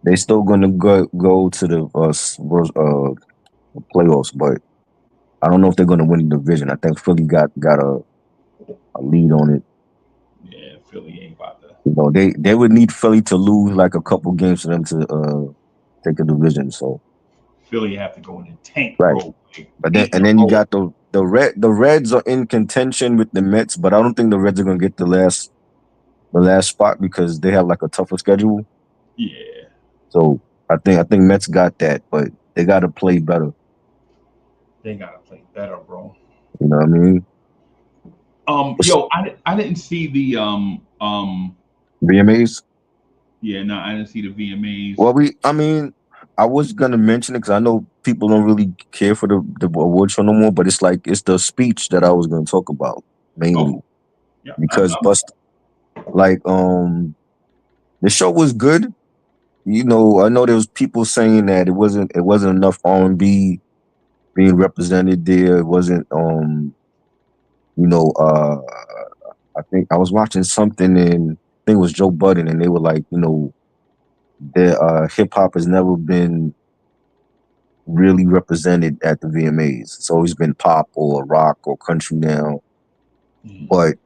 They still gonna go to the playoffs, but I don't know if they're gonna win the division. I think Philly got a lead on it. Yeah, Philly ain't about to. You know, they would need Philly to lose like a couple games for them to take a division. So Philly have to go in the tank right, mode, like but then tank and then you mode. got the Reds are in contention with the Mets, but I don't think the Reds are gonna get the last spot because they have like a tougher schedule. Yeah, So I think Mets got that, but they got to play better. they gotta play better, bro. You know what I mean? Yo, I didn't see the VMAs. yeah, no, I didn't see the VMAs. Well, I mean, I was gonna mention it because I know people don't really care for the award show no more, but it's the speech that I was gonna talk about Okay, mainly yeah, because like the show was good. You know, I know there was people saying that it wasn't enough R&B being represented there. It wasn't you know I think I was watching something and I think it was Joe Budden and they were like the hip hop has never been really represented at the VMAs. It's always been pop or rock or country now. mm, But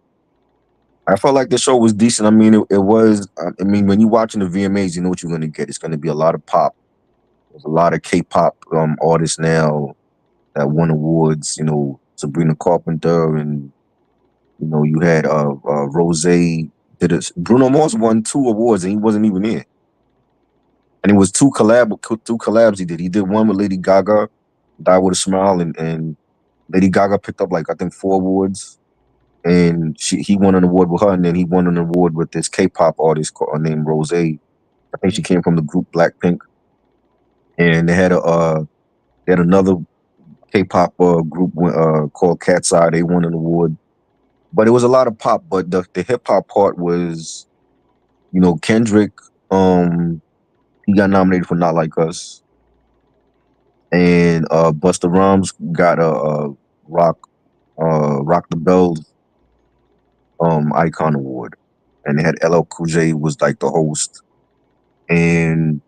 I felt like the show was decent. I mean, it was. I mean, when you're watching the VMAs, you know what you're going to get. It's going to be a lot of pop. There's a lot of K-pop artists now that won awards. You know, Sabrina Carpenter, and you had Rose. Did it? Bruno Mars won 2 awards, and he wasn't even in. And it was two collabs he did. He did one with Lady Gaga, Die with a Smile, and Lady Gaga picked up like I think 4 awards, and he won an award with her, and then he won an award with this K-pop artist named Rose. I think she mm. came from the group Blackpink, and they had another K-pop group called Cat's Eye. They won an award, but it was a lot of pop. But the hip hop part was, Kendrick. He got nominated for Not Like Us, and Busta Rhymes got a rock Rock the Bells Icon Award, and they had LL Cool J was like the host, and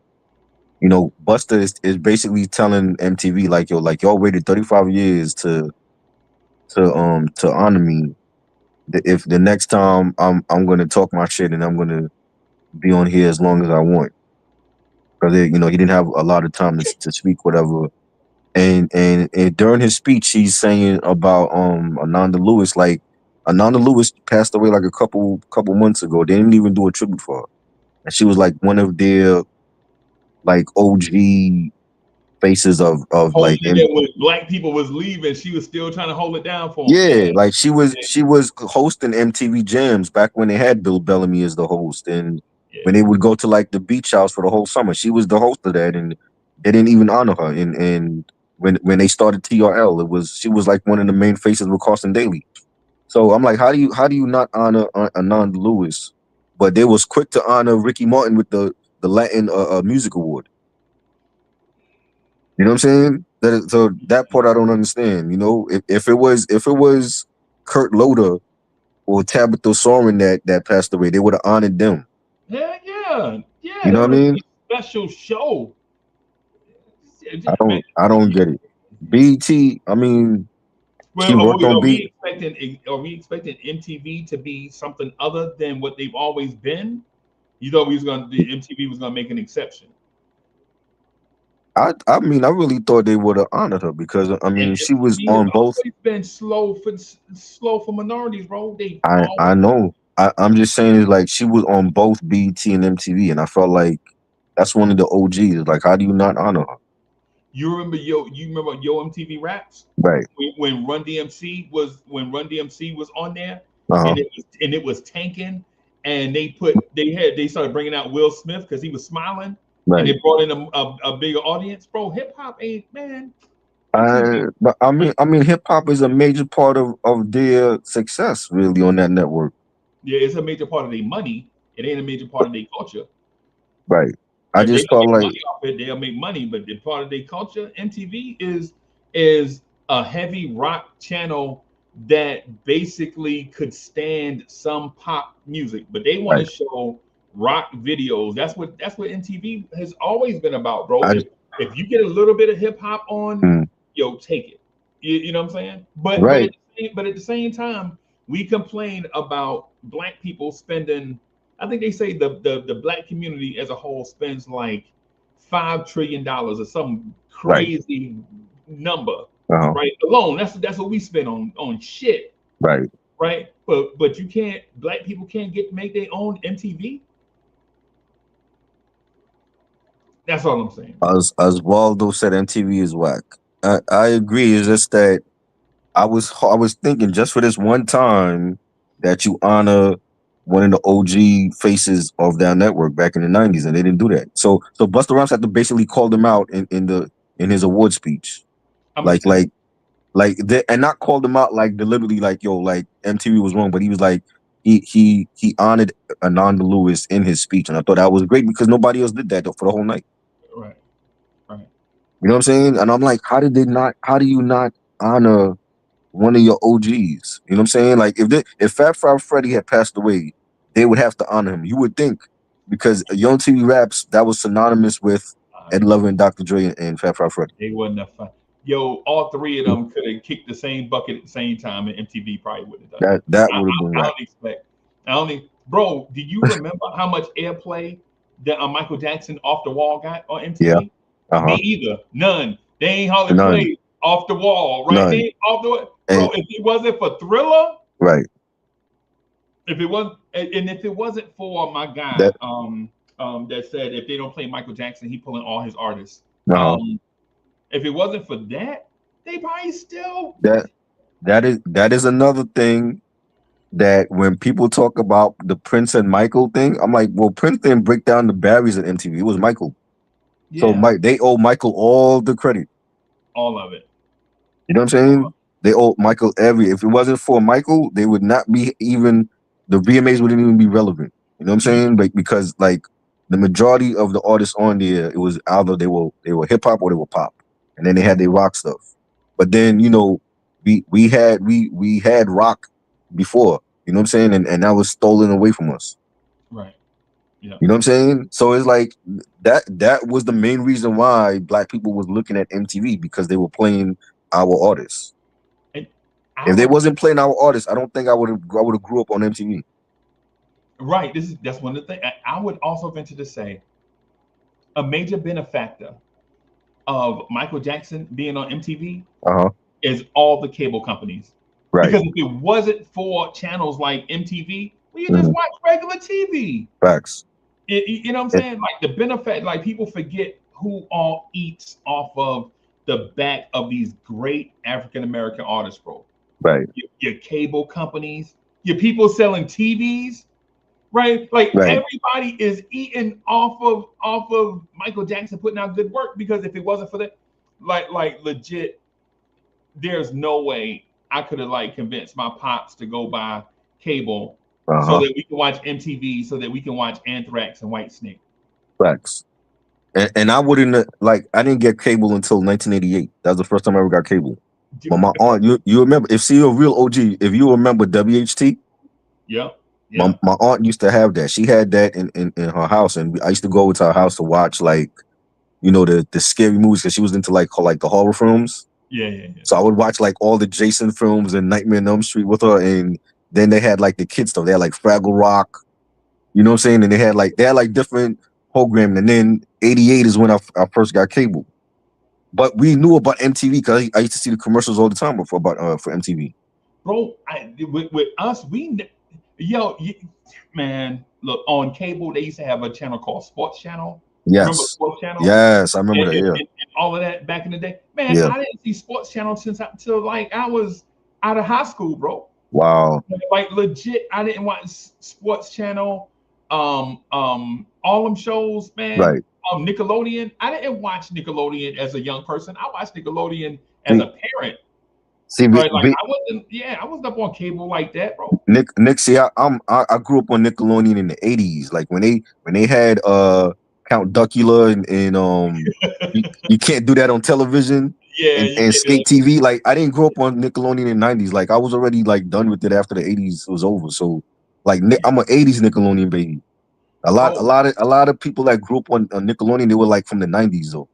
Busta is basically telling MTV like yo, like y'all waited 35 years to honor me. If the next time I'm gonna talk my shit and I'm gonna be on here as long as I want, because he didn't have a lot of time to speak whatever. And during his speech, he's saying about Ananda Lewis. Like Ananda Lewis passed away like a couple months ago. They didn't even do a tribute for her, and she was like one of their like OG faces of Holding like it there when black people was leaving, she was still trying to hold it down for him. Yeah, yeah, like she was hosting MTV Jams back when they had Bill Bellamy as the host, and yeah, when they would go to like the beach house for the whole summer, she was the host of that, and they didn't even honor her. And when they started TRL, she was like one of the main faces with Carson Daly. So I'm like, how do you not honor Anand Lewis? But they was quick to honor Ricky Martin with the Latin Music Award. You know what I'm saying? So that part I don't understand. If it was Kurt Loder or Tabitha Soren that passed away, they would have honored them. yeah, yeah, yeah. You They know what I would have done mean? a special show. I Man, don't I don't get it. BET, I mean, she well, worked on beat. are we expecting MTV to be something other than what they've always been? You thought the MTV was gonna make an exception, I mean, I really thought they would have honored her because I and mean she was MTV has on both. always been slow for minorities, bro. They I always. know. I'm just saying is like she was on both BET and MTV, and I felt like that's one of the OGs. Like, how do you not honor her? You remember Yo MTV Raps Right. when Run DMC was on there, Uh-huh. and it was tanking, and they started bringing out Will Smith because he was smiling, and Right. they brought in a bigger audience, bro. Hip hop ain't man. MTV, But I mean, hip hop is a major part of their success, really, on that network. yeah, it's a major part of their money. It ain't a major part of their culture. Right. I If they just can felt make like money off it, they'll make money. But the part of their culture, MTV is a heavy rock channel that basically could stand some pop music, but they want to right. show rock videos. That's what MTV has always been about, bro. I If you get a little bit of hip hop on, mm, yo, take it. You know what I'm saying? But right, at the same time, we complain about black people spending. I think they say the black community as a whole spends like $5 trillion or some right, crazy number, uh-huh, right? Alone, that's what we spend on shit, right. right? But you can't. Black people can't get make their own MTV. That's all I'm saying, bro. As Waldo said, MTV is whack. I agree. It's just that I was thinking just for this one time that you honor one of the OG faces of that network back in the '90s, and they didn't do that. So Busta Rhymes had to basically call them out in his award speech, I'm like listening. like and not called them out like deliberately, like yo, like MTV was wrong, but he was like he honored Ananda Lewis in his speech, and I thought that was great because nobody else did that though, for the whole night. Right, right. You know what I'm saying? And I'm like, how did they not? How do you not honor one of your OGs? You know what I'm saying? Like if Fat Five Freddy had passed away, they would have to honor him. You would think because Young TV Raps that was synonymous with Ed Lover and Dr. Dre and Fat Five Freddy. They wasn't a fun. Yo, all three of them could have kicked the same bucket at the same time, and MTV probably would have done it. That I, would have been I, I right. don't expect. I don't. Bro, do you remember how much airplay that Michael Jackson "Off the Wall" got on Yeah. MTV? Me Uh-huh. either. None. They ain't hardly None. played "Off the Wall," right? They None. ain't off the wall. And Bro, if it wasn't for Thriller, right. if it was, and if it wasn't for my guy, That that said if they don't play Michael Jackson, he pulling all his artists. uh-huh. Um, if it wasn't for that, they probably still. That that is another thing that when people talk about the Prince and Michael thing, I'm like, well, Prince didn't break down the barriers at MTV. It was Michael. So Yeah, Mike, they owe Michael all the credit. all of it. You know what I'm saying? They owe Michael every. If it wasn't for Michael, they would not be even. The VMAs wouldn't even be relevant. You know what I'm Mm, saying? Like because like the majority of the artists on there, it was either they were hip hop or they were pop, and then they had their rock stuff. But then we had rock before. You know what I'm saying? And that was stolen away from us. right. Yeah. You know what I'm saying? So it's like that was the main reason why black people was looking at MTV because they were playing our artists. And I If they would wasn't playing our artists, I don't think I would have grew up on MTV. right. That's one of the things. I would also venture to say a major benefactor of Michael Jackson being on MTV Uh-huh. is all the cable companies. Right. Because if it wasn't for channels like MTV, well, you just Mhm. watch regular TV. Facts. You know what I'm It, saying? Like the benefit, like people forget who all eats off of the back of these great African American artists, bro. right. Your cable companies, your people selling TVs, right? Like Right. everybody is eating off of Michael Jackson putting out good work because if it wasn't for that, like legit, there's no way I could have like convinced my pops to go buy cable so Uh-huh. that we can watch MTV, so that we can watch Anthrax and White Snake. Facts. And I wouldn't like I didn't get cable until 1988. That was the first time I ever got cable. But my aunt, you remember if she a real OG, if you remember WHT, Yeah, my, yeah, my aunt used to have that. She had that in her house, and I used to go to her house to watch like the scary movies because she was into like the horror films. yeah, yeah, yeah. So I would watch like all the Jason films and Nightmare on Elm Street with her, and then they had like the kids stuff. They had like Fraggle Rock, you know what I'm saying? And they had like different programming. And then '88 is when I first got cable. But we knew about MTV because I used to see the commercials all the time for MTV. Bro, with us, yo, man, look on cable. They used to have a channel called Sports Channel. Remember Yes, Sports Channel yes, I remember that. Yeah, and all of that back in the day? Man, yeah. I didn't see Sports Channel since until like I was out of high school, bro. Wow. Like legit, I didn't watch Sports Channel, all them shows, man. Right. Nickelodeon. I didn't watch Nickelodeon as a young person. I watched Nickelodeon as See, a parent, see, right? Like I wasn't, yeah, I wasn't up on cable like that, bro. Nick. See, I grew up on Nickelodeon in the '80s. Like when they had Count Duckula and you can't do that on television Yeah, and you and can't do Skate TV. Like I didn't grow up on Nickelodeon in the '90s. Like I was already like done with it after the '80s was over. So like I'm an '80s Nickelodeon baby. bro. A lot of people that grew up on Nickelodeon, they were like from the '90s though.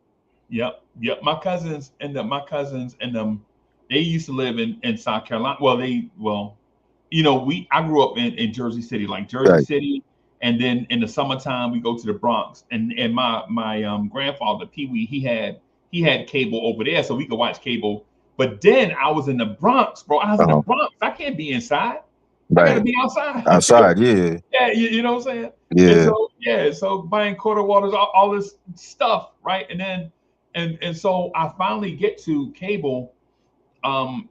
Yep. My cousins and them, they used to live in South Carolina. Well, I grew up in Jersey City, like Jersey Right. City, and then in the summertime we go to the Bronx. And my grandfather Pee Wee, he had cable over there, so we could watch cable. But then I was in the Bronx, bro. I was in the Uh-huh. Bronx. I can't be inside. I got to Right. be outside. Outside. Yeah. Yeah, you know what I'm saying? And Yeah. so yeah, so buying quarter waters, all this stuff, right? And then and so I finally get to cable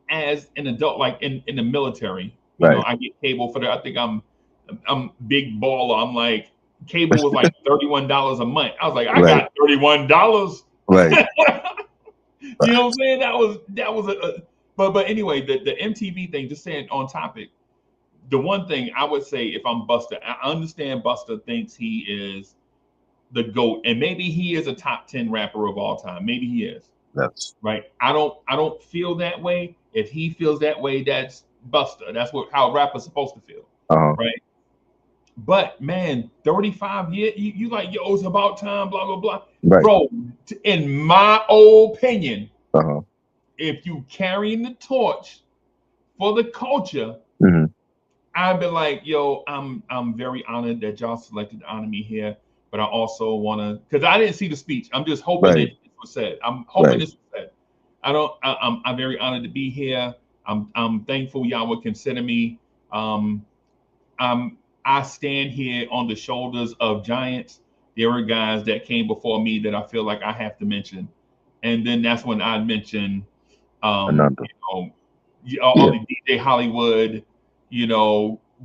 as an adult, like in the military. Right. I get cable for the I think I'm big baller. I'm like cable was like $31 a month. I was like, I Right. got $31. Right. You know what I'm saying? That was but anyway, the MTV thing, just saying on topic, the one thing I would say if I'm Busta, I understand Busta thinks he is the GOAT, and maybe he is a top 10 rapper of all time. Maybe he is, Yes. right? I don't feel that way. If he feels that way, that's Busta. That's how rappers supposed to feel, Uh-huh. right? But man, 35 years, you like, yo, it's about time, blah, blah, blah. Right. Bro, in my opinion, Uh-huh. if you carrying the torch for the culture, Hmm. I've been like, yo, I'm very honored that y'all selected to honor me here, but I also want to, because I didn't see the speech. I'm just hoping that Right. this was said. I'm hoping Right. this was said. I don't. I'm very honored to be here. I'm thankful y'all would consider me. Um, I stand here on the shoulders of giants. There were guys that came before me that I feel like I have to mention, and then that's when I mention, um, Ananda. you know, all Yeah. the DJ Hollywood,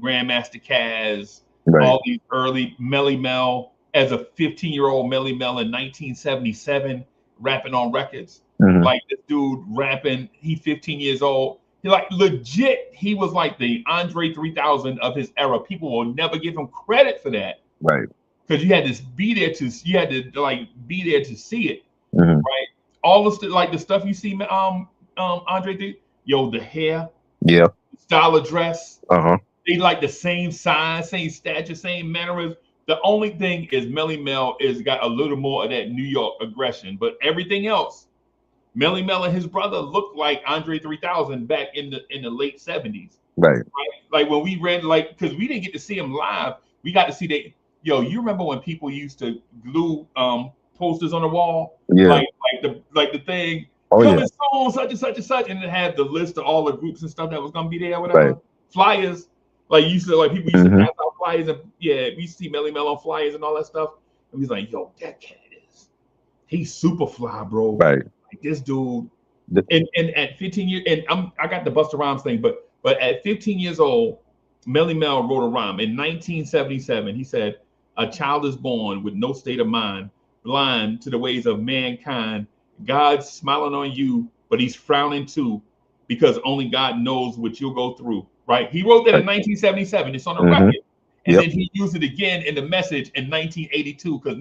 Grandmaster Caz, Right. all these early Melly Mel as a 15-year-old Melly Mel in 1977, rapping on records. Hmm. Like this dude rapping, he 15 years old. He like legit, he was like the Andre 3000 of his era. People will never give him credit for that Right. because you had to like be there to see it, Hmm. right? All the like the stuff you see, Andre did, yo, the hair, Yeah. style of dress, Uh-huh. they like the same size, same stature, same mannerism. The only thing is Melly Mel is got a little more of that New York aggression, but everything else, Melly Mel and his brother looked like Andre 3000 back in the late 70s. Right. Right? Like when we read, like, because we didn't get to see him live, we got to see they. Yo, you remember when people used to glue posters on the wall, Yeah. like the thing Oh yeah. coming soon, such and such and such, and it had the list of all the groups and stuff that was gonna be there, Right. whatever. Flyers, like people used to Hmm. pass out flyers, and yeah, we used to see Melly Mel on flyers and all that stuff. And he's like, yo, that cat he's super fly, bro. Right. Like this dude, The- and at 15 years, and I got the Busta Rhymes thing, but at 15 years old, Melly Mel wrote a rhyme in 1977. He said, "A child is born with no state of mind, blind to the ways of mankind. God's smiling on you, but He's frowning too, because only God knows what you'll go through." Right? He wrote that in right. 1977. It's on a Hmm. record, and Yep. then he used it again in the message in 1982 because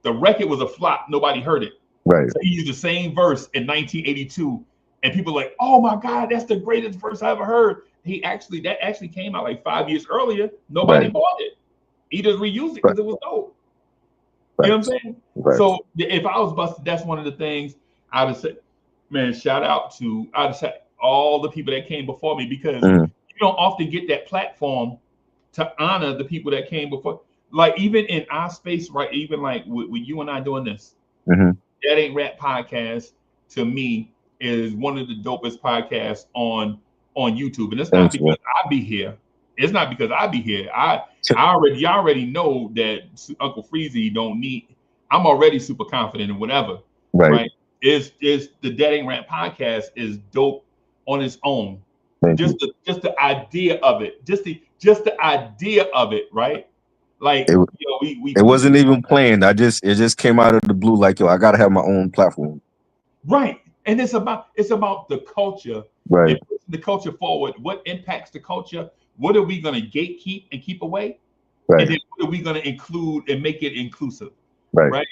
the record was a flop. Nobody heard it. Right. So he used the same verse in 1982, and people were like, "Oh my God, that's the greatest verse I ever heard." That actually came out like 5 years earlier. Nobody Right. bought it. He just reused it Right. because it was dope. You know Right. what I'm saying? Right. So if I was Busted, that's one of the things I would say. Man, shout out to I would say all the people that came before me because Hmm. you don't often get that platform to honor the people that came before. Like even in our space, right? Even like with you and I doing this, Hmm. that Ain't Rap podcast to me is one of the dopest podcasts on YouTube. And it's not Thanks, man. because I be here. It's not because I be here. Y'all already know that Uncle Freezy don't need. I'm already super confident in whatever, Right. right? Is the Dead Ain't Rap podcast is dope on its own. Thank you. Just the idea of it, just the idea of it, right? Like It it we wasn't even planned. It just came out of the blue. Like yo, I gotta have my own platform. right, and it's about the culture Right. and pushing the culture forward. What impacts the culture? What are we going to gatekeep and keep away? And Right. then what are we going to include and make it inclusive? Right. Right,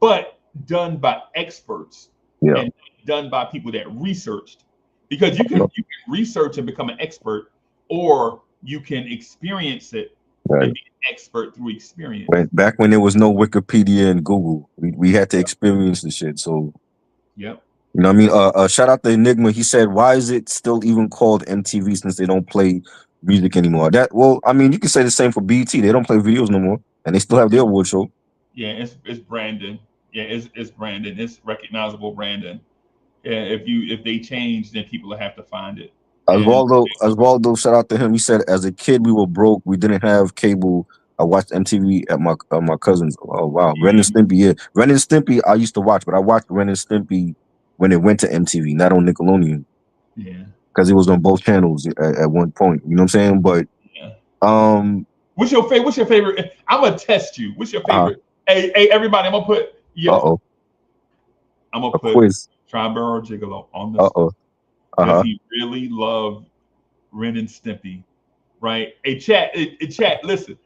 but done by experts Yeah. and done by people that researched. Because you can research and become an expert, or you can experience it Right. and be an expert through experience. When back when there was no Wikipedia and Google, we had to experience the shit. So Yep. you know what I mean? Shout out to Enigma. He said, "Why is it still even called MTV since they don't play music anymore?" That well, I mean, you can say the same for BET. They don't play videos no more, and they still have their award show. Yeah, it's Brandon. Yeah, it's Brandon. It's recognizable Brandon. Yeah, if they change, then people will have to find it. And Osvaldo, shout out to him. He said, "As a kid, we were broke. We didn't have cable. I watched MTV at my cousin's. Oh wow, Ren and yeah, Stimpy. Yeah, Ren and Stimpy. I used to watch, but I watched Ren and Stimpy when it went to MTV, not on Nickelodeon, yeah, because it was on both channels at one point. You know what I'm saying? But yeah. um, What's your favorite? What's your favorite? I'm gonna test you. What's your uh, favorite? Hey, everybody! I'm gonna put yo. oh, I'm gonna a put quiz. Triborough Gigolo on the spot. Uh-oh. Does Uh-huh. he really love Ren and Stimpy? Right? Hey, chat. Chat. Listen.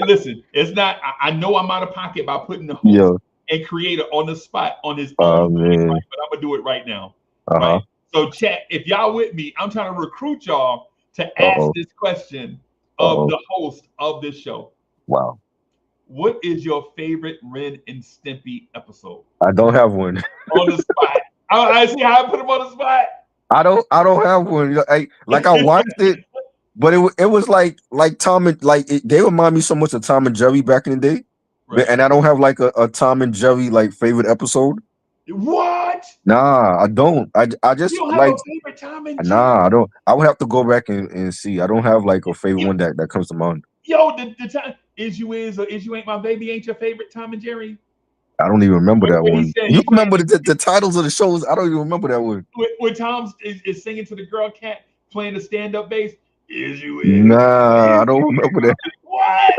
Listen. It's not. I know I'm out of pocket by putting the host Yo. and creator on the spot on his Oh own voting, man. right? But I'm gonna do it right now. Right. Uh-huh. So, chat. If y'all with me, I'm trying to recruit y'all to ask Uh-oh. this question of Uh-oh. the host of this show. Wow. What is your favorite Ren and Stimpy episode? I don't have one. On the spot. I see how I put him on the spot. I don't have one. You know, like I watched it, but it was like Tom and they remind me so much of Tom and Jerry back in the day. Right. And I don't have like a Tom and Jerry like favorite episode. What? Nah, I don't. I You just don't have like a favorite Tom and nah, Jerry? I don't. I would have to go back and see. I don't have like a favorite one that comes to mind. Yo, the time is you is or is you ain't my baby ain't your favorite Tom and Jerry? I don't even remember that When he one. said You he playing remember the titles of the shows? I don't even remember that one. when Tom is singing to the girl cat playing the stand up bass. Is you Nah, I is don't remember that. what?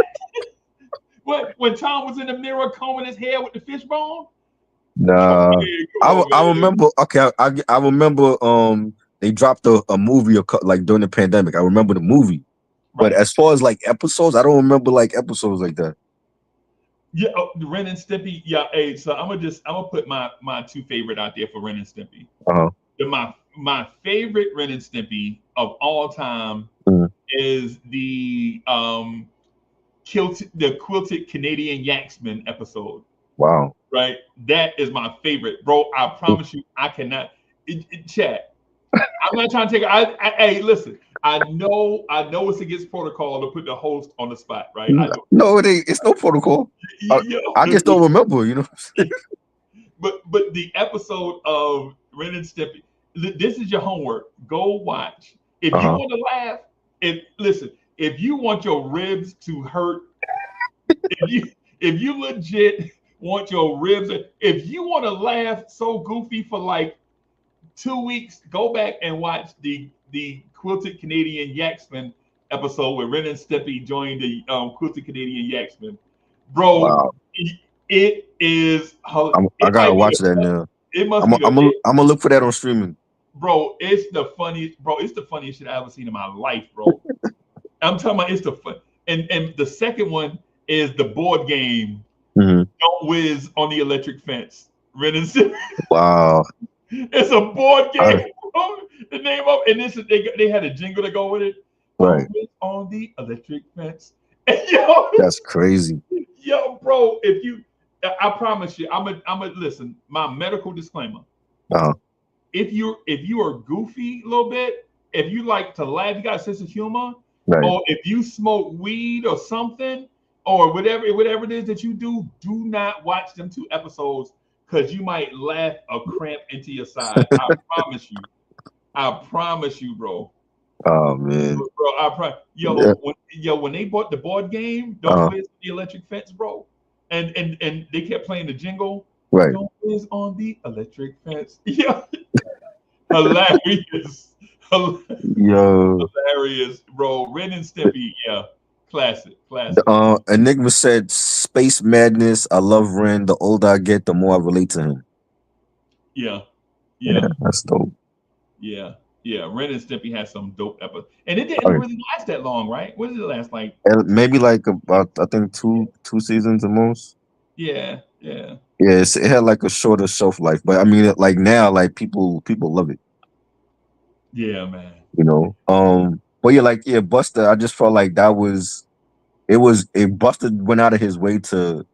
What when Tom was in the mirror combing his hair with the fishbone? Nah, Come on, I man. remember. Okay, I remember. They dropped a movie like during the pandemic. I remember the movie, but Right. as far as like episodes, I don't remember like episodes like that. Yeah, Ren and Stimpy. Yeah, hey, so I'm gonna put my two favorite out there for Ren and Stimpy. Uh huh. My favorite Ren and Stimpy of all time Mm, is the quilted Canadian Yaxman episode. wow. Right, that is my favorite, bro. I promise you, I cannot. Chat. I'm not trying to take. Hey, listen. I know it's against protocol to put the host on the spot, right? I know. No, it ain't. It's no protocol. You I know, just don't remember. You know. but the episode of Ren and Stimpy, this is your homework. Go watch. If Uh you huh. want to laugh, if you want your ribs to hurt, if you legit want your ribs, if you want to laugh so goofy for like 2 weeks, go back and watch the Quilted Canadian Yaxman episode where Ren and Stimpy joined the Quilted Canadian Yaxman. Bro, Wow. it is. I It gotta might be watch the. that now. It must be the. I'm gonna look for that on streaming. Bro, it's the funniest. Bro, it's the funniest shit I ever seen in my life, bro. I'm talking about it's the fun. And the second one is the board game. Hmm. Don't whiz on the electric fence. Ren and Stimpy. Wow. It's a board I, game. The name of and this is they had a jingle to go with it. right. Don't whiz on the electric fence. And yo, That's crazy. yo, bro, if you, I promise you, I'm a listen. My medical disclaimer: Uh huh. if you are goofy a little bit, if you like to laugh, you got a sense of humor, Right. or if you smoke weed or something, or whatever it is that you do, do not watch them 2 episodes because you might laugh a cramp into your side. I promise you. I promise you, bro. Oh man. Bro, Yeah. when they bought the board game, Don't Uh Whiz the Electric Fence, bro, and they kept playing the jingle, right. Don't Whiz on the Electric Fence. Yeah, hilarious, Yo. hilarious, bro. Ren and Stimpy, yeah, classic. Enigma said space madness. I love Ren. The older I get, the more I relate to him. Yeah, Yeah, yeah, that's dope. yeah, yeah. Ren and Stimpy had some dope episodes, and it didn't Okay. really last that long, right? What did it last like? And maybe like about I think two seasons at most. Yeah, yeah, Yeah, it had like a shorter shelf life, but I mean, like now, like people love it, yeah, man. you know. But yeah, like yeah, Buster. I just felt like that was. Busted went out of his way to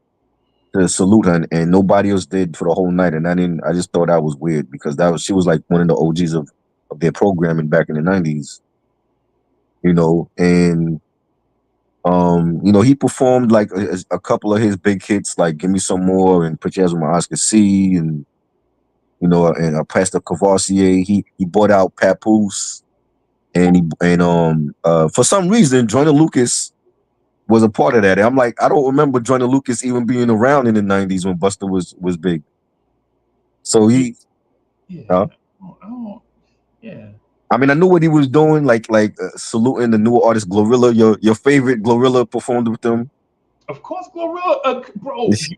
salute her, and nobody else did for the whole night. And I just thought that was weird because she was like one of the OGs of their programming back in the '90s, and he performed like a couple of his big hits, like "Give Me Some More" and "Put Your Hands on My Eyes Can See," and Pastor Cavassier. He bought out Papoose, and for some reason, Joyner Lucas was a part of that. And I'm like, I don't remember Joyner Lucas even being around in the '90s when Buster was big. So Yeah, he, yeah. uh, I don't, yeah. I mean, I knew what he was doing, like saluting the newer artist Glorilla. Your favorite Glorilla performed with them. Of course, Glorilla, bro. You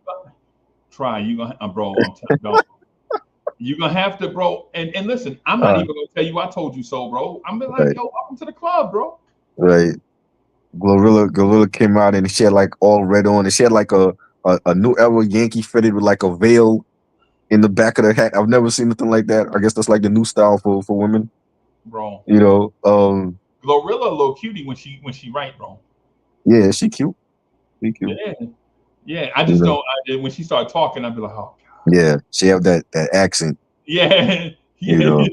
try. You gonna, bro? I'm telling you, you're gonna have to, bro. And listen, I'm not Uh, even gonna tell you I told you so, bro. I'm be like, right, yo, welcome to the club, bro. right. Glorilla came out and she had like all red on, and she had like a new era Yankee fitted with like a veil in the back of the hat. I've never seen anything like that. I guess that's like the new style for women. Bro. You know, Glorilla a little cutie when she right, bro. yeah, she cute. She cute. Yeah, yeah. I You just know, don't. When she started talking, I'd be like, oh, yeah, she have that accent. yeah, You yeah, know,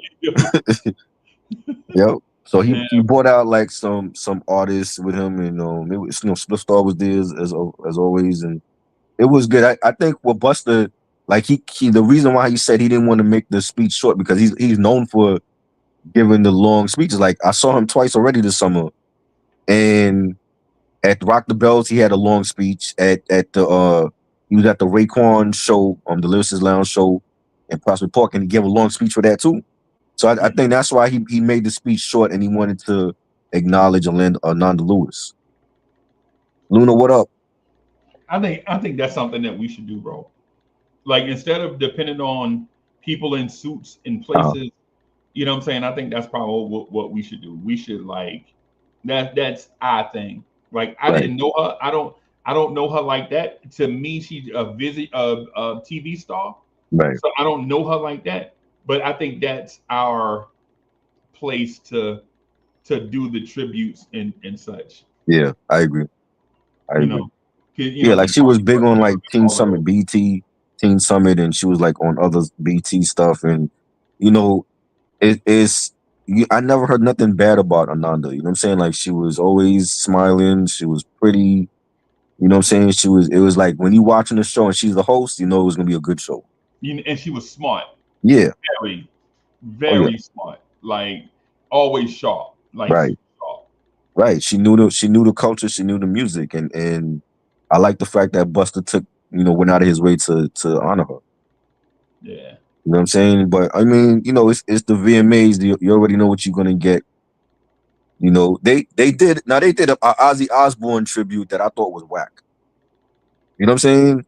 yep. So he yeah, he brought out like some artists with him, and it was, Split Star was there as always, and it was good. I think what Buster, like he the reason why he said he didn't want to make the speech short because he's known for giving the long speeches. Like I saw him twice already this summer, and at Rock the Bells he had a long speech. At the he was at the Raekwon show, the Lyricist Lounge show in Prospect Park, and he gave a long speech for that too. So I yeah. think that's why he made the speech short, and he wanted to acknowledge Ananda Lewis. Luna, what up? I think that's something that we should do, bro. Like instead of depending on people in suits in Uh, places, you know what I'm saying? I think that's probably what we should do. We should like that's our thing. Like I right, didn't know her. I don't know her like that. To me, she's a TV star. right. So I don't know her like that. But I think that's our place to do the tributes and such. Yeah, I agree. I You agree. know, because Yeah, like she was Marty big on Russell like Murphy, Teen all of Summit, those. Teen Summit, and she was like on other BT stuff, and you know, it's I never heard nothing bad about Ananda. You know what I'm saying? Like she was always smiling. She was pretty. You know what I'm saying? It was like when you watching the show and she's the host, it was gonna be a good show. And she was smart, Yeah. very, Oh yeah. very smart. Like always sharp, like Right. super sharp. Right. She knew the culture. She knew the music, and I like the fact that Buster went out of his way to honor her. Yeah, You know what I'm saying? But I mean, it's the VMAs. You already know what you're gonna get. They did a Ozzy Osbourne tribute that I thought was whack. You know what I'm saying?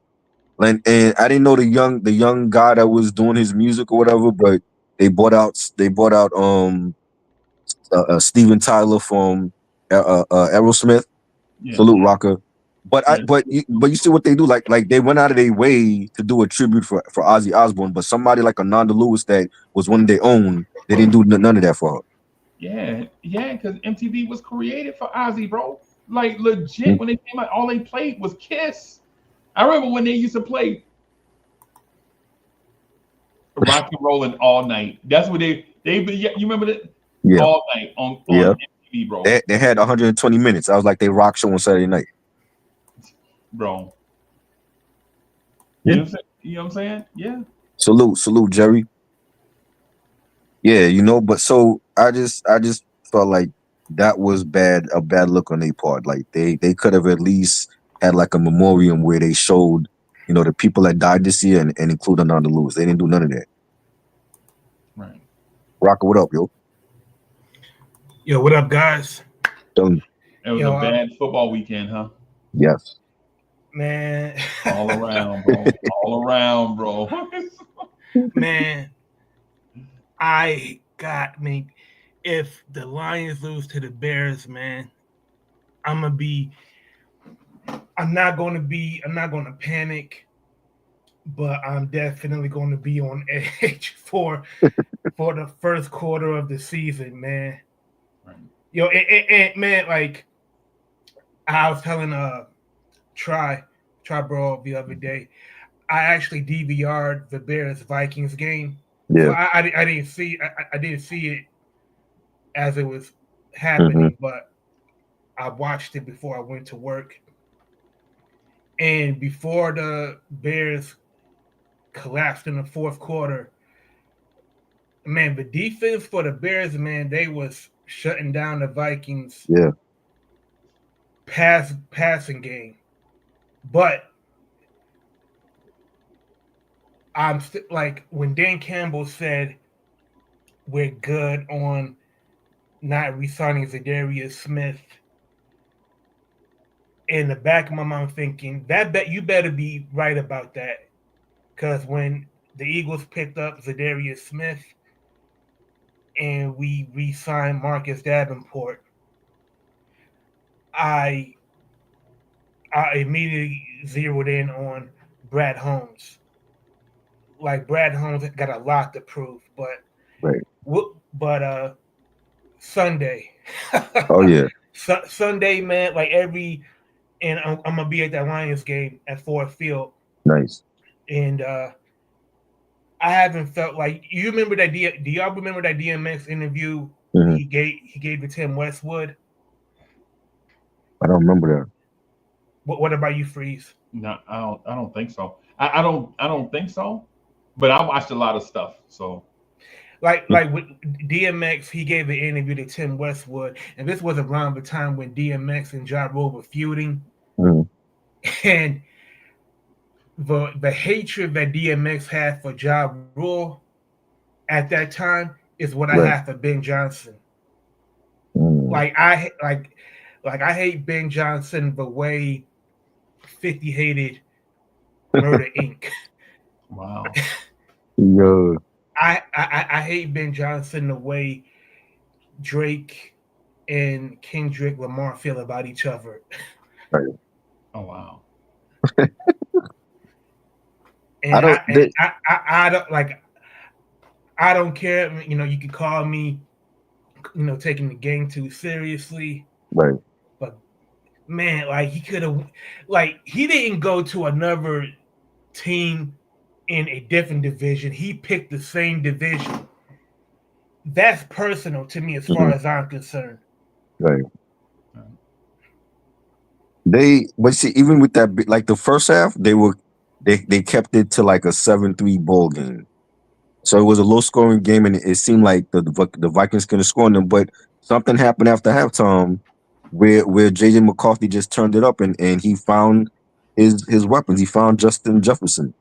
And I didn't know the young guy that was doing his music or whatever, but they bought out Steven Tyler from Aerosmith. yeah, Salute Rocker. But I yeah, but you see what they do, like they went out of their way to do a tribute for Ozzy Osbourne, but somebody like Ananda Lewis that was one of their own, they didn't do none of that for her. yeah, yeah. Because MTV was created for Ozzy, bro. Like legit, Mm. when they came out, all they played was Kiss. I remember when they used to play rock and rolling all night. That's what yeah, you remember that Yeah, all night on yeah. MTV, bro. They had 120 minutes. I was like they rock show on Saturday night. Bro, Yeah. you know what I'm saying? Yeah, Salute, Jerry. Yeah, but so I just felt like that was a bad look on their part. Like they could have at least had like a memoriam where they showed, the people that died this year and include Ananda Lewis. They didn't do none of that. right. Rocker, what up, yo? Yo, what up, guys? Tell It was a Yo, bad football weekend, huh? yes. man, All around, bro. All around, bro. man, I mean, if the Lions lose to the Bears, man, I'm gonna be, I'm not gonna panic, but I'm definitely going to be on edge for the first quarter of the season, man. Right. Yo, and man, like I was telling Try Bro the other day. I actually DVR'd the Bears Vikings game, so Yeah. I didn't see I didn't see it as it was Mm-hmm. happening, but I watched it before I went to work. And before the Bears collapsed in the fourth quarter, man, the defense for the Bears, man, they was shutting down the Vikings Yeah. passing game. But like when Dan Campbell said we're good on not resigning Zadarius Smith, in the back of my mind thinking that bet you better be right about that. Because when the Eagles picked up Zadarius Smith and we re-signed Marcus Davenport, I I immediately zeroed in on Brad Holmes. Like Brad Holmes got a lot to prove, but Right. but Sunday, Oh yeah. Sunday, man, like and I'm gonna be at that Lions game at Ford Field, Nice. and I haven't felt like you remember that. Do y'all remember that DMX interview Mm-hmm. he gave to Tim Westwood? I don't remember What about you, Freeze? No, I don't think so. I don't think so. But I watched a lot of stuff. So that. Like with DMX, he gave the interview to Tim Westwood, and this was around the time when DMX and Ja Rule were feuding, Mm-hmm. and the hatred that DMX had for Ja Rule at that time is what I Right. have for Ben Johnson. Mm. Like I hate Ben Johnson the way 50 hated Murder Inc. wow. Yeah. I hate Ben Johnson the way Drake and Kendrick Lamar feel about each other. Right. Oh wow. I And don't. They, I don't like I don't care. You know, you can call me, taking the game too seriously, right. but man, like he could have, like he didn't go to another team in a different division. He picked the same division. That's personal to me as far Mm-hmm. as I'm concerned. Right. But see, even with that, like the first half, they kept it to like a 7-3 ball game. So it was a low scoring game, and it seemed like the Vikings couldn't score on them. But something happened after halftime, where JJ McCarthy just turned it up, and he found his weapons. He found Justin Jefferson.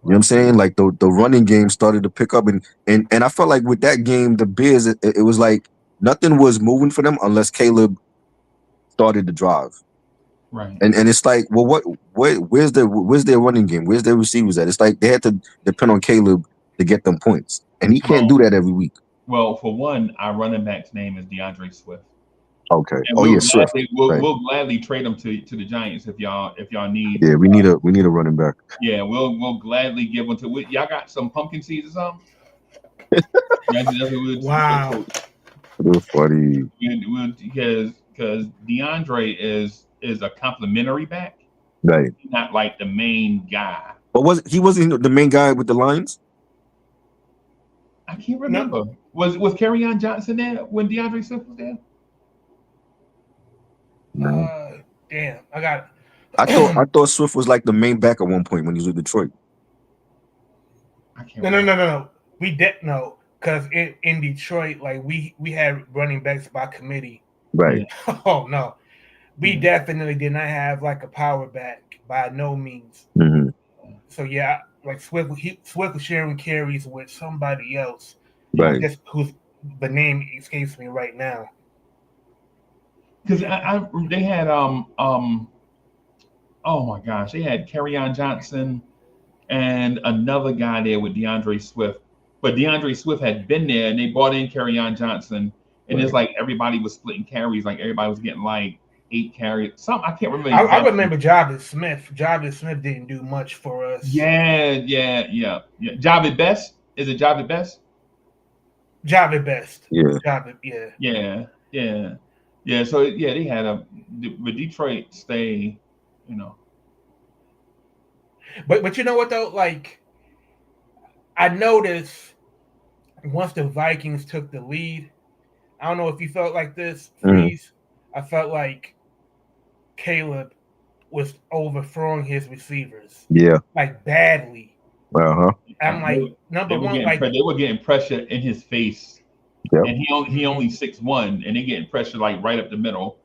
You know what I'm Right. saying? Like the running game started to pick up, and I felt like with that game, the Bears, it was like nothing was moving for them unless Caleb started to drive. Right. And it's like, well, where's their running game? Where's their receivers at? It's like they had to depend on Caleb to get them points, and he can't Well, do that every week. well, for one, our running back's name is DeAndre Swift, Okay. and Oh yeah, Swift. Right. we'll gladly trade him to the Giants if y'all need. Yeah, we need a running back. Yeah, we'll gladly give them to. Y'all got some pumpkin seeds or something? That's what Wow. Real funny. because DeAndre is a complimentary back, Right. not like the main guy. But wasn't the main guy with the Lions? I can't No, remember. Was Kerryon Johnson there when DeAndre Swift was there? No. damn, I got. I thought Swift was like the main back at one point when he was with Detroit. I can't No, remember. no. We didn't know because in Detroit, like we had running backs by committee. Right. Oh no, we Yeah. definitely did not have like a power back by no means. Mm-hmm. So yeah, like Swift was sharing carries with somebody else, Right. who's the name escapes me right now. Because they had oh my gosh, they had Kerryon Johnson and another guy there with DeAndre Swift. But DeAndre Swift had been there, and they brought in Kerryon Johnson, and Right. it's like everybody was splitting carries, like everybody was getting like 8 carries. Some I can't remember I exactly. remember Jarvis Smith. Jarvis Smith didn't do much for us. Yeah. Javid Best, is it Javid Best? Jarvis best. Yeah. Jarvis, yeah. Yeah. Yeah, so yeah, they had but Detroit stay, you know. But you know what though? Like I noticed once the Vikings took the lead, I don't know if you felt like this, Mhm. Freeze. I felt like Caleb was overthrowing his receivers Yeah. like badly. Uh-huh. I'm They, like they number were one, getting like they were getting pressure in his face, Yep. and he mhm. only 6'1", and they getting pressure like right up the middle.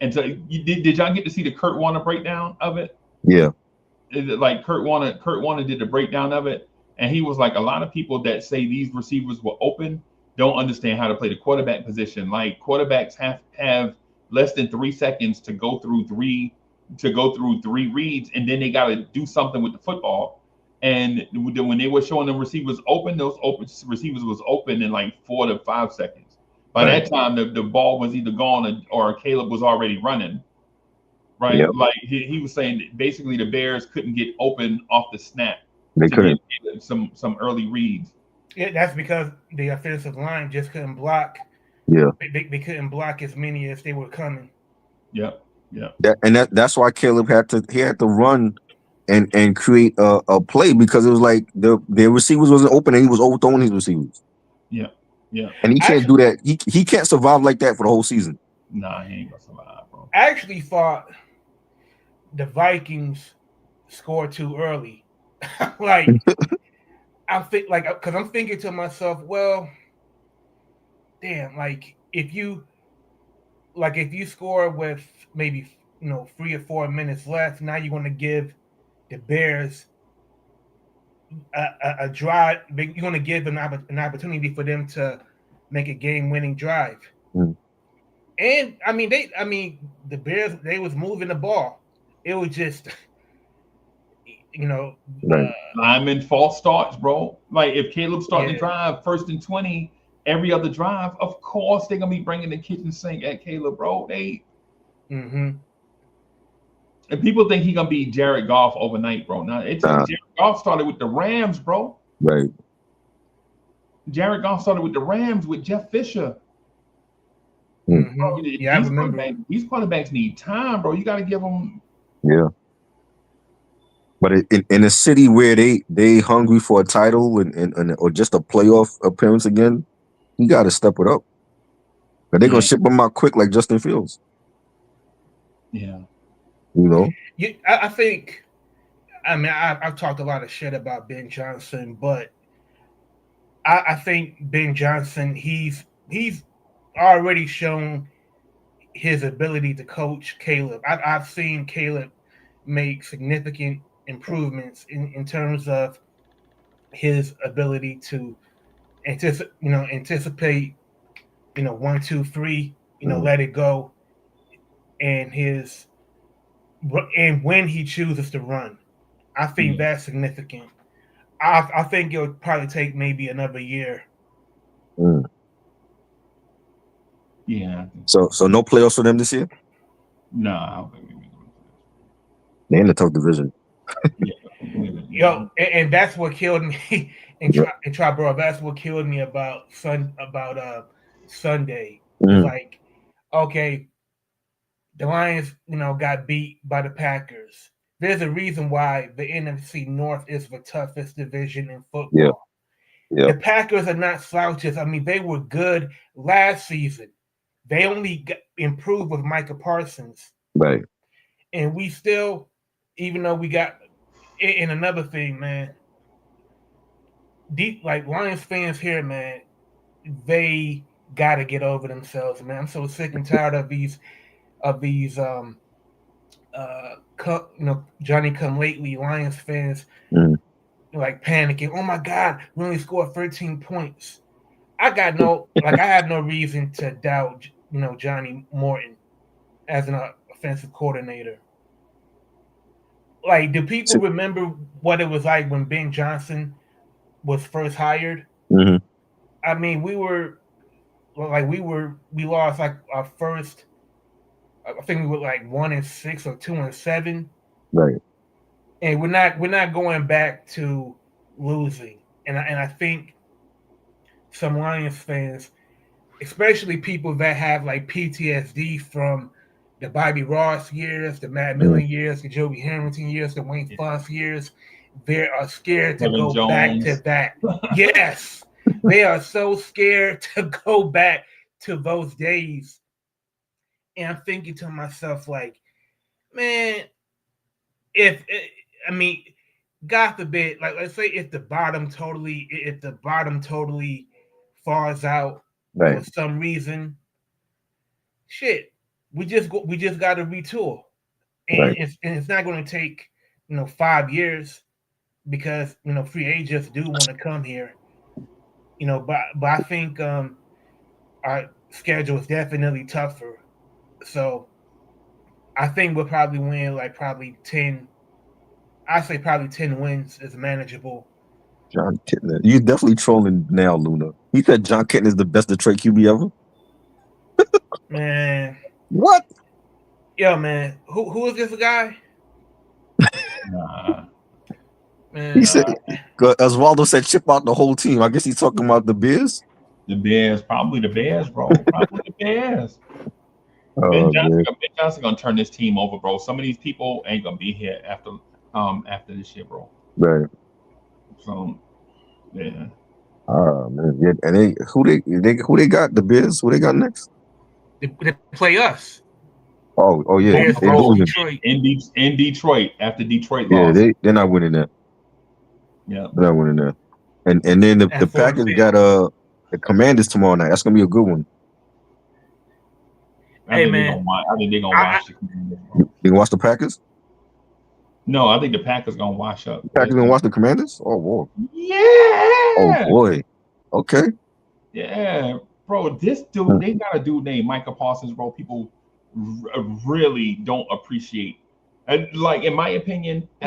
And so, did y'all get to see the Kurt Warner breakdown of it? Yeah. Is it like Kurt Warner did the breakdown of it, and he was like, a lot of people that say these receivers were open don't understand how to play the quarterback position. Like quarterbacks have less than 3 seconds to go through three reads, and then they got to do something with the football. And when they were showing them receivers open, those open receivers was open in like 4 to 5 seconds. By Right. that time, the ball was either gone, or Caleb was already running, right? Yep. Like he was saying that basically the Bears couldn't get open off the snap They to give couldn't. some early reads. That's because the offensive line just couldn't block. Yeah. They couldn't block as many as they were coming. Yep, yep, That's why Caleb had to run and create a play because it was like the receivers wasn't open and he was overthrowing his receivers. yep, yep. And he I can't actually, do that. He can't survive like that for the whole season. Nah, he ain't gonna survive, bro. I actually thought the Vikings scored too early. Like I'm think like because I'm thinking to myself, well, damn, if you score with maybe 3 or 4 minutes left, now you're going to give the Bears a drive. You're going to give them an opportunity for them to make a game-winning drive. Mm. And the Bears, they was moving the ball. It was just, you know, Right. Lineman false starts, bro. Like if Caleb's starting to yeah. drive 1st and 20 every other drive, of course they're gonna be bringing the kitchen sink at Caleb, bro. Mm-hmm. And people think he gonna be Jared Goff overnight, bro. Now it took Nah. Jared Goff started with the Rams, bro. Right. Jared Goff started with the Rams with Jeff Fisher. Mm. Mm-hmm. Bro, Yeah, I remember. these quarterbacks need time, bro. You got to give them. Yeah. But in a city where they hungry for a title and or just a playoff appearance again, you got to step it up. But they're gonna Yeah, ship them out quick like Justin Fields. yeah, You know. I think. I've talked a lot of shit about Ben Johnson, but I think Ben Johnson, he's already shown his ability to coach Caleb. I've seen Caleb make significant improvements in terms of his ability to anticipate, 1, 2, 3, Mm. let it go, and his and when he chooses to run. I think yeah, that's significant. I think it'll probably take maybe another year. Mm. yeah. So no playoffs for them this year. No, I don't think we make it. They in a tough division. Yeah, And that's what killed me Yeah. in Triborough. That's what killed me about Sunday. It's Mm. like, okay, the Lions, got beat by the Packers. There's a reason why the NFC North is the toughest division in Yeah. football. Yeah. The Packers are not slouches. I mean, they were good last season. They only improved with Micah Parsons, Right. and we still, even though we got. And another thing, man, deep like Lions fans here, man, they gotta get over themselves, man. I'm so sick and tired of these Johnny come lately Lions fans Mm. like panicking. Oh my God, we only scored 13 points. I have no reason to doubt Johnny Morton as an offensive coordinator. Like, do people So, remember what it was like when Ben Johnson was first hired? mhm. I mean, we lost like our first. I think we were like 1-6 or 2-7, Right. and we're not going back to losing. And I think some Lions fans especially people that have like PTSD from the Bobby Ross years, the Matt Millen years, the Joey Harrington years, the Wayne Fonts years. They are scared to Kevin go back to Jones. that. Yes, they are so scared to go back to those days. And I'm thinking to myself, like, man, if I mean, God forbid, like let's say if the bottom totally falls out Right. for some reason, shit, we just got to retool, and Right. it's not going to take 5 years because free agents do want to come here, but I think our schedule is definitely tougher, so I think we'll probably win like probably 10. I say probably 10 wins is manageable. John Kitna. You definitely trolling now, Luna. He said John Kitna is the best Detroit QB ever. Man, What? yo, man, who is this guy? Nah, Man, He said Oswaldo said chip out the whole team. I guess he's talking about the Bears. the Bears, probably the Bears, bro. Probably the Bears. Oh man. Ben Johnson gonna turn this team over, bro. Some of these people ain't gonna be here after this year, bro. Right. So yeah. Oh man. Yeah. And they got the Bears? Who they got next? they play us. Oh yeah. Bears They versus losing. Detroit. In Detroit after Detroit Yeah, lost. they're not winning that. Yeah. They're not winning that. And then the At Ford Packers Field. got the Commanders tomorrow night. That's gonna be a good one. I Hey think man, they're gonna I, watch the Commanders, bro. You can watch the Packers? No, I think the Packers gonna wash up. The Packers gonna watch the Commanders? Oh boy. Oh Yeah. boy. Okay. Yeah, bro. This dude, they got a dude named Micah Parsons, bro. People really don't appreciate. And like in my opinion, Uh,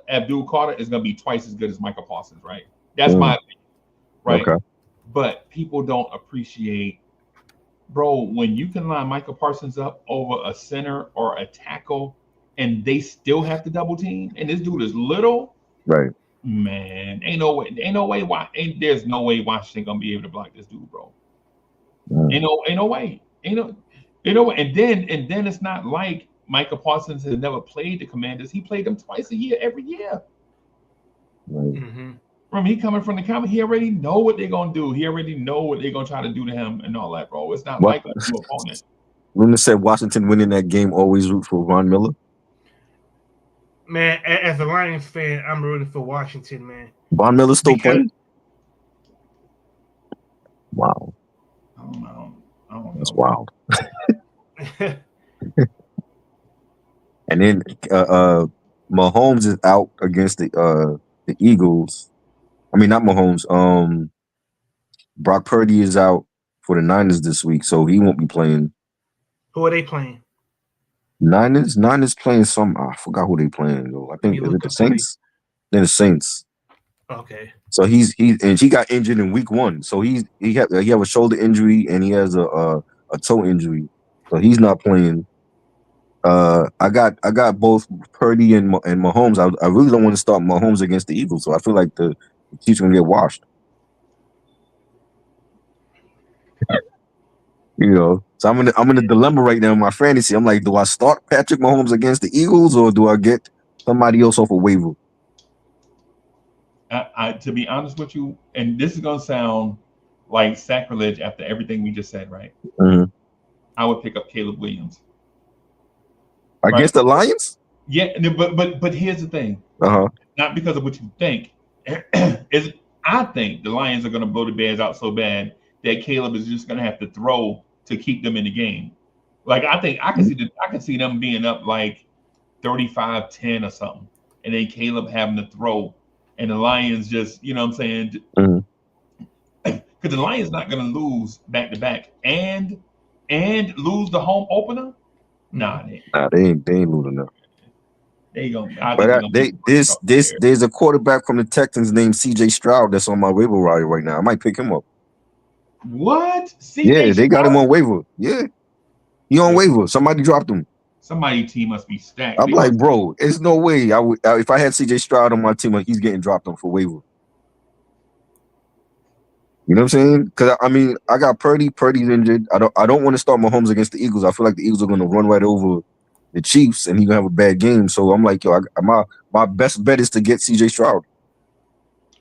Abdul Carter is gonna be twice as good as Micah Parsons, right? That's mm, my opinion, right? okay. But people don't appreciate, bro, when you can line Micah Parsons up over a center or a tackle, and they still have to double team, and this dude is little. Right. Man, there's no way Washington gonna be able to block this dude, bro. Mm, Ain't no way, and then it's not like Micah Parsons has never played the Commanders. He played them twice a year, every year. right. mm-hmm. From he coming from the Commanders, he already know what they're gonna do. He already know what they're gonna try to do to him and all that, bro. It's not What like a new opponent. Luna said Washington winning that game, always root for Von Miller. Man, as a Lions fan, I'm rooting for Washington, man. Von Miller's still Because playing? Wow. I don't know. That's wild. And then Mahomes is out against the Eagles. I mean, not Mahomes. Brock Purdy is out for the Niners this week, so he won't be playing. who are they playing? Niners playing some. I forgot who they playing though. I think is it the Saints? Then the Saints. Okay. So he got injured in week 1. So he have a shoulder injury and he has a toe injury. So he's not playing. I got both Purdy and Mahomes. I really don't want to start Mahomes against the Eagles. So I feel like the Chiefs are gonna get washed. So I'm in a dilemma right now in my fantasy. I'm like, do I start Patrick Mahomes against the Eagles or do I get somebody else off a waiver? To be honest with you, and this is gonna sound like sacrilege after everything we just said, right? Mm-hmm. I would pick up Caleb Williams against the Lions. Yeah, but here's the thing. Not because of what you think. Is I think the Lions are gonna blow the Bears out so bad that Caleb is just gonna have to throw to keep them in the game. Like I think I can see them being up like 35-10 or something, and then Caleb having to throw, and the Lions just, you know what I'm saying? Because the Lions not gonna lose back to back and lose the home opener. Nah, they ain't losing that. They gonna. There's a quarterback from the Texans named C.J. Stroud that's on my waiver wire right now. I might pick him up. What? Yeah, they got him on waiver. Yeah, he on waiver. Somebody dropped him. Somebody team must be stacked. I'm like, bro, there's no way I would if I had C.J. Stroud on my team, he's getting dropped on for waiver. You know what I'm saying? Because I mean, I got Purdy. Purdy's injured. I don't want to start Mahomes against the Eagles. I feel like the Eagles are going to run right over the Chiefs, and he's gonna have a bad game. So I'm like, yo, my best bet is to get C.J. Stroud.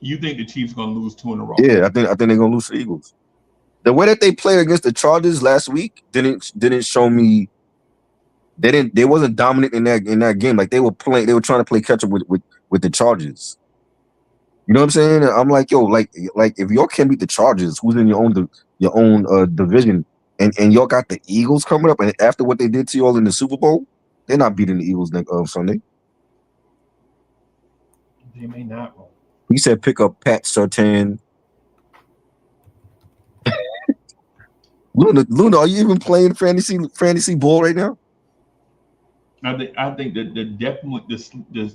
You think the Chiefs gonna lose 2 in a row? Yeah, I think they're gonna lose to the Eagles. The way that they played against the Chargers last week didn't show me they wasn't dominant in that game. Like they were trying to play catch up with the Chargers. You know what I'm saying? I'm like, yo, like if y'all can't beat the Chargers, who's in your own division, and y'all got the Eagles coming up, and after what they did to y'all in the Super Bowl, they're not beating the Eagles next Sunday. They may not. He said pick up Pat Surtain. Luna, are you even playing fantasy ball right now? I think that the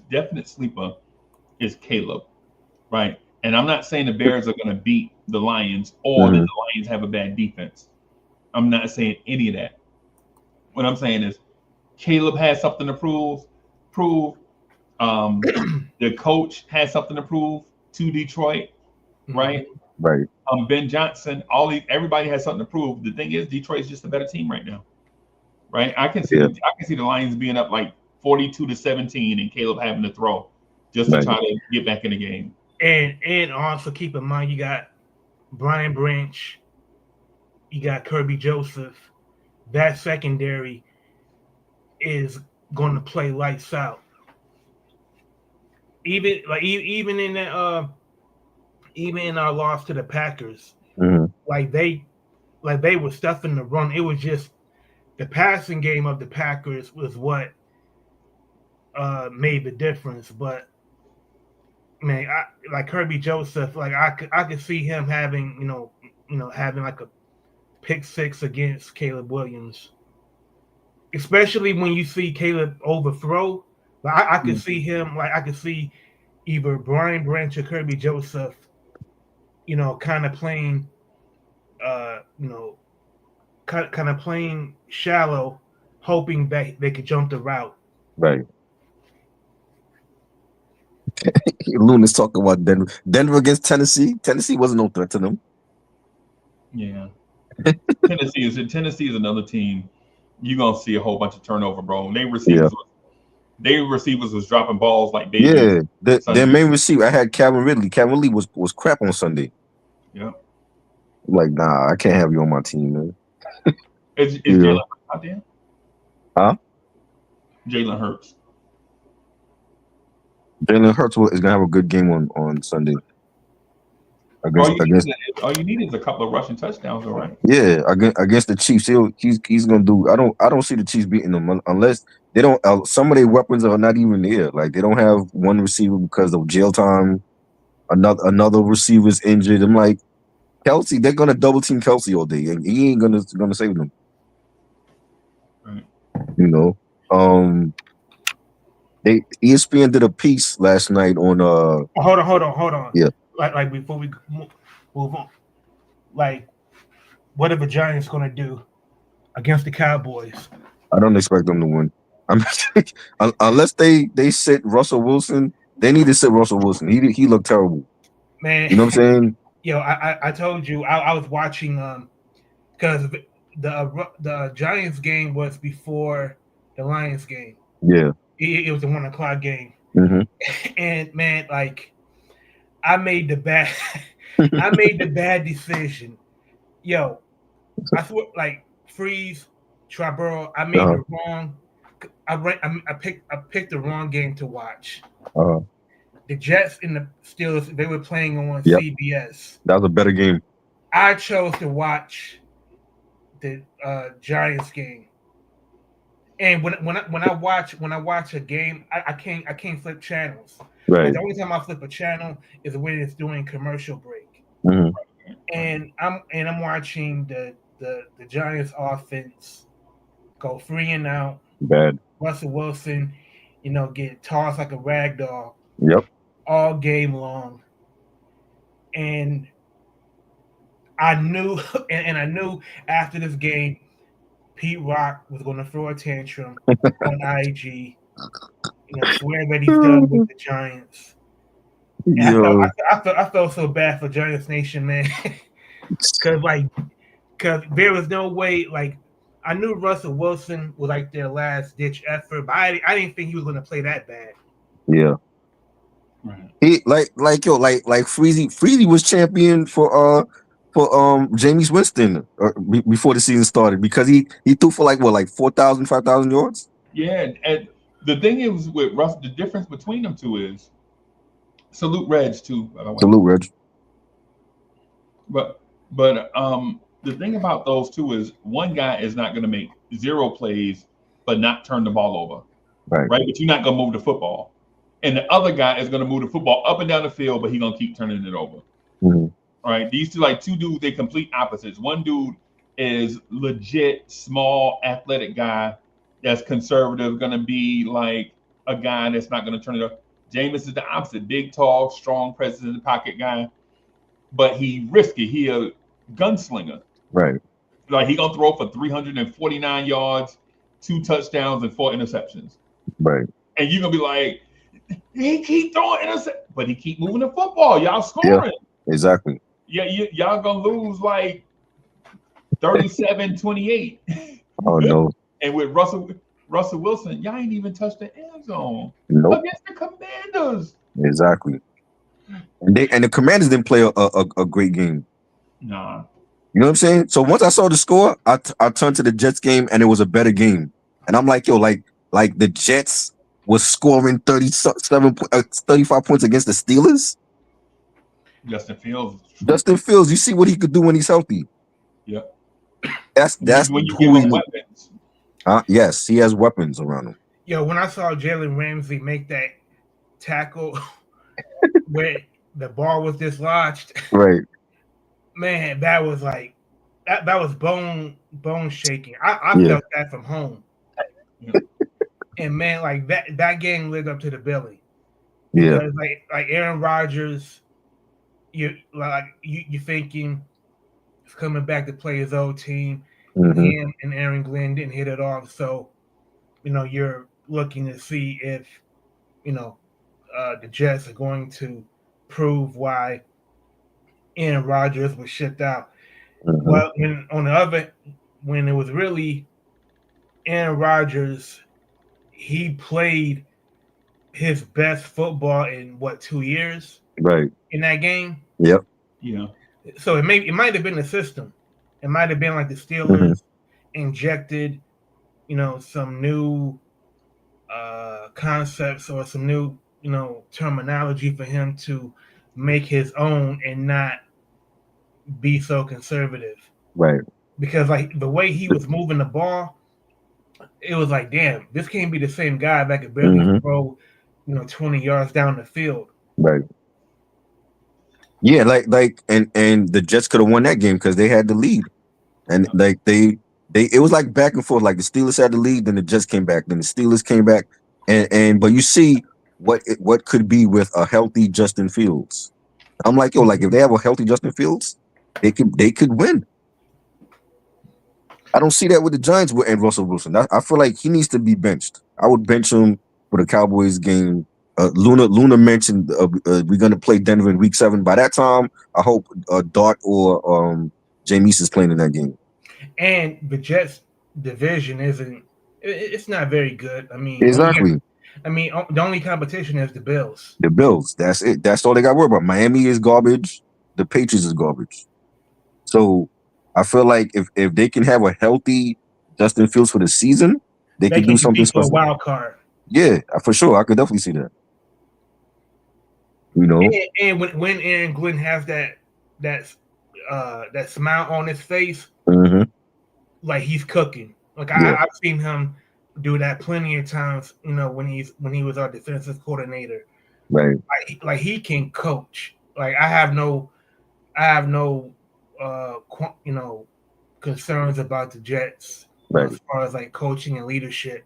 definite sleeper is Caleb, right? And I'm not saying the Bears are going to beat the Lions or that Mhm. the Lions have a bad defense. I'm not saying any of that. What I'm saying is Caleb has something to prove. Prove. The coach has something to prove to Detroit, right? Right. Ben Johnson, everybody has something to prove. The thing is, Detroit's just a better team right now, right? Yeah. I can see the Lions being up like 42-17, and Caleb having to throw just to Right. try to get back in the game. And also keep in mind you got Brian Branch, you got Kirby Joseph. That secondary is going to play lights out. Even in that even in our loss to the Packers, Mhm. like they were stuffing the run. It was just the passing game of the Packers was what made the difference. But man, like Kirby Joseph, like I could see him having having like a pick six against Caleb Williams, especially when you see Caleb overthrow. Like I could see him, like I could see either Brian Branch or Kirby Joseph, kind of playing, uh, you know, kind of playing shallow, hoping that they could jump the route. Right. Luna's talking about Denver. Denver against Tennessee. Tennessee wasn't no threat to them. Yeah, Tennessee is another team. You're gonna see a whole bunch of turnover, bro. Yeah. They receivers was dropping balls like they do Yeah. Their Sunday. main receiver, I had Calvin Ridley. Calvin Ridley was crap on Sunday. Yeah, I'm like, nah, I can't have you on my team, man. is You Jalen know? Hurts out there? Huh? Jalen Hurts. Jalen Hurts is gonna have a good game on Sunday All against you need against is all you need is a couple of rushing touchdowns, all right? yeah against the Chiefs. He's gonna do. I don't see the Chiefs beating them unless they don't. Some of their weapons are not even there. Like they don't have one receiver because of jail time. Another receiver's injured. I'm like Kelsey. They're gonna double team Kelsey all day, and he ain't gonna save them. Right. You know. They ESPN did a piece last night on Hold on. yeah. Like before we move on, like what are the Giants going to do against the Cowboys? I don't expect them to win. I'm unless they sit Russell Wilson. They need to sit Russell Wilson. He looked terrible. Man, You know what I'm saying? I told you I was watching because the Giants game was before the Lions game. Yeah. It was a 1 o'clock game, Hmm. and man, like I made the bad I made the bad decision. Yo, I thought like freeze Triborough. I made Uh-huh. the wrong. I picked the wrong game to watch. Uh-huh. The Jets and the Steelers, they were playing on Yep. CBS. That was a better game. I chose to watch the Giants game. And when I watch a game, I can't flip channels. Right. Like the only time I flip a channel is when it's doing commercial break. Hmm. And I'm watching the Giants offense go 3-and-out. Bad. Russell Wilson, get tossed like a rag doll Yep. all game long. And I knew, and I knew after this game, Pete Rock was going to throw a tantrum on IG, swear that he's done with the Giants. And Yo. I felt so bad for Giants Nation, man. because there was no way. Like, I knew Russell Wilson was like their last ditch effort, but I didn't think he was going to play that bad. Yeah. Right. He like Freezy was champion for Jameis Winston before the season started because he threw for like what, like 4,000, 5,000 yards. Yeah, and the thing is with Russ, the difference between them two is salute Reg too, by the way. Salute, Reg. But the thing about those two is one guy is not going to make zero plays but not turn the ball over, Right. right? But you're not going to move the football, and the other guy is going to move the football up and down the field, but he's going to keep turning it over. Mhm. All right, these two, like two dudes, they complete opposites. One dude is legit small athletic guy that's conservative, going to be like a guy that's not going to turn it up. Jameis is the opposite, big, tall, strong, presence in the pocket guy, but he risky. He a gunslinger. Right. Like he gonna throw for 349 yards, 2 touchdowns, and 4 interceptions. Right. And you're gonna be like, he keep throwing intercept, but he keep moving the football. Y'all Yeah. scoring. Exactly. Yeah, y'all gonna lose like 37-28. Oh no. And with Russell Wilson, y'all ain't even touched the end zone Nope. against the Commanders. Exactly. And the Commanders didn't play a great game. Nah. You know what I'm saying? So once I saw the score, I turned to the Jets game and it was a better game. And I'm like, yo, like the Jets was scoring 35 points against the Steelers. Justin Fields. Justin Fields, you see what he could do when he's healthy. Yeah. That's when you who give he him is. weapons. Yes, he has weapons around him. Yo, when I saw Jalen Ramsey make that tackle where the ball was dislodged, Right. man, that was like that was bone shaking. I Yeah. felt that from home. And man, like that game lived up to the billing. Yeah. Because like Aaron Rodgers, you thinking he's coming back to play his old team. Mhm. Him and Aaron Glenn didn't hit it off, so you're looking to see if the Jets are going to prove why Aaron Rodgers was shipped out. Mhm. Well, when it was really Aaron Rodgers, he played his best football in 2 years Right. in that game. Yep. Yeah. So it might have been the system. It might have been like the Steelers Mm-hmm. injected, some new concepts or some new, terminology for him to make his own and not be so conservative. Right. Because like the way he was moving the ball, it was like, damn, this can't be the same guy that could barely Mhm. throw, 20 yards down the field. Right. Yeah, and the Jets could have won that game because they had the lead. And like they it was like back and forth. Like the Steelers had the lead, then the Jets came back, then the Steelers came back. And but you see what could be with a healthy Justin Fields. I'm like, yo, like if they have a healthy Justin Fields, they could win. I don't see that with the Giants and Russell Wilson. I feel like he needs to be benched. I would bench him for the Cowboys game. Luna mentioned we're gonna play Denver in Week 7. By that time, I hope Dart or Jameis is playing in that game. And the Jets division it's not very good. I mean, Exactly. The only competition is the Bills. The Bills. That's it. That's all they got to worry about. Miami is garbage. The Patriots is garbage. So I feel like if they can have a healthy Justin Fields for the season, they can do something for a special. wild card. Yeah, for sure. I could definitely see that. And when Aaron Glenn has that smile on his face, mm-hmm. like he's cooking. Like I've seen him do that plenty of times. When he was our defensive coordinator, right? Like he can coach. Like I have no concerns about the Jets as far as like coaching and leadership.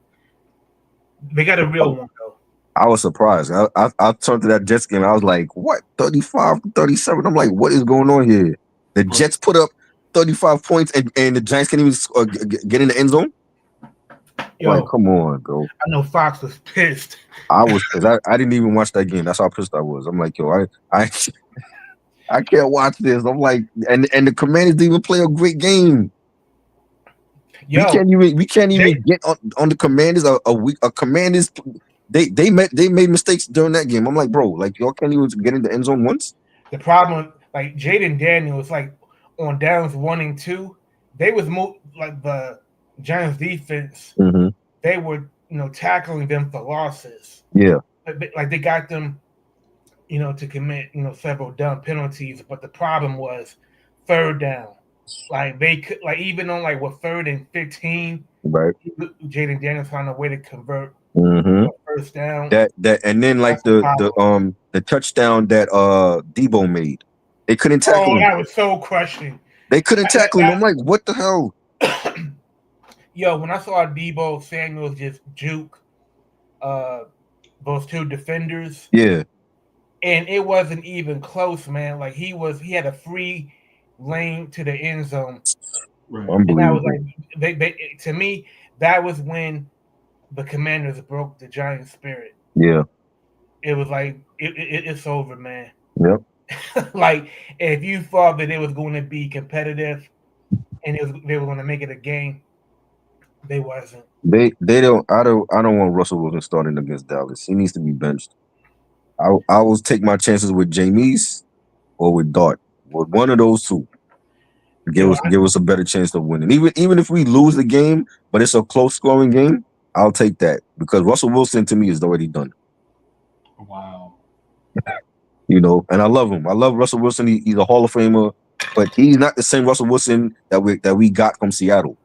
They got a real one though. I was surprised. I turned to that Jets game. I was like, what? 35-37? I'm like, what is going on here? The Jets put up 35 points and the Giants can't even get in the end zone? Yo, like, come on, bro. I know Fox was pissed. I was pissed. I didn't even watch that game. That's how pissed I was. I'm like, yo, I I can't watch this. I'm like, and the Commanders didn't even play a great game. Yo, We can't they, even get on the Commanders a Commanders. They made mistakes during that game. I'm like, bro, like y'all can't even get in the end zone once. the problem, like Jaden Daniels, like on downs 1 and 2, they was like the Giants defense. Mm-hmm. They were tackling them for losses. Yeah, Like they got them to commit several dumb penalties. But the problem was third down. Like they could even on like what 3rd and 15, right. Jaden Daniels found a way to convert Mm-hmm. first down. That and then like That's the problem. the touchdown that Debo made, they couldn't tackle Oh, him. that was so crushing. They couldn't tackle him. I'm like, what the hell? Yo, when I saw Debo Samuels just juke those two defenders, Yeah, and it wasn't even close, man. Like he had a free lane to the end zone, Right. and I was unbelievable. like, they to me that was when the Commanders broke the Giant spirit. Yeah, It was like it's over, man. yep. Like if you thought that it was going to be competitive and they were going to make it a game, they wasn't. They don't. I don't want Russell Wilson starting against Dallas. He needs to be benched. I will take my chances with Jameis or with Dart. With one of those two, Yo, give us a better chance of winning. Even if we lose the game, but it's a close scoring game, I'll take that because Russell Wilson to me is already done. Wow. And I love him. I love Russell Wilson. He's a Hall of Famer, but he's not the same Russell Wilson that we got from Seattle.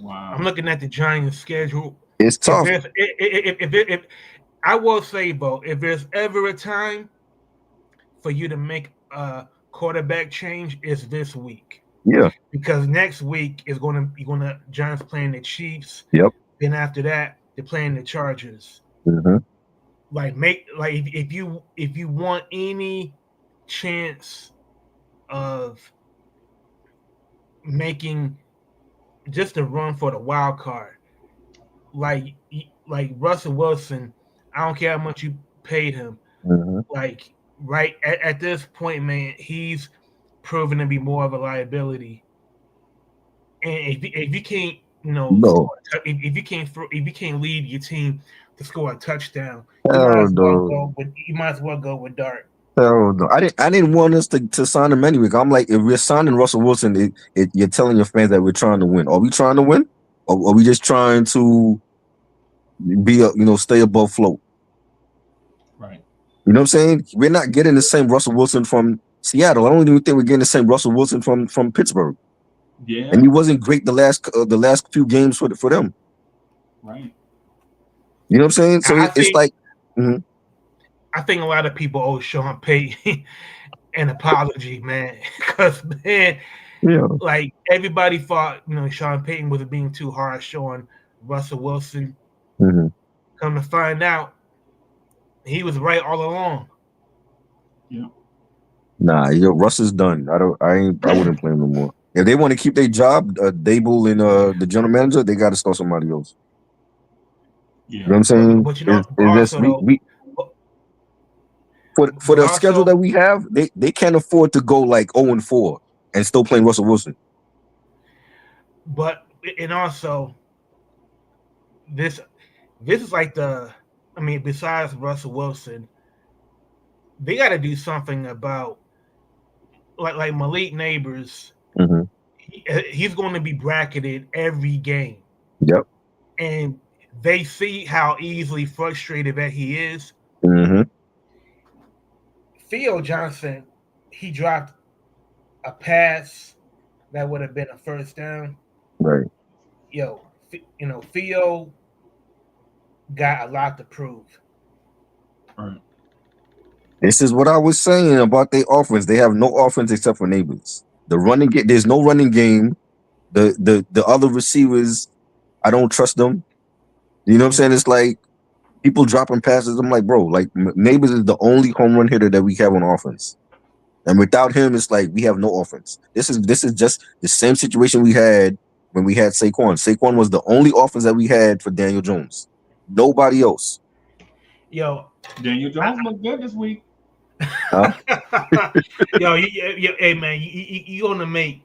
Wow. I'm looking at the Giants' schedule. It's tough. If I will say, Bo, if there's ever a time for you to make a quarterback change, it's this week. Yeah. Because next week is going to Giants playing the Chiefs. Yep. Then after that, they're playing the Chargers. Mm-hmm. If you want any chance of making just a run for the wild card, like Russell Wilson, I don't care how much you paid him. Mm-hmm. Like right at this point, man, he's proven to be more of a liability. And if you can't, No. if you can't lead your team to score a touchdown, you might Hell as no. well go with Dart. Hell no. I didn't want us to sign him anyway. I'm like, if we're signing Russell Wilson, you're telling your fans that we're trying to win. Are we trying to win? Or are we just trying to stay above float? Right. You know what I'm saying? We're not getting the same Russell Wilson from Seattle. I don't even think we're getting the same Russell Wilson from Pittsburgh. Yeah. And he wasn't great the last few games for them. Right. You know what I'm saying? So it's like, I think a lot of people owe Sean Payton an apology, man, because man, like everybody thought Sean Payton was being too harsh on Russell Wilson. Mm-hmm. Come to find out, he was right all along. Yeah. Nah, Russ is done. I wouldn't play him no more. If they want to keep their job, Dable and the general manager, they got to start somebody else. Yeah. You know what I'm saying? But for the schedule that we have, they can't afford to go like 0-4 and still playing Russell Wilson. But and also this is like besides Russell Wilson, they got to do something about like Malik Neighbors. Mm-hmm. He's going to be bracketed every game. Yep. And they see how easily frustrated that he is. Mm-hmm. Theo Johnson, he dropped a pass that would have been a first down. Right. Theo got a lot to prove. Right. This is what I was saying about their offense. They have no offense except for Neighbors. The running game, there's no running game. The other receivers, I don't trust them. You know what I'm saying? It's like people dropping passes. I'm like, bro, like Neighbors is the only home run hitter that we have on offense. And without him, it's like we have no offense. This is just the same situation we had when we had Saquon. Saquon was the only offense that we had for Daniel Jones. Nobody else. Yo, Daniel Jones looked good this week. Huh? Yo, hey man, you gonna make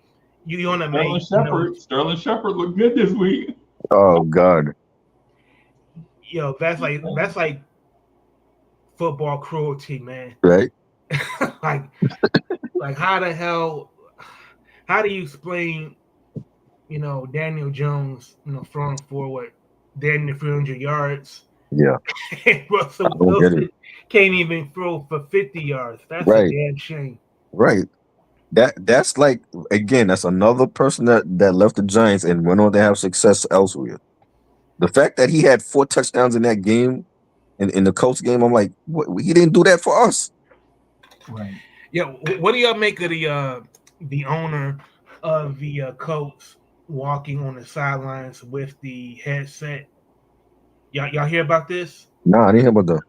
Sterling Shepard looked good this week. Oh God. yo, that's like football cruelty, man. Right. like like how the hell how do you explain Daniel Jones throwing forward Daniel 300 yards Yeah. and I Russell don't get it. Wilson can't even throw for 50 yards. That's a Right. damn shame. Right. That's like, again, that's another person that left the Giants and went on to have success elsewhere. The fact that he had 4 touchdowns in that game, in the Colts game, I'm like, what, he didn't do that for us. Right. Yeah, what do y'all make of the owner of the Colts walking on the sidelines with the headset? Y'all hear about this? Nah, I didn't hear about that.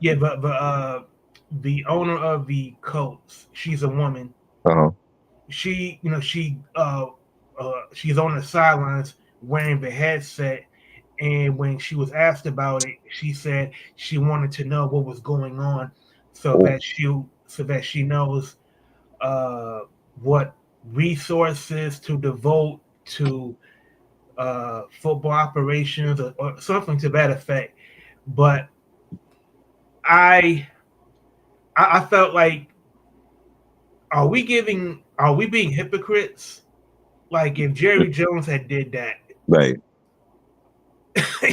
Yeah, but the owner of the Colts, she's a woman. Uh-huh. She's on the sidelines wearing the headset, and when she was asked about it, she said she wanted to know what was going on, so Oh, that she knows uh, what resources to devote to football operations or something to that effect. But I I felt like, are we being hypocrites? Like if Jerry Jones had did that, right.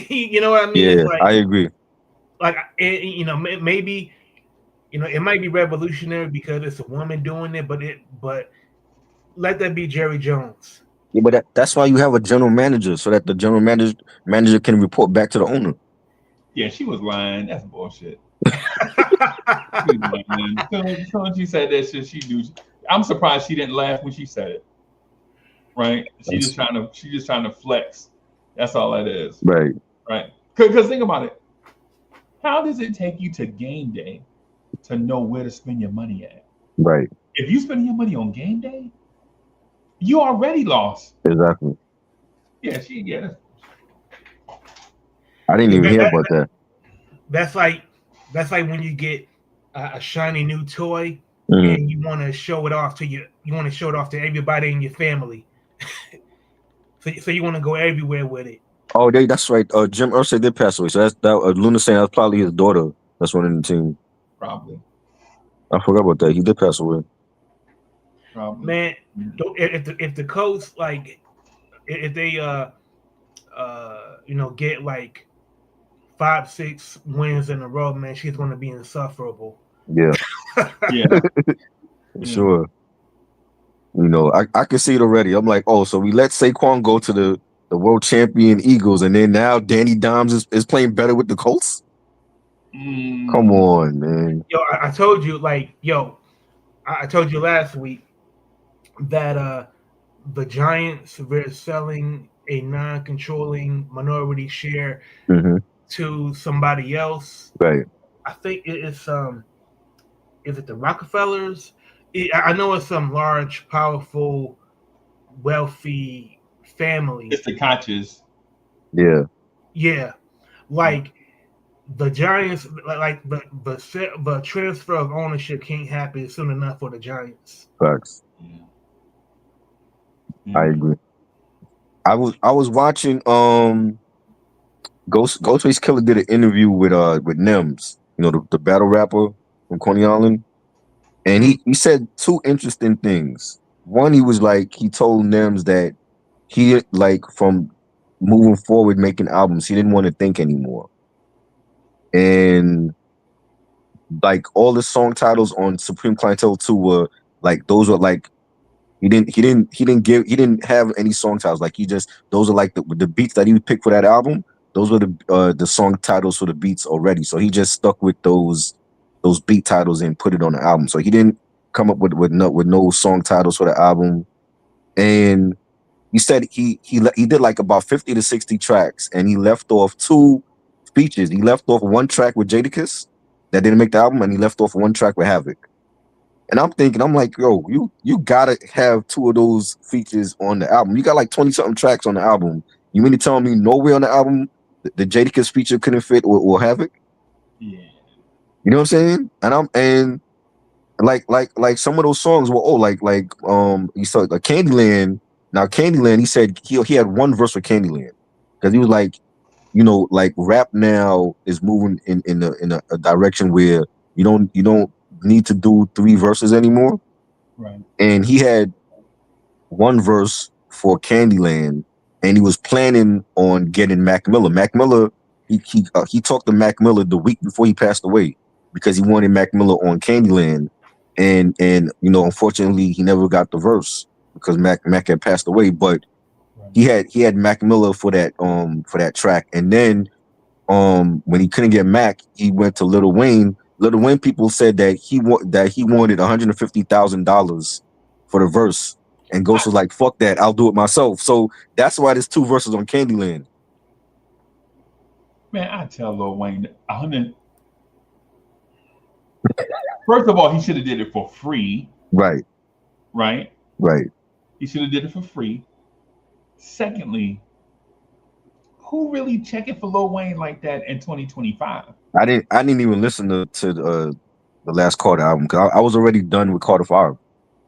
you know what I mean? It's Yeah, I agree. maybe it might be revolutionary because it's a woman doing it, but let that be Jerry Jones. Yeah, but that's why you have a general manager, so that the general manager can report back to the owner. Yeah, she was lying. That's bullshit. She was lying. As soon as she said that shit, she knew. I'm surprised she didn't laugh when she said it. Right? She's just trying to flex. That's all that is. Right. Right? Because think about it. How does it take you to game day to know where to spend your money at? Right. If you spend your money on game day, you already lost. Exactly. Yeah. I didn't Yeah, even hear about that. that's like when you get a shiny new toy Mhm. and you want to show it off to everybody in your family. So you want to go everywhere with it. Oh, that's right. Jim Irsay did pass away. So Luna saying that's probably his daughter that's running the team. Probably. I forgot about that. He did pass away. Probably. Man, if the Colts, like, if they get like 5-6 wins in a row, man, she's going to be insufferable. Yeah. Yeah. Sure. I can see it already. I'm like, oh, so we let Saquon go to the world champion Eagles, and then now Danny Dimes is playing better with the Colts? Come on, man. Yo, I told you, I told you last week that the Giants were selling a non-controlling minority share Mm-hmm. to somebody else. Right. I think it's is it the Rockefellers? I know it's some large, powerful, wealthy family. It's the Koches. Yeah. Yeah, like the Giants, like the transfer of ownership can't happen soon enough for the Giants. Facts. I agree. I was watching Ghostface Killer did an interview with Nims, the battle rapper from Coney Island. And he said 2 interesting things. One, he told Nims that he, like, from moving forward making albums, he didn't want to think anymore. And like all the song titles on Supreme Clientele 2 were like, those were like, he didn't have any song titles. Like, those are like the beats that he picked for that album. Those were the song titles for the beats already. So he just stuck with those beat titles and put it on the album. So he didn't come up with no song titles for the album. And he said he did like about 50 to 60 tracks, and he left off 2 features. He left off one track with Jadakiss that didn't make the album, and he left off one track with Havoc. And I'm like, yo, you gotta have 2 of those features on the album. You got like 20 something tracks on the album. You mean to tell me nowhere on the album the Jadakiss feature couldn't fit or Havoc? Yeah. You know what I'm saying? And like some of those songs were you saw like Candyland. Now Candyland, he said he had one verse for Candyland because he was like, like rap now is moving in a direction where you don't need to do three verses anymore. Right. And he had one verse for Candyland, and he was planning on getting Mac Miller. Mac Miller, he talked to Mac Miller the week before he passed away because he wanted Mac Miller on Candyland, and unfortunately he never got the verse because Mac had passed away. But Right. he had Mac Miller for that track, and then when he couldn't get Mac, he went to Lil Wayne. Lil Wayne people said that he wanted $150,000 for the verse, and Ghost was like, "Fuck that, I'll do it myself." So that's why there's two verses on Candyland. Man, I tell Lil Wayne, 100. First of all, he should have did it for free, Right, right? right. He should have did it for free. Secondly, who really checking for Lil Wayne like that in 2025? I didn't even listen to the last Carter album because I was already done with Carter 5.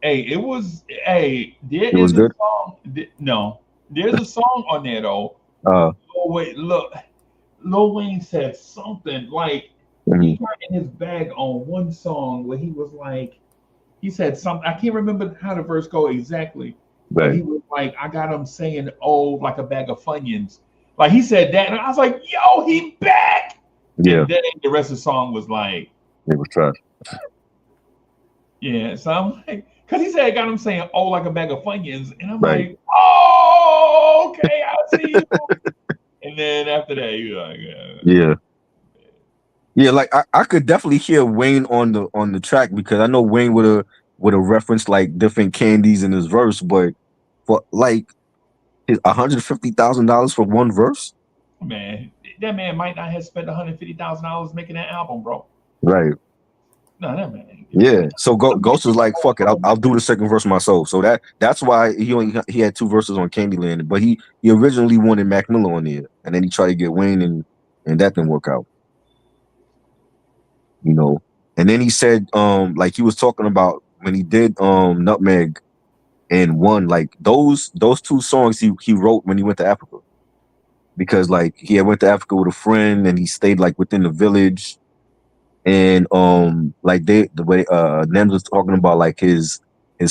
Hey, it was. Hey, there It was is a good. song. No, there's a song on there though. Uh, Oh wait, look. Lil Wayne said something like he mhm, got in his bag on one song where he was like, he said something. I can't remember how the verse go exactly, but right. he was like, I got him saying, "Oh, like a bag of funyuns." Like he said that, and I was like, "Yo, he back!" Yeah, And then the rest of the song was like, it was trash. yeah. So I'm like, because he said I got him saying, "Oh, like a bag of funyuns," and I'm Right. like, "Oh, okay, I see you." And then after that, you're like, Yeah. Yeah, like I could definitely hear Wayne on the track because I know Wayne would have referenced like different candies in his verse, but for like his $150,000 for one verse, man, that man might not have spent $150,000 making that album, bro. right? No, that man ain't get Yeah. paid. So Ghost was like, "Fuck it, I'll do the second verse myself." So that's why he had two verses on Candyland, but he originally wanted Mac Miller on there, and then he tried to get Wayne, and that didn't work out, you know. And then he said, like he was talking about when he did Nutmeg and One, like those two songs he wrote when he went to Africa because like he had went to Africa with a friend and he stayed like within the village and like the way Nems was talking about like his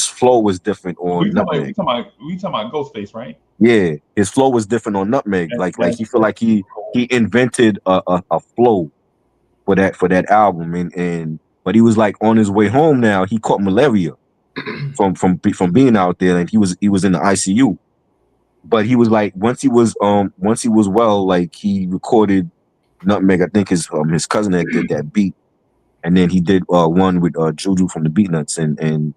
flow was different We on talking about we Nutmeg. talking about we talking about Ghostface, right? Yeah, his flow was different on Nutmeg. Like he feel That's like he invented a flow for that album and but he was like on his way home now he caught malaria from being out there and he was in the ICU. But he was like once he was well, like he recorded Nutmeg. I think his cousin that did that beat, and then he did one with Juju from the Beatnuts, and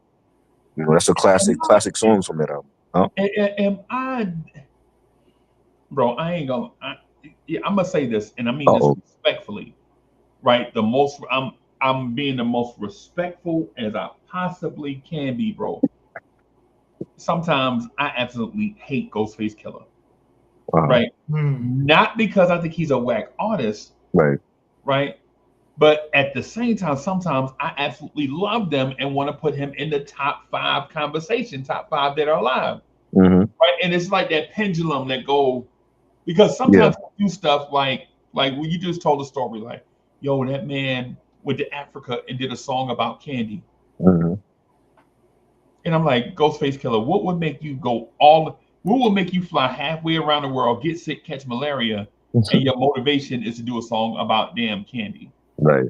that's a am classic songs from that album. Huh? am I, bro? I ain't gonna. Yeah, I'm gonna say this, and I mean Uh this oh. respectfully, right? I'm being the most respectful as I possibly can be, bro. Sometimes I absolutely hate Ghostface Killer, Uh-huh. right? Hmm. Not because I think he's a whack artist, Right. right? But at the same time, sometimes I absolutely love them and want to put him in the top five conversation, top five that are alive, Hmm. right? And it's like that pendulum that go because Yeah. sometimes we do stuff like when you just told a story like, yo, that man went to Africa and did a song about candy, Hmm. and I'm like, Ghostface Killer, what would make you go all? What would make you fly halfway around the world, get sick, catch malaria, and your motivation is to do a song about damn candy? Right.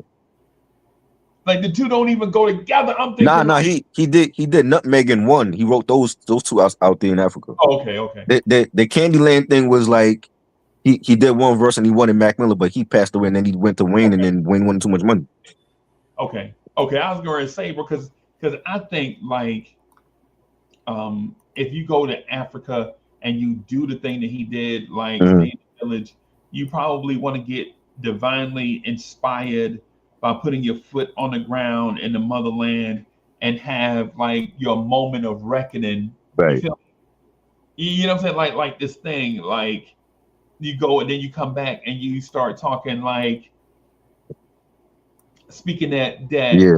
Like the two don't even go together. I'm Nah, thinking nah. like, He did Nutmeg and One. He wrote those two out there in Africa. oh, okay, okay, The Candyland thing was like he did one verse and he wanted Mac Miller, but he passed away and then he went to Wayne and okay, then Wayne wanted too much money. okay. I was going to say because I think like if you go to Africa and you do the thing that he did, like stay Hmm. in the village, you probably want to get divinely inspired by putting your foot on the ground in the motherland and have like your moment of reckoning. You Right. feel you know what I'm saying? Like this thing, like you go and then you come back and you start talking like speaking that Yeah.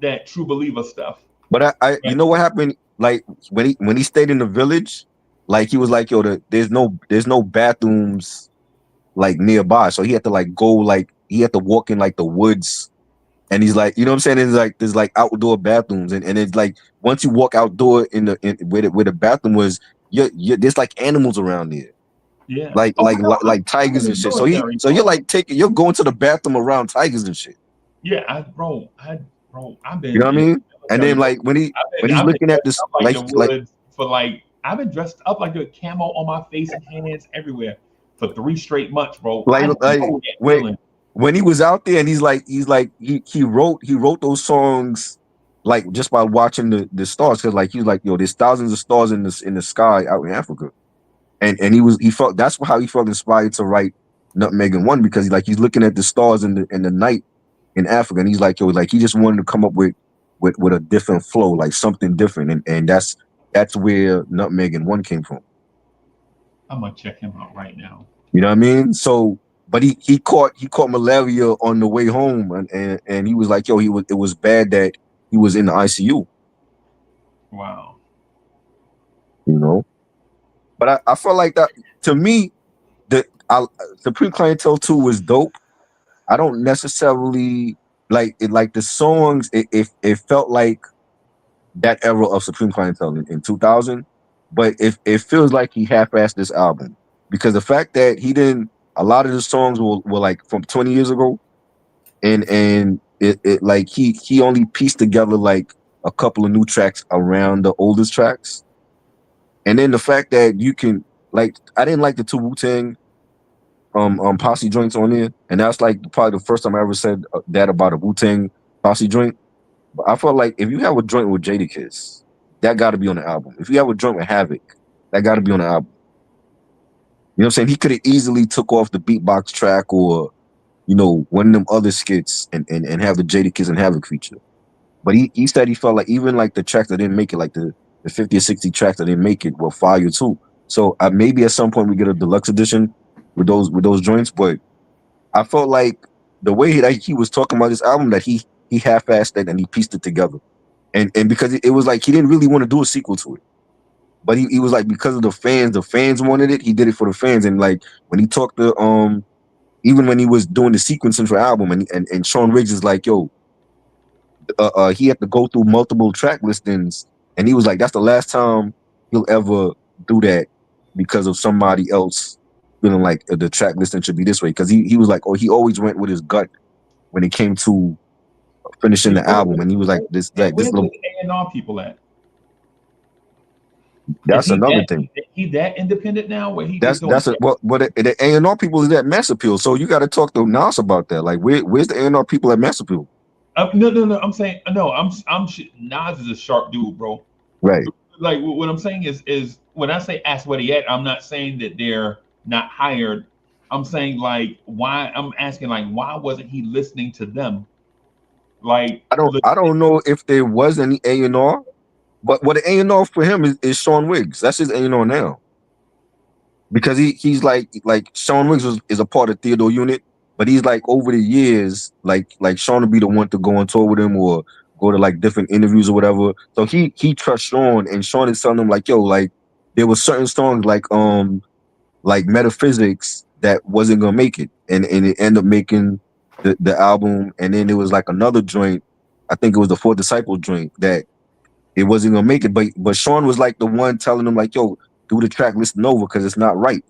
that true believer stuff. But you know what happened? Like when he stayed in the village, like he was like, yo, there's no bathrooms like nearby, so he had to like go like he had to walk in like the woods, and he's like, you know what I'm saying? It's like there's like outdoor bathrooms, and it's like once you walk outdoor where the bathroom was, there's like animals around there. Yeah. Like Oh, I know. like I'm in tigers the and shit. military, So bro. you're like you're going to the bathroom around tigers and shit. Yeah, I've You know been what I in mean? the And military, then bro. like when he's I've been looking at dressed this up like the like woods for like I've been dressed up like a camo on my face and hands everywhere for 3 straight months, bro. I know that when feeling. he was out there and he wrote those songs like just by watching the stars, because like he was like, yo, there's thousands of stars in the sky out in Africa. And he felt that's how he felt inspired to write Nutmeg and One, because he's looking at the stars in the night in Africa, and he's like, yo, like he just wanted to come up with a different flow, like something different, and that's where Nutmeg and One came from. I'm gonna check him out right now. You know what I mean? So, but he caught malaria on the way home, and he was like, yo, it was bad that he was in the ICU. Wow. You know, but I felt like that to me, the Supreme Clientele 2 was dope. I don't necessarily like it. Like the songs, it felt like that era of Supreme Clientele in 2000, but it feels like he half-assed this album, because the fact that he didn't, a lot of the songs were like from 20 years ago, and it like he only pieced together like a couple of new tracks around the oldest tracks, and then the fact that you can like, I didn't like the two Wu-Tang posse joints on there, and that's like probably the first time I ever said that about a Wu-Tang posse joint. But I felt like if you have a joint with Jadakiss, that got to be on the album. If you have a joint with Havoc, that got to be on the album. You know what I'm saying? He could have easily took off the beatbox track, or one of them other skits, and have the Jadakiss and Havoc feature. But he said he felt like even like the tracks that didn't make it, like the 50 or 60 tracks that didn't make it, were fire too. So maybe at some point we get a deluxe edition with those joints. But I felt like the way he was talking about this album, that he half-assed it and he pieced it together, and because it was like he didn't really want to do a sequel to it, but he was like, because of the fans wanted it, he did it for the fans. And like when he talked to even when he was doing the sequencing for the album, and Sean Riggs is like, yo, he had to go through multiple track listings, and he was like, that's the last time he'll ever do that, because of somebody else feeling like the track listing should be this way. Because he was like, oh, he always went with his gut when it came to finishing the album, and he was like, this Where's little. the A&R people at? Is That's another thing. he that independent now, where he just doing? The A&R people is at Mass Appeal, so you got to talk to Nas about that. Like, where's the A&R people at Mass Appeal? No. I'm saying no. Nas is a sharp dude, bro. Right. Like what I'm saying is when I say ask where he at, I'm not saying that they're not hired. I'm saying like why. I'm asking like why wasn't he listening to them? Like I don't know if there was any A&R, but what the A&R for him is Sean Wiggs. That's his A&R now, because he's like Sean Wiggs is a part of Theodore Unit, but he's like over the years, like Sean would be the one to go on tour with him or go to like different interviews or whatever. So he trusts Sean, and Sean is telling him like, yo, like there were certain songs like Metaphysics that wasn't gonna make it, and it ended up making the album. And then there was like another joint, I think it was the Fourth Disciple joint, that it wasn't gonna make it, but Sean was like the one telling him like, yo, do the track listing over, because it's not right.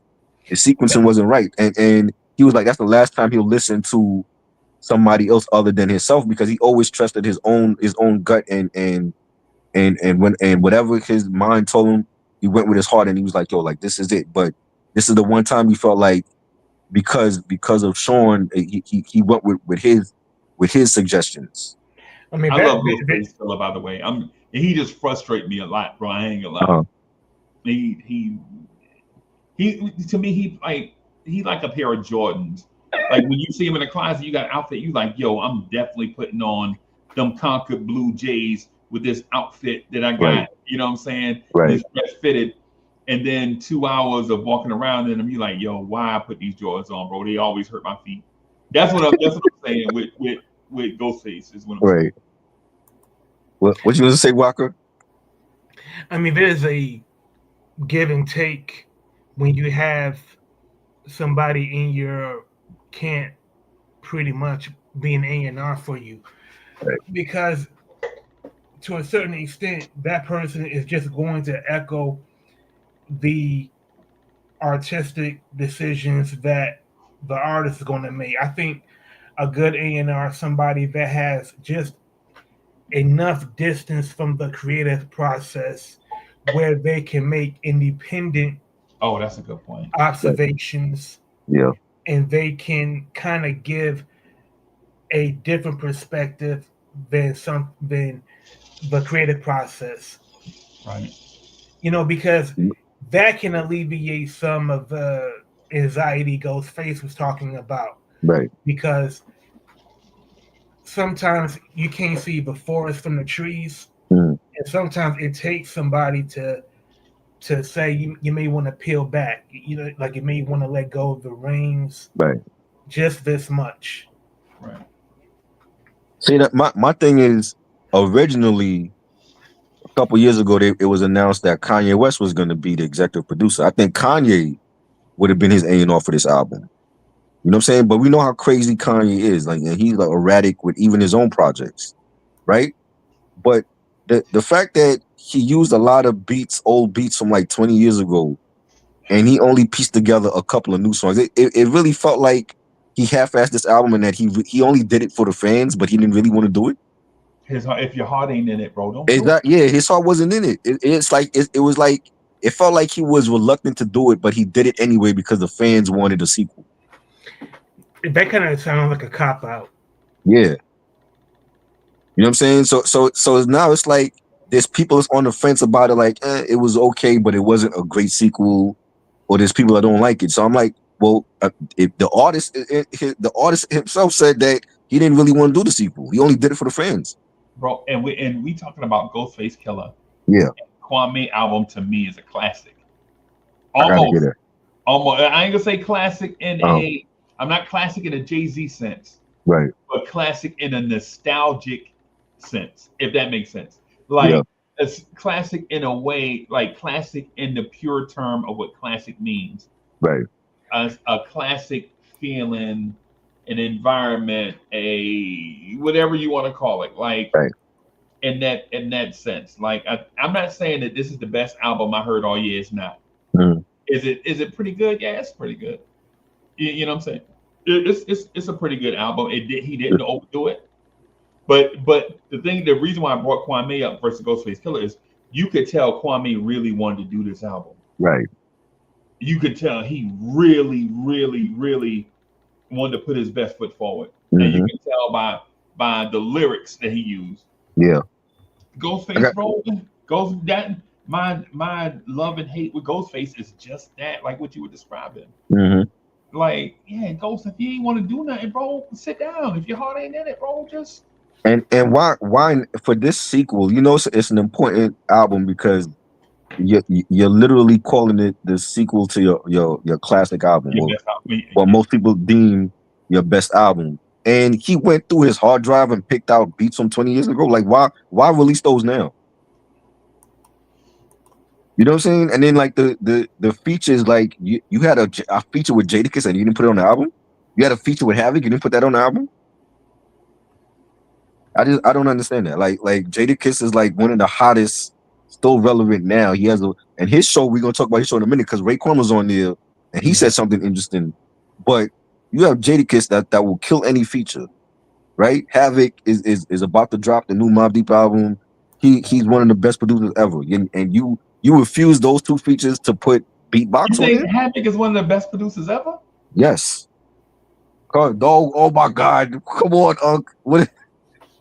The sequencing wasn't right, and he was like, that's the last time he'll listen to somebody else other than himself, because he always trusted his own gut, and whatever his mind told him, he went with his heart, and he was like, yo, like this is it. But this is the one time he felt like, because of Sean, he went with his suggestions. I mean, I love Ghostface Killer, by the way. He just frustrates me a lot, bro. I ain't gonna lie. Uh-huh. He to me he like a pair of Jordans. Like when you see him in the closet, you got an outfit, you like, yo, I'm definitely putting on them Concord blue J's with this outfit that I got. Right. You know what I'm saying? Right. This dress fitted. And then 2 hours of walking around in them, you like, yo, why I put these Jordans on, bro? They always hurt my feet. That's what I'm saying with Ghostface is what I'm saying. Right. What you gonna say, Walker? I mean, there's a give and take when you have somebody in your camp pretty much being A&R for you, Right. because to a certain extent, that person is just going to echo the artistic decisions that the artist is going to make. I think a good A&R is somebody that has just enough distance from the creative process where they can make independent Oh, that's a good point. Right. observations, Yeah. and they can kind of give a different perspective than the creative process. Right. Because that can alleviate some of the anxiety Ghostface was talking about. Right. Because sometimes you can't see the forest from the trees, Mm, and sometimes it takes somebody to say you may want to peel back. Like you may want to let go of the reins right. just this much. Right. See that my thing is originally a couple years ago it was announced that Kanye West was going to be the executive producer. I think Kanye would have been his A&R for this album. You know what I'm saying? But we know how crazy Kanye is. Like, and he's like erratic with even his own projects, right? But the fact that he used a lot of beats, old beats from like 20 years ago, and he only pieced together a couple of new songs. It really felt like he half-assed this album and that he only did it for the fans, but he didn't really want to do it. If your heart ain't in it, bro, don't do it. Exactly. Yeah, his heart wasn't in it. It's like it was like it felt like he was reluctant to do it, but he did it anyway because the fans wanted a sequel. That kind of sounds like a cop out. Yeah, you know what I'm saying. So now it's like there's people that's on the fence about it. Like it was okay, but it wasn't a great sequel. Or there's people that don't like it. So I'm like, well, if the artist himself said that he didn't really want to do the sequel. He only did it for the fans. Bro. And we talking about Ghostface Killer. Yeah, Kwame album to me is a classic. I gotta hear Almost, that. almost. I ain't gonna say classic in Um, a. I'm not classic in a Jay Z sense, right. but classic in a nostalgic sense, if that makes sense. Yeah. Like it's classic in a way, like classic in the pure term of what classic means. Right. A classic feeling, an environment, a whatever you want to call it, like Right. in that sense. Like I'm not saying that this is the best album I heard all year. It's not. Mm, Is it pretty good? Yeah, it's pretty good. You know what I'm saying? It's a pretty good album. He didn't overdo it. But the reason why I brought Kwame up versus Ghostface Killer is you could tell Kwame really wanted to do this album. right. You could tell he really, really, really wanted to put his best foot forward, and you Hmm. can tell by the lyrics that he used. Yeah. I Ghostface, got. bro, goes that my love and hate with Ghostface is just that, like what you were describing. Hmm. Like, yeah, Ghost, if you ain't want to do nothing, bro, sit down. If your heart ain't in it, bro, just And why for this sequel? It's an important album because you're literally calling it the sequel to your classic album. your Well, best out. what most people deem your best album. And he went through his hard drive and picked out beats from 20 years ago. Like, why release those now? You know what I'm saying? And then like the features, like you had a feature with Jadakiss and you didn't put it on the album. You had a feature with Havoc, you didn't put that on the album. I don't understand that. Like Jadakiss is like one of the hottest, still relevant now. He has and his show we're gonna talk about his show in a minute because Raekwon was on there and he Yeah. said something interesting. But you have Jadakiss that will kill any feature, right? Havoc is about to drop the new Mobb Deep album. He's one of the best producers ever. And you refuse those two features to put You beatbox on think it? Havoc is one of the best producers ever? Yes. Dog, oh my God. Come on, Unc.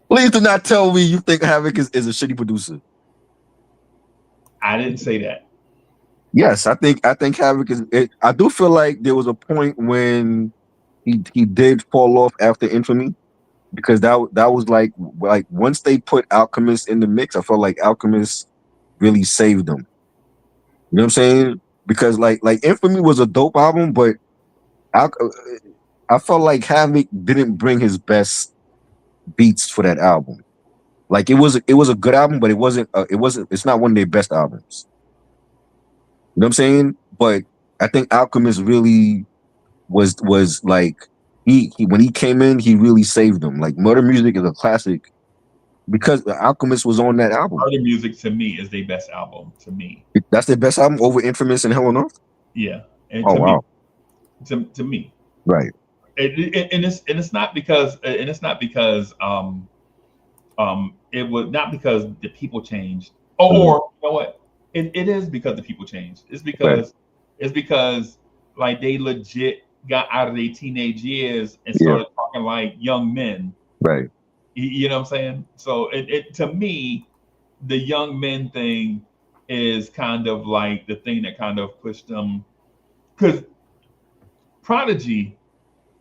Please do not tell me you think Havoc is a shitty producer. I didn't say that. Yes, I think Havoc is. I do feel like there was a point when he did fall off after Infamy because that was like once they put Alchemist in the mix, I felt like Alchemist really saved them. You know what I'm saying? Because like Infamy was a dope album, but Al- I felt like Havoc didn't bring his best beats for that album. Like it was a good album, but it's not one of their best albums. You know what I'm saying? But I think Alchemist really was like he when he came in, he really saved them. Like Murder Music is a classic because the Alchemist was on that album. Murder Music to me is their best album. To me, That's their best album over Infamous and Hell on Earth. yeah, and Oh wow, to me, right, and it's not because it was not because the people changed, or you know what, it is because the people changed. right, It's because like they legit got out of their teenage years and yeah, started talking like young men. right, You know what I'm saying? So it to me, the young men thing is kind of like the thing that kind of pushed them. Because Prodigy,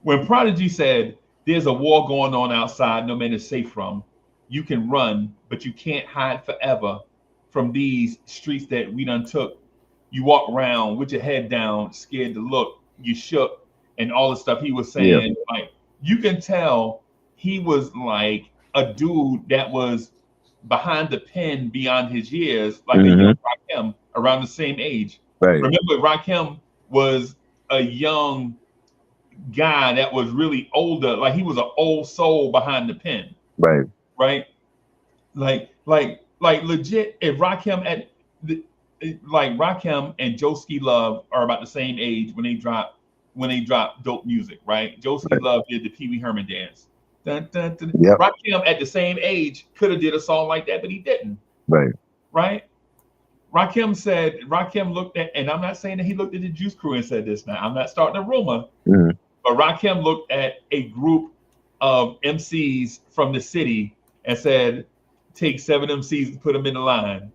when Prodigy said, "There's a war going on outside, no man is safe from. You can run, but you can't hide forever from these streets that we done took. You walk around with your head down, scared to look. You shook, and all the stuff he was yeah, saying. Like you can tell, he was like a dude that was behind the pen beyond his years, like a young Rakim around the same age. right, Remember, Rakim was a young guy that was really older, like he was an old soul behind the pen, right, right? Like legit. If Rakim at the, like Rakim and Joski Love are about the same age when they drop dope music, right? Joski right, Love did the Pee Wee Herman dance. Dun, dun, dun. yep, Rakim at the same age could have did a song like that, but he didn't, right, right? Rakim looked at, and I'm not saying that he looked at the Juice Crew and said this now. I'm not starting a rumor. mm-hmm. But Rakim looked at a group of MCs from the city and said, take 7 MCs and put them in the line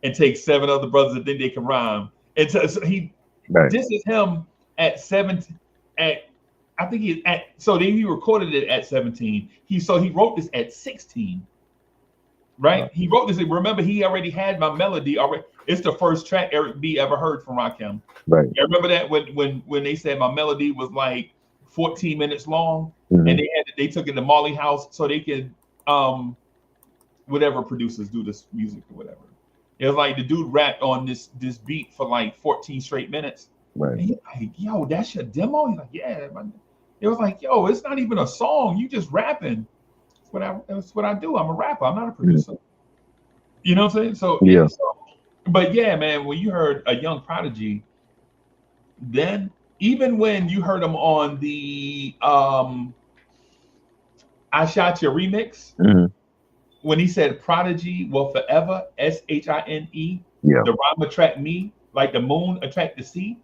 and take 7 other brothers that think they can rhyme. And so Right, this is him at 17, I think he recorded it at 17. He wrote this at 16, right? He wrote this, remember he already had my melody already. It's the first track Eric B ever heard from Rakim. right, I remember that when they said my melody was like 14 minutes long, and they took it to Molly House so they could whatever producers do this music or whatever. It was like the dude rapped on this beat for like 14 straight minutes. right, And he's like, yo, that's your demo? He's like, yeah. It was like, yo, it's not even a song. You just rapping. That's what I do. I'm a rapper. I'm not a producer. You know what I'm saying? So yeah, but yeah, man, when you heard a young Prodigy, then even when you heard him on the I Shot Your remix, when he said Prodigy will forever, SHINE, yeah, the rhyme attract me, like the moon attract the sea.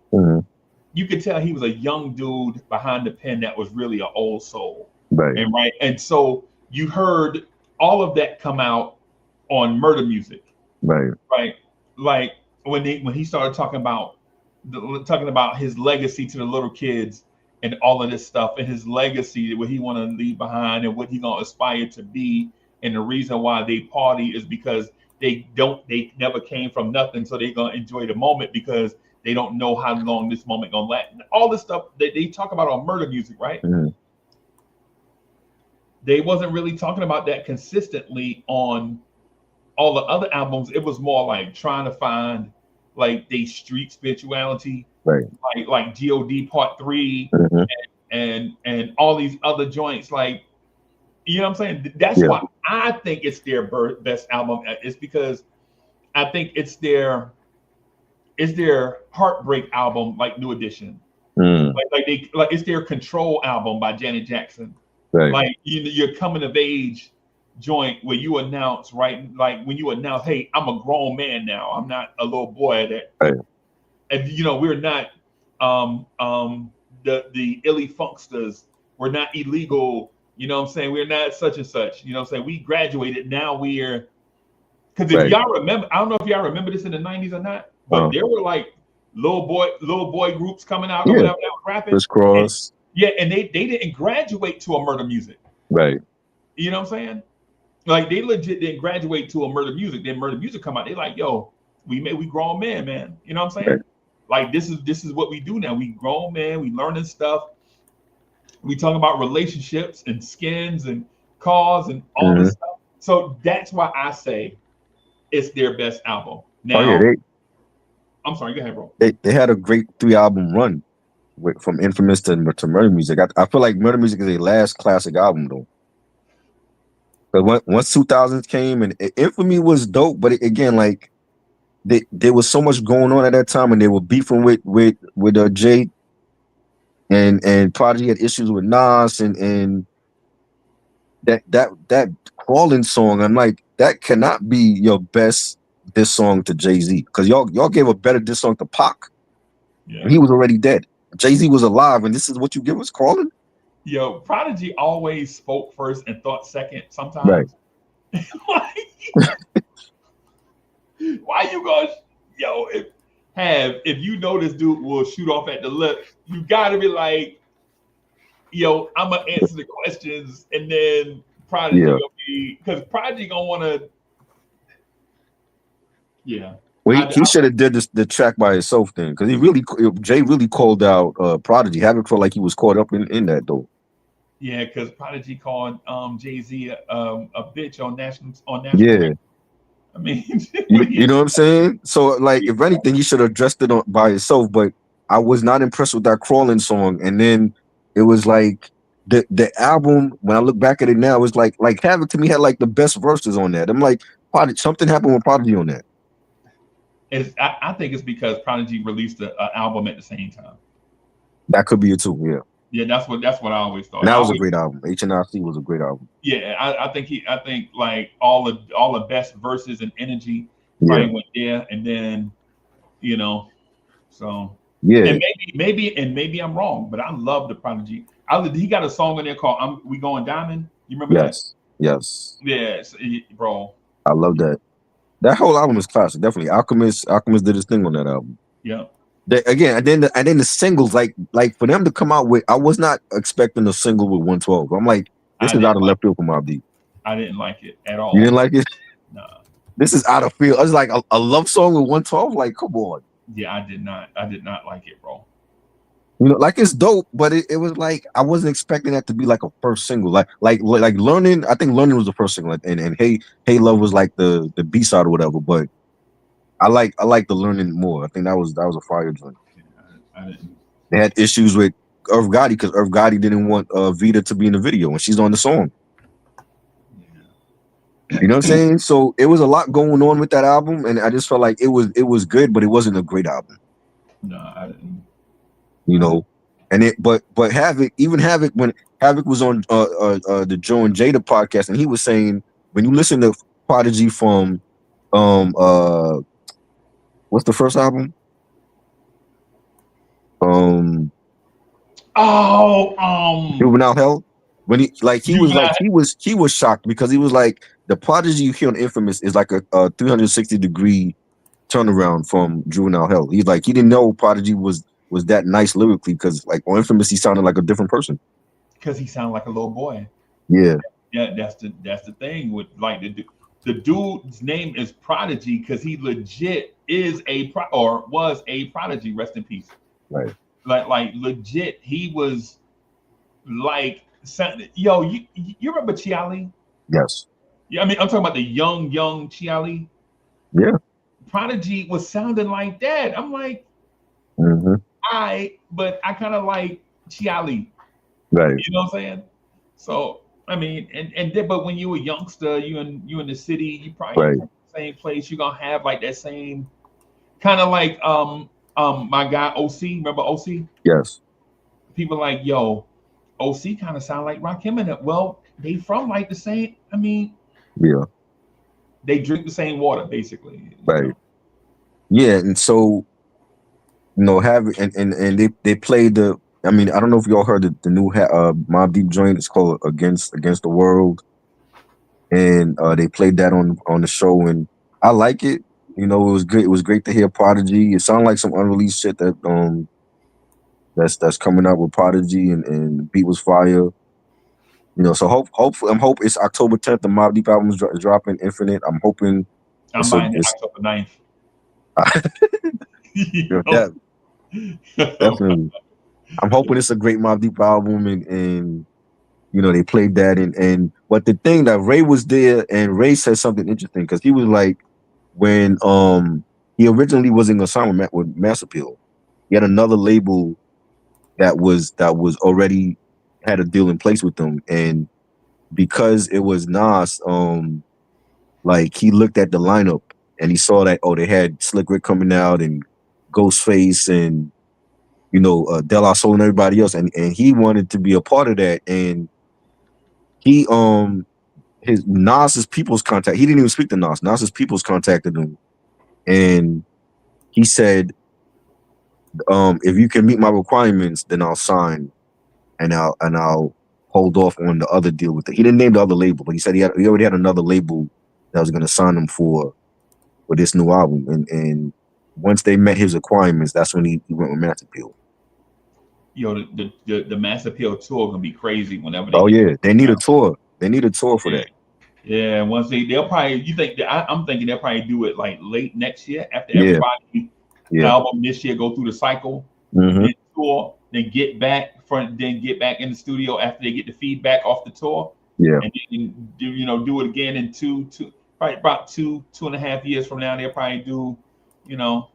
You could tell he was a young dude behind the pen that was really an old soul. right, And so you heard all of that come out on Murder Music. right, Like when he started talking about his legacy to the little kids and all of this stuff, and his legacy, what he want to leave behind and what he gonna aspire to be, and the reason why they party is because they never came from nothing, so they gonna enjoy the moment because they don't know how long this moment gonna last. All this stuff that they talk about on Murder Music, right? They wasn't really talking about that consistently on all the other albums. It was more like trying to find like the street spirituality, right, like God Part 3 and all these other joints. Like, you know what I'm saying? That's why I think it's their best album. It's because I think it's their heartbreak album, like New Edition. Like it's their Control album by Janet Jackson. right, Like you're coming of age joint where you announce, right? Like when you announce, hey, I'm a grown man now. I'm not a little boy that and we're not the illy funksters. We're not illegal, you know what I'm saying? We're not such and such. You know what I'm saying? We graduated. Now we're because if y'all remember, I don't know if y'all remember this in the 90s or not, but there were like little boy groups coming out or whatever that was rapping. Crisscross. And they didn't graduate to a Murder Music. Right. You know what I'm saying? Like they legit didn't graduate to a Murder Music. Then Murder Music come out. They like, yo, we grown men, man. You know what I'm saying? Right. Like this is what we do now. We grown men. We learning stuff. We talk about relationships and skins and cars and all this stuff. So that's why I say it's their best album. Oh yeah, Now, I'm sorry, go ahead, bro. they had a great 3 album run from Infamous to Murder Music. I feel like Murder Music is a last classic album though. But once 2000s came and Infamy was dope, but again, like there was so much going on at that time, and they were beefing with Jay, and Prodigy had issues with Nas, and that crawling song. I'm like, that cannot be your best diss song to Jay-Z, because y'all gave a better diss song to Pac, and Yeah. he was already dead. Jay-Z was alive, and this is what you give us, crawling. Yo, Prodigy always spoke first and thought second Right. sometimes. Why you gonna, yo, if you know this dude will shoot off at the lip, you gotta be like, yo, I'm gonna answer the questions, and then Prodigy Yeah. gonna be, because Prodigy gonna wanna, yeah. Well, he should have did the track by himself then, because Jay really called out Prodigy. Havoc felt like he was caught up in that though. Yeah, because Prodigy called Jay-Z a bitch on national Yeah. radio. I mean, You know what I'm saying? So, like, if anything, he should have addressed it by himself. But I was not impressed with that crawling song. And then it was like the album. When I look back at it now, it's like Havoc to me had like the best verses on that. I'm like, something happened with Prodigy on that. I think it's because Prodigy released an album at the same time. That could be it too. Yeah. Yeah, that's what I always thought. And that was a great album. HNIC was a great album. Yeah, I think like all the best verses and energy probably went there, and then so yeah, and maybe I'm wrong, but I love the Prodigy. He got a song in there called "We Going Diamond." You remember that? Yes. Yes, bro. I love that. That whole album is classic. Definitely, Alchemist did his thing on that album. Yeah. Again, and then the singles, like for them to come out with, I was not expecting a single with 112. I'm like, this is out of left field for Mobb Deep. I didn't like it at all. You didn't like it? No. This is out of field. It's like a love song with 112. Like, come on. Yeah, I did not like it, bro. Like it's dope, but it was like I wasn't expecting that to be like a first single. Like Learning. I think Learning was the first single, and Hey Love was like the B side or whatever. But I like the Learning more. I think that was a fire joint. I didn't. They had issues with Irv Gotti because Irv Gotti didn't want Vita to be in the video, and she's on the song. You know what I'm saying? So it was a lot going on with that album, and I just felt like it was good, but it wasn't a great album. No, I didn't. And but Havoc when Havoc was on the Joe and Jada podcast, and he was saying when you listen to Prodigy from what's the first album? Juvenile Hell. When he was shocked because he was like, the Prodigy you hear on Infamous is like a 360-degree turnaround from Juvenile Hell. He's like, he didn't know Prodigy was that nice lyrically, because like on Infamous he sounded like a different person. Because he sounded like a little boy. Yeah. Yeah, that's the thing with like the dude's name is Prodigy because he legit was a prodigy. Rest in peace. Right. Like legit, he was like, yo, you remember Chiali? Yes. Yeah, I mean, I'm talking about the young Chiali. Yeah. Prodigy was sounding like that. I'm like, but I kind of like Chiali. Right. You know what I'm saying? So I mean, and then, but when you a youngster, you in the city, you probably in the same place. You're gonna have like that same kind of like my guy OC. Remember OC? Yes. People like, yo, OC kind of sound like Rakim and it. Well, they from like the same. I mean, yeah, they drink the same water basically. Right. Yeah, and so and they played the. I mean, I don't know if y'all heard the new Mobb Deep joint. It's called Against the World, and they played that on the show, and I like it. It was great. It was great to hear Prodigy. It sounded like some unreleased shit that's coming out with Prodigy, and the beat was fire. So hope it's October 10th. The Mobb Deep album is dropping. Infinite. I'm hoping. I'm buying it October 9th. Definitely. I'm hoping it's a great Mobb Deep album, and They played that, and but the thing that Ray was there, and Ray said something interesting because he was like, when he originally was in assignment with Mass Appeal, he had another label that was already had a deal in place with them, and because it was Nas, like he looked at the lineup and he saw that, oh, they had Slick Rick coming out and Ghostface and De La Soul and everybody else, and he wanted to be a part of that, and he his Nas's people's contact. He didn't even speak to Nas. Nas's people's contacted him, and he said, if you can meet my requirements, then I'll sign, and I'll hold off on the other deal with it. He didn't name the other label, but he said he already had another label that was going to sign him for this new album, and once they met his requirements, that's when he went with Mass Appeal. The Mass Appeal tour gonna be crazy whenever they Oh get yeah, they need a out. tour. They need a tour for Yeah. that. Yeah, once they'll probably, you think that I'm thinking they'll probably do it like late next year after Yeah, everybody yeah. album this year go through the cycle, Hmm. then tour, then get back in the studio after they get the feedback off the tour, Yeah. and then do it again in two probably about 2.5 years from now. They'll probably do, you know,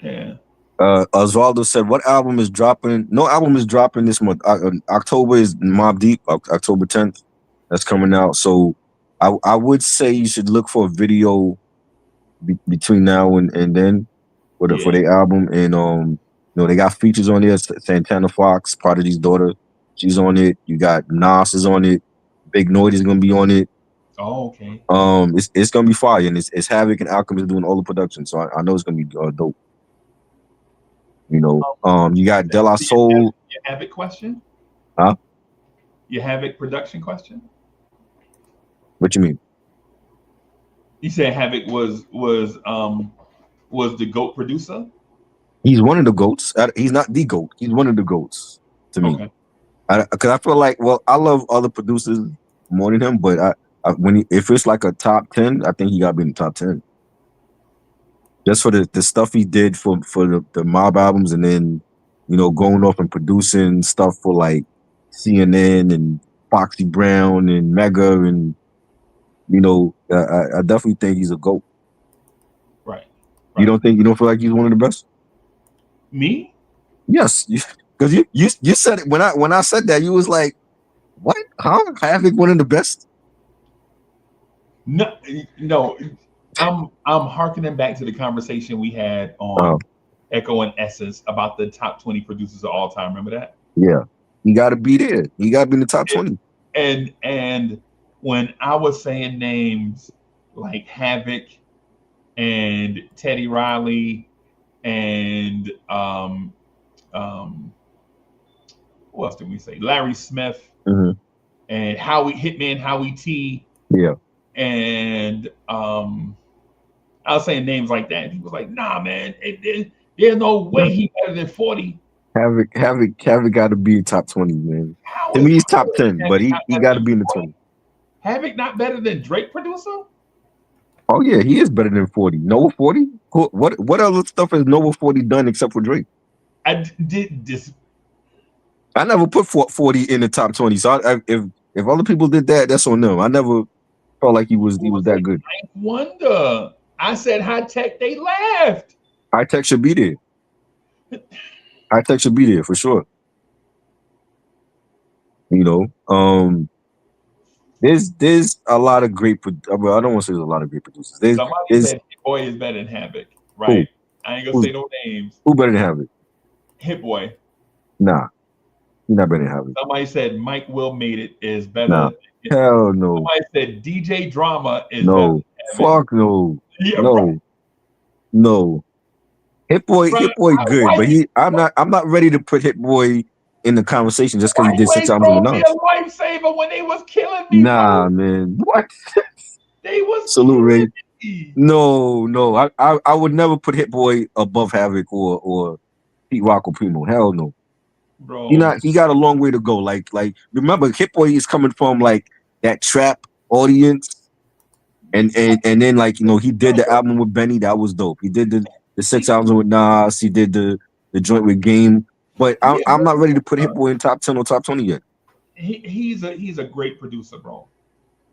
yeah. Osvaldo said, "What album is dropping? No album is dropping this month. October is Mobb Deep, October 10th. That's coming out. So I would say you should look for a video between now and then for Yeah. their album. And they got features on there. Santana Fox, Prodigy's daughter, she's on it. You got Nas is on it. Big Noid is gonna be on it. Oh, okay. It's gonna be fire, and it's Havoc and Alchemist doing all the production. So I know it's gonna be dope. You got De La Soul. Your Havoc question? Huh? Your Havoc production question? What you mean? You said Havoc was the GOAT producer? He's one of the goats. He's not the goat. He's one of the goats to me. Okay. Because I feel like, well, I love other producers more than him, but if it's like a top 10, I think he got to be in the top 10. Just for the stuff he did for the Mob albums, and then going off and producing stuff for like CNN and Foxy Brown and Mega, and I definitely think he's a goat. Right. You don't feel like he's one of the best? Me? Yes, because you said it when I said that, you was like, what? Huh? Havoc one of the best? No. I'm harkening back to the conversation we had on Echo and Essence about the top 20 producers of all time. Remember that? Yeah, you got to be there. You got to be in the top 20. And when I was saying names like Havoc and Teddy Riley and what else did we say? Larry Smith Mm-hmm. and Hitman Howie T. Yeah. And I was saying names like that. And he was like, nah, man, there's no way he's better than 40. Havoc got to be top 20, man. To me, he's top 10, but he got to be in the 20. Havoc not better than Drake producer? Oh yeah, he is better than 40. Nova 40? What other stuff has Nova 40 done except for Drake? I did this. I never put 40 in the top 20. So if other people did that, that's on them. I never felt like he was that good. I wonder. I said High Tech, they laughed. High Tech should be there. High Tech should be there for sure. There's a lot of great. I don't want to say there's a lot of great producers. Somebody said Hit Boy is better than Havoc, right? Who? I ain't gonna say no names. Who better than Havoc? Hit Boy. Nah, he's not better than Havoc. Somebody said Mike Will Made It is better. Nah, hell no. Somebody said DJ Drama is no. better than Havoc. Fuck no. Yeah, no. right. No. Hit Boy good, but I'm not ready to put Hit Boy in the conversation just because he did 6 albums with Nas. A lifesaver when they was killing me. Nah, man. What? They was Salute, Ray. No. I would never put Hit Boy above Havoc or Pete Rock or Primo. Hell no. Bro. He got a long way to go. Like remember, Hit Boy is coming from like that trap audience. And then he did the album with Benny, that was dope. He did the 6 albums with Nas, he did the joint with Game. But I'm not ready to put Hit Boy in top 10 or top 20 yet. he's a great producer, bro.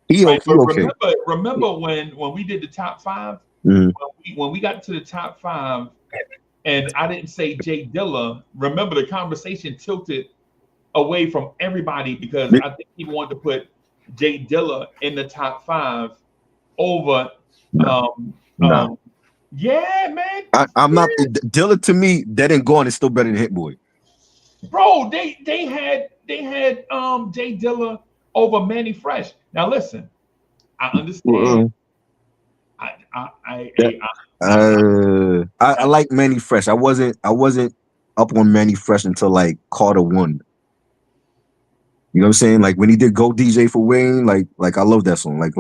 He Right, he but okay. remember when we did the top five, Mhm. when we got to the top five, and I didn't say Jay Dilla. Remember, the conversation tilted away from everybody because I think people wanted to put Jay Dilla in the top five over. No, Um, no. yeah, man, I'm not Dilla to me, Dead and Gone is still better than Hit Boy. bro. They had Jay Dilla over Manny Fresh. Now listen, I understand. Uh, I I I that, I like Manny Fresh. I wasn't up on Manny Fresh until like Carter 1. You know what I'm saying? Like when he did Go DJ for Wayne, like I love that song. Like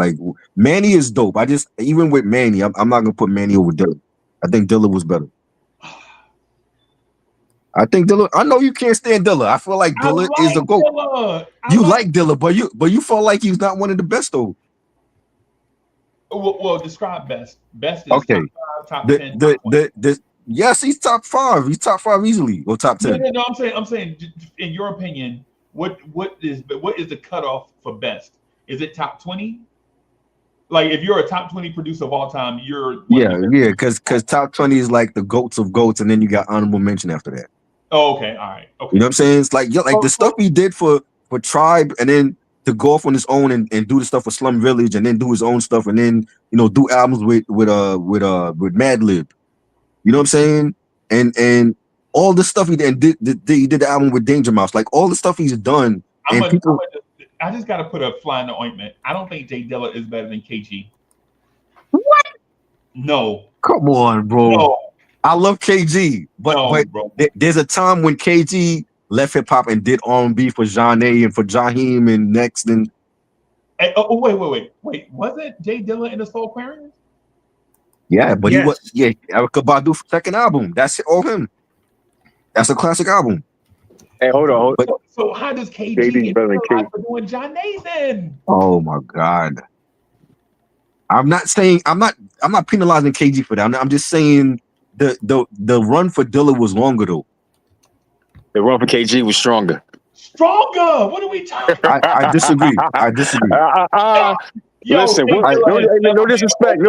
Manny is dope. I just even with Manny, I'm not gonna put Manny over Dilla. I think Dilla was better. I think Dilla. I know you can't stand Dilla. I feel like I Dilla is the like GOAT. Dilla. You like Dilla, but you felt like he's not one of the best though. Well, describe best. Best is Okay. top 5, top 10, top 20. Yes, he's top 5. He's top 5 easily or top 10. No. I'm saying, in your opinion, what is the cutoff for best? Is it top 20? Like, if you're a top 20 producer of all time, you're because top 20 is like the goats of goats, and then you got honorable mention after that. Oh, okay, all right, okay. You know what I'm saying? It's like the stuff he did for Tribe, and then to go off on his own and do the stuff for Slum Village, and then do his own stuff, and then do albums with Madlib. You know what I'm saying? And all the stuff he did, he did the album with Danger Mouse, like all the stuff he's done. I just got to put a fly in the ointment. I don't think Jay Dilla is better than KG. What? No. Come on, bro. No. I love KG, but there's a time when KG left hip hop and did R&B for Janae and for Jaheim and Next and. Wait. Wasn't Jay Dilla in the Soul Aquarius? Yeah, but he was Erykah Badu second album. That's all him. That's a classic album. Hey, hold on. So how does KG get for doing Janae then? Oh my God. I'm not penalizing KG for that. I'm just saying the run for Dilla was longer though. The run for KG was stronger. Stronger? What are we talking about? I disagree. Listen, no disrespect.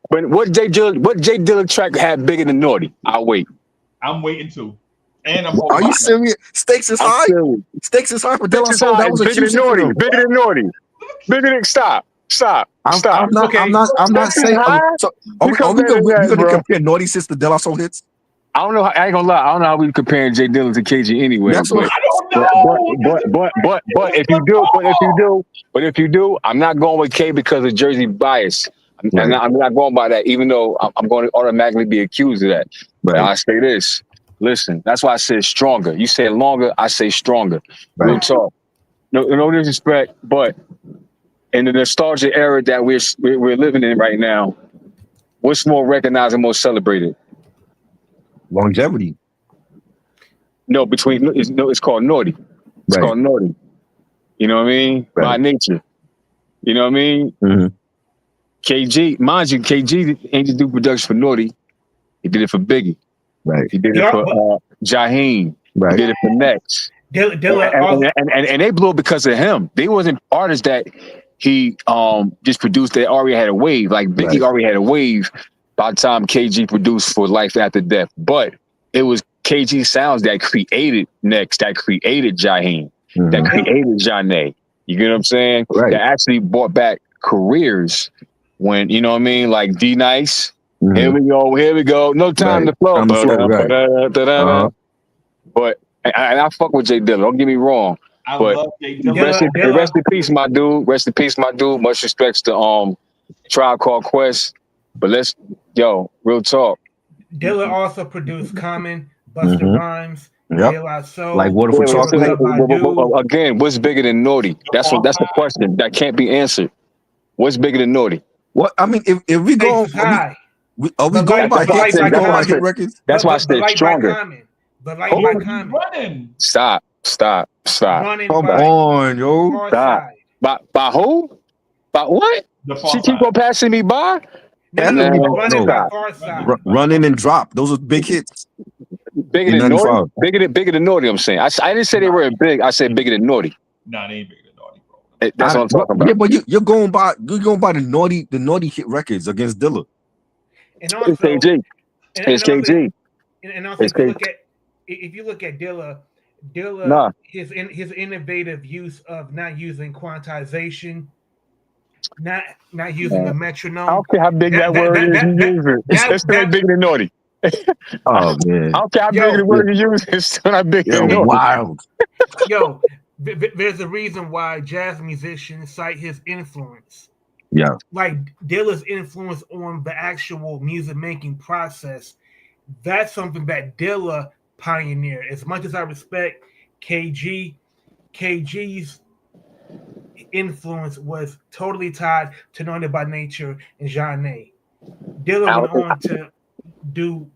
But what Jay Dilla track had bigger than Naughty? I'll wait. I'm waiting too. And I'm. Are you serious? Stakes is high. Stakes is high for Dilla. That was bigger than Naughty. Bigger than Naughty. Bigger than stop. I'm not saying. Are we gonna compare Naughty Sister De La Soul hits? I don't know. I ain't gonna lie. I don't know how we comparing Jay Dilla to KG anyway. I don't know. But if you do, I'm not going with K because of Jersey bias. I'm not going by that, even though I'm going to automatically be accused of that. But I say this. Listen, that's why I said stronger. You said longer. I say stronger. Right. Real talk. No disrespect, but in the nostalgia era that we're living in right now, what's more recognized and more celebrated? Longevity. No, it's called Naughty. It's called Naughty. You know what I mean? Right. By nature. You know what I mean? Mm-hmm. KG, mind you, KG ain't just do production for Naughty. He did it for Biggie. Right. He did it for Jaheim. Right. He did it for Next. And they blew up because of him. They wasn't artists that he just produced. They already had a wave. Like Biggie already had a wave by the time KG produced for Life After Death. But it was KG sounds that created Next, that created Jaheim, that created Janae. You get what I'm saying? Right. That actually brought back careers when, you know what I mean? Like D Nice. Mm-hmm. Here we go. No time to flow. But I fuck with Jay Dilla. Don't get me wrong. I love Jay Dilla. Rest in peace, my dude. Rest in peace, my dude. Much respects to Tribe Called Quest. But real talk. Dilla also produced Common, Busta Rhymes, De La Soul, like Water for Chocolate. Again, what's bigger than Naughty? That's the question that can't be answered. What's bigger than Naughty? What I mean, if we go, are we going by hit records? That's why I said stronger. But like my Common. Stop. Running Come on, yo. Stop. By who? By what? She keep on passing me by? Running and Drop. Those are big hits. Bigger than Naughty? Bigger than Naughty, I'm saying. I didn't say they were big. I said bigger than Naughty. Nah, they ain't bigger than Naughty, bro. That's what I'm talking about. Yeah, but you're going by the naughty hit records against Dilla. And It's also, KG. It's KG. and also, It's if you look at Dilla, Nah. his innovative use of not using quantization, not using a metronome. I don't care how big that word is you use it. It's still bigger than Naughty. Oh man, I don't care how big the word you use. It's still not bigger than Naughty. wild. Yo, there's a reason why jazz musicians cite his influence. Yeah, Like Dilla's influence on the actual music making process. That's something that Dilla pioneered. As much as I respect KG's influence was totally tied to Known by Nature and Jeanne. Dilla went on to do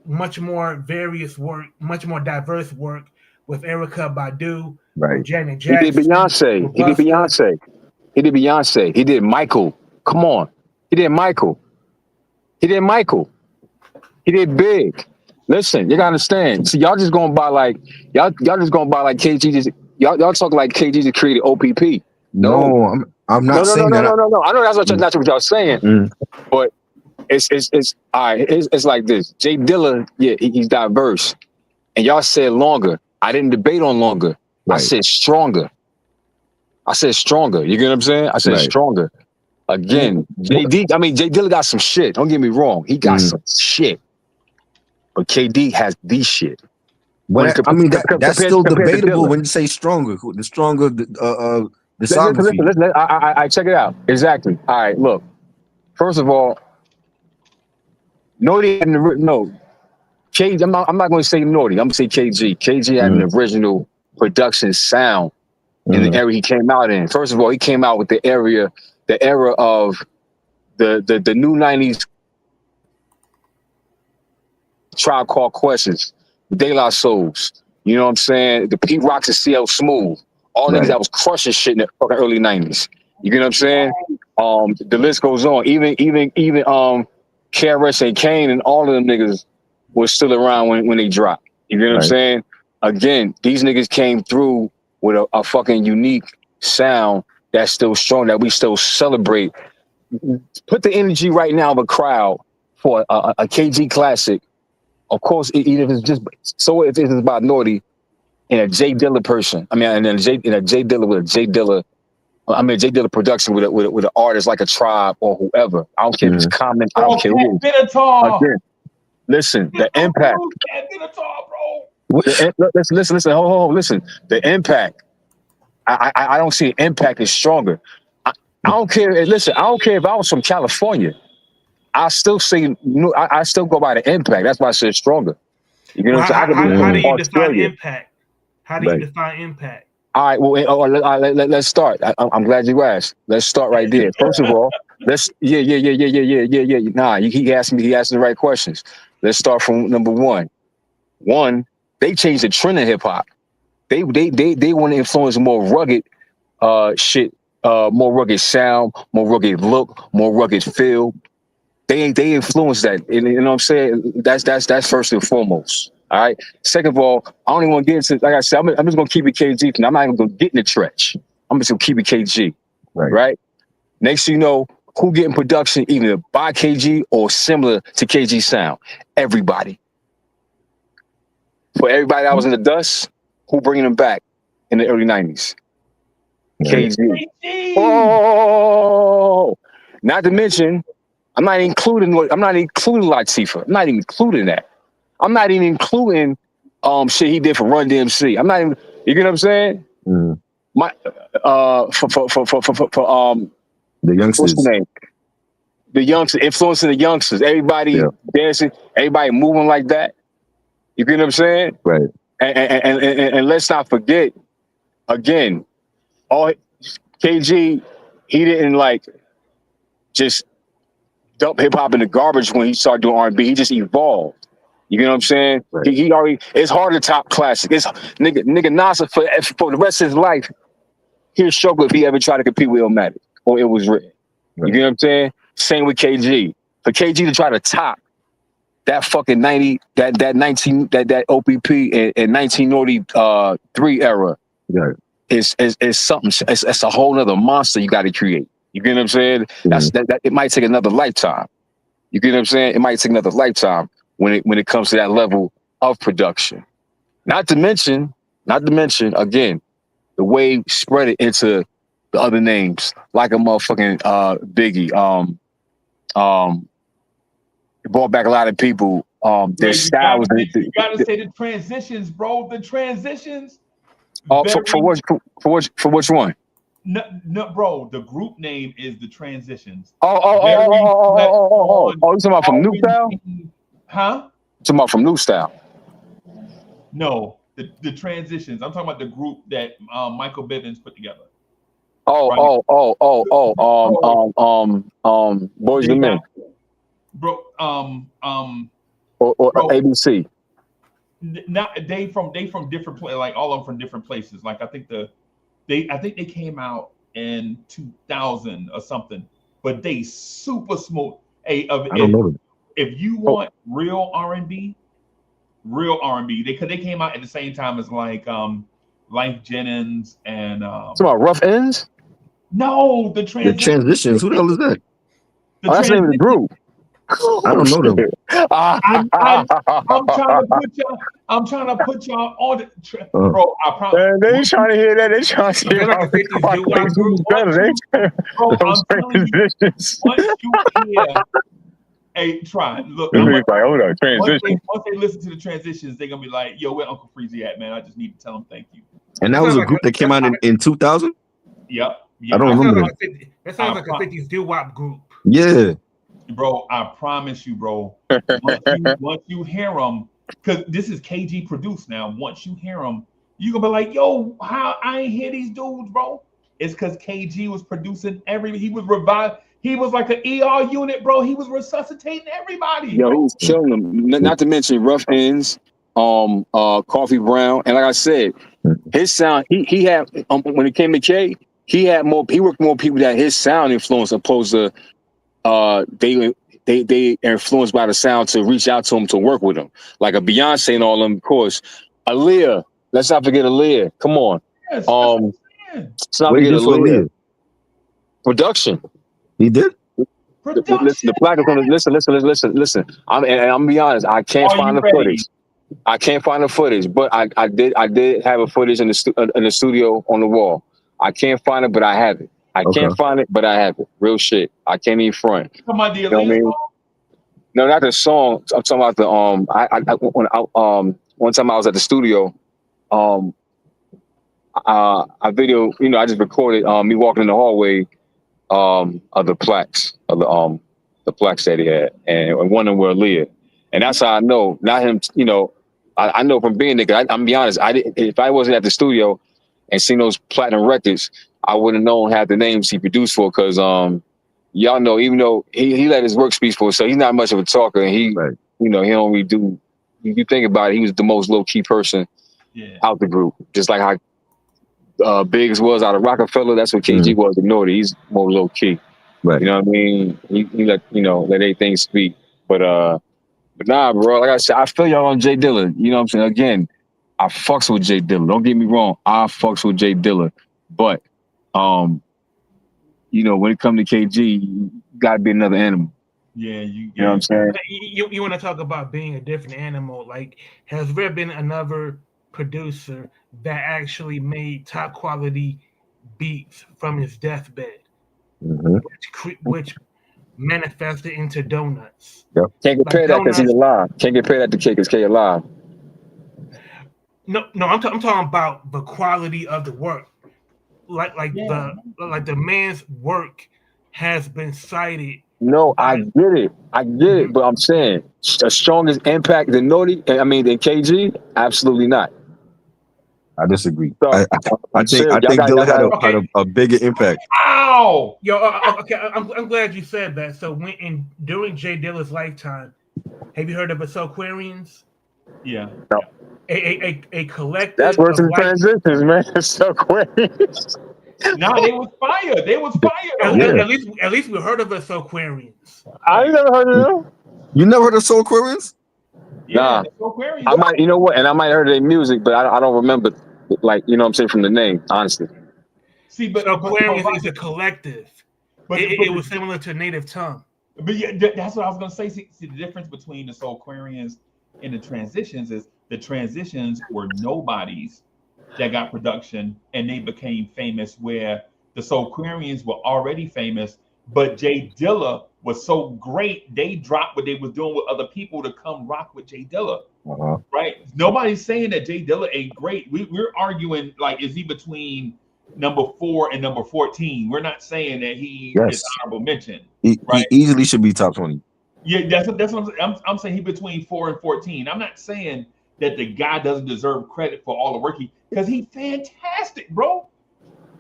much more various work, much more diverse work with Erykah Badu, right. with Janet Jackson. He did Beyonce. He did Beyonce. He did Beyonce. He did Michael. Come on. He did Michael. He did Michael. He did Big. Listen, you gotta understand. See, y'all just going by like y'all just going by like KG. Just y'all talk like KG just created OPP. No, I'm not saying that. No. I know that's not what y'all saying, but it's all right. It's like this. Jay Dilla, yeah, he's diverse, and y'all said longer. I didn't debate on longer. Right. I said stronger. You get what I'm saying? I said stronger. Again, Jay Dilla got some shit. Don't get me wrong. He got some shit. But KD has the shit. But that's still debatable when you say stronger. The stronger the discography. Listen, I check it out. Exactly. All right, look. First of all, Naughty had KG. I'm not going to say Naughty. I'm going to say KG. KG had an original production sound in the era he came out in. First of all, he came out with the era of the new 90s Tribe Called Questions, De La Souls. You know what I'm saying? The Pete Rocks and CL Smooth. All niggas that was crushing shit in the fucking early 90s. You get what I'm saying? The list goes on. Even KRS and Kane and all of them niggas was still around when they dropped. You get what I'm saying? Again, these niggas came through with a fucking unique sound that's still strong, that we still celebrate. Put the energy right now of a crowd for a KG classic. Of course, even if it's just so, if it's about Naughty and a Jay Dilla person, and a Jay Dilla with a Jay Dilla, Jay Dilla production with an artist like a Tribe or whoever. I don't care if it's Common. I don't care who. Again, listen, the impact. Listen. Hold. Listen, the impact. I don't see impact is stronger. I don't care. Listen, I don't care if I was from California. I still say I still go by the impact. That's why I said stronger. You know what I'm saying? How do you define impact? How do you define impact? All right. Well, let's start. I'm glad you asked. Let's start right there. First of all, let's yeah. Nah, he asked me the right questions. Let's start from number one. One, they changed the trend of hip hop. They want to influence more rugged shit, more rugged sound, more rugged look, more rugged feel. They influence that. And you know what I'm saying? That's first and foremost. All right. Second of all, I don't even want to get into, like I said, I'm just gonna keep it KG. I'm not even gonna get in the trench. I'm just gonna keep it KG. Right? Next thing you know, who getting production either by KG or similar to KG sound? Everybody. For everybody that was in the dust, who bringing them back in the early 90s? KG. Oh, not to mention, I'm not including Latifah. I'm not even including that. I'm not even including shit he did for Run DMC. I'm not even, you get what I'm saying? My for the youngsters. What's the name? The youngsters, influencing the youngsters. Everybody dancing, everybody moving like that. You get what I'm saying? Right. And let's not forget, again, all KG, he didn't like just dump hip hop in the garbage when he started doing R&B. He just evolved. You know what I'm saying? Right. He already. It's hard to top classic. It's nigga Nasser for the rest of his life. He'll struggle if he ever tried to compete with Illmatic or It Was Written. Right. You know what I'm saying? Same with KG. For KG to try to top that fucking 90, that OPP and 1993 era. Right. is something. It's a whole other monster you got to create. You get what I'm saying? That it might take another lifetime. You get what I'm saying? It might take another lifetime when it comes to that level of production. Not to mention again, the way spread it into the other names, like a motherfucking Biggie. It brought back a lot of people. Their styles. You gotta say the transitions, bro. The transitions. For which one? No, bro. The group name is the Transitions. Oh! You talking about from New Style? Huh? Talking about from New Style? No, the Transitions. I'm talking about the group that Michael Bivins put together. Boys and Men. Bro, or ABC. Not they from different places, like all of them from different places. Like I think they came out in 2000 or something, but they super smooth. Hey, I don't know. If you want real R&B, they came out at the same time as like Life Jennings and it's about Rough Ends. No, the Transitions. Who the hell is that? That's the name of the group. I don't know them. I'm trying to put y'all on the bro. I promise. They trying to hear that. They trying to hear like a 50s group. Bro, I'm telling you, once you hear, hey, try look. Like, hold on, transition. Once they listen to the Transitions, they're gonna be like, "Yo, where Uncle Freezy at, man? I just need to tell him thank you." And that was a group that came out in 2000. Yep. I don't remember that. That sounds like a 50s doo-wop group. Yeah. Bro, I promise you, bro. Once you hear them, because this is KG produced now. Once you hear them, you gonna be like, "Yo, how I ain't hear these dudes, bro?" It's because KG was producing he was revived. He was like an ER unit, bro. He was resuscitating everybody. Yo, he was killing them. Not to mention Rough Ends, Coffee Brown, and like I said, his sound. He had when it came to K, he worked more people that his sound influenced opposed to. They influenced by the sound to reach out to him to work with him, like a Beyonce and all them. Of course, Aaliyah. Let's not forget Aaliyah. Come on. Yes, let's not forget Aaliyah. Production. He did. Production. Listen, the black listen. I'm gonna be honest. I can't find the footage. But I did have a footage in the studio on the wall. I can't find it, but I have it. I can't find it, but I have it. Real shit. I can't even front. Come on, you know what I mean? No, not the song. I'm talking about the one time I was at the studio, I video. I just recorded me walking in the hallway of the plaques of the plaques that he had, and one of them were Aaliyah, and that's how I know. Not him. I know from being there. I'm gonna be honest. If I wasn't at the studio and seen those platinum records, I wouldn't known half the names he produced for, because y'all know, even though he let his work speak for, so he's not much of a talker, and he he don't really do. If you think about it, he was the most low key person out the group, just like how Biggs was out of Rockefeller. That's what KG was. Ignored it. He's more low key. Right. You know what I mean? He let everything speak. But nah, bro. Like I said, I feel y'all on Jay Dilla. You know what I'm saying? Again, I fucks with Jay Dilla. Don't get me wrong. I fucks with Jay Dilla, but when it comes to KG, you gotta be another animal. Yeah, you know what I'm saying? You want to talk about being a different animal? Like, has there been another producer that actually made top quality beats from his deathbed, which manifested into donuts? Yep. Can't compare that because he's alive. Can't compare that to K because K alive. No, I'm talking about the quality of the work. Like the man's work has been cited. No, I get it, but I'm saying the strongest impact than than KG, absolutely not. I disagree. So, I think Dilla had a bigger impact. Ow! Yo, okay, I'm glad you said that. So during Jay Dilla's lifetime, have you heard of Soulquarians? Yeah. No. A collective. That's worse than transitions, man. Soulquarians. No, they was fire. At least we heard of Soulquarians. I ain't never heard of them. You never heard of Soulquarians? Yeah, nah. I might, and I might have heard their music, but I don't remember. like you know what I'm saying from the name, honestly. See, but So but Aquarius is a collective. It was similar to native tongue. But yeah, that's what I was gonna say. See, the difference between the Soulquarians and the transitions is the transitions were nobodies that got production and they became famous, where the Soulquarians were already famous, but Jay Dilla was so great they dropped what they was doing with other people to come rock with Jay Dilla. Uh-huh. Right? Nobody's saying that Jay Dilla ain't great. We're arguing like, is he between number 4 and number 14? We're not saying that he is Yes. honorable mention. He Right? easily should be top 20. Yeah, that's what I'm saying. He between 4 and 14. I'm not saying that the guy doesn't deserve credit for all the work because he's fantastic, bro.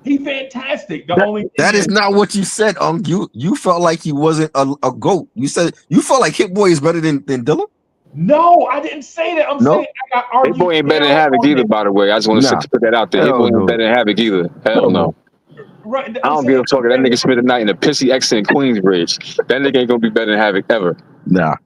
He's fantastic. The only thing That is not what you said. You felt like he wasn't a GOAT. You said you felt like Hit Boy is better than Dilla. No, I didn't say that. I'm saying I got Hit argued. Boy ain't better than Havoc either, by the way. I just want to put that out there. Hit Boy ain't better than Havoc either. Hell no. Right, I don't give a fuck if that nigga spent the night in a pissy accent in Queensbridge. That nigga ain't gonna be better than Havoc ever. Nah.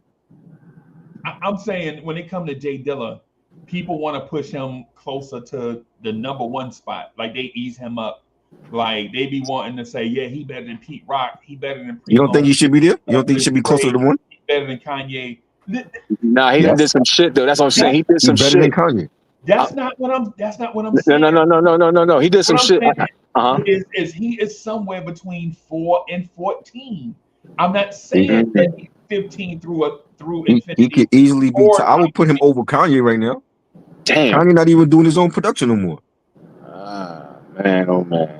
I'm saying when it comes to Jay Dilla, people want to push him closer to the number 1 spot. Like they ease him up. Like they be wanting to say, yeah, he better than Pete Rock. He better than Primo. You don't think he should be there? You don't think he should be closer to 1? He better than Kanye. Nah, he did some shit though. That's what I'm saying. He did some better shit. Than Kanye. That's not what I'm saying. No. He did some shit. Is he is somewhere between 4 and 14. I'm not saying that he's 15 through infinity. He could easily be. I would put him over Kanye right now. Damn. Kanye not even doing his own production no more. Man, oh man.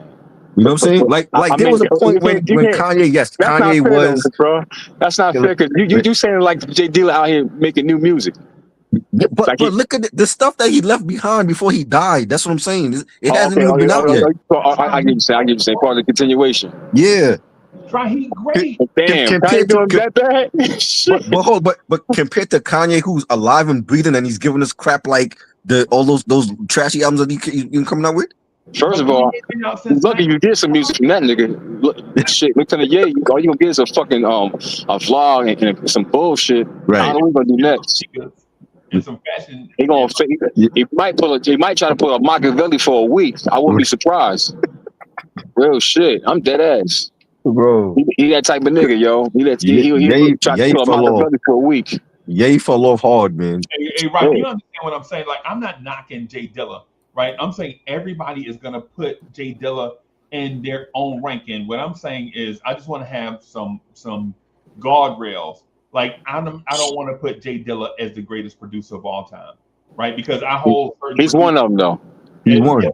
You know what I'm saying? Like there was a point when Kanye, Kanye was, bro. That's not fair because you saying like Jay Dilla out here making new music. Yeah, but look at the stuff that he left behind before he died. That's what I'm saying. It hasn't even been out yet. I get you saying. Part of the continuation. Yeah. Try he great. Damn, Kanye doing that bad? But compared to Kanye, who's alive and breathing, and he's giving us crap like all those trashy albums that you coming out with. First of all, lucky you did some music from that nigga. Look to the all you gonna get is a fucking a vlog and some bullshit. Right. I don't know what we gonna do next. And some fashion. He might try to pull a Machiavelli for a week. I wouldn't be surprised. Real shit. I'm dead ass. Bro. He that type of nigga, yo. He try to pull a Machiavelli for a week. He fell off hard, man. Hey, Rob, you understand what I'm saying? Like, I'm not knocking Jay Dilla, right? I'm saying everybody is gonna put Jay Dilla in their own ranking. What I'm saying is I just want to have some guardrails. Like I don't want to put Jay Dilla as the greatest producer of all time, right? Because I hold he's one of them though. He's one.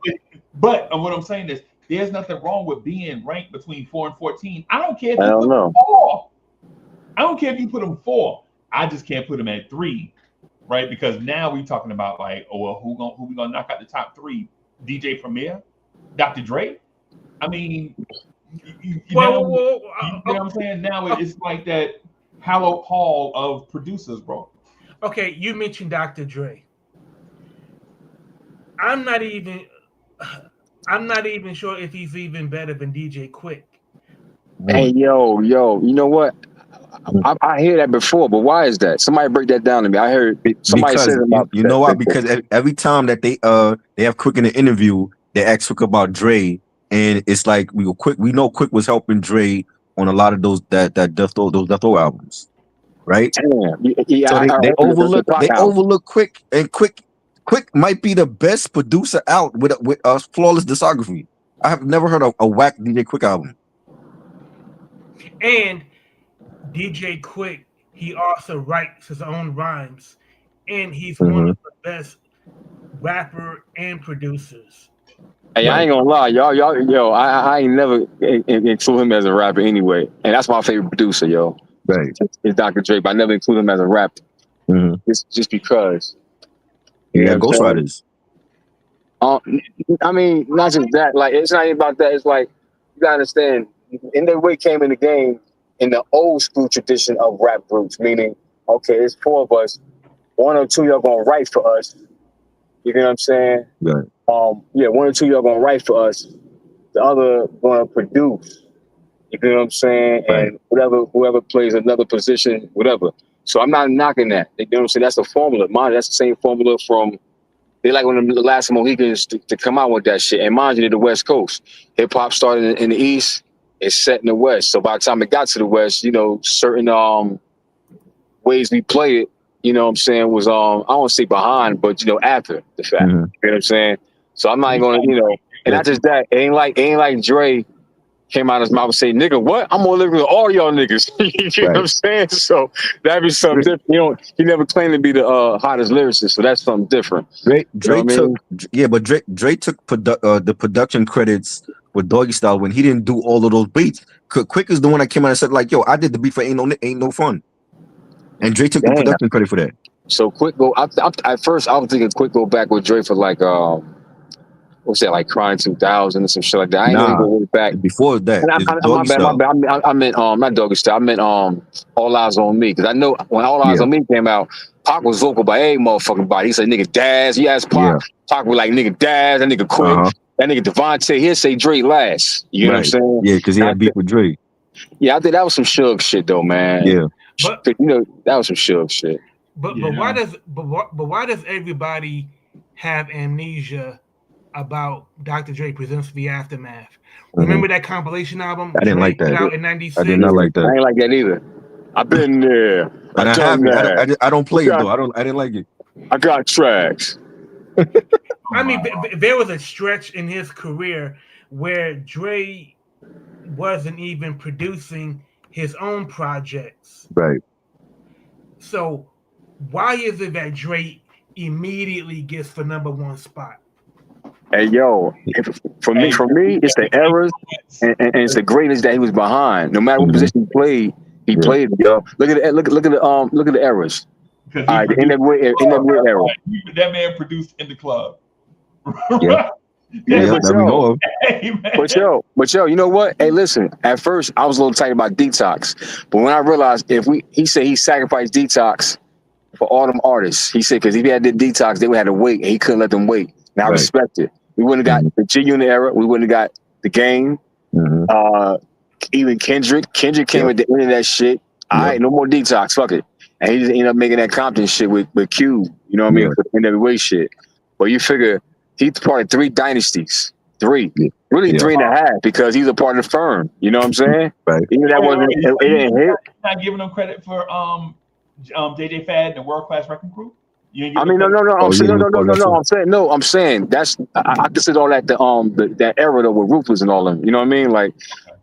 But what I'm saying is there's nothing wrong with being ranked between 4 and 14. I don't care if you put him 4. I don't care if you put him 4. I just can't put him at 3, right? Because now we're talking about like, oh well, who we gonna knock out the top 3? DJ Premier, Dr. Dre. I mean, you know what I'm saying? Now it's like that hallowed hall of producers, bro. Okay, you mentioned Dr. Dre. I'm not even sure if he's even better than DJ Quick. Hey, yo, you know what? I hear that before, but why is that? Somebody break that down to me. I heard somebody say about you know why? Because every time that they have Quick in the interview, they ask Quick about Dre, and it's like we know Quick was helping Dre on a lot of those Death Row albums, right? Yeah, so they overlook Quick, and Quick might be the best producer out with a flawless discography. I have never heard a whack DJ Quick album. And DJ Quick, he also writes his own rhymes, and he's one of the best rapper and producers. Hey, I ain't gonna lie, y'all, I ain't never include him as a rapper anyway, and that's my favorite producer, yo. Right, it's Dr. Dre, but I never include him as a rapper. It's just because. Yeah, ghostwriters. I mean, not just that. Like, it's not even about that. It's like you gotta understand. In their way came in the game in the old school tradition of rap groups, meaning, okay, it's 4 of us, 1 or 2 y'all gonna write for us. You know what I'm saying? Right. 1 or 2 y'all gonna write for us. The other gonna produce. You know what I'm saying? Right. And whoever plays another position, whatever. So I'm not knocking that. You know what I'm saying? That's the formula. That's the same formula from they like one of the last Mohicans to come out with that shit. And mind you, they're the West Coast. Hip hop started in the East, it's set in the West. So by the time it got to the West, you know, certain ways we play it, you know what I'm saying, was I don't want to say behind, but you know, after the fact. You know what I'm saying? So I'm not even gonna, you know, and not just that, it ain't like Dre came out of his mouth and say, nigga, what? I'm gonna live with all y'all niggas. You know what I'm saying? So that'd be something different. You know, he never claimed to be the hottest lyricist, so that's something different. Dre took the production credits with Doggy Style when he didn't do all of those beats. Quick is the one that came out and said, like, yo, I did the beat for Ain't No Fun. And Dre took the production credit for that. So Quick go, at first I was thinking Quick go back with Dre for like what's that, like Crying 2000 and some shit like that. I ain't know he go way back. Before that, my bad. I meant not Doggy Style. I meant All Eyes on Me, because I know when All Eyes on Me came out, Pac was vocal by every motherfucking body. He said nigga Daz. You asked Pac, Pac was like nigga Daz, that nigga Quick, that nigga Devontae. He'll say Dre last. You know what I'm saying? Yeah, because he had beef with Dre. Yeah, I think that was some Suge shit though, man. Yeah, but you know that was some Suge shit. But why does everybody have amnesia about Dr. Dre Presents the Aftermath? Remember that compilation album? I didn't like that. Out in '96. I did not like that. I ain't like that either. I've been there. And I haven't. I don't play it though. I didn't like it. I got tracks. I mean, there was a stretch in his career where Dre wasn't even producing his own projects. Right. So why is it that Dre immediately gets the #1 spot? Hey yo, for me, it's the errors and it's the greatness that he was behind. No matter what position he played, yo. Look at the errors. All right, in that way era. That man produced in the club. But yo, you know what? Hey, listen. At first, I was a little tight about Detox, but when I realized he said he sacrificed Detox for all them artists. He said because if he had the Detox, they would have to wait, and he couldn't let them wait. Now I respect it. We wouldn't have got the G Unit era. We wouldn't have got the Game. Even Kendrick. Kendrick came at the end of that shit. All right, no more Detox. Fuck it. And he just ended up making that Compton shit with Cube. You know what I mean? For the NWA shit. But you figure he's part of 3 dynasties. 3. Really 3.5, because he's a part of the firm. You know what I'm saying? Right. Even that wasn't it didn't hit. Not giving him credit for JJ Fad and the World Class Wrecking Crew. I mean, no. I'm saying that's I consider all that that era though with Ruthless and all them. You know what I mean? Like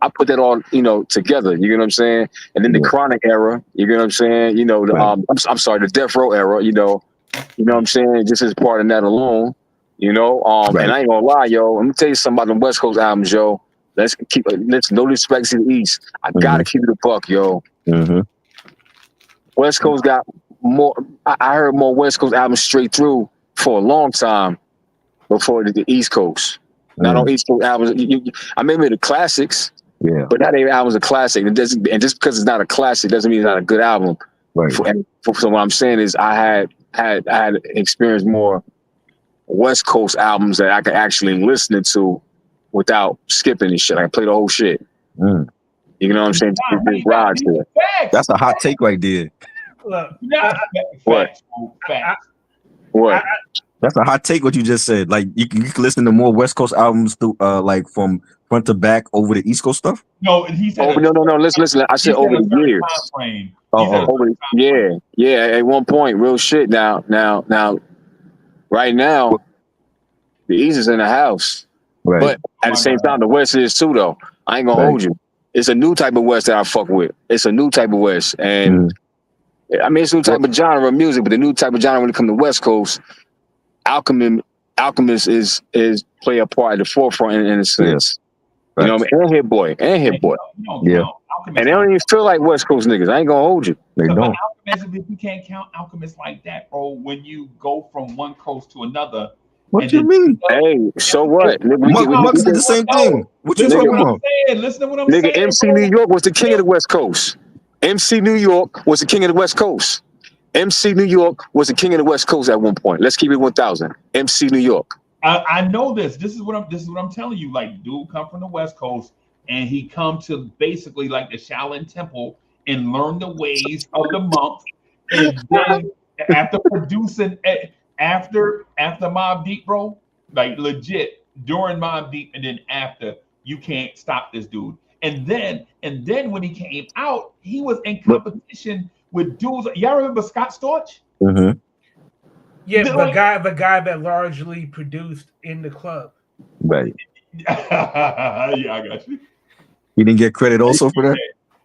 I put that all together. You know what I'm saying? And then the Chronic era. You know what I'm saying? You know the I'm sorry, the Death Row era. You know what I'm saying? Just as part of that alone. And I ain't gonna lie, yo. Let me tell you something about the West Coast albums, yo. Let's no disrespect to the East. I gotta keep it a buck, yo. West Coast got more. I heard more West Coast albums straight through for a long time before the East Coast. Not on East Coast albums. I remember the classics, but not every album's a classic. And just because it's not a classic doesn't mean it's not a good album. Right. So what I'm saying is, I had experienced more West Coast albums that I could actually listen to without skipping and shit. I could play the whole shit. You know what I'm saying? That's a hot take right there. Look, what? That's a hot take. What you just said. Like you can listen to more West Coast albums through, like from front to back over the East Coast stuff. No, he said. No. Listen. I said over the years. Yeah. At one point, real shit. Now, right now, the East is in the house. Right. But at the same time, the West is too, though. I ain't gonna hold you. It's a new type of West that I fuck with. It's a new type of West, and I mean, it's a new type of genre of music, but the new type of genre when it comes to West Coast, Alchemist is play a part at the forefront in a sense. You know what I mean? And Hit Boy. Yeah. And they don't even feel like West Coast niggas. I ain't gonna hold you. They don't. Alchemist, if you can't count Alchemist like that, bro, when you go from one coast to another. What you mean? Hey, so what? Muggs did the same thing. What you talking about? Listen to what I'm saying. Nigga, MC New York was the king of the West Coast. MC New York was the king of the West Coast. MC New York was the king of the West Coast at one point. Let's keep it 1,000. MC New York. I know this. This is what I'm telling you. Like, dude come from the West Coast, and he come to basically like the Shaolin Temple and learn the ways of the monks. And then after producing after Mobb Deep, bro, like legit during Mobb Deep and then after, you can't stop this dude. And then when he came out, he was in But competition with dudes. Y'all remember Scott Storch? mhm. Yeah, The- the like, guy that largely produced in the club. Right. yeah, I got you. He didn't get credit also for that.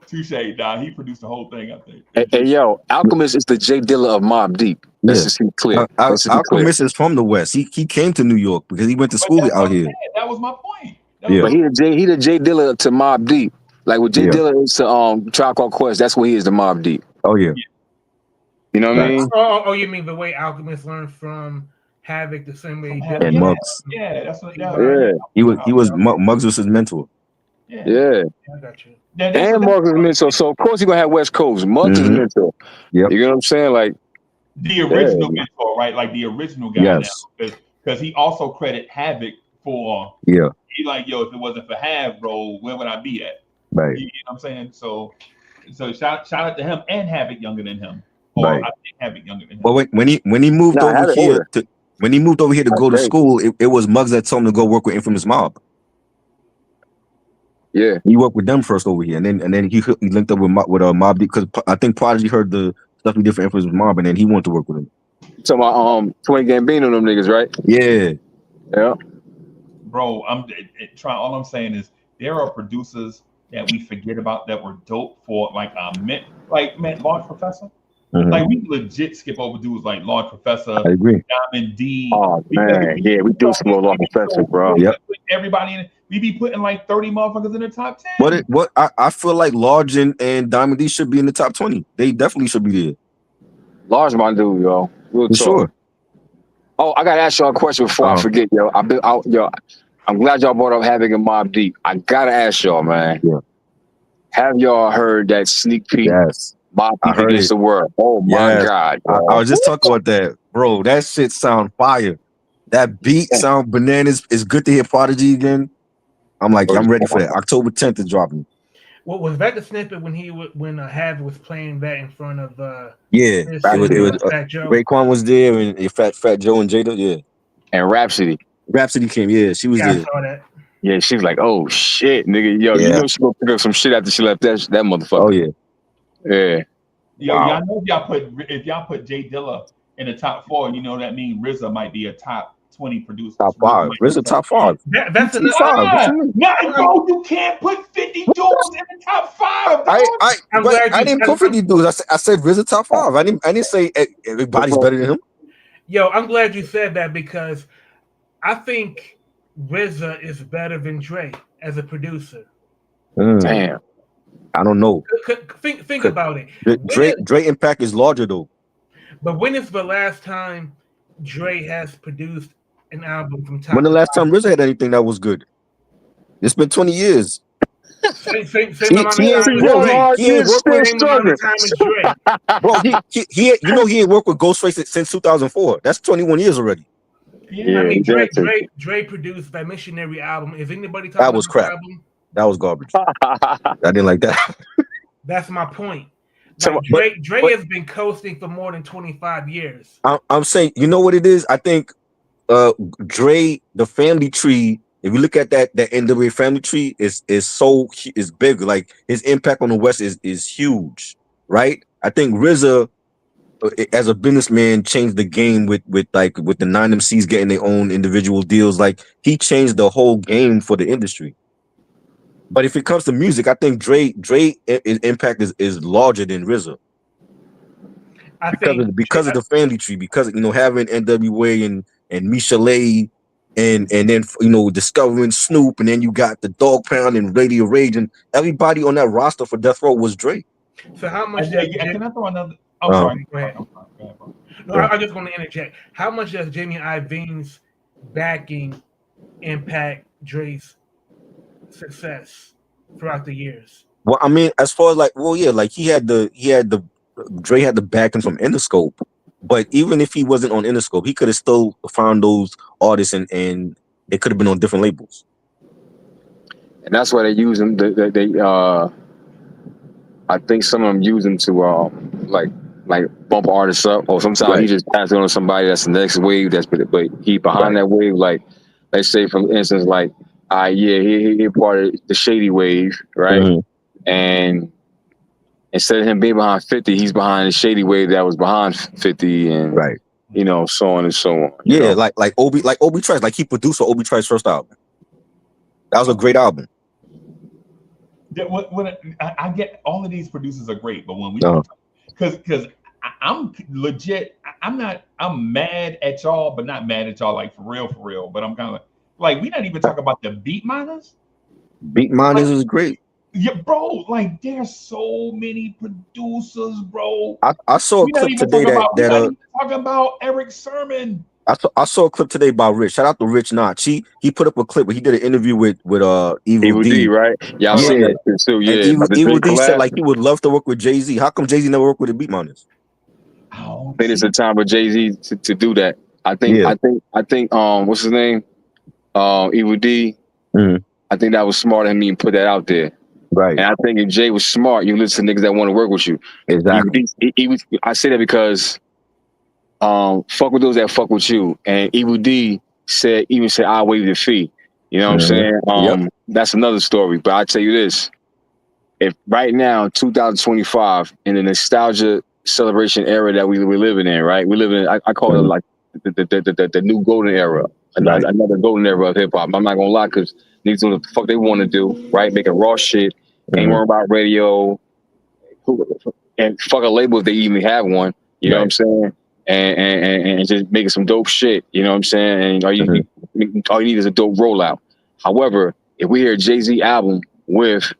Touche. Nah, he produced the whole thing, I think. Hey, yo, Alchemist is the J Dilla of Mobb Deep. Let's Yeah. just be clear. Let's just be clear. Alchemist is from the West. He came to New York because he went to But school that's what out I'm here. saying. That was my point. Yeah. But he the J Dilla to Mobb Deep. Like what J Yeah. Dilla is to Tribe Called Quest. That's what he is to Mobb Deep. Oh yeah. You know what I mean? Oh, you mean the way Alchemist learned from Havoc the same way he did? And yeah, Muggs. yeah, that's what. Yeah. He was Muggs was his mentor. Yeah. Yeah. I got you. And Muggs is mentor. So of course he gonna have West Coast. Muggs is mentor. Yep. You know what I'm saying? Like the original mentor, right? Like the original guy Yes. now, because he also credit Havoc for. Yeah. He like, yo, if it wasn't for Hav, bro, where would I be at? Right. You know what I'm saying? So shout out to him and Havoc younger than him, or Right. I think Havoc younger than him. But when he moved over Havoc here older. to go to Okay. school, it was Muggs that told him to go work with Infamous Mob. yeah. He worked with them first over here, and then he linked up with Mob Deep because I think Prodigy heard the stuff he did for Infamous Mob, and then he wanted to work with him. So my 20 Gambino them niggas, right? Yeah. Yeah. Bro, I'm trying. All I'm saying is there are producers that we forget about that were dope for like Large Professor. Mhm. Like we legit skip over dudes like Large Professor, I agree. Diamond D. Oh man, yeah, we do some Lord Professor, bro. Yep. Everybody in it. We be putting like 30 motherfuckers in the top 10. I feel like Large and Diamond D should be in the top 20. They definitely should be there. Large my dude, yo. Real For talk. sure. Oh, I gotta ask y'all a question before I forget, yo. I'm glad y'all brought up Havoc and Mobb Deep. I gotta ask y'all, man. Yeah. Have y'all heard that sneak peek? Yes. Mobb I Deep heard Against it. the World. Oh my Yes. God. I was just talking about that. Bro, that shit sound fire. That beat sound bananas. It's good to hear Prodigy again. I'm like, I'm ready for that. October 10th is dropping. What was that the snippet when Havoc was playing that in front of Yeah. It was Fat Joe? Raekwon was there and Fat Joe and Jada, yeah. And Rhapsody came, yeah, she was Yeah, there. I saw that. Yeah, she was like, oh shit, nigga. Yo, Yeah. you know she gonna pick up some shit after she left that motherfucker. Oh yeah. Yo, Wow. y'all know if y'all put J Dilla in the top 4, you know that means RZA might be a top 20 producer. Top 5. RZA top 5. That's Top enough. 5. What you mean? Nah, bro, you can't put 50 dudes in the top 5. Dog. I didn't put 50 dudes. I said RZA top 5. I didn't say everybody's better than him. Yo, I'm glad you said that because I think RZA is better than Dre as a producer. Damn. I don't know. Think about it. Dre impact is larger though. But when is the last time Dre has produced an album from top? When the last time RZA had anything that was good? It's been 20 years. Same He ain't worked with Bro, he ain't worked with Ghostface since 2004. That's 21 years already. Yeah, I mean, Dre produced that Missionary album. Is anybody talking That was about crap. the album? That was garbage. I didn't like that. That's my point. So, Dre has been coasting for more than 25 years. I'm saying, you know what it is? I think Dre, the family tree, if you look at that NWA family tree, is big. Like his impact on the West is huge, right? I think RZA, as a businessman, changed the game with the 9 MCs getting their own individual deals. Like he changed the whole game for the industry. But if it comes to music, I think Dre impact is larger than RZA. Because of the family tree, because having NWA and Michelet and then discovering Snoop, and then you got the Dog Pound and Radio Rage, and everybody on that roster for Death Row was Dre. So how much? Can I throw another? I'm sorry. Go ahead. No, I'm just going to interject. How much does Jamie Ivins backing impact Dre's success throughout the years? Well, I mean, as far as Dre had the backing from Interscope, but even if he wasn't on Interscope, he could have still found those artists and they could have been on different labels. And that's why they use them. I think some of them use them to like bump artists up, or sometimes he just passes on to somebody that's the next wave. But he behind that wave. Like let's say for instance, like he part of the shady wave, right? Mhm. And instead of him being behind 50, he's behind the shady wave that was behind 50, and Right. you know, so on and so on. You Yeah, know? like Obi Trice, like he produced Obi Trice's first album. That was a great album. When I get all of these producers are great, but when we Uh-huh. because I'm legit, I'm mad at y'all, but not mad at y'all like for real. But I'm kind of like we not even talking about the beat miners. Beat Miners is great. Yeah, bro. Like there's so many producers, bro. I saw a We not clip even today talking about. We not that even talking about Eric Sermon. I saw a clip today by Rich. Shout out to Rich Notch. He put up a clip where he did an interview with Evil Evil D, D. right? Yeah, I've seen Yeah. that shit too. And Yeah, but the Evil big D said collab. like he would love to work with Jay-Z. How come Jay-Z never worked with the Beat Miners? Oh, I think it's a time for Jay-Z to do that. I think what's his name? Evil D. Mhm. I think that was smart of him to put that out there. Right. And I think if Jay was smart, you listen to niggas that want to work with you. Exactly. I say that because fuck with those that fuck with you. And Evil D said I'll waive the fee. You know what I'm saying? That's another story. But I tell you this. If right now, 2025, in the nostalgia celebration era that we're living in, right? We live in, I call it like the new golden era, another golden era of hip hop. I'm not gonna lie, because niggas do what the fuck they want to do, right? Making raw shit, ain't worrying about radio, and fuck a label if they even have one. You know what I'm saying? And just making some dope shit. You know what I'm saying? And all you need is a dope rollout. However, if we hear a Jay-Z album with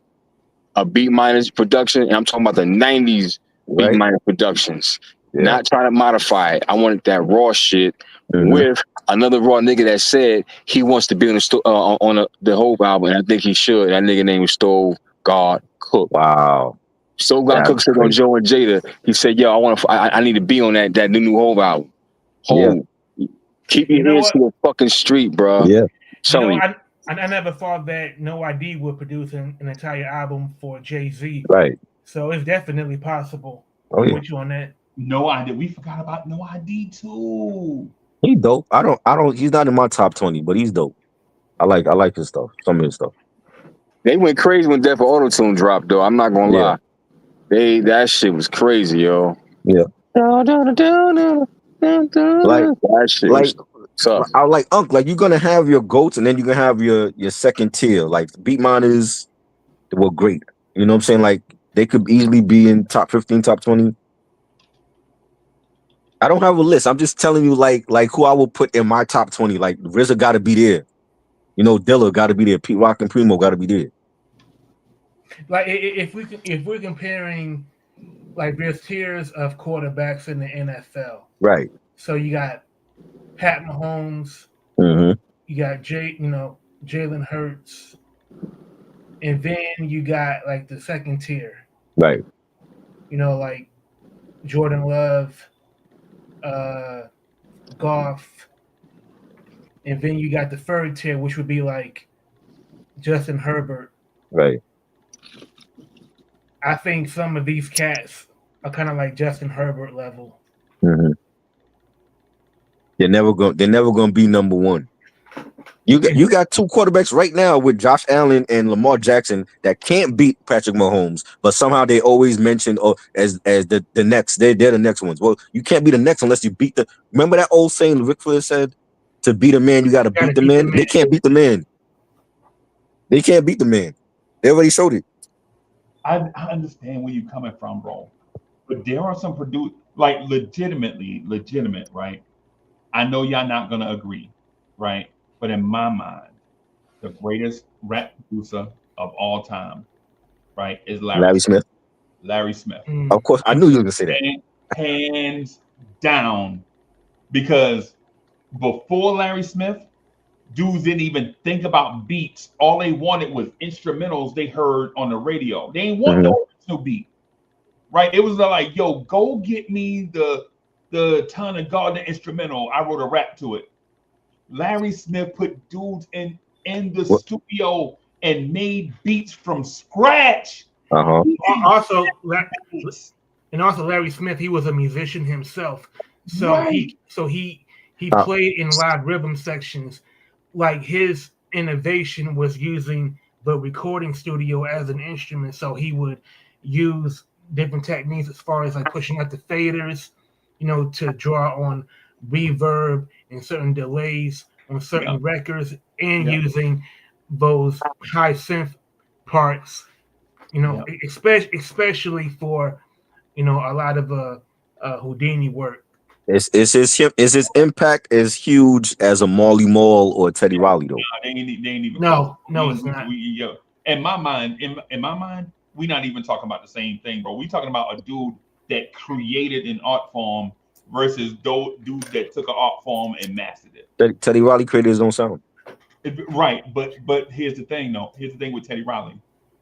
a Beat Miners production, and I'm talking about the 90s Beat Miners productions, not trying to modify it. I wanted that raw shit with another raw nigga that said he wants to be on the whole album, and I think he should. That nigga name was Stove God Cook. Wow. Stove God Cook said on Joe and Jada, he said, "Yo, I need to be on that new Hove album." Hove, keep your ears to the fucking street, bro. Yeah. I never thought that No ID would produce an entire album for Jay-Z. Right. So it's definitely possible. Oh, yeah. With you on that. No ID. We forgot about No ID too. He's dope. I don't. He's not in my top 20, but he's dope. I like his stuff. Some of his stuff. They went crazy when Def Auto Tune dropped, though. I'm not gonna lie. That shit was crazy, yo. Yeah. Like that shit. Like tough. I like Unc. Like you're gonna have your goats, and then you're gonna have your second tier. Like Beat Miners were great. You know what I'm saying? Like they could easily be in top 15, top 20. I don't have a list. I'm just telling you, like who I will put in my top 20. Like RZA got to be there. You know, Dilla got to be there. Pete Rock and Primo got to be there. Like if we're comparing, like there's tiers of quarterbacks in the NFL. Right. So you got Pat Mahomes. You got Jalen Hurts, and then you got like the second tier. Right. You know, like Jordan Love, Goff, and then you got the third tier, which would be like Justin Herbert. Right. I think some of these cats are kind of like Justin Herbert level. They're never gonna be number one. You got two quarterbacks right now with Josh Allen and Lamar Jackson that can't beat Patrick Mahomes, but somehow they always mention as the next. They're the next ones. Well, you can't be the next unless you beat the. Remember that old saying Ric Flair said, "To beat a man, you got to beat the man." They can't beat the man. They can't beat the man. They already showed it. I understand where you're coming from, bro. But there are some like legitimate, right? I know y'all not gonna agree, right? But in my mind, the greatest rap producer of all time, right, is Larry Smith. Larry Smith. Of course, I knew you were gonna say that. Hands down, because before Larry Smith, dudes didn't even think about beats. All they wanted was instrumentals they heard on the radio. They ain't want no original beat, right? It was like, yo, go get me the Ton of Garden instrumental. I wrote a rap to it. Larry Smith put dudes in the studio and made beats from scratch. Also, And also Larry Smith, he was a musician himself, so Right. he Uh, played in live rhythm sections. Like his innovation was using the recording studio as an instrument, so he would use different techniques as far as like pushing out the faders, to draw on reverb and certain delays on Yeah. certain records, and Yeah. using those high synth parts, Yeah. especially for a lot of Houdini work. is his impact as huge as a Marley Marl or Teddy Riley though? Nah, they ain't even close. No, no, it's not. Yo, in my mind, we not even talking about the same thing, bro. We talking about a dude that created an art form versus those dudes that took an art form and mastered it. Teddy Riley created his own sound. Right, but here's the thing, though. Here's the thing with Teddy Riley,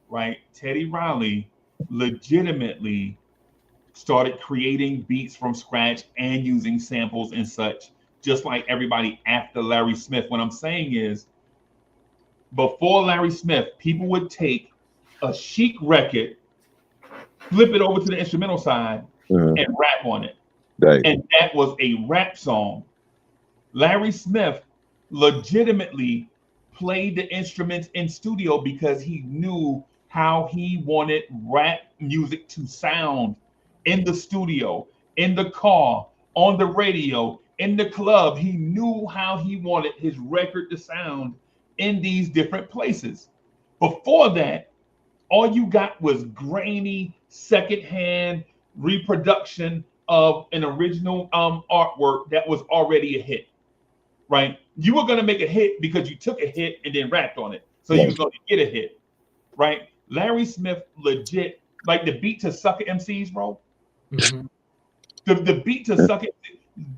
right? Teddy Riley legitimately started creating beats from scratch and using samples and such, just like everybody after Larry Smith. What I'm saying is, before Larry Smith, people would take a chic record, flip it over to the instrumental side, Mhm. and rap on it. Right. And that was a rap song. Larry Smith legitimately played the instruments in studio because he knew how he wanted rap music to sound in the studio, in the car, on the radio, in the club. He knew how he wanted his record to sound in these different places. Before that, all you got was grainy secondhand reproduction of an original artwork that was already a hit, right? You were going to make a hit because you took a hit and then rapped on it, so you Right. was going to get a hit, right? Larry Smith legit, like the beat to Sucker MCs, bro. Mhm. The beat to Sucker,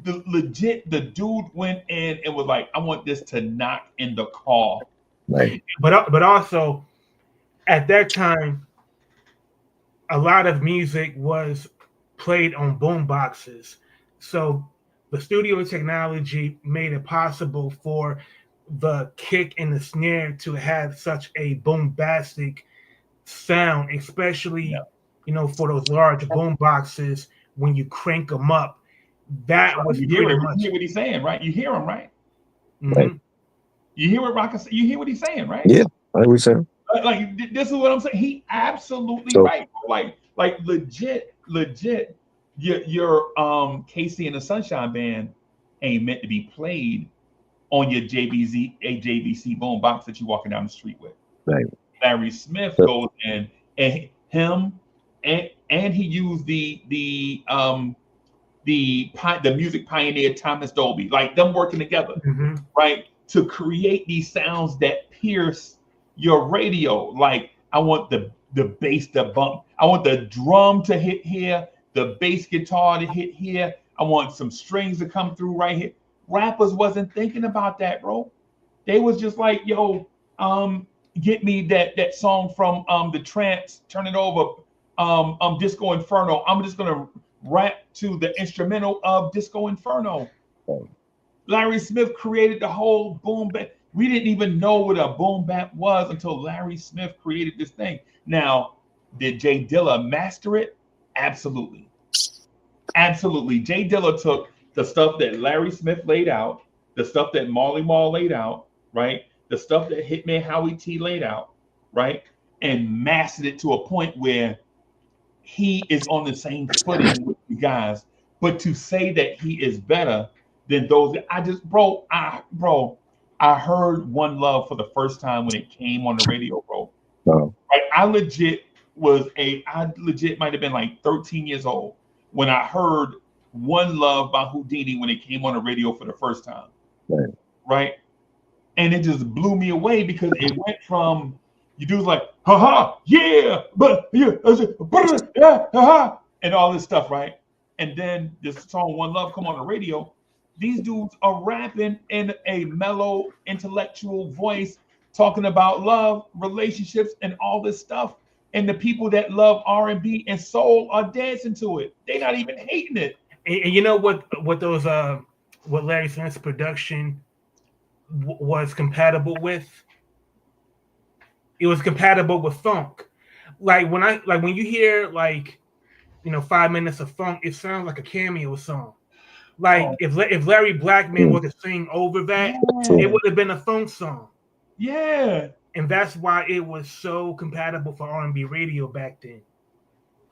the legit, the dude went in and was like, I want this to knock in the car. Right. But also at that time, a lot of music was played on boom boxes. So the studio technology made it possible for the kick and the snare to have such a bombastic sound, Yeah, especially for those large boom boxes when you crank them up. That was you hear pretty it. You much. hear what he's saying, right? You hear him, right? Right. Mhm. You hear what Rock? You hear what he's saying, right? Yeah. I was saying. This is what I'm saying. He absolutely So right. Like legit. Your Casey and the Sunshine Band ain't meant to be played on your JVC boom box that you're walking down the street with. right. Larry Smith So, goes in and him and he used the music pioneer Thomas Dolby, like them working together, Mhm. right? To create these sounds that pierce your radio. Like I want the bass to bump. I want the drum to hit here, the bass guitar to hit here. I want some strings to come through right here. Rappers wasn't thinking about that, bro. They was just like, yo, get me that song from the Trance, turn it over, Disco Inferno. I'm just gonna rap to the instrumental of Disco Inferno. Larry Smith created the whole boom bap. We didn't even know what a boom bap was until Larry Smith created this thing. Now, did Jay Dilla master it? Absolutely. Absolutely. Jay Dilla took the stuff that Larry Smith laid out, the stuff that Marley Marl laid out, right? The stuff that Hitman Howie T laid out, right? And mastered it to a point where he is on the same footing with you guys. But to say that he is better than those, I just, I heard One Love for the first time when it came on the radio, bro. no. Right? I legit might have been like 13 years old when I heard One Love by Houdini when it came on the radio for the first time. Right. Right? And it just blew me away because it went from you dudes like, haha, yeah, but yeah, yeah, haha, and all this stuff, right? And then this song One Love come on the radio. These dudes are rapping in a mellow, intellectual voice, talking about love, relationships, and all this stuff. And the people that love R&B and soul are dancing to it. They're not even hating it. And you know what those what Larry Smith's production was compatible with? It was compatible with funk. Like when you hear like 5 minutes of funk, it sounds like a cameo song. Like if Larry Blackman were to sing over that, it would have been a funk song. Yeah. And that's why it was so compatible for R&B radio back then.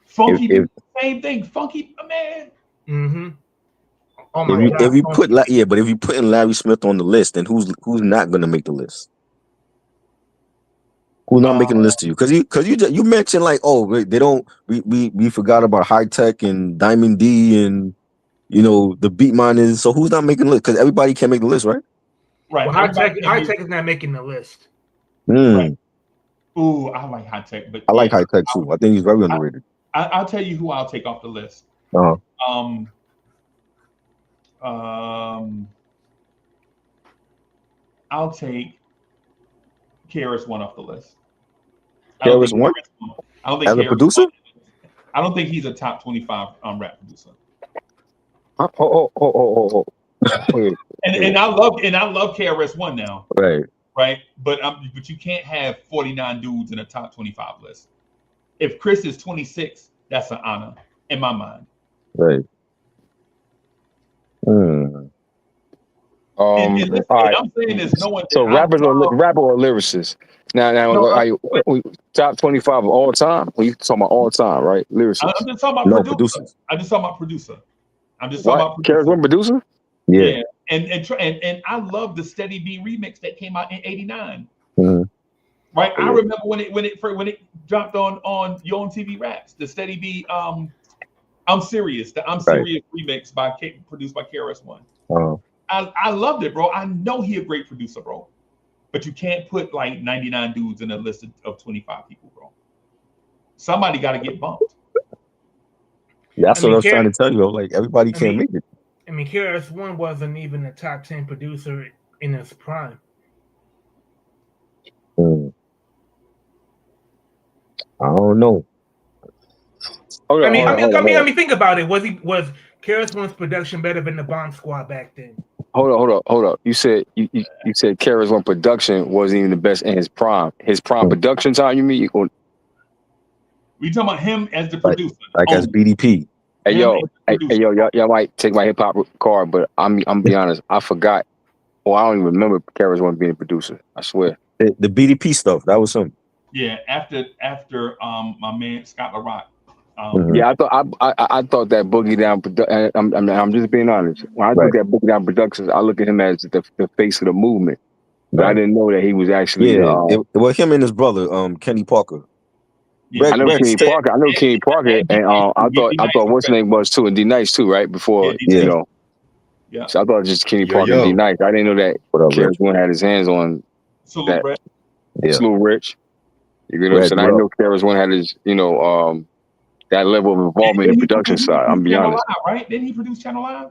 Funky did the same thing. Funky, man. Mm-hmm. Oh my God. If you put but if you put Larry Smith on the list, then who's not going to make the list? Who's not making the list to you? Because you mentioned like, oh, they don't. We forgot about High Tech and Diamond D and the Beat Miners. So who's not making the list? Because everybody can't make the list, right? Right. Well, High Tech is not making the list. Right. Ooh, I like High Tech, but I like High Tech too. I think he's very underrated. I'll tell you who I'll take off the list. I'll take KRS-One off the list. KRS-One? I don't think as a producer? I don't think he's a top 25 rap producer. And I love KRS-One now. Right. But you can't have 49 dudes in a top 25 list. If Chris is 26, that's an honor in my mind. Right. And I'm saying there's no one. So rapper or lyricist? Now, top 25 of all time? Well, you talking about all time, right? Lyricist. I'm just talking about producers. I'm just talking about producer. KRS-One producer? Yeah. And I love the Steady B remix that came out in '89. Mm-hmm. Right, I remember when it dropped on Yo MTV Raps, the Steady B I'm Serious, the I'm Serious remix produced by KRS-One. I loved it, bro. I know he a great producer, bro. But you can't put like 99 dudes in a list of 25 people, bro. Somebody got to get bumped. Yeah, that's what I was trying to tell you. Like everybody can't make it. I mean, KRS-One wasn't even a top 10 producer in his prime. I don't know. I mean, think about it. Was KRS-One's production better than the Bomb Squad back then? Hold up. You said KRS-One production wasn't even the best in his prime. His prime production time, you mean? We talking about him as the producer, like as BDP. Hey yo, y'all might take my hip hop card, but I'm be honest, I forgot. I don't even remember KRS-One being a producer. I swear. The BDP stuff, that was him. Yeah, after my man Scott LaRock. Yeah, I thought that Boogie Down. I'm just being honest. When I look at Boogie Down Productions, I look at him as the face of the movement. But I didn't know that he was actually. It was him and his brother, Kenny Parker. Yeah, I know Kenny Parker. I know Kenny Parker, and I thought what's his name was too, and D Nice too, right? Before Yeah. So I thought just Kenny Parker and D Nice. I didn't know that KRS-One had his hands on Salute that. Salute Rich. You know what I'm saying? I know KRS-One had his, that level of involvement in the production side. I'm be honest. Live, right? Didn't he produce Channel Live?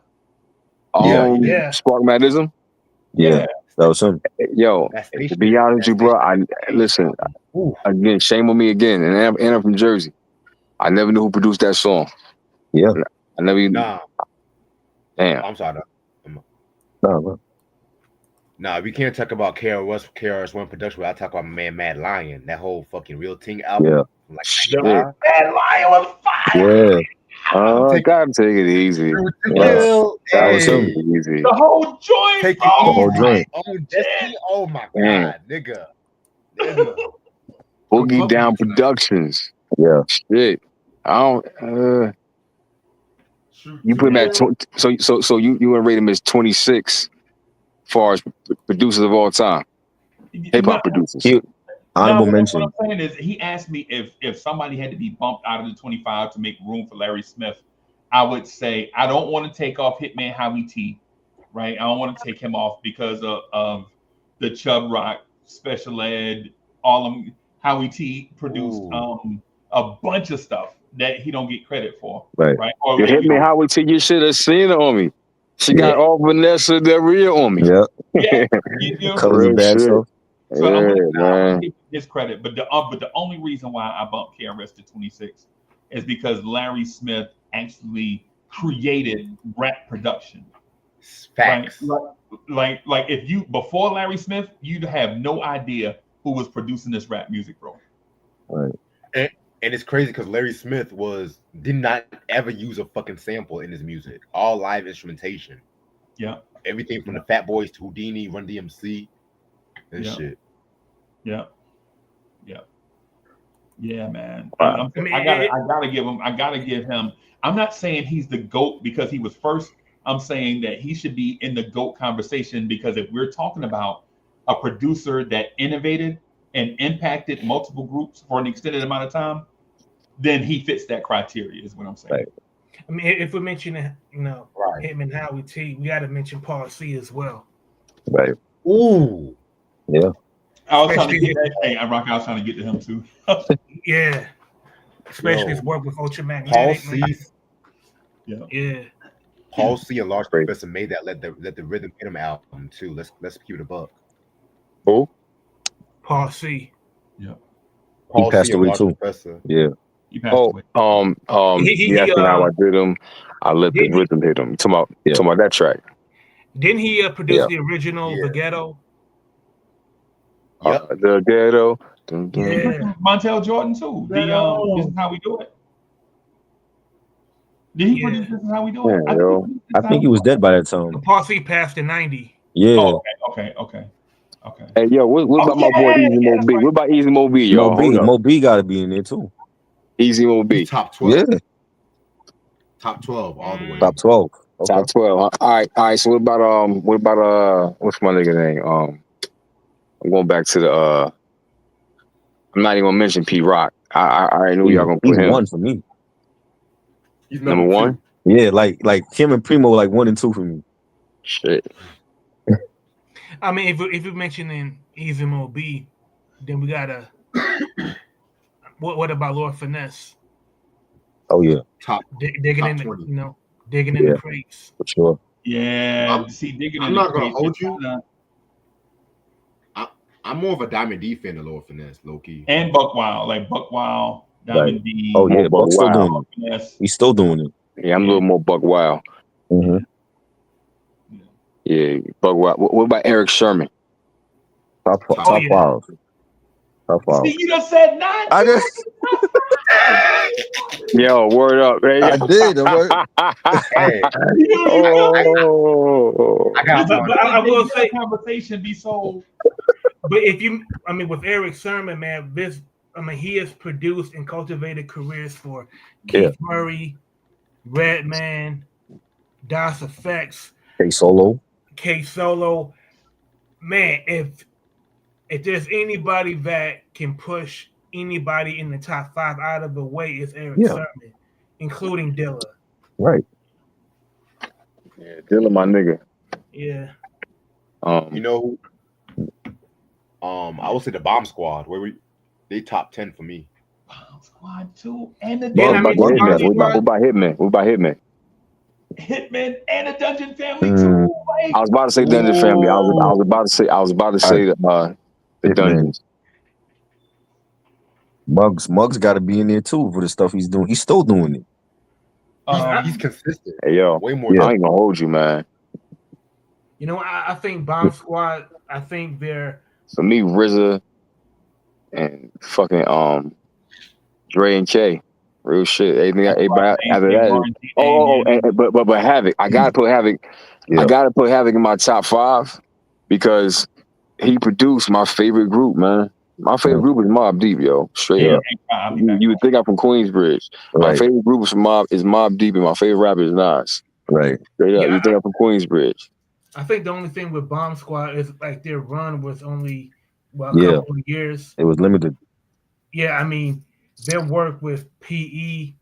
Spark Madism? Yeah, that was him. Yo, to be honest with you, bro, listen, again, shame on me again, and I'm from Jersey. I never knew who produced that song. Yeah. I never even... Nah. Damn. I'm sorry. Nah, we can't talk about KRS-One production. I talk about my man Mad Lion, that whole fucking Real Ting album. Yeah. Mad Lion was fire. Yeah. Gotta take it easy. That was him. Easy. The whole joint. Take the whole joint. Oh my God, nigga. Boogie Down Productions. Yeah. Shit. I don't. You put him at so you would rate him as 26 as far as producers of all time. Hip hop producers. Honorable mention. What I'm saying is, he asked me if somebody had to be bumped out of the 25 to make room for Larry Smith. I would say I don't want to take off Hitman Howie T, right? I don't want to take him off because of the Chubb Rock, Special Ed, all of them. Howie T produced a bunch of stuff that he don't get credit for, right? Or you Hitman Howie T, you should have seen her on me. She got all Vanessa Del Rio on me. Yeah. Colors of bad stuff. So I'm gonna give his credit, but the only reason why I bumped KRS to 26 is because Larry Smith actually created rap production. Facts. Like if you before Larry Smith, you'd have no idea who was producing this rap music, bro. Right. And it's crazy because Larry Smith did not ever use a fucking sample in his music. All live instrumentation. Yeah. Everything from the Fat Boys to Houdini, Run DMC, and shit. Yeah. Yeah, man. Wow. I gotta give him. I'm not saying he's the GOAT because he was first. I'm saying that he should be in the GOAT conversation because if we're talking about a producer that innovated and impacted multiple groups for an extended amount of time, then he fits that criteria, is what I'm saying. Right. I mean, if we're mentioning, Right. him and Howie T, we got to mention Paul C as well. Right. Ooh. Yeah. I was trying to Especially get that. Hey, I was trying to get to him too. Yeah. Especially Yo, his work with Paul Ultramagnetic. C. Yeah. Paul C. and Large Great. Professor made that Let the Rhythm Hit Him album too. Let's keep it a buck. Who? Paul C. Paul passed C. and away Large too. Professor. Yeah. He passed Oh, away. you asked me how I did them. I let the rhythm hit them. Talking about that track. Didn't he produce Yeah. the original The Ghetto? Yep. The Ghetto. Yeah. Montel Jordan too. This is how we do it. Did he produce This Is How We Do It? Yeah, I think he was dead by that time. Paul C passed in 90. Yeah. Oh, okay. Hey, yo, what about my boy Easy Mo B? right. What about Easy Mo B, y'all? Mo B got to be in there too. Easy Mo B. He's top 12. Yeah. Top 12 all the way. Top 12. Okay. Top 12. All right. So what about what's my nigga name? I'm going back to the I'm not even gonna mention P Rock. I already knew y'all gonna put He's him. one for me. He's Number one? Yeah, like him and Primo, like 1 and 2 for me. Shit. I mean, if you're mentioning Easy Mo B, then we gotta. What about Lord Finesse? Oh yeah, Digging top in, 20. Digging in the crates. for sure. Yeah. I'm not gonna hold you. I'm more of a Diamond D fan than Lord Finesse, low key. And Buck Wild, like Buck Wild, Diamond D. Oh yeah, Buck Buck's still Wild. doing it. Yes. He's still doing it. Yeah, I'm a little more Buck Wild. Mm-hmm. Yeah, Buck Wild. What about Eric Sherman? Top yeah. 5. Top 5. See, you just said 9. I just, Yo, word up. Hey, I did. Hey, oh, I got But I will say, conversation be so. but with Eric Sherman, man, he has produced and cultivated careers for Keith Murray, Redman, Das Effects, K Solo. Man, if there's anybody that can push anybody in the top 5 out of the way, it's Eric Sherman, including Dilla. Right. yeah, Dilla, my nigga. Yeah. You know, I would say the Bomb Squad, they top 10 for me. Bomb Squad 2 and the Then, What about Hitman? What about Hitman? Hitman and the Dungeon Family too. I was about to say Dungeon Family. I was about to say the Dungeons. Muggs got to be in there too for the stuff he's doing. He's still doing it. He's consistent. Hey yo, way more. I ain't gonna hold you, man. You know, I think Bomb Squad. I think they're for me, RZA and fucking Dre and K. Real shit. Everybody after that. But Havoc. I gotta put Havoc. Yeah. I gotta put Havoc in my top 5 because he produced my favorite group, man. My favorite group is Mobb Deep, yo. Straight up. You would think I'm from Queensbridge. Right. My favorite group is Mobb Deep, and my favorite rapper is Nas. Right. Straight up. You think I'm from Queensbridge? I think the only thing with Bomb Squad is like their run was only a couple of years. It was limited. Yeah, I mean, their work with PE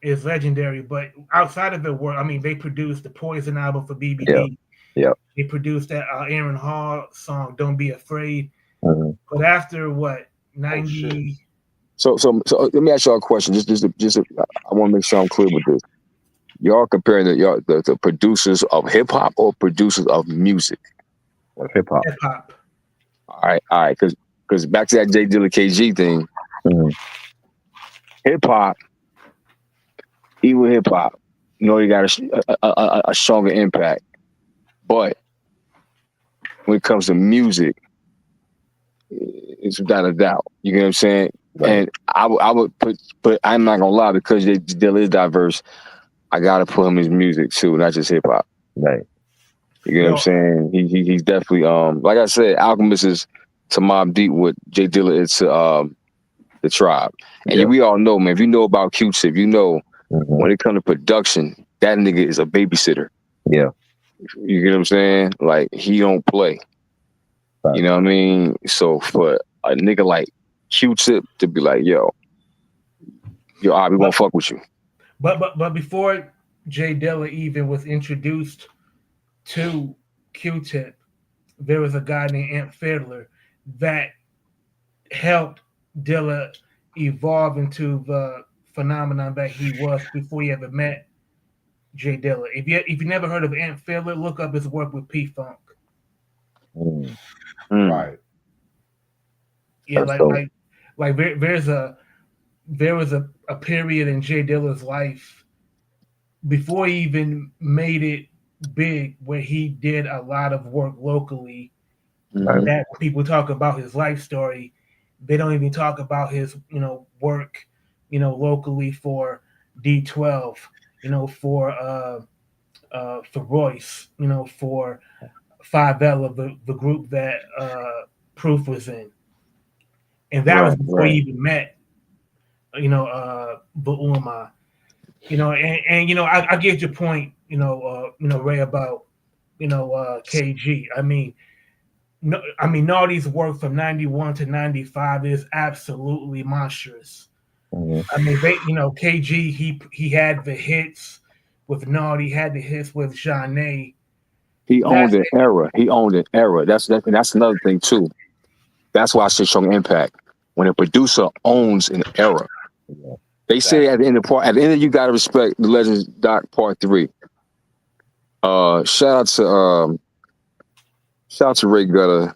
is legendary, but outside of their work, I mean, they produced the Poison album for BBD. Yeah. They produced that Aaron Hall song, "Don't Be Afraid." Mm-hmm. But after 90? So let me ask y'all a question. Just I want to make sure I'm clear with this. Y'all comparing the producers of hip hop or producers of music? Hip hop. Hip hop. All right, because back to that J Dilla KG thing. Mm-hmm. Hip hop, even hip hop, you got a stronger impact. But when it comes to music, it's without a doubt. You know what I'm saying? Right. And I would put, but I'm not gonna lie, because Jay Dilla is diverse. I gotta put him in his music too, not just hip hop. Right. You get what I'm Yo, saying? He's definitely like I said, Alchemist is to Mobb Deep what Jay Dilla is to the Tribe. And Yeah. we all know, man. If you know about Q-Tip, you know Hmm. when it comes to production, that nigga is a babysitter. Yeah. You get what I'm saying? Like he don't play. You Right. know what I mean? So for a nigga like Q-Tip to be like, yo, all right, we but won't fuck with you. but before Jay Dilla even was introduced to Q-Tip, there was a guy named Amp Fiddler that helped Dilla evolve into the phenomenon that he was before he ever met Jay Dilla. If you never heard of Amp Fiddler, look up his work with P Funk. Mm. Mm. Right. Yeah, That's dope. there was a period in Jay Dilla's life before he even made it big where he did a lot of work locally. Right. Mhm. That when people talk about his life story, they don't even talk about his work locally for D12, for Royce, for 5L of the group that Proof was in, and that was Right, before he right. even met Ba'uma. I get your point, Ray, about KG. No, Naughty's work from '91 to '95 is absolutely monstrous. Hmm. KG, he had the hits with Naughty, had the hits with Jeanne. He That's owned an era. He owned an era. That's another thing too. That's why I say strong impact. When a producer owns an era, Yeah. they say Exactly. at the end of you gotta respect the Legends Doc Part 3. Shout out to Ray Gutter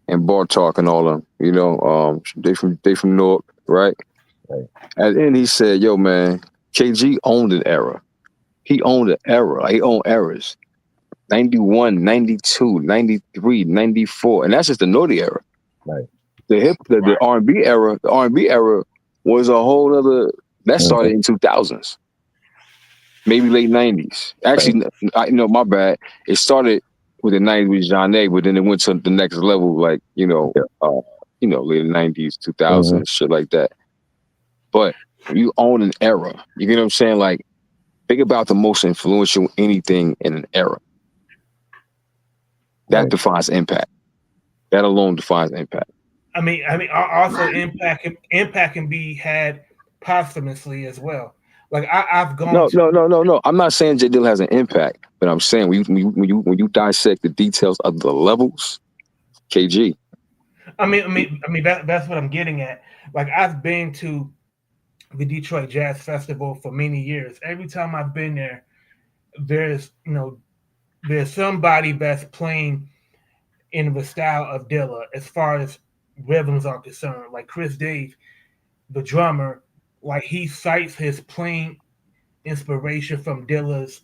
and Bar Talk and all of them. They from Newark, right? Right. At the end he said, yo man, KG owned an era. He owned an era. He owned eras. 91, 92, 93, 94. And that's just the Naughty era. Right. The Right. R&B era, was a whole other, that Hmm. started in 2000s, maybe late 90s. Right. Actually, my bad. It started with the 90s with Jeanne, but then it went to the next level, like, Yeah. late 90s, Hmm. 2000s, shit like that. But when you own an era, you get what I'm saying? Like, think about the most influential anything in an era. That Right. defines impact. That alone defines impact. Also impact can be had posthumously as well. Like I've gone No, to. no, no, no, no. I'm not saying J Dill has an impact, but I'm saying when you dissect the details of the levels, KG. That's what I'm getting at. Like I've been to the Detroit Jazz Festival for many years. Every time I've been there, there's there's somebody that's playing in the style of Dilla as far as rhythms are concerned. Like Chris Dave, the drummer, like he cites his playing inspiration from Dilla's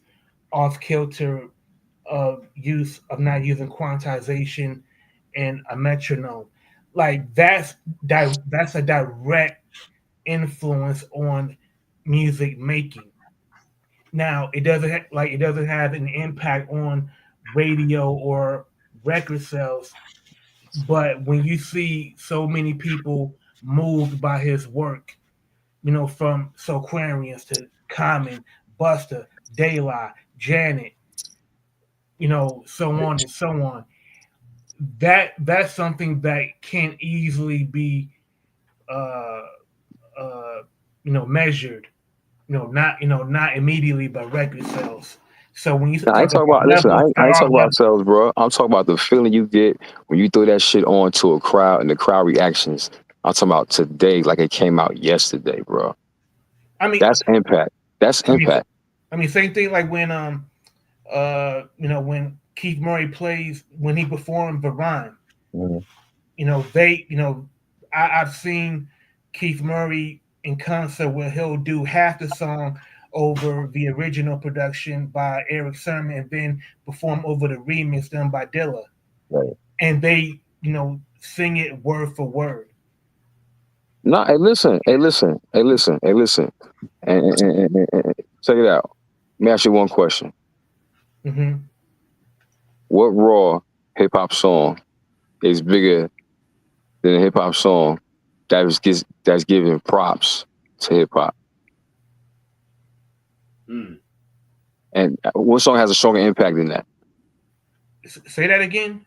off kilter use of not using quantization and a metronome. Like that's a direct influence on music making. Now it doesn't have an impact on radio or record sales, but when you see so many people moved by his work, from Soquarians to Common, Busta, Daylight, Janet, so on and so on. That's something that can't easily be uh uh measured, not immediately by record sales. So when you Now, I ain't talk talking about about. Listen, levels, I there ain't are talking about levels. ourselves, bro. I'm talking about the feeling you get when you throw that shit on to a crowd and the crowd reactions. I'm talking about today, like it came out yesterday, bro. I mean, That's impact. That's I mean, impact. same thing like when when Keith Murray plays when he performed the rhyme. Hmm. They I've seen Keith Murray in concert where he'll do half the song over the original production by Eric Sermon and then perform over the remix done by Dilla, Right. and they sing it word for word. No, hey, listen. And check it out. Let me ask you one question. Mm-hmm. What raw hip hop song is bigger than a hip hop song that's giving props to hip hop? Hmm. And what song has a stronger impact than that? Say that again.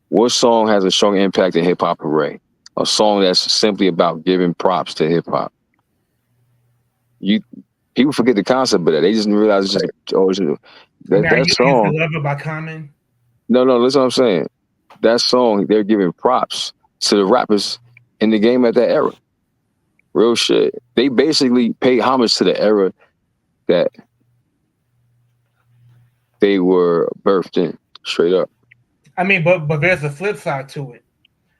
What song has a stronger impact than Hip Hop Hooray? A song that's simply about giving props to hip hop. You People forget the concept of that. They just realize it's just I mean, are that you song. Lover by Common? No, listen what I'm saying. That song, they're giving props to the rappers in the game at that era. Real shit. They basically pay homage to the era that they were birthed in. Straight up. I mean, but there's a flip side to it,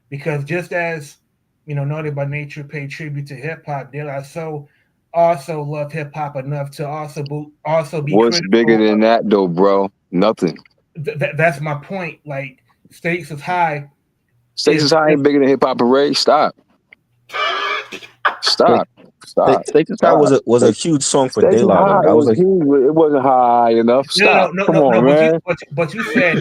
because just as Naughty by Nature paid tribute to hip hop, dilla also love hip hop enough to also be What's bigger critical. than that though, bro? Nothing. That's my point. Like, stakes is high. Stakes is high ain't bigger than Hip Hop Parade. Stop. Stop. Stakes is High was a huge song for Stakes is Daylight high. though. That was a It wasn't high enough. Stop. No. Come on, man. But you said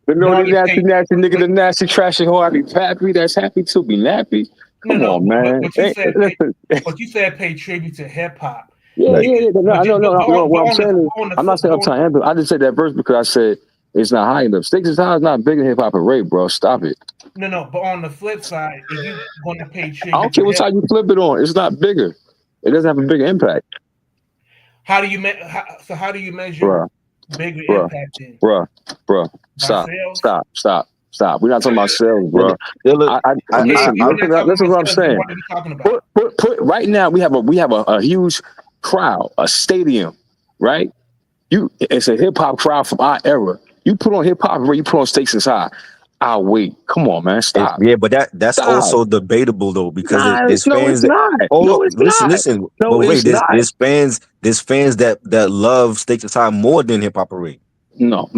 The Naughty nasty paid. nigga, the nasty trashy whore. I be happy. That's happy to be nappy. Come on, man. But you Hey, said listen. but you said pay tribute to hip hop. Yeah. No, I know. What I'm saying is, On the I'm not saying I'm trying to. I just said that verse because I said it's not high enough. Stakes is high is not bigger than Hip Hop Parade, bro. Stop it. No. But on the flip side, if you going to pay tribute, I don't care what side you flip it on. It's not bigger. It doesn't have a bigger impact. How do you measure Bruh. bigger impact then? Bruh. Stop. We're not talking about sales, bro. Listen what I'm saying. What are we talking about? Put right now we have a huge crowd, a stadium, right? It's a hip hop crowd from our era. You put on hip hop where you put on Stakes is High. I'll wait. Come on, man. Stop. Yeah, but that's Stop. also debatable though, because there's fans it's not. listen. No, But wait, it's not. there's fans that love Stakes is High more than Hip Hop Parade. No.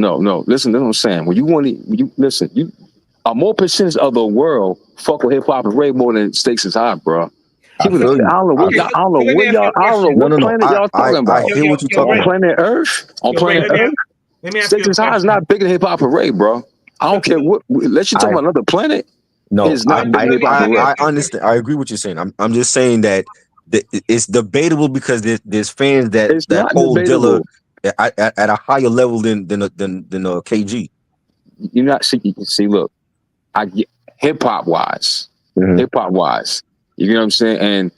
Listen, that's what I'm saying. When you listen, a more percentage of the world fuck with Hip Hop Parade more than Stakes is High, bro. I don't know what planet y'all talking about. I feel what you're talking about. Planet Earth? On planet Earth? Let me ask Stakes you is High is not bigger than Hip Hop Parade, bro. I don't care what. Let's you talk about another planet. No, It's not bigger than Hip Hop Parade. I understand. I agree with what you're saying. I'm just saying that it's debatable because there's fans that hold Dilla at a higher level than KG. You're not see. Look, I get hip hop wise. You know what I'm saying? And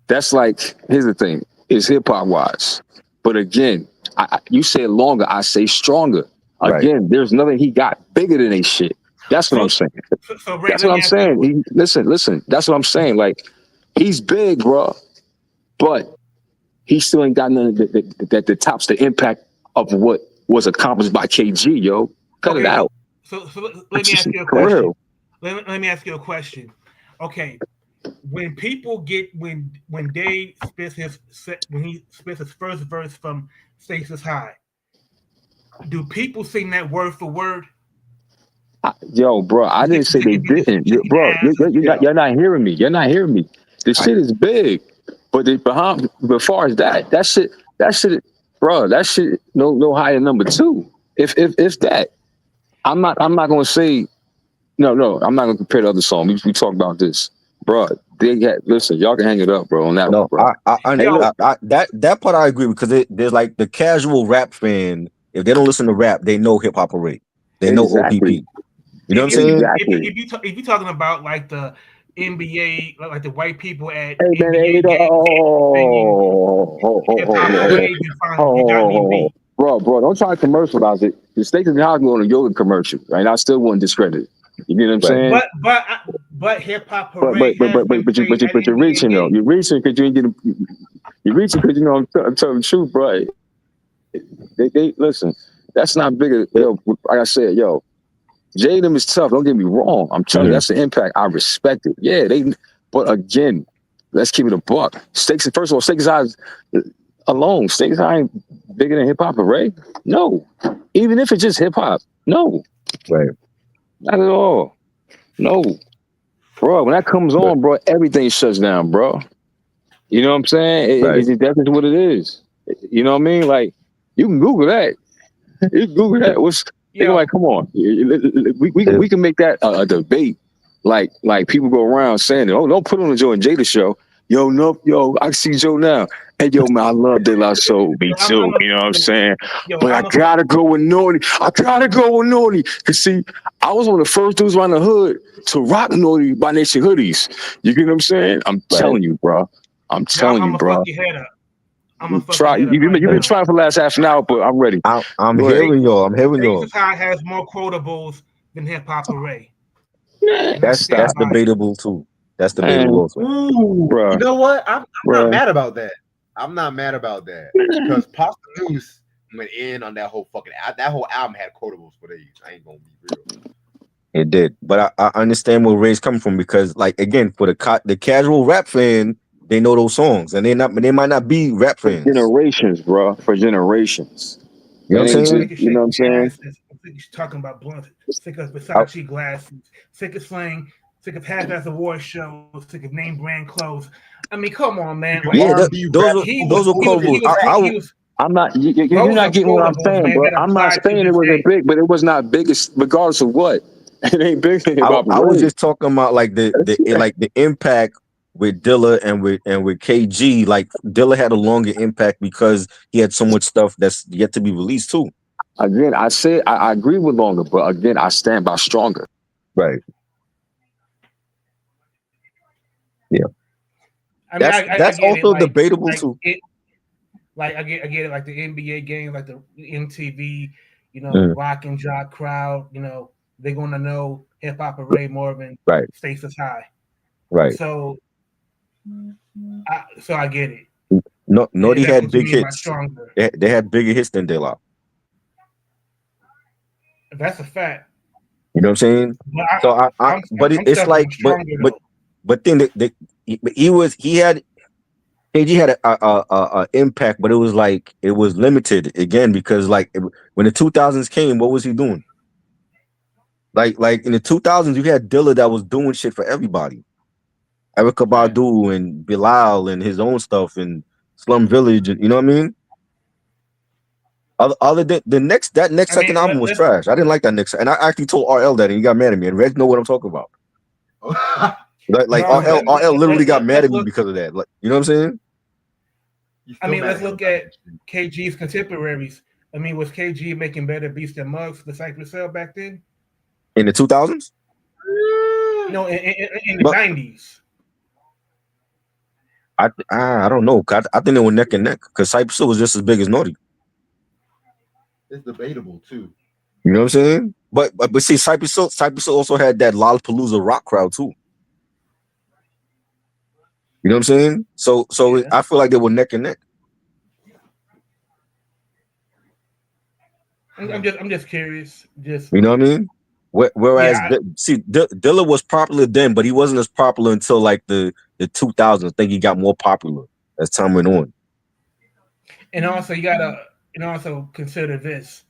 that's like, here's the thing, it's hip hop wise. But again, you say longer, I say stronger. Again, there's nothing he got bigger than a shit. That's what I'm saying. That's what I'm saying. Listen, that's what I'm saying. Like, he's big, bro, but he still ain't got nothing that tops the impact of what was accomplished by KG, yo. Cut it out. So let me ask you a question. Let me ask you a question. Okay, when Dave spits when he spits his first verse from Stakes is High, do people sing that word for word? Yo, bro, I didn't say they didn't. Bro, you're not hearing me. The shit is big, but as far as that shit, bro, that shit no higher number 2. If that, I'm not gonna say. No, I'm not gonna compare the other song. We talk about this, bro. Listen, y'all can hang it up, bro. On that one, bro. That part I agree with, because there's like the casual rap fan. If they don't listen to rap, they know Hip Hop Parade. They know OPP. You know what I'm saying? If you're talking about like the NBA, like the white people at NBA Bro, don't try to commercialize it. The Stakes is High on a yoga commercial, right? I still wouldn't discredit it. You get what I'm saying? But Hip Hop Parade. But you're reaching though. You're reaching because you ain't getting. You're reaching because I'm telling the truth, bro. They listen. That's not bigger. Yo, like I said, yo, J&M is tough. Don't get me wrong. I'm telling you, that's the impact. I respect it. Yeah, but again, let's keep it a buck. First of all, Stakes is High alone. Stakes is High ain't bigger than Hip Hop Parade. No, even if it's just hip hop. No, right. Not at all. No. bro. When that comes Right. on, bro, everything shuts down, bro. You know what I'm saying? Right. That's just what it is. You know what I mean? Like you can Google that. You can Google that. What's think Yo, like? Come on, Yeah. we can make that a debate. Like people go around saying, "Oh, don't put on the Joe and Jada show." Yo, no, yo, I see Joe now. Hey, yo, man, I love De La Soul. Me too. I'm a You know what I'm saying? yo, But I I'm a gotta go with Naughty. I gotta go with Naughty. Cause see, I was one of the first dudes around the hood to rock Naughty by Nation hoodies. You get what I'm saying? I'm Right. telling you, bro. I'm yo, telling I'm you, a fuck bro. your head up. I'm a fuck your Try. head up You've right been Right. trying now. for the last half an hour, but I'm ready. I'm Go ahead. hearing y'all. I'm hearing y'all. Faces High has more quotables than Hip Hop Array, and I That's stand Stop, by it. debatable too. That's debatable man, also. Ooh, you bro, know what? I'm not bro. mad about that. I'm not mad about that because Pasta News went in on that whole that whole album had quotables for days. I ain't gonna be real. It did, but I understand where Ray's coming from because, like, again, for the casual rap fan, they know those songs, and they might not be rap For fans. generations, bro. For generations. You know It what ain't I'm I'm just, sick saying? of you know what shaking I'm saying? asses. I'm sick of talking about blunts. Sick of I, Versace glasses. Sick of slang. Sick of half-ass award shows. Sick of name brand clothes. I mean, come on, man. You Like yeah, R&B those rap are he was, those are he was, quotables. he was, he was. I'm not. You're Those not are getting what I'm quotables, saying, man, bro. that I'm not apply to saying it this wasn't day. big, but it was not big, regardless of what. It ain't big in hip hop I was parade. just talking about like the impact with Dilla and with KG. Like Dilla had a longer impact because he had so much stuff that's yet to be released too. Again, I agree with longer, but again, I stand by stronger. Right. Yeah. I mean, I That's get it. also debatable Like too. it, like I get it. Like the NBA games, like the MTV, Mm, rock and jock crowd. They're gonna know Hip Hop Array more than right. Status High. Right. So, I get it. No, If Naughty that's had what you big mean by hits. stronger, They had bigger hits than De La. if that's a fact. You know what I'm saying? But So but I'm it's stuck like, on stronger though. but then he had KG had a impact, but it was like it was limited again because like when the 2000s came, what was he doing? Like in the 2000s, you had Dilla that was doing shit for everybody. Erica Yeah. Badu and Bilal and his own stuff and Slum Village, and you know what I mean. Other than that next I mean, second album was let's. trash. I didn't like that next, and I actually told RL that, and he got mad at me. And Reg know what I'm talking about. Like No, RL literally got mad let's at me look. because of that. Like, you know what I'm saying? You I still mean, mad let's at him look about at that shit. KG's contemporaries. I mean, was KG making better beats than Muggs for Cypress Hill back then? In the 2000s, No, in the but '90s. I don't know. I think they were neck and neck because Cypress Hill was just as big as Naughty. It's debatable too. You know what I'm saying? But see, Cypress Hill also had that Lollapalooza rock crowd too. You know what I'm saying? So Yeah. I feel like they were neck and neck. I'm just curious. Just You know what I mean? Whereas yeah. Dilla was popular then, but he wasn't as popular until like the 2000s. I think he got more popular as time went on. And also you gotta and also consider this.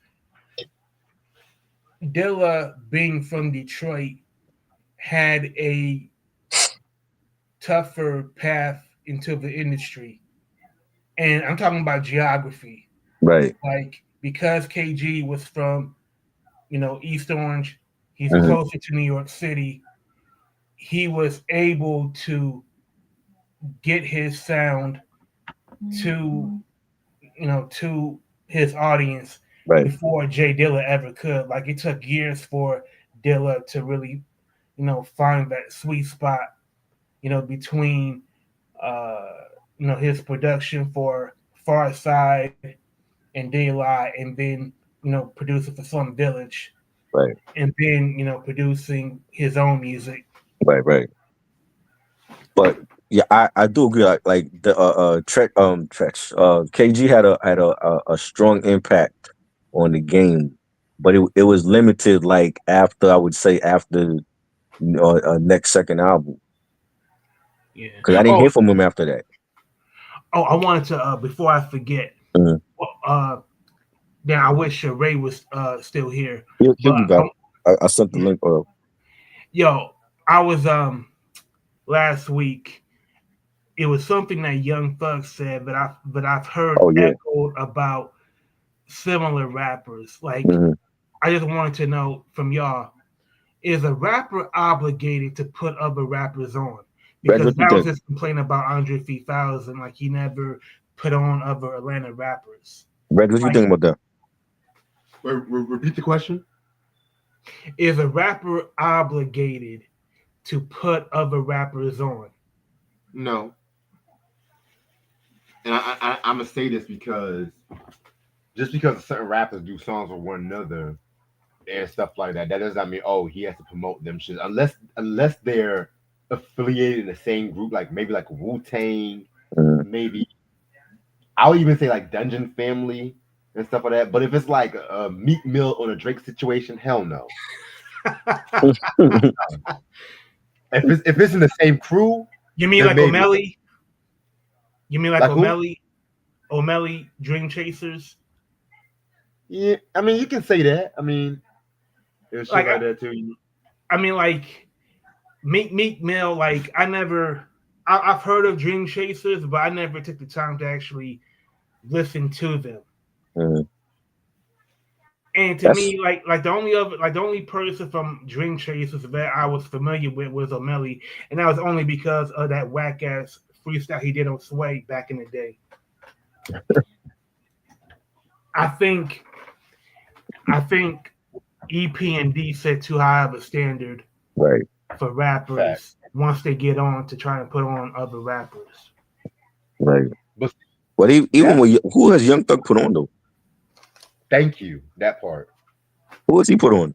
Dilla being from Detroit had a tougher path into the industry. And I'm talking about geography. Right. Like because KG was from, East Orange, he's Mhm. closer to New York City. He was able to get his sound to to his audience Right. before Jay Dilla ever could. Like it took years for Dilla to really, find that sweet spot, between his production for Far Side and Daylight, and then producing for Slum Village, Right. and then producing his own music. Right. Right. But yeah, I do agree. Like the Tretch KG had a strong impact on the game, but it was limited. Like after I would say after next second album Yeah. because I didn't hear from him after that. I wanted to before I forget. Mhm. Well, now I wish Ray was still here, He'll but be back. I sent the link. yo, I was last week. It was something that Young Thug said, but I've heard Oh yeah. echoed about similar rappers. Like, Mhm. I just wanted to know from y'all: is a rapper obligated to put other rappers on? Reg, Because what you that was think? his complaint about Andre 3000. Like, he never put on other Atlanta rappers. Reg, what you Like, think about that? Repeat the question. is a rapper obligated to put other rappers on? No, and I'm gonna say this because just because certain rappers do songs with one another and stuff like that, that does not mean he has to promote them shit unless they're affiliated in the same group, like maybe like Wu Tang, Mhm. maybe I'll even say like Dungeon Family and stuff like that. But if it's like a Meek Mill on a Drake situation, hell no. If it's in the same crew, You mean then like maybe. O'Malley? You mean like Like who? O'Malley Dream Chasers? Yeah, I mean you can say that. I mean, there's shit Like, like that too. I mean, like Meek Mill. Like, I've heard of Dream Chasers, but I never took the time to actually listen to them. Mhm. And to That's me, the only person from Dream Chasers that I was familiar with was O'Malley, and that was only because of that whack ass freestyle he did on Sway back in the day. I think I think EP and D set too high of a standard right. for Fact. rappers once they get on to try and put on other rappers. Right. But But even that's with who has Young Thug put on though? thank you. That part. Who has he put on?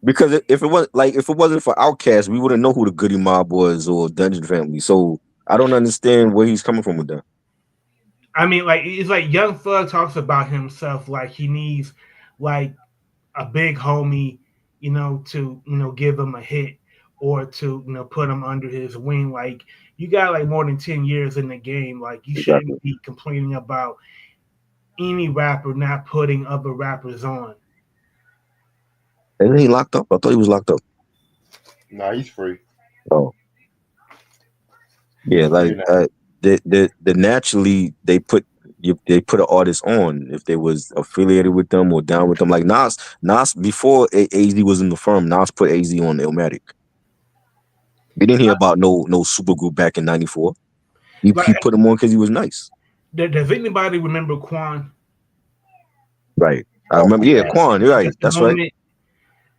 Because if it wasn't for Outkast, we wouldn't know who the Goody Mob was or Dungeon Family. So I don't understand where he's coming from with that. I mean, like, it's like Young Thug talks about himself like he needs like a big homie, to give him a hit or to put him under his wing. Like, you got like more than 10 years in the game. Like, you Exactly. shouldn't be complaining about any rapper not putting other rappers on. Isn't he locked up? I thought he was locked up. Nah, he's free. Oh, yeah, He's like free now. the naturally they put an artist on if they was affiliated with them or down with them. Like Nas before AZ was in the firm, Nas put AZ on Illmatic. We didn't hear about no super group back in '94. He Like, put him on because he was nice. does anybody remember Quan? Right. I Oh remember. my Yeah, god. Quan. You're right. Just a That's right. moment.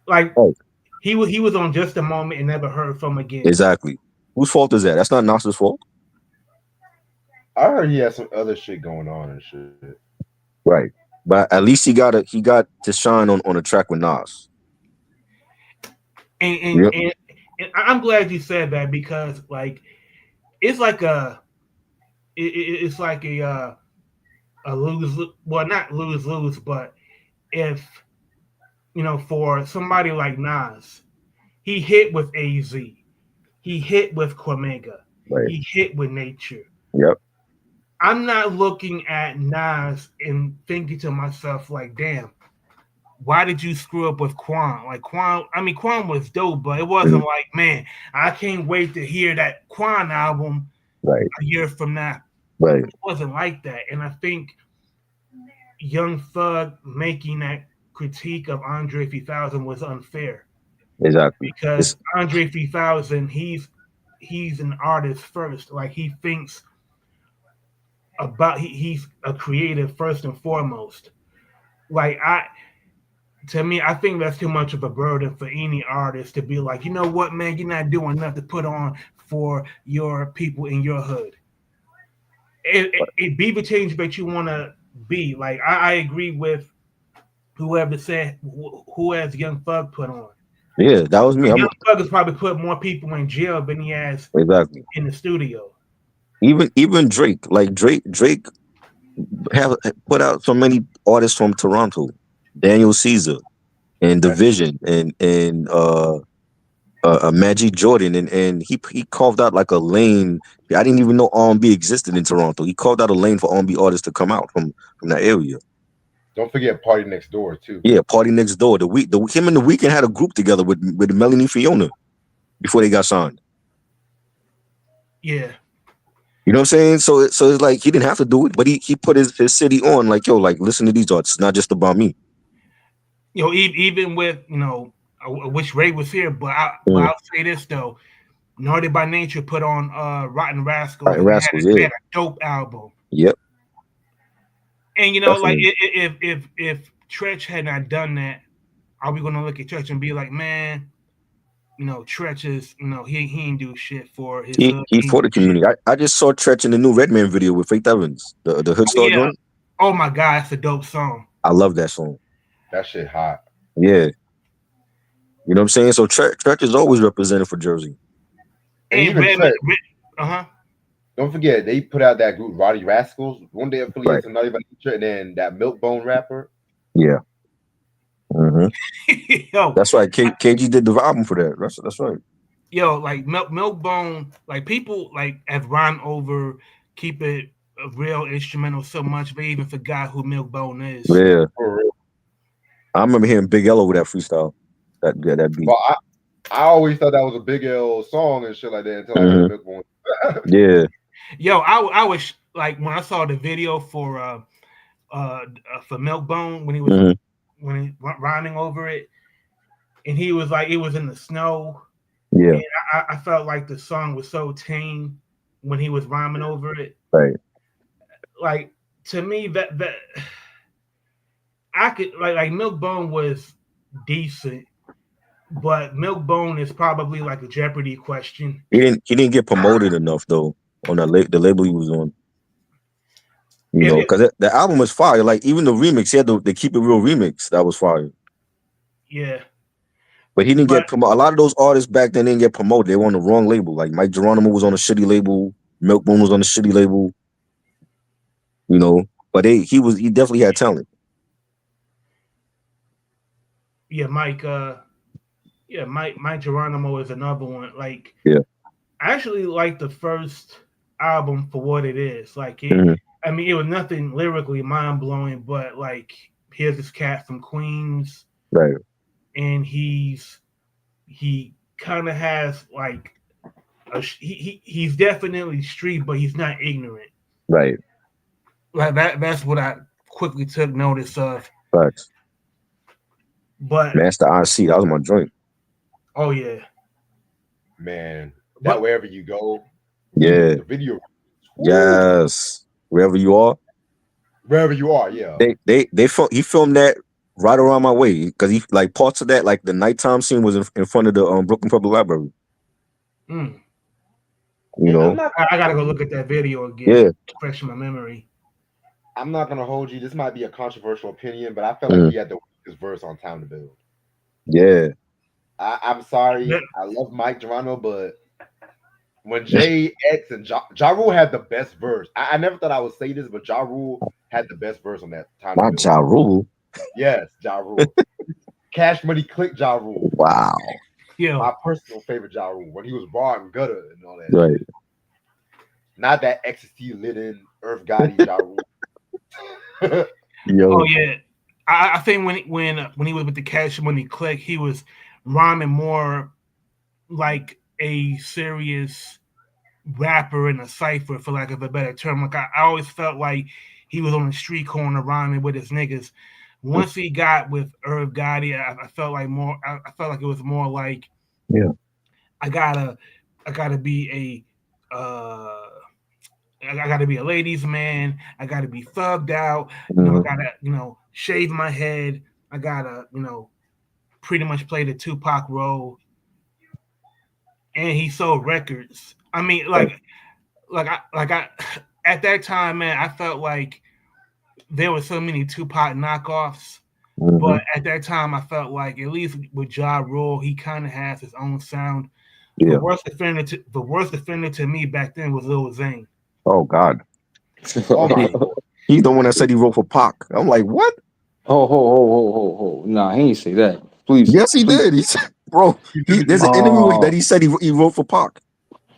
Like, Oh, he was on Just a Moment and never heard from again. exactly. Whose fault is that? That's not Nas's fault. I heard he had some other shit going on and shit. Right. But at least he got to shine on a track with Nas. And and, Yep. and and I'm glad you said that because like it's like it's like a lose, well, not lose, but if for somebody like Nas, he hit with AZ, he hit with Cormega, Right. he hit with Nature. Yep. I'm not looking at Nas and thinking to myself like, damn, why did you screw up with Quan? Like, Quan was dope, but it wasn't Mhm. like, man, I can't wait to hear that Quan album Right. a year from now. Right. It wasn't like that. And I think Young Thug making that critique of Andre 3000 was unfair Exactly. because It's Andre 3000, he's an artist first. Like, he thinks about he's a creative first and foremost. Like, to me, I think that's too much of a burden for any artist to be like, you know what, man, you're not doing enough to put on for your people in your hood. It be the change that you want to be. Like, I agree with whoever said who has Young Thug put on. yeah, that was me. Young Thug has probably put more people in jail than he has Exactly. in the studio. Even Drake, like Drake have put out so many artists from Toronto, Daniel Caesar and That's true. Division and Magic Jordan and he carved out like a lane. I didn't even know R&B existed in Toronto. He carved out a lane for R&B artists to come out from that area. Don't forget Party Next Door too. Yeah, Party Next Door. Him and the Weeknd had a group together with Melanie Fiona before they got signed. Yeah. You know what I'm saying? So it's like he didn't have to do it, but he put his city on, like, yo, like, listen to these artists. It's not just about me. Even with I wish Ray was here, but Mm. I'll say this though. Naughty by Nature put on Rotten Rascals, Right, and Rascals, they yeah. had a dope album. Yep. And like Definitely. if Tretch had not done that, are we gonna look at Tretch and be like, man, Tretch is, he ain't do shit for his He hood. he He ain't for do the shit. community. I just saw Tretch in the new Redman video with Faith Evans, the Hood Oh Star yeah. joint. Oh my God, it's a dope song. I love that song. That shit hot. Yeah. You know what I'm saying? So Tretch is always represented for Jersey. And And even Redman, Trent, uh-huh. don't forget they put out that group Roddy Rascals. One day Right. affiliates with Naughty by Nature, and then that Milkbone rapper. Yeah. Mm-hmm. Yo, That's right. KG did the album for that. That's right. like Milkbone, like people like have run over Keep It a Real instrumental so much, they even forgot who Milkbone is. Yeah. For real. I remember hearing Big L over that freestyle. That beat. Well, I always thought that was a Big L song and shit like that until I heard Milkbone. Yeah. Yo, I was like when I saw the video for Milkbone when he was when he rhyming over it, and he was like it was in the snow. Yeah. And I felt like the song was so tame when he was rhyming over it. Right. Like to me that I could like Milkbone was decent, but Milkbone is probably like a Jeopardy question. He didn't get promoted enough though on the label he was on. You know, because the album was fire. Like even the remix, he had the Keep It Real remix that was fire. Yeah. But he didn't get promoted. A lot of those artists back then didn't get promoted. They were on the wrong label. Like Mike Geronimo was on a shitty label. Milkbone was on a shitty label. You know, but he definitely had talent. Yeah, Mike Geronimo is another one. Like, yeah, I actually like the first album for what it is. Like, I mean, it was nothing lyrically mind blowing, but like, here's this cat from Queens, right? And he kind of has like he's definitely street, but he's not ignorant, right? Like that's what I quickly took notice of. Facts. But Master IC, that was my joint. Oh yeah, man, that wherever you go, yeah, the video, yes, wherever you are, yeah. He filmed that right around my way because he like parts of that, like the nighttime scene was in front of the Brooklyn Public Library. You know, I gotta go look at that video again. Yeah, fresh in my memory. I'm not gonna hold you. This might be a controversial opinion, but I felt like he had the weakest verse on Time to Build. Yeah, I'm sorry. I love Mike Geronimo, but when JX and Ja Rule had the best verse, I never thought I would say this, Ja Rule had the best verse on that Time to Build. Ja Rule. Yes, Ja Rule. Cash Money Click Ja Rule. Wow. Yeah. My personal favorite Ja Rule when he was raw and gutter and all that. Right. Not that ecstasy lit in Earth Gotti Ja Rule. Yo. Oh yeah, I think when he was with the Cash Money Click, he was rhyming more like a serious rapper in a cipher, for lack of a better term. Like I always felt like he was on the street corner rhyming with his niggas. Once he got with Irv Gotti, I felt like more. I felt like it was more like, I gotta be I gotta be a ladies' man. I gotta be thugged out. I gotta shave my head. I gotta pretty much play the Tupac role. And he sold records. I mean, like I at that time, man, I felt like there were so many Tupac knockoffs. But at that time, I felt like at least with Ja Rule, he kind of has his own sound. Yeah. The worst offender to me back then was Lil Zane. Oh God. He's the one that said he wrote for Pac. I'm like, what? Ho. Nah, he ain't say that. Please. Yes, he did. He said, bro, there's an interview that he said he wrote for Pac.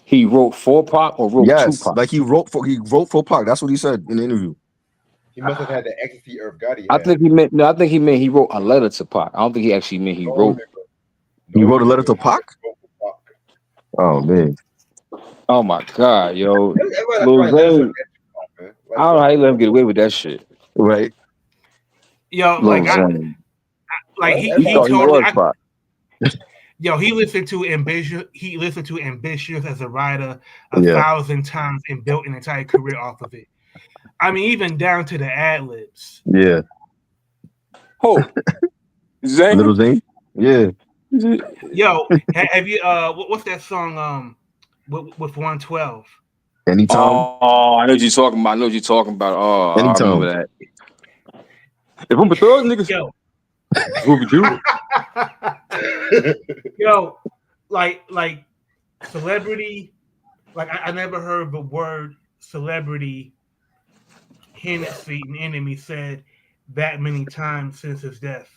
He wrote for Pac or wrote to Pac? Like he wrote for Pac. That's what he said in the interview. He must have had the ecstasy Irv Gotti. I think he meant he wrote a letter to Pac. I don't think he actually meant he wrote. He wrote a letter to Pac? Oh man. Oh my god, yo, That's Lil right. That's Zane. man. I don't know how he let him get away with that shit. Right. Yo, Lil Zane. He he thought he totally. was pop. Yo, he listened to ambitious. He listened to ambitious as a writer a Yeah. 1,000 times and built an entire career off of it. I mean, even down to the ad libs. Yeah. Who? Zane? Little Zane. Yeah. Yo, have you what's that song with 112? Anytime. Oh, I know what you're talking about. I know what you're talking about. Oh, I remember Anytime. that. If I'm a thug, niggas, Yo, who would do? yo, like celebrity. Like I never heard the word celebrity Hennessy and enemy said that many times since his death.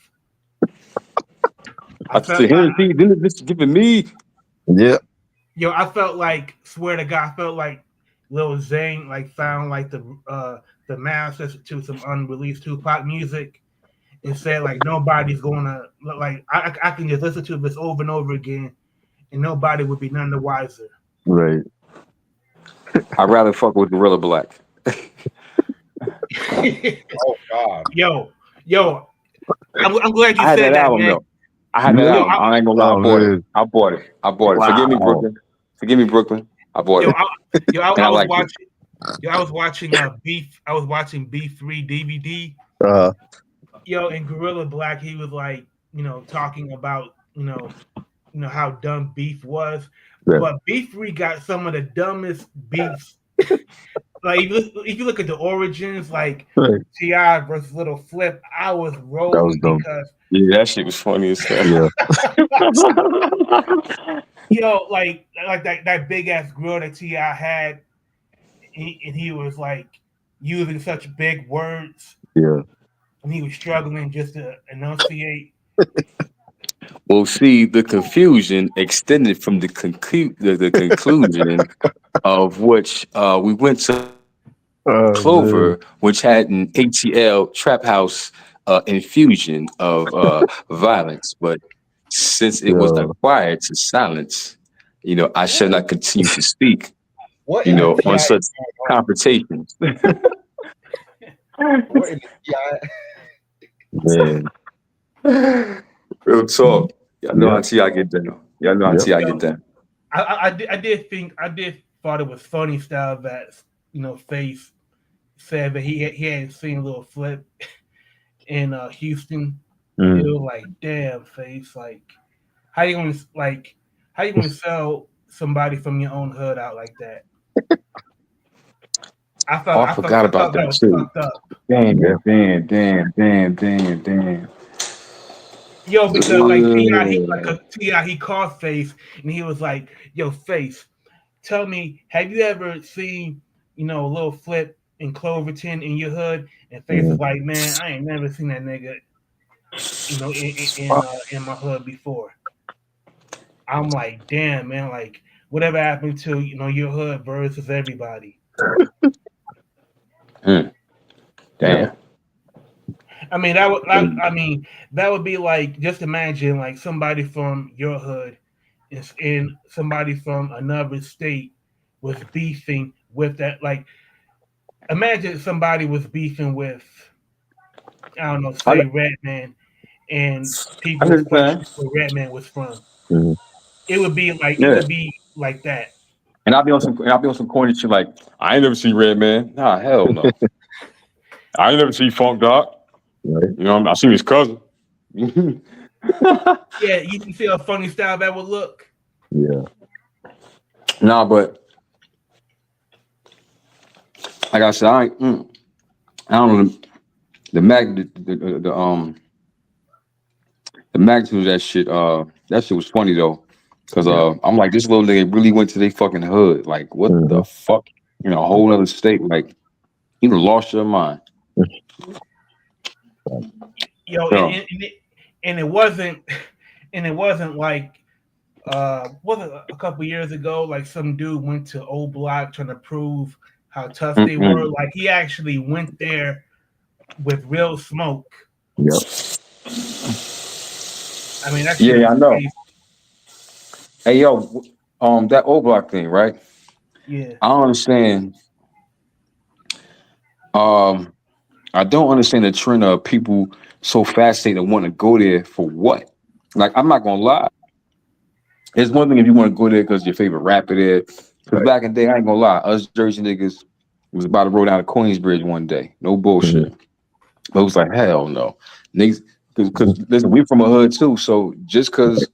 I said, Hennessy, then this is giving me. Yeah. I felt like, swear to God, I felt like Lil Zane like found like the masters to some unreleased Tupac music and said like nobody's gonna like I can just listen to this over and over again and nobody would be none the wiser. Right. I'd rather fuck with Gorilla Black. Oh God. yo, I'm glad you I had said that that, album man. though. I had that Really? album. I ain't gonna lie, Oh, I bought man. it. I bought it. I bought it. Forgive me, Wow. Brooklyn. Forgive me, Brooklyn. I bought Yo, it. I And I was liked it. watching. Yo, I was watching Beef. I was watching B3 DVD. Uh, Yo, in Gorilla Black, he was like, talking about, how dumb Beef was. Yeah. But B3 got some of the dumbest beefs. Like if you look at the origins, like right. T.I. versus Little Flip, I was That was rolling dumb. because Yeah, that shit was funny as hell. Yeah. like that big ass grill that T.I. had, and he was like using such big words, Yeah. and he was struggling just to enunciate. Well, see, the confusion extended from the conclusion of which we went to Oh, Clover, man. which had an ATL trap house infusion of violence. But since it was Yeah. acquired to silence, I shall not continue to speak, What in the on TI? such confrontations. What in the TI? Man. Real talk. Y'all know how Yep. T.I. get down. Y'all know how Yep. T.I. get down. I did thought it was funny style that Face said that he hadn't seen a Little Flip in Houston. Mm. It was like, damn, Face, like how you gonna sell somebody from your own hood out like that? I forgot about that that was too. fucked up. Damn. Yo, because like T.I. he called Face and he was like, yo, Face, tell me, have you ever seen, Little Flip in Cloverton in your hood? And Face was like, man, I ain't never seen that nigga, in my hood before. I'm like, damn, man, like whatever happened to your hood versus everybody. Damn. I mean, that would be like, just imagine like somebody from your hood and somebody from another state was beefing with that. Like, imagine somebody was beefing with, I don't know, say Redman, and people was questioning where Redman was from. Mhm. It would be like that. And I'll be on some corny shit like, I ain't never seen Red Man. Nah, hell no. I ain't never seen Funk Dog. Right. I seen his cousin. Yeah, you can see how funny style that would look. Yeah. Nah, but like I said, I don't know the magnitude of that shit. That shit was funny though, because I'm like, this little nigga really went to their fucking hood. Like, what the fuck? A whole other state. Like, you done lost your mind. And it wasn't like wasn't a couple years ago, like some dude went to Old Block trying to prove how tough they were. Like he actually went there with real smoke. Yep. I mean, I know. Hey yo, that Old Block thing, right? Yeah. I don't understand. Um, I don't understand the trend of people so fascinated and want to go there for what? Like, I'm not gonna lie. It's one thing if you want to go there because your favorite rapper there. Because Right. back in the day, I ain't gonna lie, us Jersey niggas was about to roll down the Queensbridge one day. No Hmm. bullshit. But it was like, hell no. Niggas, because listen, we from a hood too. So just because,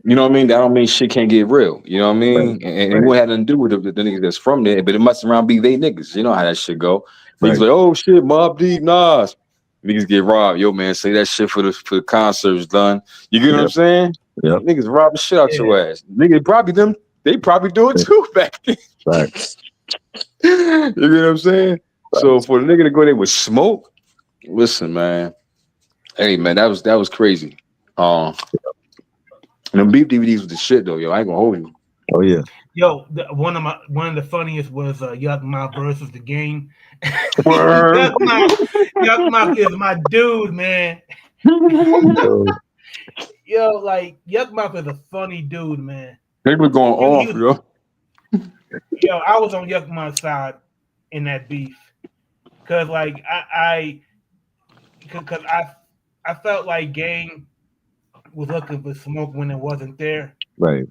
you know what I mean, that don't mean shit can't get real. You know what I Right. mean? And it Right. wouldn't have nothing to do with the niggas that's from there, but it must around be they niggas. You know how that shit go. Niggas Right. like, oh shit, Mob Deep, Nas. Niggas get robbed. Yo, man, say that shit for the concerts done. You get what I'm Yep. saying? Yep. Niggas rob the shit out Yeah. your ass. Nigga, probably them. They probably do it too back then. Facts. You get what I'm saying? So Facts. for the nigga to go there with smoke, listen, man. Hey, man, that was crazy. Um, and them beef DVDs was the shit though, yo. I ain't gonna hold you. Oh yeah. Yo, one of the funniest was Yuck Mouth versus the Game. Word. Yuck Mouth is my dude, man. So, Yo, like Yuck Mouth is a funny dude, man. They were going He off, was, yo. yo, I was on Yuck Mouth's side in that beef because, like, I felt like Game was looking for smoke when it wasn't there, right.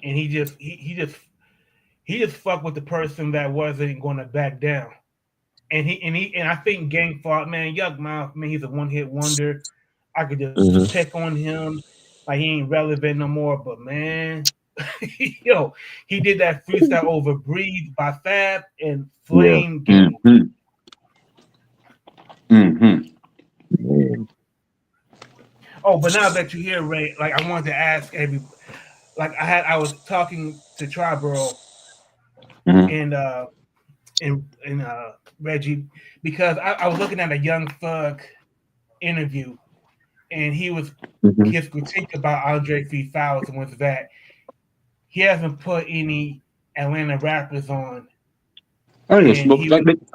and he just fucked with the person that wasn't going to back down. And I think Gang thought, man, Yuck Mouth, man, he's a one hit wonder. I could just Hmm. pick on him, like he ain't relevant no more. But man, yo, he did that freestyle over Breathe by Fab and Yeah. Flame Gang. Mm-hmm. Mm-hmm. Man. Oh, but now that you're here, Ray, like I wanted to ask I was talking to Triborough Mm-hmm. and Reggie because I was looking at a Young Thug interview and Mm-hmm. his critique about Andre 3000 was that he hasn't put any Atlanta rappers on, I ain't gonna and smoke he like was, that.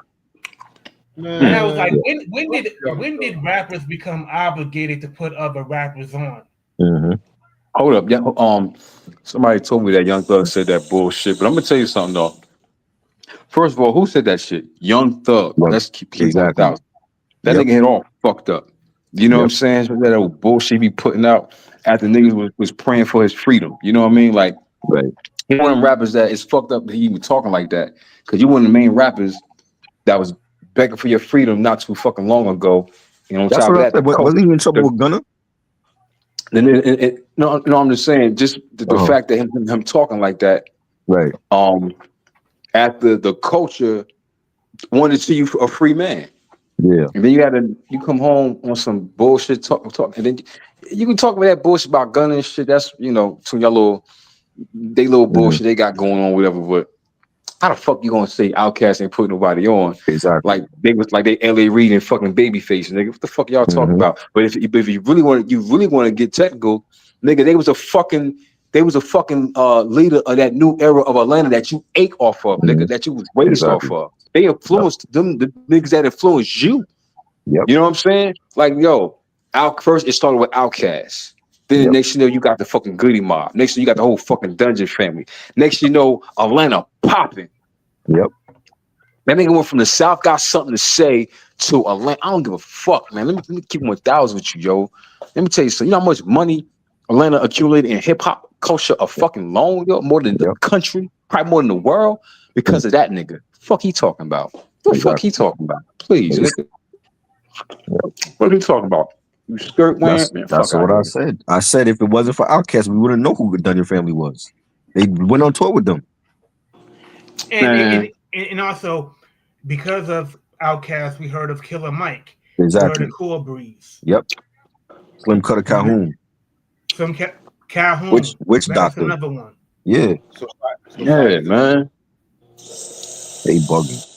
and I Mm. was Man, like, Yeah. when did rappers become obligated to put other rappers on? Hmm. Hold up, yeah. Somebody told me that Young Thug said that bullshit, but I'm gonna tell you something though. First of all, who said that shit? Young Thug. Well, Let's keep it exactly. 1,000. That Yep. nigga had all fucked up. You know what I'm Yep. saying? So that old bullshit he putting out after niggas was praying for his freedom. You know what I mean? Like Right. he one of them rappers that is fucked up that he even talking like that. Cause you one of the main rappers that was begging for your freedom not too fucking long ago. And on That's top what of I that, said. Wasn't he in trouble with Gunna? no, I'm just saying, just the Oh. fact that him talking like that, Right. um, after the culture wanted to see you a free man. Yeah. And then you come home on some bullshit talk, and then you can talk about that bullshit about gun and shit. That's to your little Hmm. bullshit they got going on, whatever. But how the fuck you gonna say Outkast ain't putting nobody on? Exactly. Like they was like they L.A. Reid and fucking Babyface, nigga. What the fuck y'all talking Hmm. about? But if you really want to get technical, nigga, they was a fucking leader of that new era of Atlanta that you ate off of, Hmm. nigga, that you was raised off Exactly. of. They Yep. influenced them, the niggas that influenced you. Yep. You know what I'm saying? Like, yo, first it started with Outkast. Then the Yep. next you know, you got the fucking Goody Mob. Next thing you got the whole fucking Dungeon family. Next you know, Atlanta popping. Yep. That nigga went from the South, got something to say to Atlanta. I don't give a fuck, man. Let me keep 1,000 with you, yo. Let me tell you something. You know how much money Atlanta accumulated in hip hop culture of fucking long, yo? More than the Yep. country, probably more than the world, Mm. because of that nigga. Fuck he talking about? What the fuck he Exactly. talking about? Please, Yep. nigga. What are you talking about? You skirt wearing? That's Man, that's fuck out what I here. said. I said if it wasn't for Outkast, we wouldn't know who the Dungeon Family was. They went on tour with them. And and, Man, and also because of Outkast, we heard of Killer Mike, we heard of Exactly. Cool Breeze, Yep. Slim Cutter we heard Calhoun. some Which Calhoun. which That's doctor? another one. Yeah. so yeah, man. They bugging.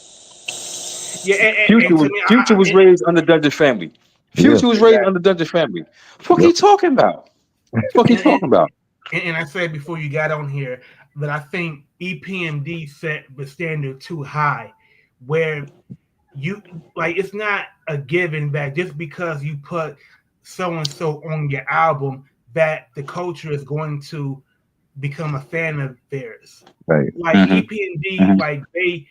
Yeah, Future and to was me, Future was raised under Dungeon family. Yeah. Future was raised under Dungeon family. Fuck Yep. he talking about? Fuck he and, talking about? and I said before you got on here that I think EPMD set the standard too high, where you like it's not a given that just because you put so and so on your album that the culture is going to become a fan of theirs. Right. Like Mhm. EP&D, Mhm. like they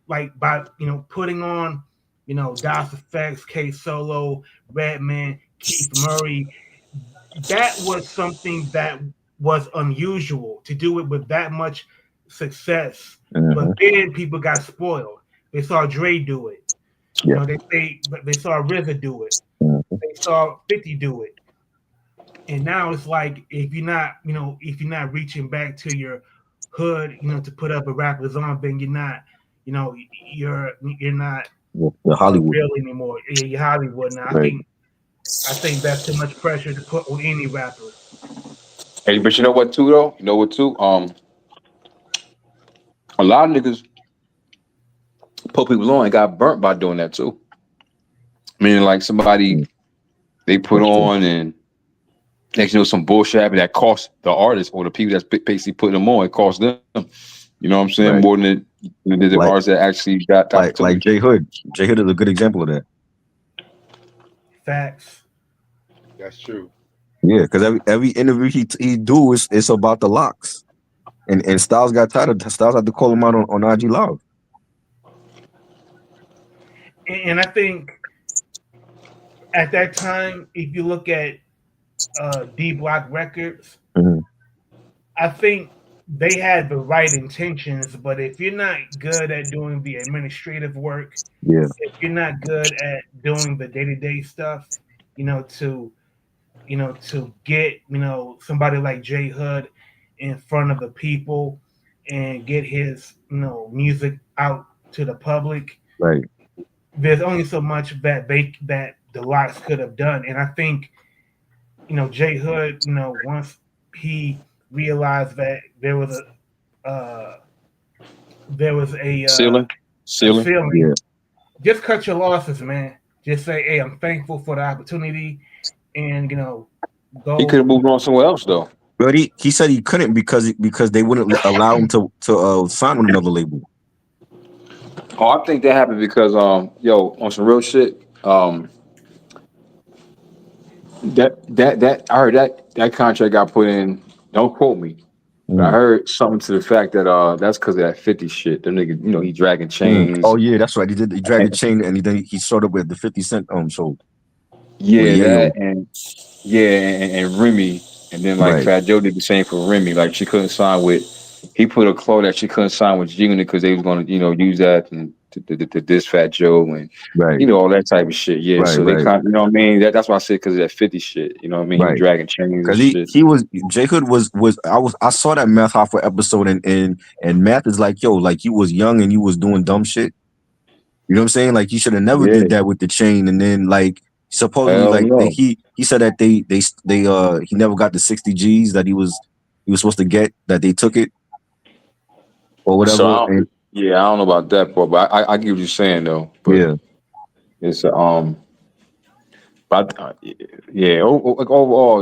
like by putting on Das Effects, K Solo, Redman, Keith Murray. That was something that was unusual to do it with that much success. But Mm-hmm. then people got spoiled. They saw Dre do it. Yeah. They saw RZA do it. Mm-hmm. They saw 50 do it. And now it's like if you're not reaching back to your hood, to put up a rapper's on, then you're not, you're not The Hollywood. real anymore. You're Hollywood now. Right. I think that's too much pressure to put on any rapper. Hey, but you know what too though? You know what too? A lot of niggas put people on and got burnt by doing that too. Meaning like somebody they put on and next some bullshit happened that cost the artist or the people that's basically putting them on. It cost them. You know what I'm saying? Right. More than the Like- artists that actually got the Like opportunity. J Hood. J Hood is a good example of that. Facts. That's true. Yeah, because every interview he do is it's about the locks, and Styles got tired of Styles had to call him out on IG Live. And I think at that time, if you look at D Block Records, Mhm. I think they had the right intentions, but if you're not good at doing the administrative work, Yeah. if you're not good at doing the day-to-day stuff, to get somebody like J Hood in front of the people and get his music out to the public, Right. there's only so much that the Locks could have done. And I think J Hood, once he realized that there was a Ceiling. ceiling, Yeah. just cut your losses, man. Just say, hey, I'm thankful for the opportunity, and go. He could have moved on somewhere else though. But he said he couldn't because they wouldn't allow him to sign with another label. Oh, I think that happened because on some real shit, that I heard that contract got put in. Don't quote me. But I heard something to the fact that that's because of that 50 shit. Them nigga, he dragging chains. Oh yeah, that's right. He dragged the chain and he showed up with the 50 Cent show. Yeah, Yayo. and Remy, and then like Right. Fat Joe did the same for Remy. Like she couldn't sign with. He put a clause that she couldn't sign with G-Unit because they was going to use that and to diss Fat Joe and Right. all that type of shit. Yeah, Right, so they right. kind, what I mean. That's why I said because of that 50 shit. You know what I mean? Right. He dragging chains Because and shit. he was J Hood was I saw that Math Hoffa episode and Math is like, yo, like you was young and you was doing dumb shit. You know what I'm saying? Like you should have never did that with the chain. And then like supposedly Hell like no. he said that they he never got the 60 G's that he was supposed to get, that they took it or whatever. So I don't know about that part, but I get what you're saying though. But yeah. it's but yeah, overall,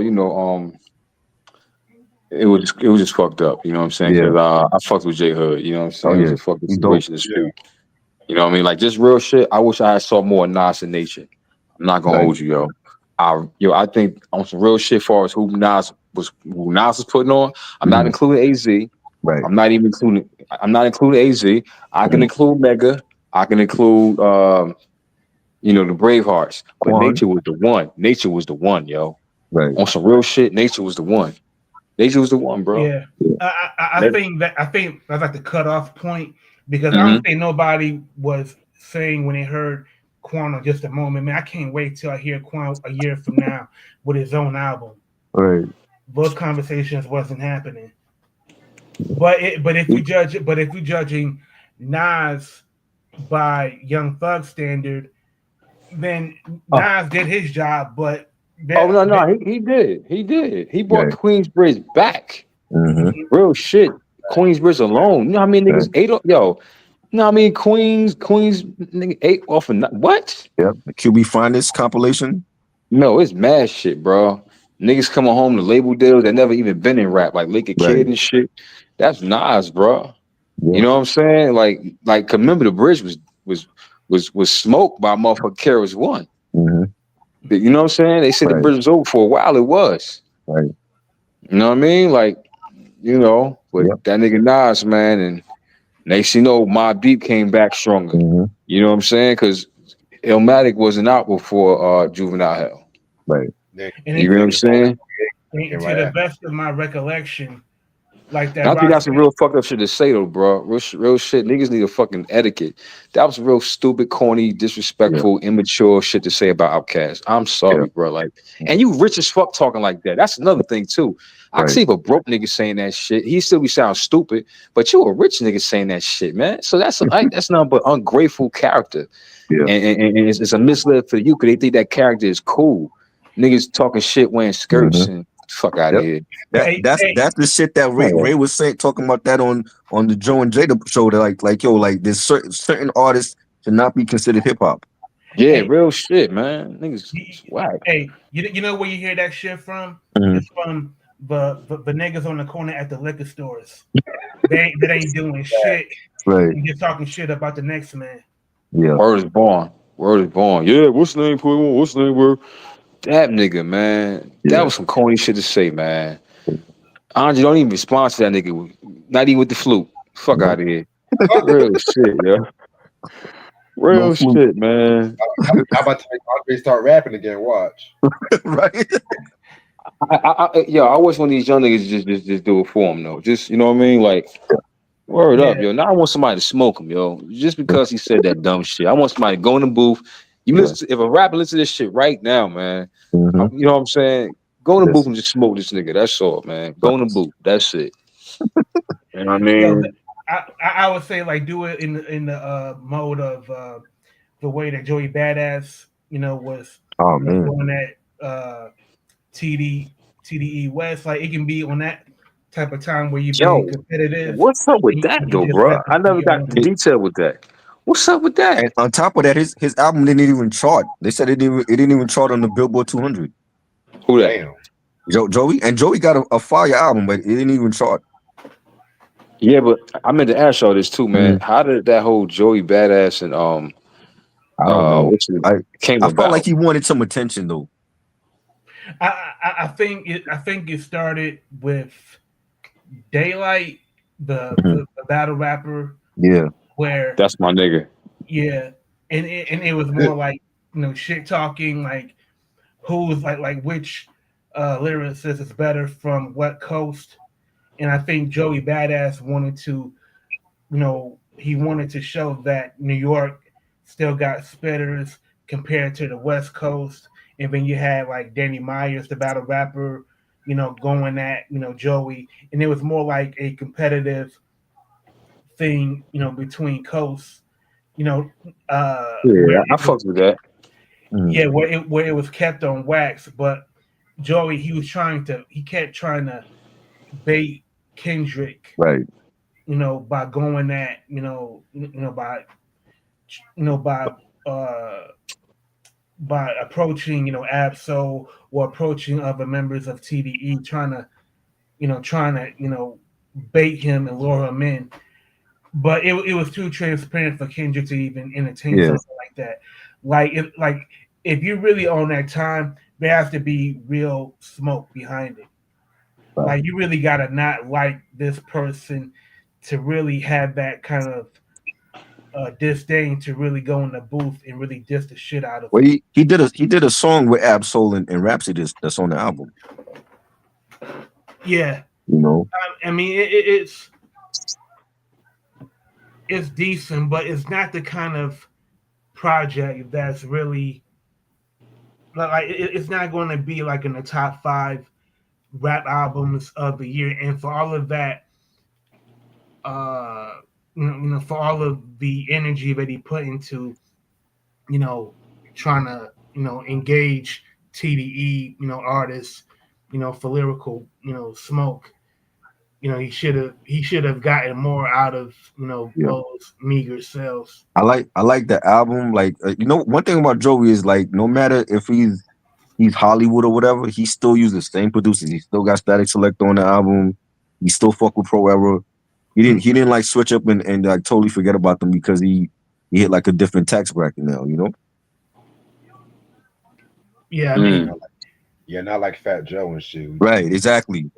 it was just fucked up. You know what I'm saying? Yeah. Because I fucked with J Hood. You know what I'm saying? Oh, It was yeah. a fucking He dope. situation to speak. You know what I mean? Like just real shit. I wish I had saw more Nas in Nation. I'm not gonna Right. hold you, yo. I think on some real shit, far as who Nas was putting on. I'm not including AZ. Right. I'm not including AZ. I can Right. include Mega. I can include the Bravehearts. But Quan. Nature was the one. Nature was the one, yo. Right. On some real shit, Nature was the one. Nature was the one, bro. Yeah, I think that's like the cutoff point because I don't think nobody was saying when they heard Quan on Just a Moment, man, I can't wait till I hear Quan a year from now with his own album. Right. Those conversations wasn't happening. But if we judging Nas by Young Thug standard, then Nas did his job. But he did. He brought Queensbridge back. Mm-hmm. Real shit. Queensbridge alone. You know how many niggas ate off? Yo, you know how many Queens nigga ate off of what? Yep. The QB Finest compilation. No, it's mad shit, bro. Niggas coming home to label deals that never even been in rap, like Lick a Kid and shit. That's Nas, bro. Yeah. You know what I'm saying? Like remember the bridge was smoked by motherfucking Carrots One. Mm-hmm. You know what I'm saying? They said the bridge was over for a while. It was. Right. You know what I mean? Like, you know, but Yep. that nigga Nas, man, and next you know, Mobb Deep came back stronger. Mm-hmm. You know what I'm saying? Because Illmatic wasn't out before Juvenile Hell. Right. Then And You it, know what I'm Juvenile saying? came to right the after. best of my recollection, like And that I think Rock. that's some real fucked up shit to say though, bro. Real shit. Niggas need a fucking etiquette. That was real stupid, corny, disrespectful, immature shit to say about Outkast. I'm sorry, bro. Like, and you rich as fuck talking like that. That's another thing too. I can Right. see if a broke nigga saying that shit, he still be sound stupid. But you a rich nigga saying that shit, man. So that's like that's nothing but ungrateful character. Yeah. And it's a misled for you because they think that character is cool. Niggas talking shit wearing skirts Mm-hmm. and fuck out of Yep. here. But That's the shit that Yeah. Ray was saying, talking about that on the Joe and Jada show. That like yo, like there's certain artists should not be considered hip hop. Yeah, hey, real shit, man. Niggas you, it's whack. you know where you hear that shit from? Mhm. It's from the niggas on the corner at the liquor stores. They ain't doing shit Right. and just talking shit about the next man. Yeah. Word is born. Word is born. Yeah, what's the name? Put on. What's the name? Word. That nigga, man. That Yeah. was some corny shit to say, man. Andre don't even respond to that nigga. Not even with the flute. Fuck Nope. out of here. Real shit, yo. No Real fluke. shit, man. How about to make Andre start rapping again? Watch. Right. Yo, I wish one of these young niggas just do it for him though. Just you know what I mean? Like, word Yeah, up, yo. Now I want somebody to smoke him, yo. Just because he said that dumb shit. I want somebody to go in the booth. You Yeah. listen if a rapper listen to this shit right now, man. Mm-hmm. You know what I'm saying? Go in the booth Yes. and just smoke this nigga. That's all, man. Go in the Right. booth. That's it. You know what I yo, mean? I would say like do it in the mode of the way that Joey Badass was Oh man. doing that TD TDE West. Like it can be on that type of time where you're being Yo, competitive what's up with and that you though, just bro? let I people be never your got own. the detail with that. What's up with that? And on top of that, his album didn't even chart. They said it didn't even chart on the Billboard 200. Who that? Damn. Joey got a fire album, but it didn't even chart. Yeah, but I meant to ask y'all this too, man. Mhm. How did that whole Joey Badass and I don't know. what's it I came I felt like about? he wanted some attention though. I think it started with Daylight, Mhm. the battle rapper, Yeah. where That's my nigga. yeah, and it was more like shit talking, like who's like which lyricist is better from what coast, and I think Joey Badass wanted to, he wanted to show that New York still got spitters compared to the West Coast, and then you had like Danny Myers, the battle rapper, going at Joey, and it was more like a competitive thing, between coasts, you know, where Yeah, I it was fucked with that. Mhm. yeah, where it was kept on wax, but Joey he kept trying to bait Kendrick, Right. by going at by uh approaching Absol or approaching other members of TDE, trying to bait him and lure him in. But it was too transparent for Kendrick to even entertain Yeah. something like that. If you really own that time, there has to be real smoke behind it. Right. Like you really gotta not like this person to really have that kind of disdain to really go in the booth and really diss the shit out of Well, him. he did a song with Absol and Rhapsody that's on the album. Yeah, You know. I mean it's decent, but it's not the kind of project that's really it's not going to be like in the top 5 rap albums of the year. And for all of that, uh, for all of the energy that he put into, you know, trying to, engage TDE, artists, for lyrical, smoke. He should have gotten more out of Yeah. those meager sales. I like the album. Like one thing about Joey is like no matter if he's Hollywood or whatever, he still uses the same producers. He still got Static Selector on the album. He still fuck with Pro Era. He didn't like switch up and like totally forget about them because he hit like a different tax bracket now, you know? Yeah, I mean, Mm. Not like Fat Joe and shit. Right, exactly.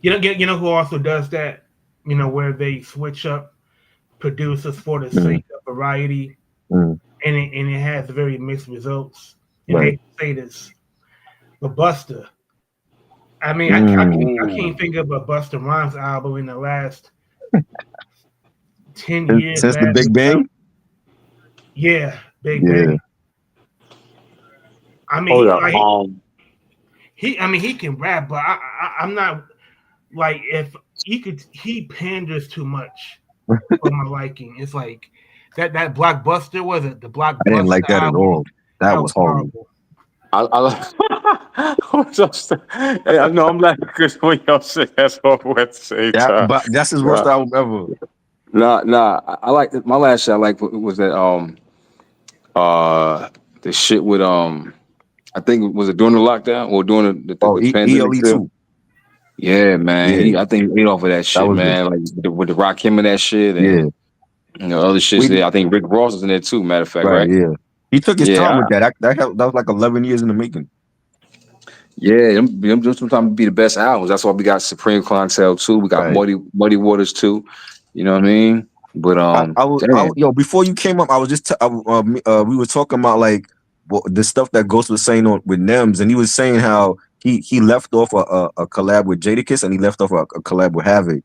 You know who also does that? You know, where they switch up producers for the Mm, sake of variety, mm, and it has very mixed results. And right. they say this, but Busta. I mean, Mm. I can't think of a Busta Rhymes album in the last 10 years Since the that Big was, Bang. yeah, Big Yeah. Bang. I Hold mean, up. like I mean, he can rap, but I'm not like if he panders too much for my liking. It's like that Blockbuster was it the I didn't like Blockbuster that at album? all. That That was was horrible. horrible. Hey, I know I'm laughing because when y'all say that's horrible at the same That, time. but that's his worst Nah, album ever. nah. I like my last shit. I like was that the shit with I think was it during the lockdown or during Oh, the pandemic ELE still? too. Yeah, man. Yeah, I think he ate off of that that shit, was good. man. Like with the Rock him and that shit Yeah, and other shit. we There. I think Rick Ross was in there too. Matter of fact, right. right? Yeah, he took his time Yeah, with that. That was like 11 years in the making. yeah. Them sometimes be the best albums. That's why we got Supreme Clientele too. We got Right. Muddy Waters too. You know what I mean? But damn. Yo, before you came up, I was just, we were talking about like the stuff that Ghost was saying on with Nems, and he was saying how he left off a collab with Jadakiss, and he left off a collab with Havoc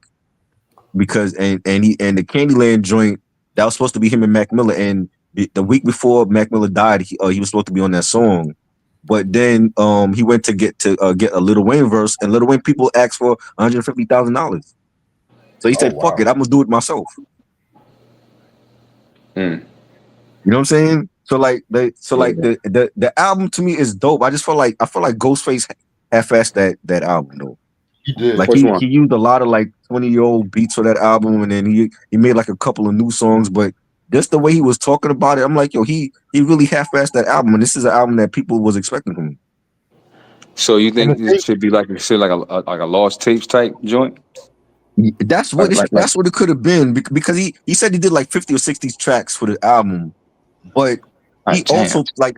because and the Candyland joint that was supposed to be him and Mac Miller, and the week before Mac Miller died, he was supposed to be on that song. But then he went to get a Lil Wayne verse, and Lil Wayne people asked for $150,000. So he Oh said, "Fuck wow. it, I'm gonna do it myself." Mm, You know what I'm saying? So like yeah. the album to me is dope. I feel like Ghostface half-assed that album though. He did. Like Which he one? used a lot of like 20-year-old beats for that album, and then he made like a couple of new songs, but just the way he was talking about it, I'm like, yo, he really half-assed that album, and this is an album that people was expecting from him. So you And the think thing, it should be like like a lost tapes type joint? That's what it could have been because he said he did like 50 or 60 tracks for the album, but he God damn. also like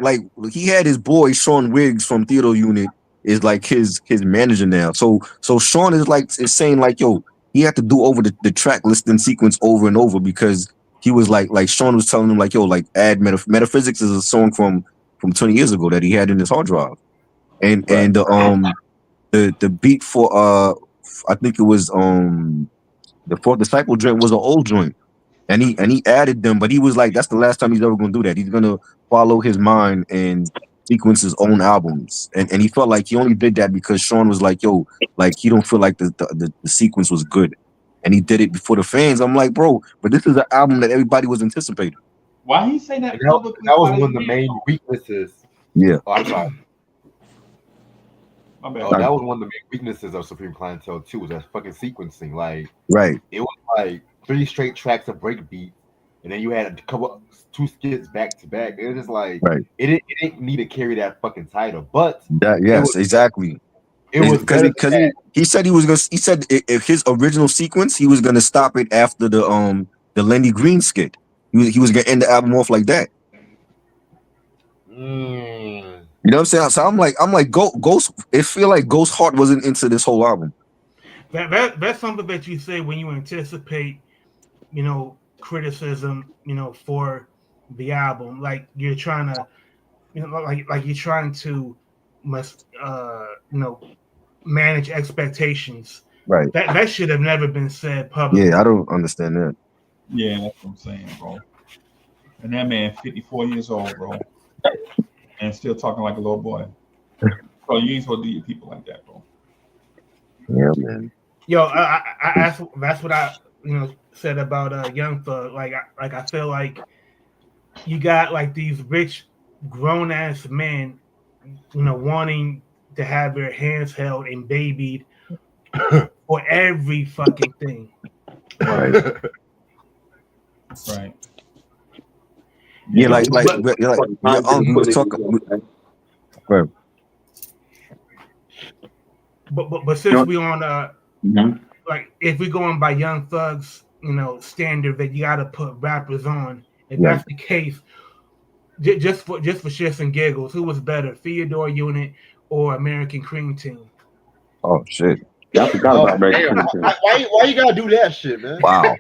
he had his boy Sean Wiggs from Theodore Unit is like his manager now. So Sean is saying like, yo, he had to do over the track listing sequence over and over because he was like Sean was telling him like, yo, like add metaphysics is a song from 20 years ago that he had in his hard drive. And Right. the beat for I think it was the Fourth Disciple joint was an old joint, and he added them, but he was like, that's the last time he's ever gonna do that. He's gonna follow his mind and sequence his own albums, and he felt like he only did that because Sean was like, yo, like he don't feel like the sequence was good, and he did it before the fans. I'm like, bro, but this is an album that everybody was anticipating. Why he say and that publicly that was about his one of the man? main weaknesses. Yeah, Oh, I'm sorry. My bad. Oh, that was one of the main weaknesses of Supreme Clientele too, was that fucking sequencing. Like right. it was like 3 straight tracks of breakbeat, and then you had a couple 2 skits back to back. It was just like Right. it didn't need to carry that fucking title, but That it yes, was exactly. it was Because better than that. he said he was gonna. He said if his original sequence, he was gonna stop it after the Lenny Green skit. He was gonna end the album off like that. Mm. You know what I'm saying? So I'm like Ghost. It feel like Ghost Heart wasn't into this whole album. That's something that you say when you anticipate, criticism, for the album. Like you're trying to, like you're trying to, manage expectations. Right. That should have never been said publicly. Yeah, I don't understand that. Yeah, that's what I'm saying, bro. And that man, 54 years old, bro, and still talking like a little boy. So you ain't supposed to do your people like that, bro. Yeah, man. Yo, that's what I said about Young Thug. Like I feel like you got like these rich grown ass men, wanting to have their hands held and babied for every fucking thing. Right. Right. Yeah, know, we was talking. Right. But since we on like if we going by Young Thug's standard that you got to put rappers on, if that's the case, just for shits and giggles, who was better, Theodore Unit or American Cream Team? Oh shit. Yeah, I forgot Oh, about American damn. Chemistry. Why you gotta do that shit, man? Wow.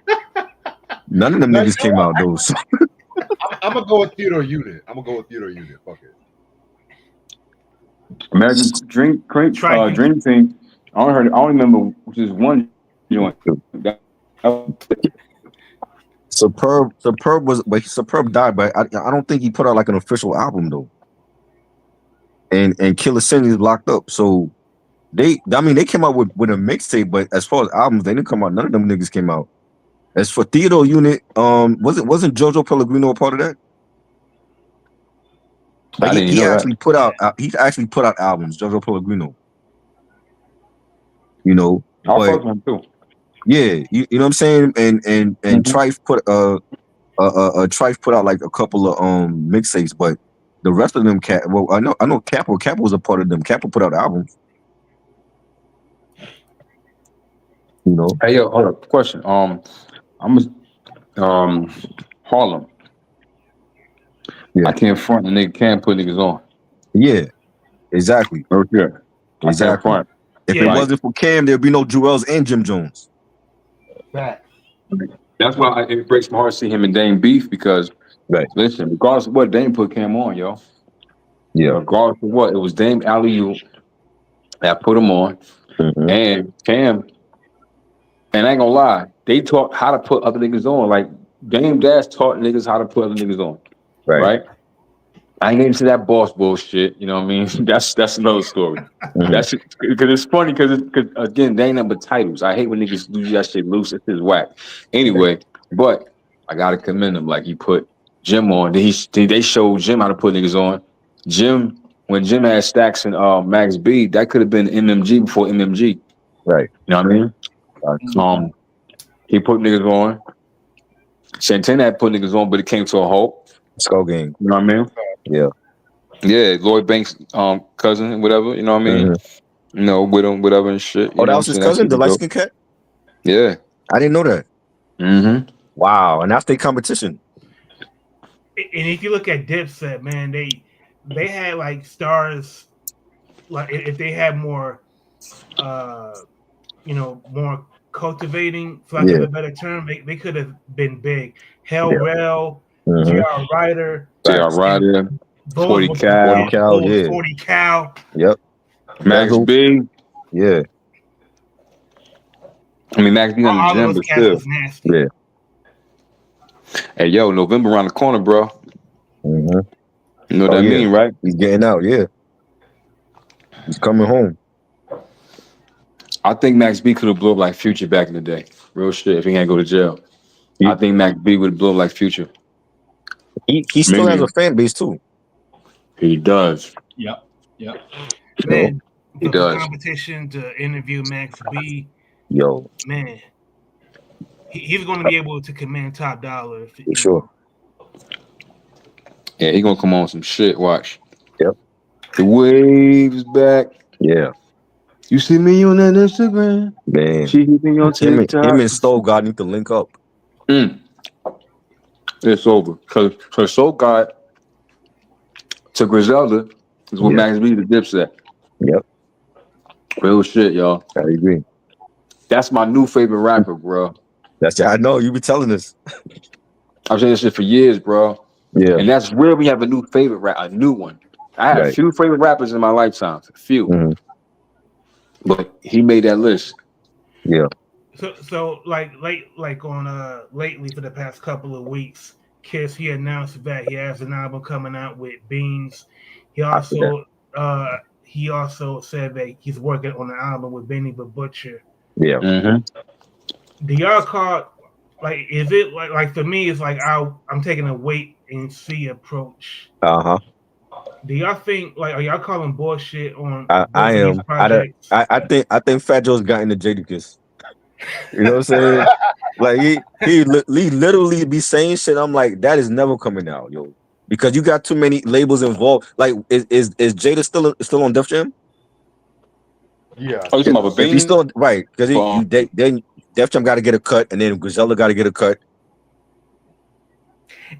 None of them Now, niggas came out though. So. I'm gonna go with Theodore Unit. Fuck it. American Dream Team. I only remember just one joint. Superb died, but I don't think he put out like an official album though. And Killer Sin is locked up. So they came out with a mixtape, but as far as albums, they didn't come out. None of them niggas came out. As for Theodore Unit, wasn't Jojo Pellegrino a part of that? Like I didn't he know actually put out albums, Jojo Pellegrino. You know, that. I'll but fuck with him too. yeah, you know what I'm saying? And Mhm. Trife put Trife put out like a couple of mixtapes, but the rest of them I know Capo was a part of them. Capo put out albums. You know? Hey yo, hold up. Question. Harlem. Yeah. I can't front the nigga can't put niggas on. Yeah, exactly. Oh yeah. I can't Exactly. front. If Yeah. it wasn't for Cam, there'd be no Jewels and Jim Jones. Right. That's why it breaks my heart to see him and Dame beef because Right. listen, regardless of what, Dame put Cam on, yo. Yeah. Regardless of what, it was Dame Alley that put him on. Mhm. And Cam, and I ain't gonna lie, they taught how to put other niggas on. Like Dame Dash taught niggas how to put other niggas on. Right? I ain't getting into that boss bullshit. You know what I mean? That's another story. Mhm. That's because it's funny because again, they ain't nothing but titles. I hate when niggas do that shit loose. It's just whack. Anyway, but I gotta commend him. Like he put Jim on. They showed Jim how to put niggas on. When Jim had Stacks and Max B, that could have been MMG before MMG. Right. You know what I mean? He put niggas on. Santana had put niggas on, but it came to a halt. Skull Gang. You know what I mean? Yeah. Yeah, Lloyd Banks' cousin, whatever. You know what I mean? Mhm. You know, with him, whatever and shit. You Oh, know that what was I'm his saying? cousin, the That light shit skin cat? Yeah. I didn't know that. Mm-hmm. Wow. And that's their competition. And if you look at Dipset, man, they had like stars. Like if they had more, more cultivating, for lack of a better term, they could have been big. Hell Rel, Mhm. J.R. Ryder, J.R. Ryder, those 40 were- Cal, 40 Cal, those yeah. 40 Cal. Yep. Max Bezel. B. Yeah. I mean, Max B on the All gym, those but cats still. was nasty. Yeah. Hey, yo, November around the corner, bro. Mhm. You know what Oh, I yeah. mean, right? He's getting out, yeah. He's coming home. I think Max B could have blew up like Future back in the day. Real shit, if he hadn't go to jail. I think Max B would blow up like Future. He still has a fan base too. He does. Yep. Man, He for does. competition to interview Max B, Yo, man, he's going to be able to command top dollar. for sure. Yeah, he gonna come on some shit. Watch. Yep. The waves back. Yeah, You see me on that Instagram? man. She hit me on TikTok. Him and Stove God need to link up. It's over. Cause Soul God to Griselda is what Max B the Dipset. Yep, Real shit, y'all. I agree. That's my new favorite rapper, bro. I know you be telling us. I've saying this shit for years, bro. Yeah, And that's rare we have a new favorite rap, a new one. I had a few favorite rappers in my lifetime, a few. Mhm. But he made that list. Yeah. So like on lately for the past couple of weeks, Kiss he announced that he has an album coming out with Beans. He also said that he's working on an album with Benny the Butcher. Yeah. Mm-hmm. Do y'all call is it like for me it's like I'm taking a wait and see approach. Do y'all think are y'all calling bullshit on I am. these projects? I think Fat Joe's gotten the Jadakiss. You know what I'm saying? Like he literally be saying shit. I'm like, that is never coming out, yo. Because you got too many labels involved. Like, is Jada still on Def Jam? Yeah. Oh, you talking about If he's still right, because then Def Jam got to get a cut, and then Griselda got to get a cut.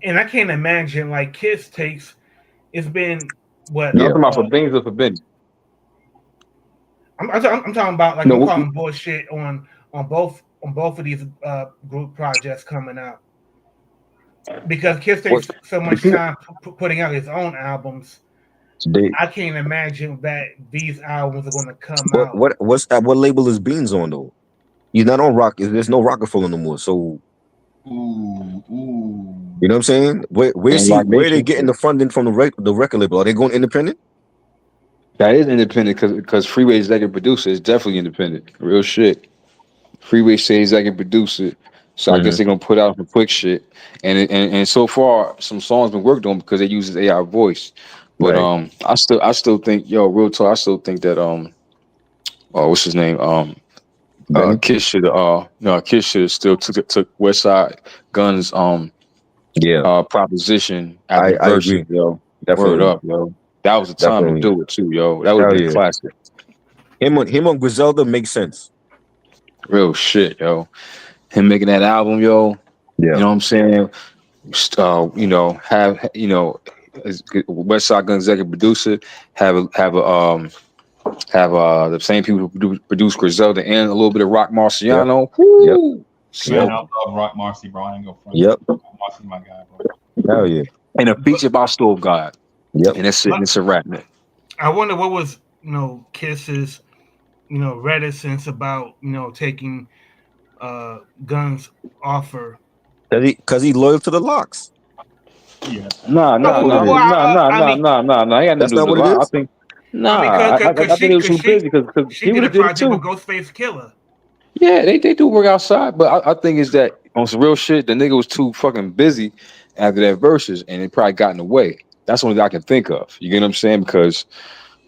And I can't imagine like Kiss takes. It's been what? No, I'm talking about for Beans or for Benny. I'm talking about like No, I'm calling bullshit on both of these group projects coming out because Kiss what? takes so much time putting out his own albums. They, I can't imagine that these albums are going to come out. what's that? What label is Beans on though? You're not on Rock. There's no Rockefeller no more. So Ooh, ooh. you know what I'm saying? And Rock Where are they Nation. getting the funding from the record label? Are they going independent? That is independent because Freeway executive producer is definitely independent. Real shit. Freeway says I can produce it, so I guess they're gonna put out some quick shit. And so far, some songs been worked on because they use AI voice. But Right. I still think, yo, real talk, I still think that what's his name? Benny. Kiss should no, Kiss should still took West Side Guns Yeah, proposition after the I verses, agree. yo. Word Definitely, up, yo. That was the time to definitely. do it too, yo. That would have Hell been a yeah. classic. Him on Griselda makes sense. Real shit, yo. Him making that album, yo. You Yeah. know what I'm saying? Have West Side Gun executive producer, have the same people who produce Griselda and a little bit of Rock Yep. Marciano. Yep. Woo! Man, Yep. I love Rock Marcy, bro. I ain't gonna front. Yep. Marcy, my guy, bro. Hell yeah. And a feature by Stove God. Yep. And that's it. And it's a rap, man. I wonder what was Kiss's reticence about taking Guns offer. Because he loyal to the locks. Yeah. Nah. That's what it is. I mean, He got nothing to That's do not with what the it lie. I is. think I mean, I think it was too busy because she he did would a have did it project with too. Ghostface Killer. Yeah, they do work outside, but I think is that on some real shit, the nigga was too fucking busy after that verses, and it probably got in the way. That's the only thing I can think of. You get what I'm saying? Because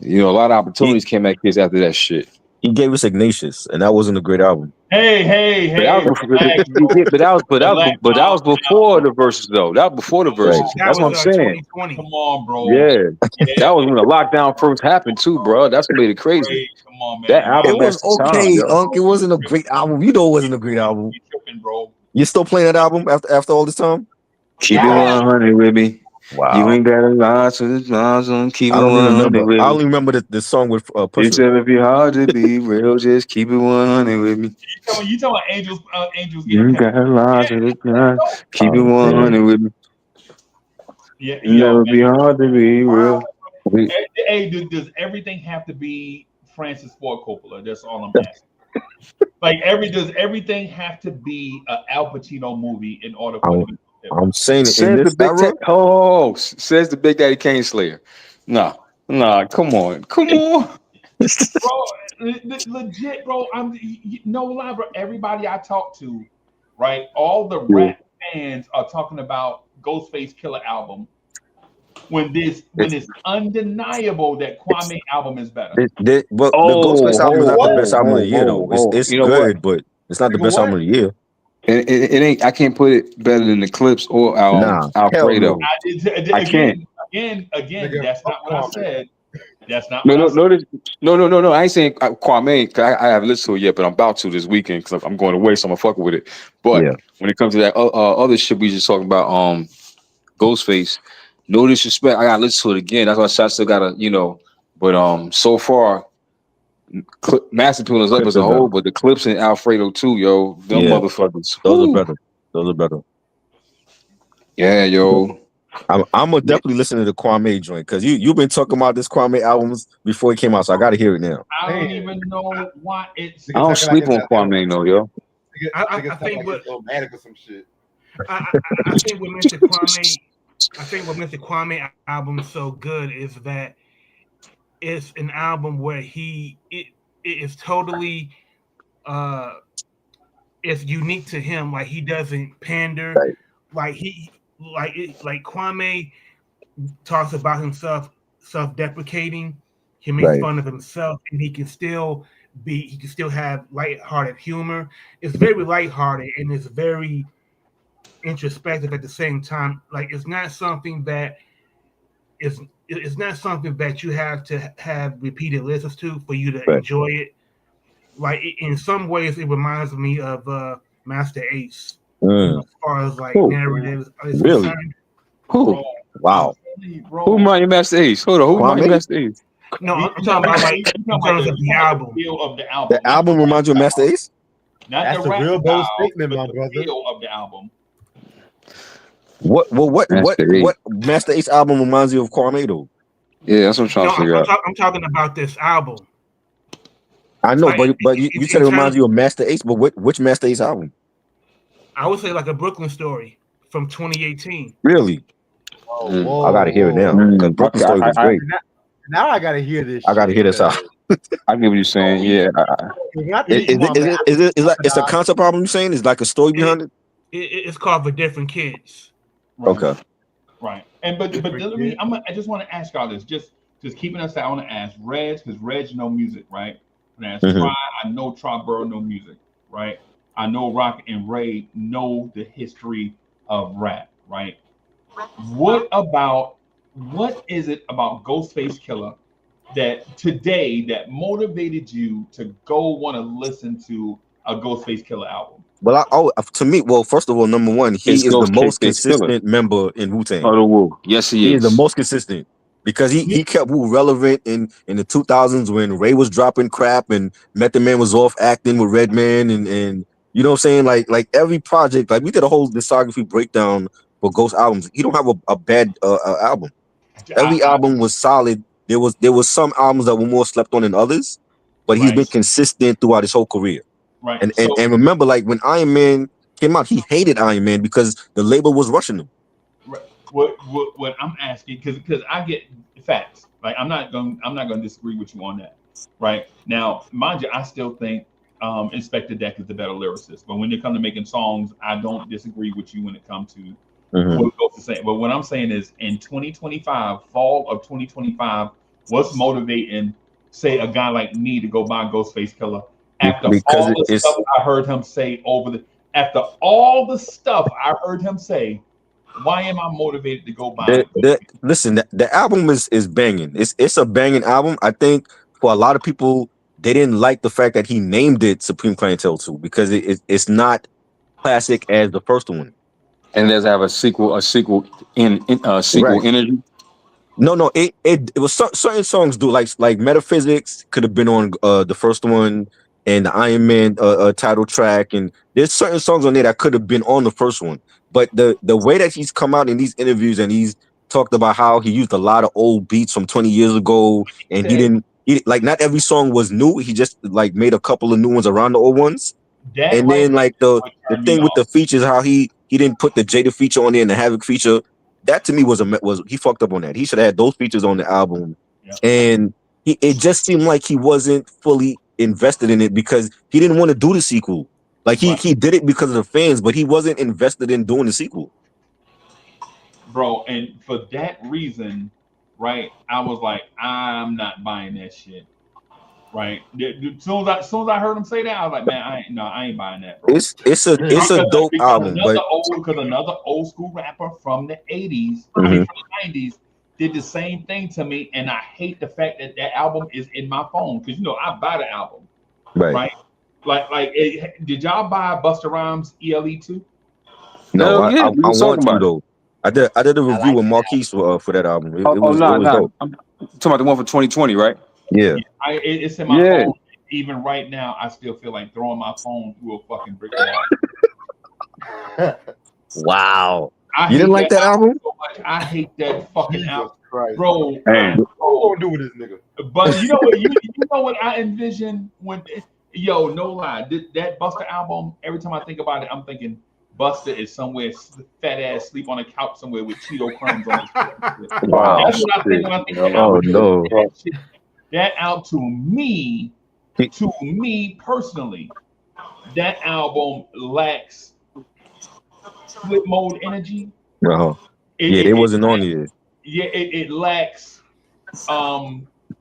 a lot of He opportunities came at kids after that shit. he gave us Ignatius, and that wasn't a great album. But that Hey, was before, relax, bro. Relax, but that calm was before down, the verses though. That was before the bro. Come Right. verses. That That's was what I'm saying. 2020. come on, bro. Yeah, Yeah, that was when the lockdown first happened too, bro. That's what made it crazy. great. Come on, That man. It album was lasted time, okay, yo. Unc. It wasn't a great album. You know, it wasn't a great album. You tripping, bro. You still playing that album after all this time? Keep it Yeah. 100 with me. You Wow. ain't got a lot to the lines on. Keep it I don't even 100 remember. with I me. only remember the song with It's Pusha. gonna be hard to be real. Just keep it 100 with me. You talking about angels You getting ain't paid? got a lot to the lines. Keep it Oh man. 100 with me. Yeah, It yo, never be hard to be real. We, hey, does everything have to be Francis Ford Coppola? That's all I'm asking. Like does everything have to be an Al Pacino movie in order for it to I'm, be fulfilled? I'm saying it in Says the this big era. says the Big Daddy Kane Slayer. Nah, come on. Bro, legit, bro. No lie, bro. Everybody I talk to, right? All the Yeah. rap fans are talking about Ghostface Killer album when it's undeniable that Kwame album is better. Well, the Oh, Ghostface album is not the best album of the year though. ho. It's You know what? good, but it's not the Nigga, best what? album of the year. It ain't. I can't put it better than the Clips or Nah, hell Alfredo. no. I can't. Again. Nigga, That's fuck not what I Kwame. said. That's not No, what I no, said. no. I ain't saying Kwame. 'Cause I haven't listened to it yet, but I'm about to this weekend because I'm going away, so I'm gonna fuck with it. But Yeah. when it comes to that other shit we just talking about, Ghostface. No disrespect, I gotta listen to it again. That's why I still gotta, But so far, Master Tune is up Clips as a are better. whole, but the Clips and Alfredo too, yo. Them Yeah. motherfuckers. Those are Whoo. better. Those are better. Yeah, yo. I'm gonna definitely listen to the Kwame joint because you've been talking about this Kwame albums before it came out, so I got to hear it now. I Man, don't even know why it's. I nigga don't talking like sleep it's on Kwame, no, yo. nigga I talking think like it's romantic or some shit. I think what Mr. Kwame album so good is that it's an album where it is totally uh it's unique to him. Like he doesn't pander. Right. Like like Kwame talks about himself self-deprecating. He makes Right. fun of himself, and he can still have light-hearted humor. It's very light-hearted and it's very introspective at the same time. Like it's not something that you have to have repeated listens to for you to Right. enjoy it. Like in some ways, it reminds me of Master Ace. Mm. As far as like Who? narratives is Really? concerned. Who? Bro, I'm Wow. telling you, Who bro. might Master Ace? Hold on, who might Kwame? Master Ace? No, I'm talking about like in terms of the album. feel of the album. The album reminds you of Master Ace? Not That's the a rap real bold style, statement, but my the brother. feel of the album. What Master Ace album reminds you of Tornado? Yeah, that's what I'm trying No, to figure out. I'm talking about this album. I know, Like, but you said it reminds you of Master Ace, but which Master Ace album? I would say like a Brooklyn Story from 2018. Really? Whoa, I gotta hear it now. Because Brooklyn Story was great. Now I gotta hear this. I gotta hear this out. I get what you're saying. Yeah. It's a concept album you're saying? Is like a story behind it? It's called For Different Kids. Right. Okay. Right. And but let me, I just want to ask y'all this. Just keeping us out. I want to ask Reg, because Reg know music, right? And ask Try. I know Try Burrow know music, right? I know Rock and Ray know the history of rap, right? What is it about Ghostface Killer that today that motivated you to go want to listen to a Ghostface Killer album? Well, to me, first of all, number one, he It's is the Ghostface most Killer. consistent member in Wu-Tang. Oh, the Wu. Yes, He is the most consistent because he kept Wu relevant in the 2000s when Ray was dropping crap and Method Man was off acting with Redman and you know what I'm saying? Like every project, like we did a whole discography breakdown for Ghost albums. He don't have a bad album. Every album was solid. There was some albums that were more slept on than others, but he's been consistent throughout his whole career. Right. And remember, like when Iron Man came out, he hated Iron Man because the label was rushing him. Right. What I'm asking, because I get facts. Like I'm not gonna disagree with you on that. Right now, mind you, I still think Inspector Deck is the better lyricist. But when it comes to making songs, I don't disagree with you when it comes to what goes to say. But what I'm saying is, in 2025, fall of 2025, what's motivating, say, a guy like me to go buy Ghostface Killer? After all the stuff I heard him say why am I motivated to go buy it? Listen, the album is banging. It's a banging album. I think for a lot of people, they didn't like the fact that he named it Supreme Clientele 2 because it's not classic as the first one. And does it have a sequel energy? No, it was certain songs do like Metaphysics could have been on the first one and the Iron Man title track, and there's certain songs on there that could have been on the first one. But the way that he's come out in these interviews and he's talked about how he used a lot of old beats from 20 years ago, and he like not every song was new. He just like made a couple of new ones around the old ones. And then like the thing with the features, how he didn't put the Jada feature on there and the Havoc feature. That to me was he fucked up on that. He should have had those features on the album, and it just seemed like he wasn't fully invested in it because he didn't want to do the sequel. Like he did it because of the fans, but he wasn't invested in doing the sequel. Bro, and for that reason, right, I was like, I'm not buying that shit. Right. As soon as I heard him say that, I was like, man, I ain't buying that, bro. It's a dope album, because another old school rapper from the 80s, from the 90s, did the same thing to me, and I hate the fact that album is in my phone because I buy the album, right? Like, did y'all buy Busta Rhymes ELE 2? No, I want to though. I did a review with Marquise for that album. It was dope. I'm talking about the one for 2020, right? Yeah. It's in my phone. Even right now, I still feel like throwing my phone through a fucking brick wall. Wow. You didn't like that album? So much. I hate that fucking album, bro. Hey, what gonna do with this nigga? But you know what? You know what I envision when? No lie, that Busta album. Every time I think about it, I'm thinking Busta is somewhere fat ass sleep on a couch somewhere with Cheeto crumbs on his face. Wow. That's what I think when I think of album. No. That album to me personally, that album lacks flip mode energy. It wasn't on here. Yeah, it lacks.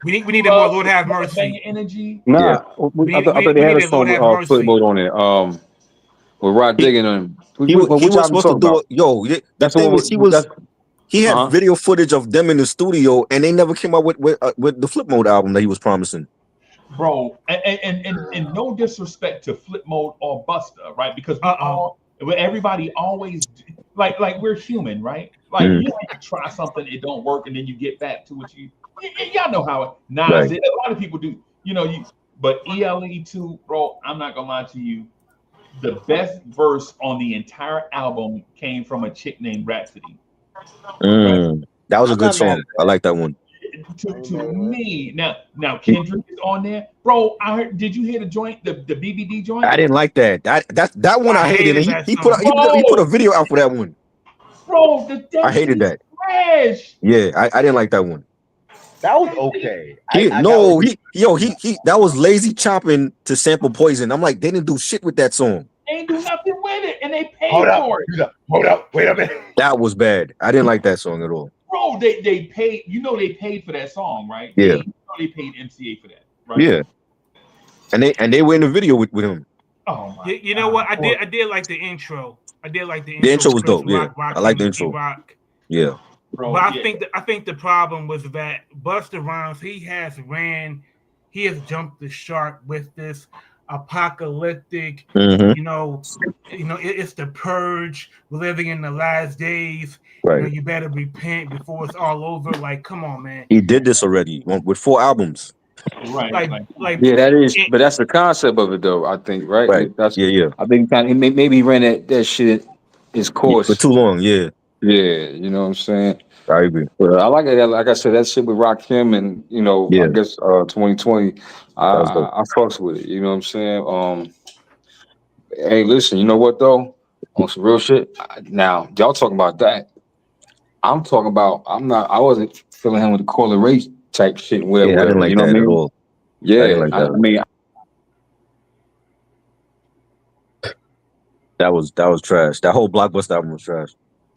We needed more Lord Have Mercy energy. Nah, I thought they had a song with flip mode on it. With Rod Digging on. He was supposed to do it. The thing was he had video footage of them in the studio, and they never came out with the flip mode album that he was promising. Bro, and no disrespect to flip mode or Busta, right? Because everybody always like we're human, right? Like you try something, it don't work, and then you get back to what you Y'all know how it. Nas Right. did. A lot of people do. You know, but ELE2, bro. I'm not gonna lie to you. The best verse on the entire album came from a chick named Rhapsody. That was a I'm good not mad song. at I like that one. I To ain't mad at that. me, now Kendrick is on there, bro. I heard. Did you hear the joint, the BBD joint? I didn't like that. That one I I hated. And hated that song. he put a Bro, video out for that one. that I shit hated is that. trash. Yeah, I didn't like that one. That was That shit is, okay. He I got no, what he that was lazy chopping to sample Poison. I'm like, they didn't do shit with that song. they ain't do nothing with it, and they hold paid up, for it, hold up, wait a minute. That was bad. I didn't like that song at all. bro. They paid. You know they paid for that song, right? Yeah, They paid MCA for that, right? yeah. And they were in the video with him. Oh my You know god. what? I did like the intro. I did like the The intro intro with was Chris dope. Yeah, Rock I like the and Key intro. Rock. Yeah, Bro, But yeah. I think the problem was that Busta Rhymes he has jumped the shark with this apocalyptic. hmm It's the purge. We're living in the last days. right. You better repent before it's all over. Like, come on, man. He did this already with 4 albums. Right. Like, Like, like, Yeah, that is, it, but that's the concept of it, though. I think, right? Right. That's, Yeah, yeah. I think, maybe he ran that shit his For course. too long. Yeah, Yeah, you know what I'm saying. I agree. But I like it. Like I said, that shit with Rakim, and I Yeah, guess 2020, that was dope. I fucks with it. You know what I'm saying. Hey, listen, you know what though? On some real shit. Now, y'all talking about that. I'm talking about. I wasn't feeling him with the Coil Ray type shit. Yeah, I didn't Whatever. You like know what that I at mean? all. I didn't Yeah. like I that. mean, That was trash. That whole Blockbuster album was trash.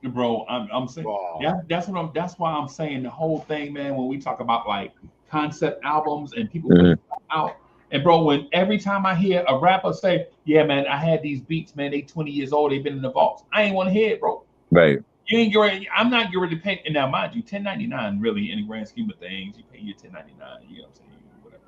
bro, I'm saying Wow. that's why I'm saying the whole thing, man. When we talk about like concept albums and people hmm putting stuff out, and bro, when every time I hear a rapper say, "Yeah, man, I had these beats, man. They 20 years old. They've been in the vaults." I ain't want to hear it, bro. Right. You ain't getting. I'm not getting ready to pay. And now, mind you, 1099 really, in the grand scheme of things, you pay your 1099. You know what I'm saying? Whatever.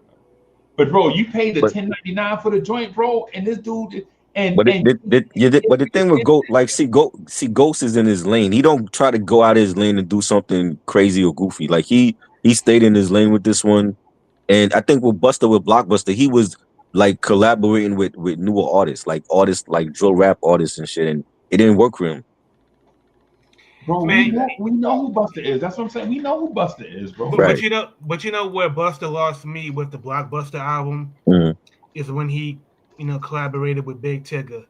But bro, you pay the But 1099 for the joint, bro, and this dude, and but but the thing with Ghost, like, see Ghost is in his lane. He don't try to go out of his lane and do something crazy or goofy. Like he stayed in his lane with this one. And I think with Blockbuster, he was like collaborating with newer artists like drill rap artists and shit, and it didn't work for him. bro, man. we know who Buster is. That's what I'm saying. We know who Buster is, bro. But, Right. but you know where Busta lost me with the Blockbuster album Mhm. is when he collaborated with Big Tigger.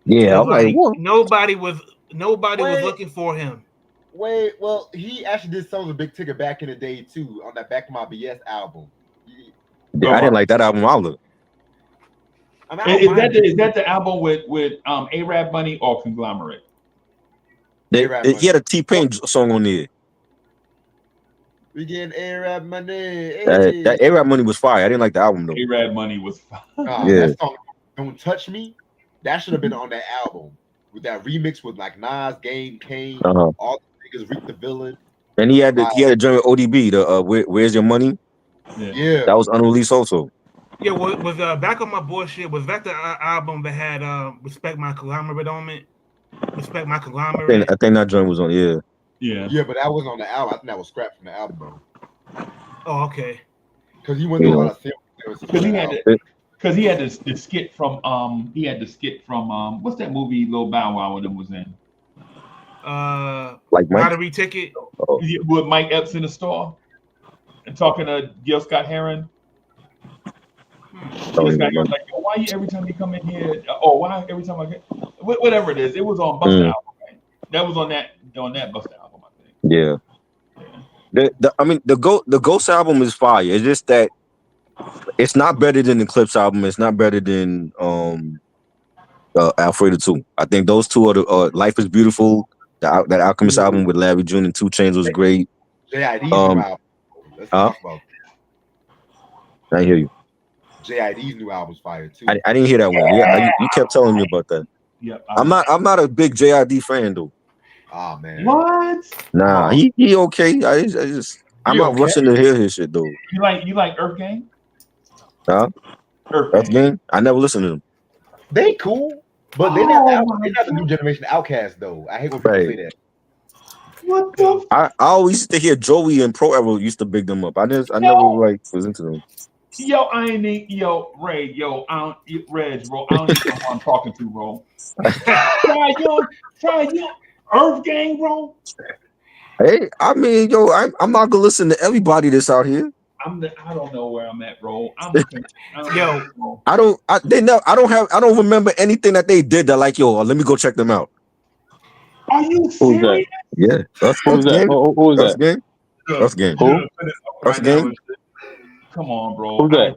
Yeah, I'm like, Like what? nobody was Wait. looking for him. Wait, well, he actually did songs with Big Ticket back in the day too, on that Back of My BS album. I didn't like that album either. I mean, I don't mind Is that the album with Arab Money or Conglomerate? A-Rap He money. had a T-Pain song on there. We getting A-Rap money. That A-Rap Money was fire. I didn't like the album though. Arab Money was fine. Yeah. That song, Don't Touch Me, that should have been on that album with that remix with like Nas, Game, Kane, Uh-huh. all the niggas, Reek the Villain. And he had a joint with ODB. The Where's Your Money? Yeah. That was unreleased also. Yeah, was Back on My Bullshit, was that the album that had Respect My Conglomerate on it? Respect My Conglomerate. I think that joint was on. Yeah. Yeah, but that wasn't on the album. I think that was scrapped from the album though. Oh, okay. Because he went through a lot of sales. Because he had the skit from what's that movie Lil Bow Wow with him was in? Like Mike? Lottery Ticket. Oh. With Mike Epps in the store and talking to Gil Scott Heron. Gil Scott Heron like, why you every time you come in here? Or why every time I get whatever it is? It was on Busta album, right? That was on that Busta album, I think. Yeah. The Ghost album is fire. It's just that it's not better than the Clips album. It's not better than Alfredo 2. I think those two are the Life is Beautiful. That Alchemist album with Larry June and 2 Chainz was great. JID's new album. Let's talk about I hear you. JID's new album's fire too. I didn't hear that one. Yeah, you kept telling me about that. Yeah, I'm not a big JID fan though. Oh man. What? Nah, he okay. I'm not rushing to hear his shit though. You like Earth Gang? Huh? Earth Gang? I never listened to them. They cool, but they're not the new generation Outcast though. I hate when people say that. What the I always used to hear Joey and Pro Evo used to big them up. I never yo? like was into them. Yo, I ain't need yo, Ray, yo, I don't Reg, bro. I don't even know who I'm talking to, bro. Try you, Earth Gang, bro. Hey, I mean, yo, I'm not gonna listen to everybody that's out here. I don't know where I'm at, bro. I don't Yo. know, bro. I don't remember anything that they did that like, yo, let me go check them out. Are you Who's that? serious? Yeah, Who's that? game, Who was us that? game, us game, Who? us Right now, game. Come on, bro. Who's that?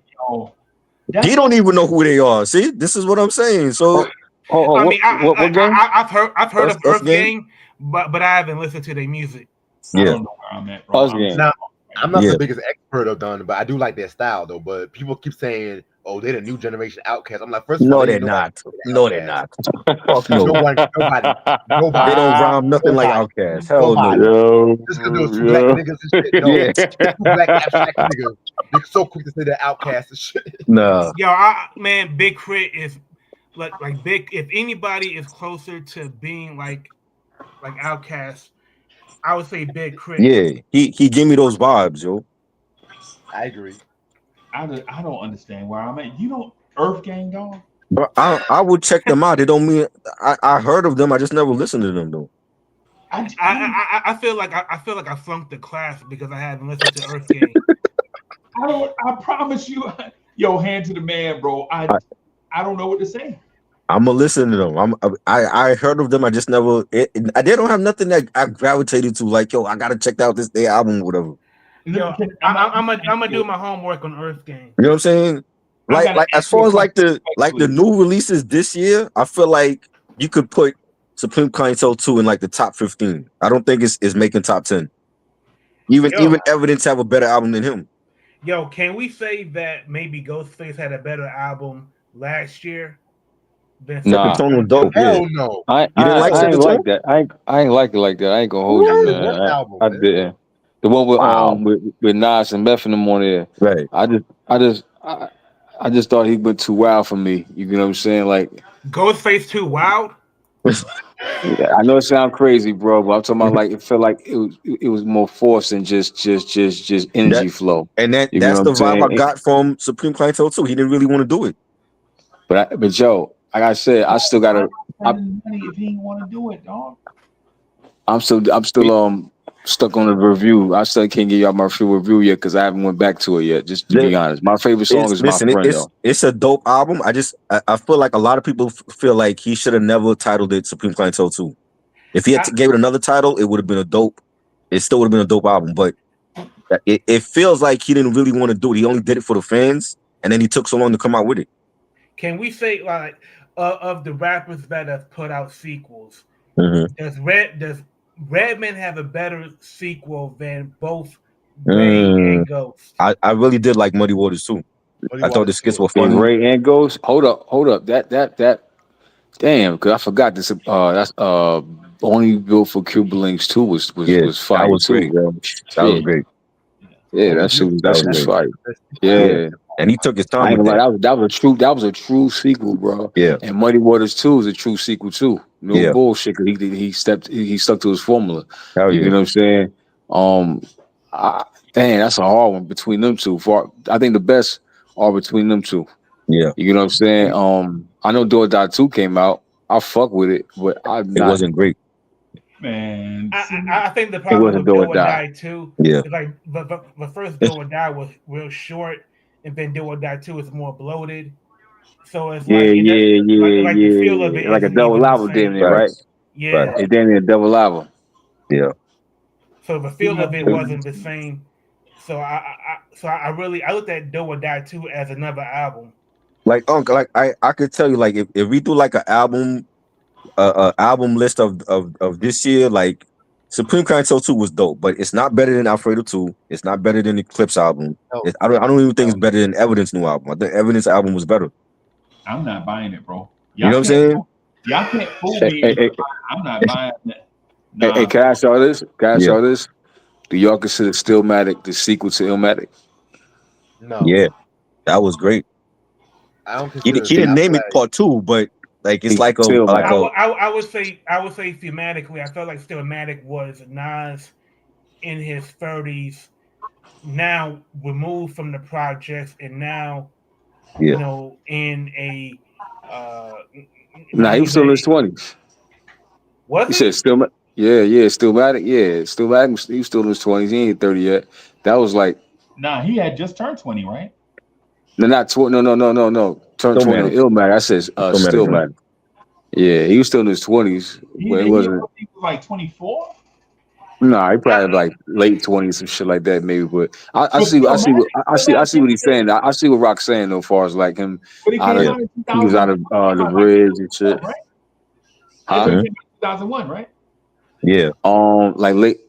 That's He don't even know who they are. See, this is what I'm saying. So I mean, what game? I've heard Us- of Us Earth Gang? Gang, but I haven't listened to their music. I yeah, don't know where I'm at, bro. Us game. Now, I'm not Yeah. the biggest expert of them, but I do like their style though. But people keep saying, "Oh, they're the new generation Outcast." I'm like, first of all, no, they they're ain't nobody not. No, they're Outkast. not. Fuck no. Nobody, They don't Ah, rhyme nothing like nobody, Outkast. Hell no. nobody. Yo, Just because those two black yo. niggas and shit. No, Yeah, two black abstract niggas. They're so quick to say they're Outcast and shit. nah. yo, man, Big Crit is like big. If anybody is closer to being like Outkast, I would say Big Crit. Yeah, he gave me those vibes, yo. I agree. I don't understand where I'm at. You don't Earth Gang, dog. But I would check them out. It don't mean I heard of them. I just never listened to them though. I feel like I flunked the class because I haven't listened to Earth Gang. I promise you, yo, hand to the man, bro. I don't know what to say. I'm gonna listen to them. I heard of them. I just never. They don't have nothing that I gravitated to. Like, yo, I gotta check out this their album, or whatever. Yo, I'm gonna do my homework on Earth Gang. You know what I'm saying? Like as far as like the new releases this year, I feel like you could put Supreme Clientele 2 in like the top 15. I don't think it's making top 10. Even Evidence have a better album than him. Yo, can we say that maybe Ghostface had a better album last year than Nah. Tone was dope. Yeah. Hell no. I didn't like ain't Second like Tone? that. I ain't like it like that. I ain't gonna hold you, That's his man. worst album, I man. didn't. The one with Wow. with Nas and Meth in them on there. Right. I just thought he went too wild for me. You know what I'm saying? Like, Ghostface too wild. I know it sounds crazy, bro, but I'm talking about like it felt like it was more forced than just energy flow. And You that's know the what I'm vibe saying? I got from Supreme Clientele 2. He didn't really want to do it. But Joe, like I said, I still gotta. Spending money if he didn't want to do it, dog. I'm still stuck on the review. I still can't give y'all my full review yet because I haven't went back to it yet. Just to be honest, my favorite song is My Friend. Though. It's a dope album. I feel like a lot of people feel like he should have never titled it Supreme Clientele 2. If he had gave it another title, it would have been a dope. It still would have been a dope album. But it feels like he didn't really want to do it. He only did it for the fans, and then he took so long to come out with it. Can we say like of the rappers that have put out sequels, Mm-hmm. does Redman have a better sequel than both Ray and Ghost? I really did like Muddy Waters too. I thought the skits were funny. Ray and Ghost. Hold up. That. Damn, because I forgot this. That's Only Built for Cuba Links 2 was fire. That was too, great. bro. That was great. Yeah, that shit was fire. Yeah. And he took his I time ain't with gonna that. lie, that was a true sequel, bro. Yeah. And Muddy Waters 2 is a true sequel too. No Yeah. bullshit. 'Cause he stuck to his formula. Hell You yeah. know what I'm saying? Dang, that's a hard one between them two. I think the best are between them two. Yeah. You know what I'm saying? I know Do or Die 2 came out. I fuck with it, but It wasn't great. Man, I think the problem with Do or Die 2 Yeah. is like the first Do or Die was real short, and then Do or Die 2 is more bloated. So it's like the feel of it like a isn't double even the album, same. damn near, right? Yeah. Right. It's damn near a double album. Yeah. So the feel of it wasn't the same. So I looked at Do or Die 2 as another album. Like Uncle, like I could tell you, like if we do like an album list of this year, like Supreme Clientele 2 was dope, but it's not better than Alfredo 2. It's not better than the Clips album. I don't even think it's better than Evidence new album. I think Evidence album was better. I'm not buying it, bro. You know what I'm saying? Y'all can't fool me. I'm not buying it. Nah. Hey, can I ask y'all this? Do y'all consider Stillmatic the sequel to Illmatic? No. Yeah, that was great. I don't He consider didn't name it part 2, but Like it's He's like a Stillmatic. I would say thematically, I felt like Stillmatic was Nas in his 30s, now removed from the projects, and now yeah. in a Nah, now he was he's still in his a 20s. was You said he? Stillmatic? Yeah, Stillmatic. Yeah, Stillmatic. He was still in his 20s. He ain't 30 yet. That was like Nah, he had just turned 20, right? no, not 20. No. Turn 20 on Stillmatic. Illmatic. I said Stillmatic joint. Stillmatic. Yeah, he was still in his 20s, He but it he, wasn't. he was like 24. Nah, he probably I, like late 20s, some shit like that, maybe. But I But see, still, Magic, I see what he's saying. I see what Rock's saying though, as far as like him but it out came Yeah. of out in he was 2000. out of It came the out like bridge and shit, 2001, right? That huh? joint Mhm. came out in 2001, right? Yeah. Like late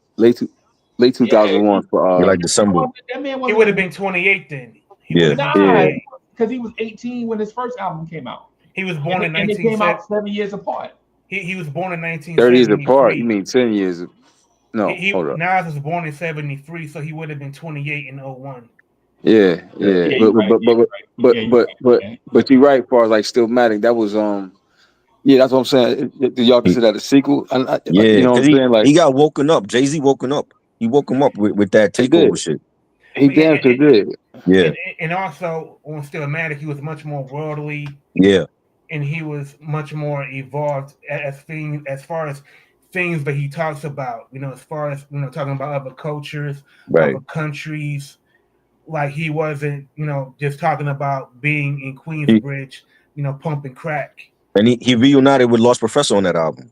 Yeah, 2001 for You like December. that man he wasn't would have even been 28 then. He would Yeah. have been nah, yeah 28. because he was 18 when his first album came out, He was born in and they came 1970. out 7 years apart. He was born in 30 years apart. You 1973. mean 10 years? No, hold up. Nas was born in 73, so he would have been 28 in '01. Yeah. Yeah, Yeah, you're right. Yeah, you're right. Yeah, you're right. Yeah, but you're right. As far as like Stillmatic, that was yeah, that's what I'm saying. Did y'all He, consider that a sequel? You yeah, know what because I'm saying? Like he got woken up. Jay-Z woken up. He woke him up with that he did. takeover shit. He But yeah, damn sure did. Yeah. and also on Stillmatic, he was much more worldly, Yeah. and he was much more evolved as far as things that he talks about. As far as talking about other cultures, Right. other countries. Like he wasn't, just talking about being in He Queensbridge, pumping crack. and he reunited with Lost Professor on that album.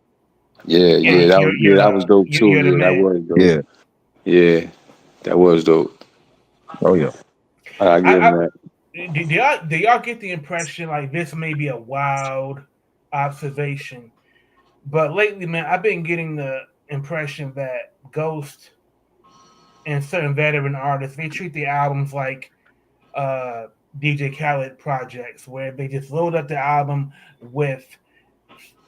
Yeah, That was dope too. you're the Yeah, that man. was dope. Yeah. Yeah, that was dope. Oh yeah. I give him I, that. do y'all get the impression like this may be a wild observation, but lately, man, I've been getting the impression that Ghost and certain veteran artists they treat the albums like DJ Khaled projects, where they just load up the album with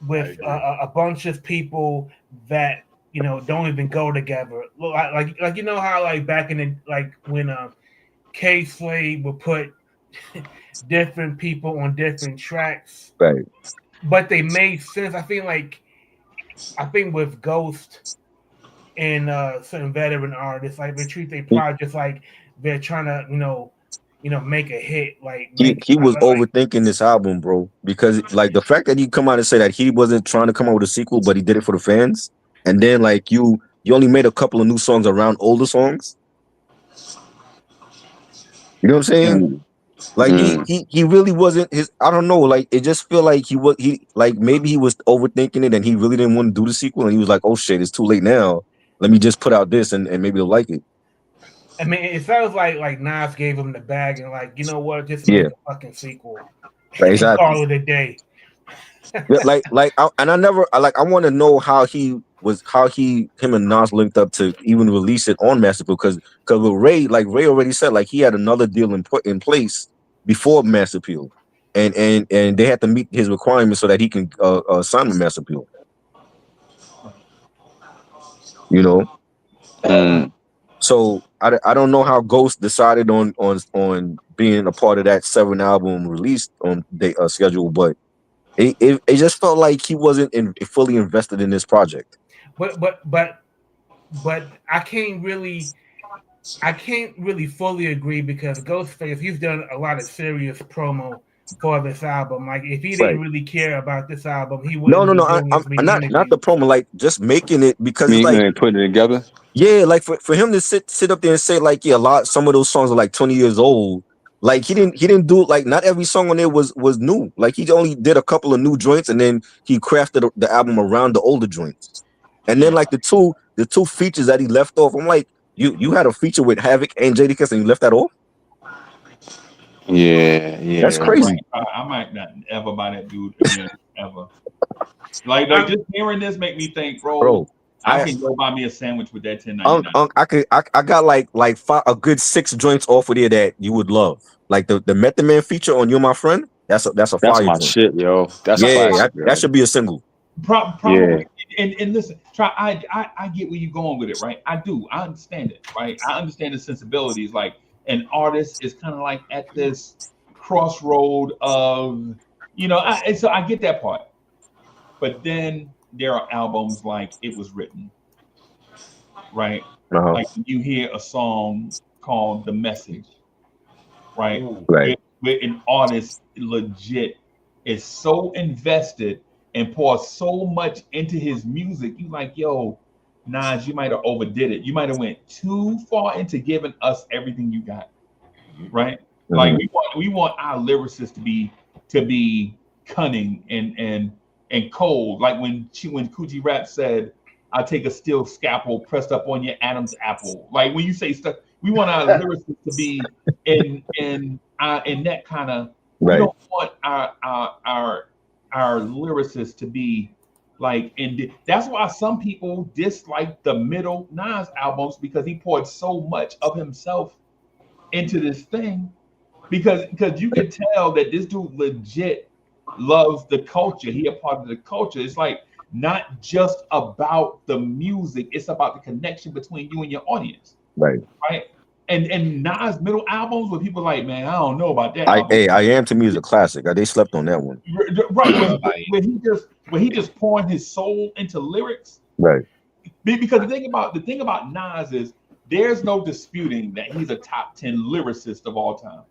a bunch of people that don't even go together. Like how like back in the like when K Slade would put different people on different tracks, Right. but they made sense. I think with Ghost and certain veteran artists, like they treat their He projects like they're trying to make a hit, like he, make he was like overthinking this album, bro. Because like the fact that he come out and say that he wasn't trying to come out with a sequel, but he did it for the fans, and then like you only made a couple of new songs around older songs. You know what I'm saying? Mm, Like mm. he really wasn't his. I don't know. Like it just feel like he like maybe he was overthinking it, and he really didn't want to do the sequel, and he was like, oh shit, it's too late now. Let me just put out this, and maybe they'll like it. I mean, it sounds like Nas gave him the bag and like, you know what, just Yeah, make a fucking sequel right, and exactly. call it a day. Yeah, and I never, I want to know how him and Nas linked up to even release it on Masterpiece because with Ray, like Ray already said, like he had another deal in place before Masterpiece, and they had to meet his requirements so that he can sign with Masterpiece. You know, Mm. so I don't know how Ghost decided on being a part of that 7 album release on the schedule, but it just felt like he wasn't fully invested in this project. But I can't really fully agree because Ghostface he's done a lot of serious promo for this album. Like if he didn't Right. really care about this album, he No, wouldn't no, be no. doing I'm as many not the interviews. promo, like just making it I because it's mean, like, and putting it together. yeah, like for him to sit up there and say like, yeah, some of those songs are like 20 years old. Like he didn't do like not every song on there was new. Like he only did a couple of new joints and then he crafted the album around the older joints. And then yeah. like the two features that he left off, I'm like, you had a feature with Havoc and Jadakiss and you left that off? Yeah, That's You're yeah. right. crazy, I might not ever buy that dude again, ever. Like I'm, just hearing this make me think, bro. bro. I I can go buy me a sandwich with that 10.99. I got like a good 6 joints off of there that you would love. Like the Method Man feature on "You're My Friend." That's a That's fire my joint. shit, yo. That's Yeah, classic, that yo. should be a single. Yeah. Probably, and listen, try. I get where you're going with it, right? I do. I understand it, right? I understand the sensibilities. Like an artist is kind of like at this crossroad of And so I get that part. But then there are albums like It Was Written, right? Uh-huh. Like you hear a song called The Message, right? Ooh. Right. Where an artist legit is so invested and pours so much into his music. You like, yo, Nas, you might have overdid it. You might have went too far into giving us everything you got, right? Like we want our lyricists to be cunning and cold. Like when Coogee Rap said, "I'll take a steel scalpel pressed up on your Adam's apple." Like when you say stuff, we want our lyricists to be in that kind of. We Right. don't want our lyricists to be like that's why some people dislike the middle Nas albums, because he poured so much of himself into this thing, because you can tell that this dude legit loves the culture. He a part of the culture. It's like not just about the music, it's about the connection between you and your audience. Right. Right. And Nas middle albums where people like, man, I don't know about that album. I Am to me is a classic. They slept on that one. Right. When he just pouring his soul into lyrics. Right. Because the thing about Nas is there's no disputing that he's a top 10 lyricist of all time.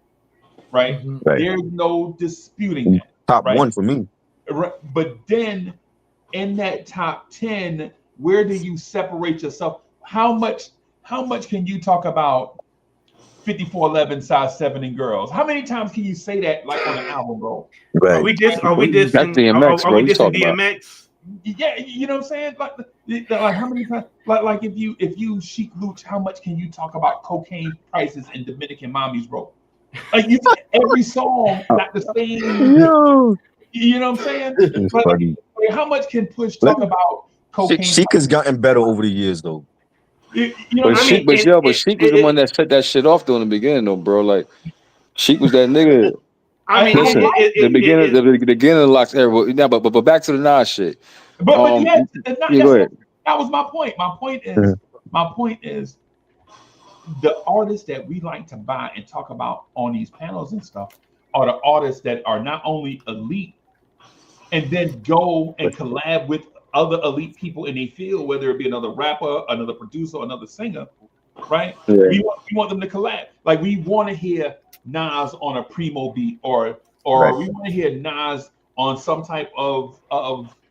Right? Right. There's no disputing that. Top right? one for me. Right. But then in that top 10, where do you separate yourself? How much can you talk about 5411 size 7 and girls? How many times can you say that like on an album, bro? Right. Are we dissing DMX, are we bro. dissing DMX? Yeah, you know what I'm saying? Like how many times? Like if you Chic Luch, how much can you talk about cocaine prices and Dominican mommies, bro? Like every song got the same. You know what I'm saying? Like, how much can Push talk about cocaine? Chic has gotten better over the years, though. You know But Sheik was the one that set that shit off though in the beginning, though, bro. Like Sheik was that nigga. I mean, Listen, the beginning of the Locks era. But back to the Nas shit. But yes, go ahead. That was my point. My point is the artists that we like to buy and talk about on these panels and stuff are the artists that are not only elite and then go and collab with other elite people in their field, whether it be another rapper, another producer, another singer, right? Yeah. We want them to collab. Like we want to hear Nas on a Primo beat, or Right. we want to hear Nas on some type of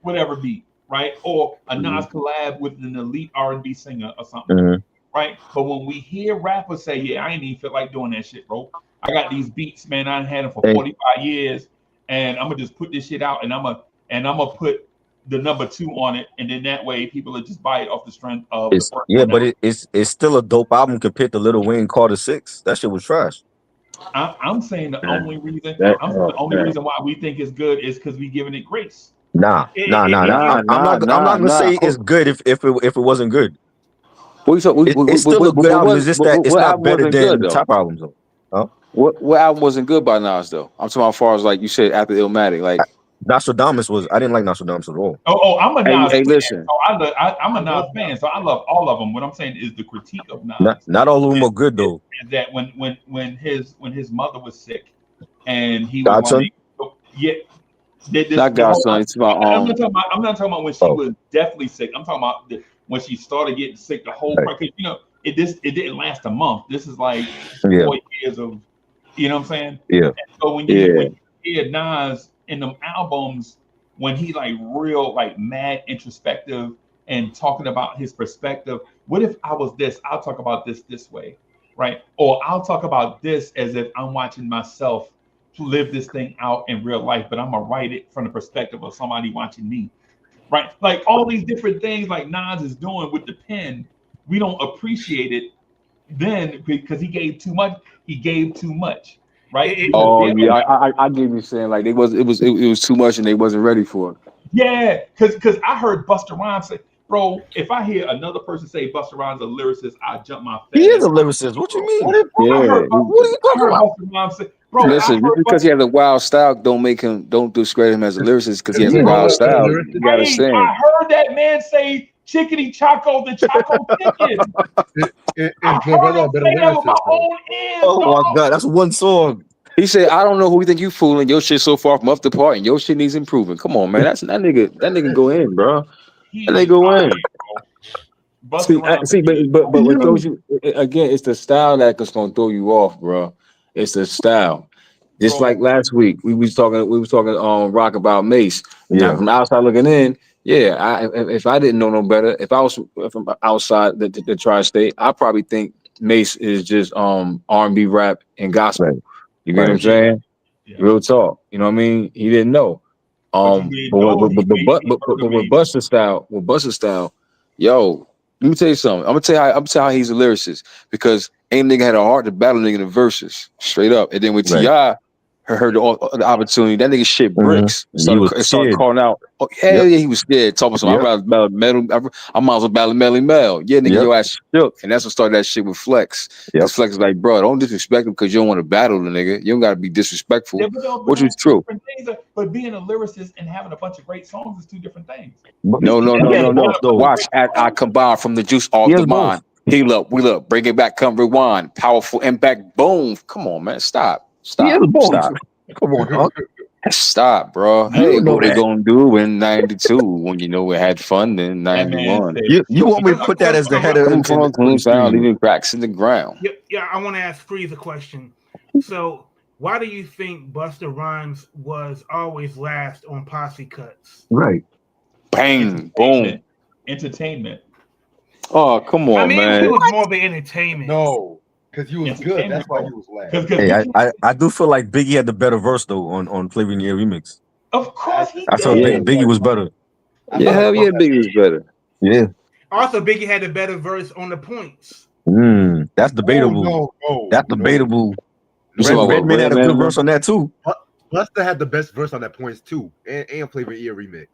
whatever beat, right? Or a Nas collab with an elite R&B singer or something, right? But when we hear rappers say, "Yeah, I ain't even feel like doing that shit, bro. I got these beats, man. I had them for 45 years, and I'm gonna just put this shit out, and I'm gonna put the number 2 on it, and then that way people will just buy it off the strength of the first one." But it's still a dope album compared to Lil Wayne Carter 6. That shit was trash. I'm saying the only reason why we think it's good is because we giving it grace. Nah. I'm not gonna say it's good if it wasn't good. It's still a good album. It's just that it's not better than top albums though. Huh? What album wasn't good by Nas though? I'm talking about as far as like you said after Illmatic, like Nostradamus was. I didn't like Nostradamus at all. I'm a Nas fan. Listen. So I'm a Nas fan, so I love all of them. What I'm saying is the critique of Nas. Not all of them are good though. Is that when his mother was sick and he Godson? was not Godson. It's about I'm not talking about when she was definitely sick. I'm talking about when she started getting sick. The whole because it didn't last a month. This is like 4 years of you know what I'm saying. Yeah. And so when you hear Nas in them albums, when he like real like mad introspective and talking about his perspective, what if I was this? I'll talk about this way, right? Or I'll talk about this as if I'm watching myself live this thing out in real life, but I'm gonna write it from the perspective of somebody watching me, right? Like all these different things like Nas is doing with the pen, we don't appreciate it then because he gave too much. He gave too much. Right? I get you saying like it was too much and they wasn't ready for it. Yeah, because I heard Busta Rhymes say, bro, if I hear another person say Busta Rhymes a lyricist, I jump my face. He is a lyricist. What you mean? What are you talking about? Busta Rhymes say, bro, listen, just because he has a wild style, don't discredit him as a lyricist because he has a wild style. You gotta sing. I heard that man say chickadee Choco, the Choco chicken. I heard him say that with my own ears. Oh my God, that's one song. He said, "I don't know who you think you fooling. Your shit so far from up the part, and your shit needs improving. Come on, man. That's that nigga. That nigga go in, bro. He That nigga is go out in. here, bro. Busta Rhymes. See, but what Yo. throws you again? It's the style that's gonna throw you off, bro. It's the style. Just Bro, like last week, we was talking rock about Mace. Now Yeah. from the outside looking in, yeah. If I didn't know no better, if I'm outside the tri-state, I probably think Mace is just R&B rap and gospel. Right. You get what I'm Right. saying? yeah. Real talk. You know what I mean? He didn't know. But you didn't know he With Busta style, yo, let me tell you something. I'm gonna tell you how he's a lyricist because ain't nigga had a heart to battle nigga in the verses straight up. And then with Right. Ti, heard the opportunity. That nigga shit bricks. You was Started scared. calling out. Oh hell Yep. yeah, he was scared. Talking about Yep. I'm rather battle metal. I might as well battle Melly Mel. Yeah, nigga, Yep. your ass shook, and that's what started that shit with Flex. Yep. Because Flex is like, bro, don't disrespect him because you don't want to battle the nigga. You don't gotta be disrespectful, Yeah, but no, but which is that's true. different things. But being a lyricist and having a bunch of great songs is two different things. But No. he has both though. Watch as I combine from the juice off He the has both. mind. Heal up, wheel up, bring it back, come rewind. Powerful impact, boom. Come on, man. Stop. He has both. Stop. Come on, Unc. Stop, bro. You Hey, know what they that. gonna do in 92 when you know we had fun in That man 91? said, You want me to put that as the header Come in from the clean sound, screen? leaving cracks in the ground. Yeah, I want to ask Freeze a question. So, why do you think Busta Rhymes was always last on posse cuts? Right. Bang, boom. Entertainment. Oh, come I on, mean, man. it was more of an entertainment. No, because you was good. Entertainment, That's why bro. you was last. Because Hey, I do feel like Biggie had the better verse though on Flavor in the Air remix. of course he I felt Yeah. did. Biggie was better. Yeah, hell yeah, Biggie was better. Yeah. Also, Biggie had a better verse on the points. That's debatable. No. That's debatable. You talking about what, Redman had a good Redman? verse on that too. Busta had the best verse on that Points too, and Flavor Ear remix.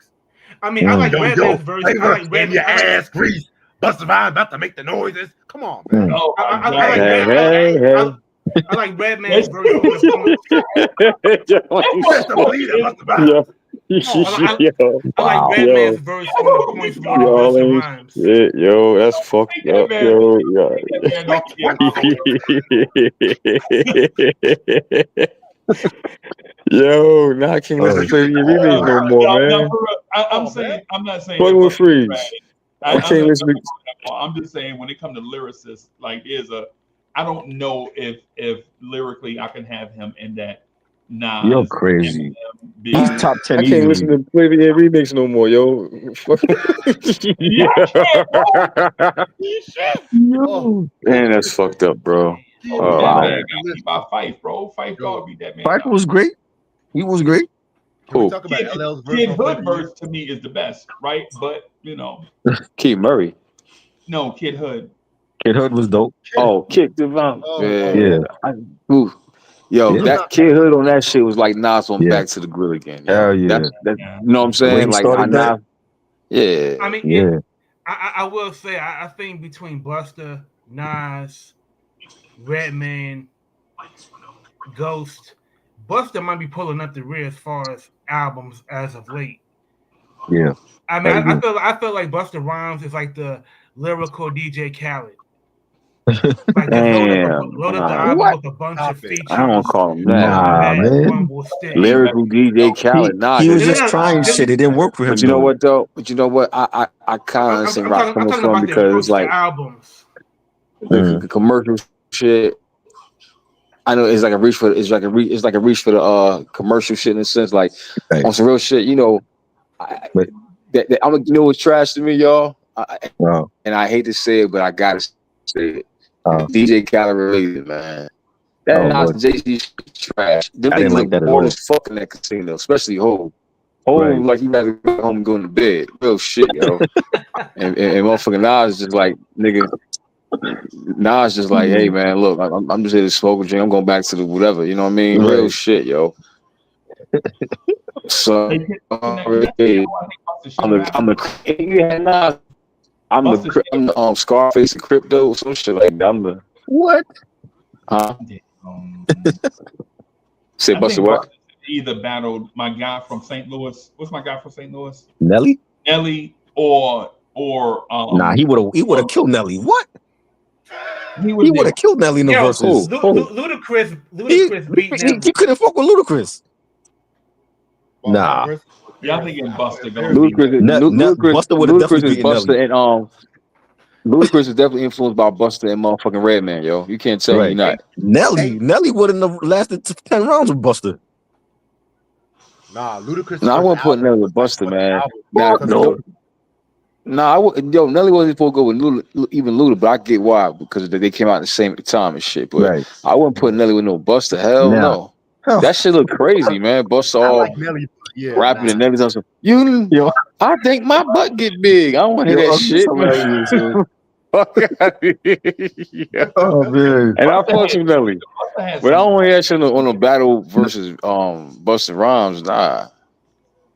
I mean, I like Redman's verse. I Flavor like in Redman. your ass grease. Busta Rhymes about to make the noises. Come on, man. Oh, I my like God. I like Redman's verse on the points. Busta bleeder, Busta Rhymes. I like Redman's verse on the points more than Busta Rhymes. Yo, that's fucked Take that up, man. yo. Take that man off the Yo, now I can't listen to Flavor in your remix no more, No, man. for real. I'm Oh, saying, man. I'm not saying Fucking that with Busta's Freeze. trash. I can't listen to. I'm just saying when it comes to lyricists, like I don't know if lyrically I can have him in that Nas. You're crazy. Big. He's top 10 I can't listen easily. to Flavor in your remix no more, yo. Yo. Man, that's fucked up, bro. Oh, That Wow. man got beat by Fife, bro. Fife dog beat that man. Fife down. was great. He was great. Can we Cool. talk about LL's verse Kid on Hood Flavor Ear? verse to me is the best, right? But Kid Murray. no, Kid Hood. Kid Hood was dope. Oh, Kick Devon. Oh, Yeah. Yo, Yeah. that Kid Hood on that shit was like Nas on Yeah. Back to the Grill again. Yo. Hell yeah. That, you know what I'm The way saying? he Like, started that. Nas. Yeah. I mean, Yeah. I will say I think between Busta, Nas, Redman, Ghost, Busta might be pulling up the rear as far as albums as of late. Yeah. I mean, I agree. I feel like Busta Rhymes is like the lyrical DJ Khaled. Like Damn. load up the album What? with a bunch Stop of it. features. I don't call him that. Nah, that man. rumble stick. Lyrical DJ Khaled. Nah, He was No, just no, trying this- shit. It didn't work for him but you know though. what though? But you know what? I kind of understand Rock I'm coming talking from about the because approach it's like to albums. the commercial shit. I know it's like a reach for it's like a reach for the commercial shit in a sense. Like Right. on some real shit, you know. But- I'm you know what's trash to me, y'all. Wow. And I hate to say it, but I gotta say it. DJ Khaled related, man. That Oh, Nas Lord. Jay-Z trash. Them I didn't niggas like that look at bored all. as fuck in that casino, especially Hov. Hov Right. like he rather go home and go to bed. Real shit, yo. and motherfucking Nas just like nigga. Nas just like, hey man, look, I'm just here to smoke and drink. I'm going back to the whatever. You know what I mean? Real Right. shit, yo. So Hey, I'm the yeah, Nas. I'm the Scarface and Crypto, some shit like that. I'm the What? Say I Busta think what? Busta either battled my guy from St. Louis. What's my guy from St. Louis? Nelly? Nelly or Nah, he would have killed Nelly. What? He He was would there. have killed Nelly in the Yo, verses. Ludacris beat Nelly. You couldn't fuck with Ludacris. Nah, Y'all thinking Buster gonna There's- be better? Buster would have Ludacris definitely is beaten Buster Nelly. and Ludacris is definitely influenced by Buster and motherfucking Redman, yo. You can't tell me Right. not. Nelly wouldn't have lasted 10 rounds with Buster. Nah, Ludacris. No, I first wouldn't put album Nelly was with Buster, one of the man. albums Now, because no. I would. Yo, Nelly wasn't supposed to go with even Luda, but I get why because they came out at the same time and shit. But Right. I wouldn't put Nelly with no Buster. Hell Now, no. That shit look crazy, man. Buster I all like Nelly. Yeah, rapping and nah. Nelly's also. yo, I think my butt get big. I don't want to hear that Uncle, it's shit, man. hilarious, man. Fuck out of here. Yeah. Oh man. And I Buster fuck had, with Nelly, Buster had but I don't some. want to hear that shit on a battle versus Busta Rhymes. Nah,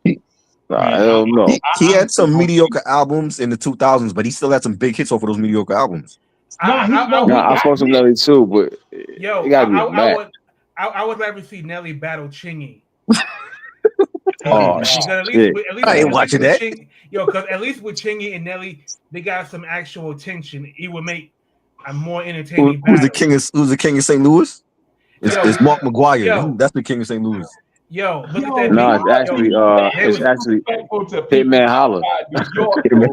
Man, hell no. He I'm had some still mediocre albums in the 2000s, but he still had some big hits off of those mediocre albums. no, he I no, he Nah, I got fuck with hit. Nelly too, but Yo, it gotta be a match. I would rather see Nelly battle Chingy. Oh Because shit! I ain't watching that. Because at least with Chingy and Nelly, they got some actual tension. It would make a more entertaining Who's the battle. Who's the king of St. Louis? It's Mark McGuire. Yo. That's the king of St. Louis. Yo, look at Yo, that. No, beat. it's actually Respectful to Hitman people Holla. outside New York, bro.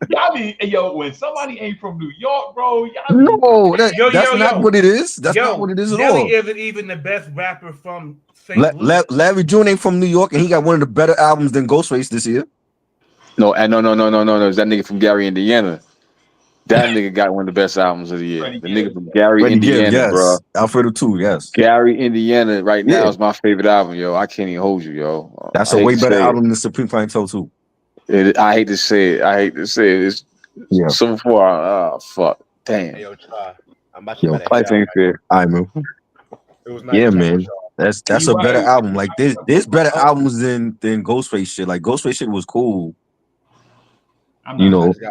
Y'all be when somebody ain't from New York, bro. Y'all be No, that's Yo. not what it is. That's not what it is at Nelly all. isn't even the best rapper from St. Louis. Larry June ain't from New York, and he got one of the better albums than Ghostface this year. no. It's that nigga from Gary, Indiana. That nigga got one of the best albums of the year. The nigga from Gary, Freddie Gibb, Indiana, bro. yes. Alfredo too, yes. Gary, Indiana, right now Yeah. is my favorite album, yo. I can't even hold you, yo. That's I a hate way to better say album than Supreme Clientele too. I hate to say it. It's Yeah. so far. Fuck. Damn. Hey, yo, try. I'm about to Yo, let it Life head ain't out. fair. I man. It was nice Yeah, chatting man. with y'all. That's You a better right. album. Like there's better albums than Ghostface shit. Like Ghostface shit was cool. I'm You not know, Let's go.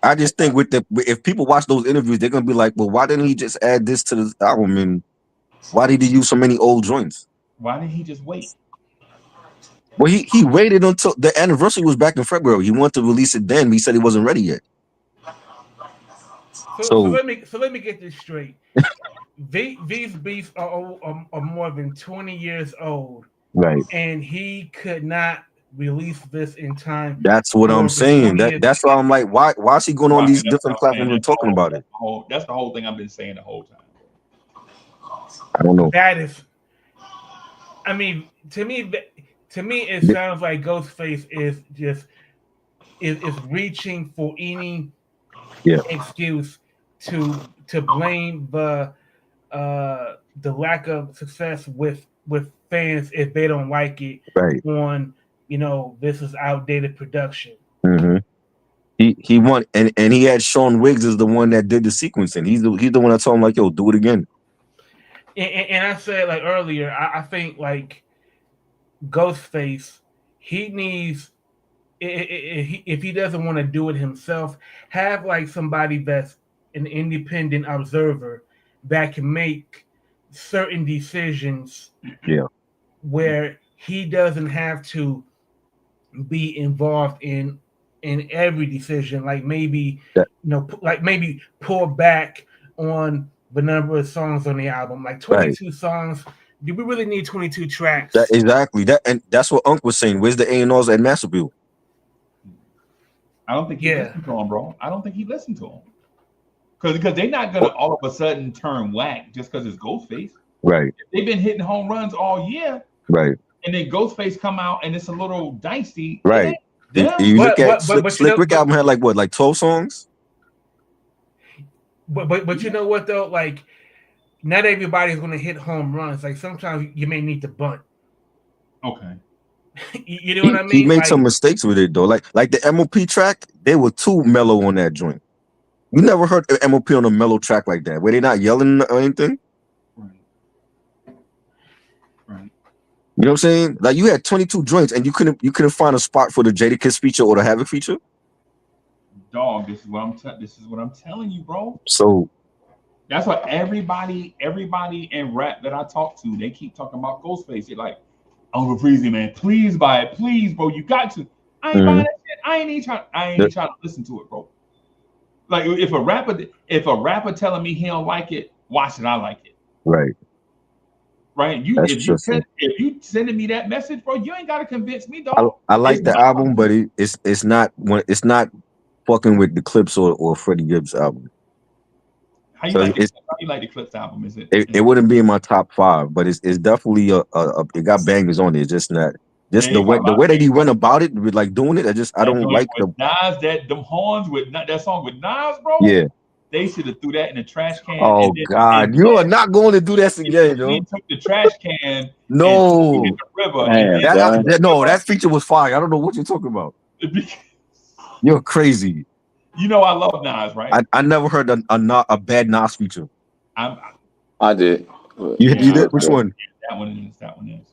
I just think if people watch those interviews, they're gonna be like, well, why didn't he just add this to the album? And why did he use so many old joints? Why did he just wait? Well, he waited until the anniversary was back in February. He wanted to release it then, but he said he wasn't ready yet. So let me get this straight. These beats are more than 20 years old, right? And he could not release this in time. That's what I'm saying. That's why I'm like, why is he going on these different platforms and talking about it? That's the whole thing I've been saying the whole time. I don't know. That is, I mean, to me, it sounds like Ghostface is reaching for any excuse to blame the lack of success with fans if they don't like it on this is outdated production. Mm-hmm. He won and he had Sean Wiggs as the one that did the sequencing. He's the one that told him like, yo, do it again. And I said like earlier, I think like Ghostface, he needs, if he doesn't want to do it himself, have like somebody that's an independent observer that can make certain decisions where he doesn't have to be involved in every decision, like maybe maybe pull back on the number of songs on the album, like 22 songs. Do we really need 22 tracks? Exactly. And that's what Unc was saying. Where's the A&Rs at Masterville? I don't think he listened to him, bro. I don't think he listened to him. Because they're not gonna all of a sudden turn whack just because it's Ghostface. Right. They've been hitting home runs all year. Right. And then Ghostface come out and it's a little dicey. Right. You look at Slick Rick album had like 12 songs? But you know what though? Like, not everybody's gonna hit home runs. Like sometimes you may need to bunt. Okay. You know what I mean? He made some mistakes with it though. Like the MOP track, they were too mellow on that joint. You never heard MOP on a mellow track like that, where they're not yelling or anything. Right. You know what I'm saying? Like you had 22 joints and you couldn't find a spot for the Jadakiss feature or the Havoc feature. Dog, this is what I'm telling you, bro. So that's why everybody in rap that I talk to, they keep talking about Ghostface. They're like, Uncle Freezy, man, please buy it, please, bro. You got to. I ain't buying that shit. I ain't even trying to listen to it, bro. Like if a rapper telling me he don't like it, why should I like it? Right. Right? That's true. If you sending me that message, bro, you ain't gotta convince me, I, dog. I like It's the my album, but it's not fucking with the Clips or Freddie Gibbs album. how you So like the how you like the Clips album? Is it? it wouldn't be in my top 5, but it's definitely it got bangers on it. It's just not just Man, the you got a way lot of that he things on went about it with like doing it. I that don't joint like with the Nas, them horns with that song with Nas, bro. yeah. They should have threw that in the trash can Oh God, you are not going to do this again, then yo. took the trash can and threw it in No, the river and Damn, then dog. that feature was fire. I don't know what you're talking about. You're crazy. You know I love Nas, right? I never heard a bad Nas feature. I did. You Yeah, did? Which one? that one is. That one is.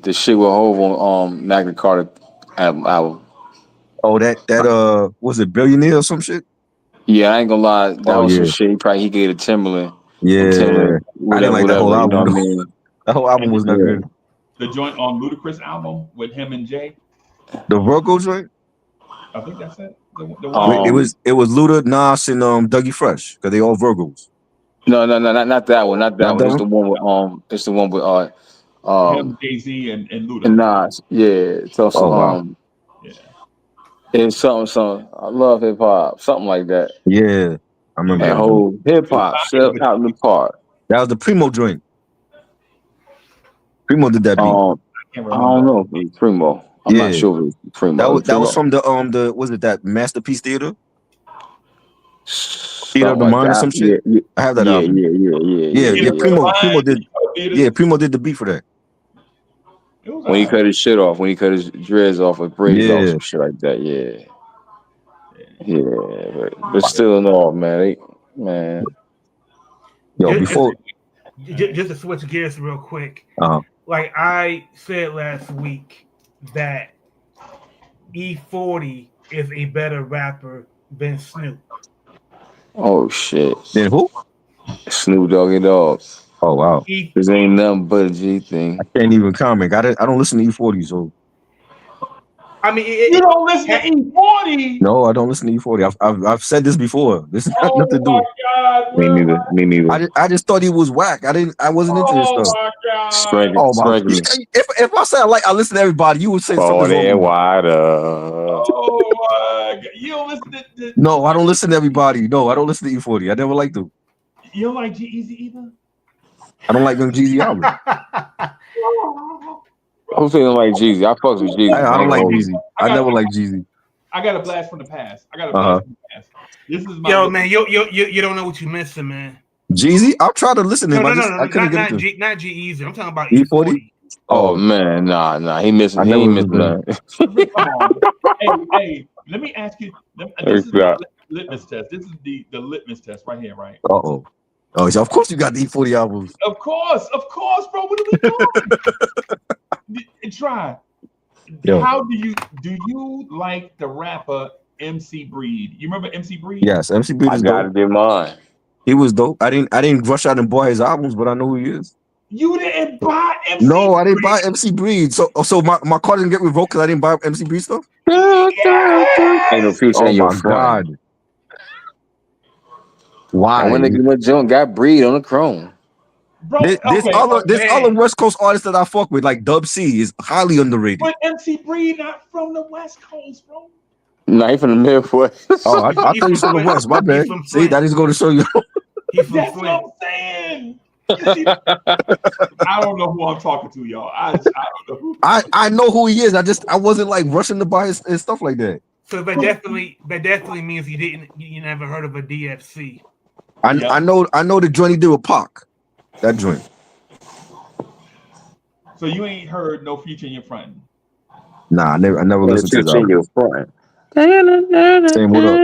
The shit with Hov on Magna Carta album. Oh, that was it Billionaire or some shit? Yeah, I ain't gonna lie. That Oh was some yeah, shit. He gave it to Timberland. And yeah. Timberland, I didn't like that whole whatever. You know album what I though. mean? That whole album And was not Yeah. good. the joint on Ludacris album with him and Jay. The Virgo joint. I think that's it. The one. It was Luda, Nas, and Dougie Fresh because they all Virgos. No, not that one. Not that Not one. that It's one. the one with It's the one with Him, Jay-Z, and Luda. Nas. Yeah. So Oh wow. Yeah. it's something. I love hip hop. Something like that. Yeah, I remember And that joint. whole hip hop still out in the park. That was the Primo joint. Primo did that beat. I I can't remember. don't know if it was Primo. I'm not Yeah. sure if it was Primo. That was from the was it that Masterpiece Theater? Theater of the Something like Mind or that. some shit? Yeah, I have that yeah, album. yeah. Yeah, Primo did. Yeah, Primo did the beat for that. When he cut his shit off, when he cut his dreads off or braids off, some shit like that. Yeah. But still in all, man. Man. Yo, before just to switch gears real quick. Like I said last week that E40 is a better rapper than Snoop. Oh shit. Then who? Snoop Doggy Dogg. Oh wow. This ain't nothing but a G thing. I can't even comment. I don't listen to E40, so I mean, you don't listen to E40. No, I don't listen to E40. I've said this before. This is nothing to do. Oh my God, Me neither. I just thought he was whack. I wasn't into this stuff. Oh my God. Sprinkle. If I say I listen to everybody, you would say something's wrong. Wider. Oh my God. You don't listen to No, I don't listen to everybody. No, I don't listen to E40. I never liked them. You don't like G-Eazy either? I don't like them Jeezy albums. Who's feeling like Jeezy? I fucks with Jeezy. I don't like Jeezy. I never like Jeezy. I got a blast from the past. This is my man. You don't know what you're missing, man. Jeezy? I'll try to listen to him. I couldn't get into it. Not G-Eazy. I'm talking about E40. Oh man, nah. He missing. He ain't missing nothing. hey, let me ask you. This is the litmus test. This is the litmus test right here, right? Oh, so of course you got the E40 albums. Of course, bro. What are we doing? Try. Yo. How do you like the rapper MC Breed? You remember MC Breed? Yes, MC Breed is dope. I gotta be mine. He was dope. I didn't rush out and buy his albums, but I know who he is. You didn't buy MC Breed? No, I didn't buy MC Breed. So my car didn't get revoked because I didn't buy MC Breed stuff? Yes! Ain't no future in your front. God. Why? And when they give a joint, got Breed on the chrome. Bro, there's other West Coast artists that I fuck with, like Dub C, is highly underrated. But MC Breed not from the West Coast, bro. Nah, he from the Midwest. Oh, I thought you from the West. My bad. See, that is going to show you. That's what I'm saying. I don't know who I'm talking to, y'all. I don't know who. I know who he is. I wasn't like rushing to buy his stuff like that. So that definitely means you never heard of a DFC. I know the joint he did with Pac. That joint. So you ain't heard No Future in Your Front? Nah, I never listened to that. Same, what up?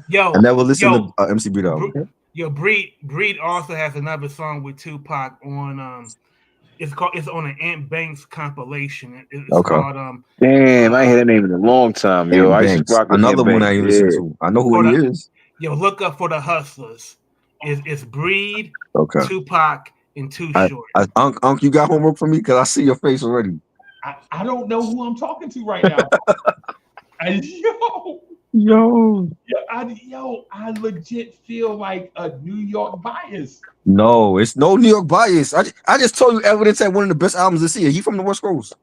Yo, I never listened to MC Breed album. Yo, Breed also has another song with Tupac on it's on an Ant Banks compilation. It's called Damn, I ain't heard that name in a long time, yo. Another one I ain't listened to. I know who he is. Yo, look up for the Hustlers. It's Breed, Tupac, and Too Short. Unc, you got homework for me? Because I see your face already. I don't know who I'm talking to right now. Yo. I legit feel like a New York bias. No, it's no New York bias. I just told you Evidence had one of the best albums this year. He from the West Coast.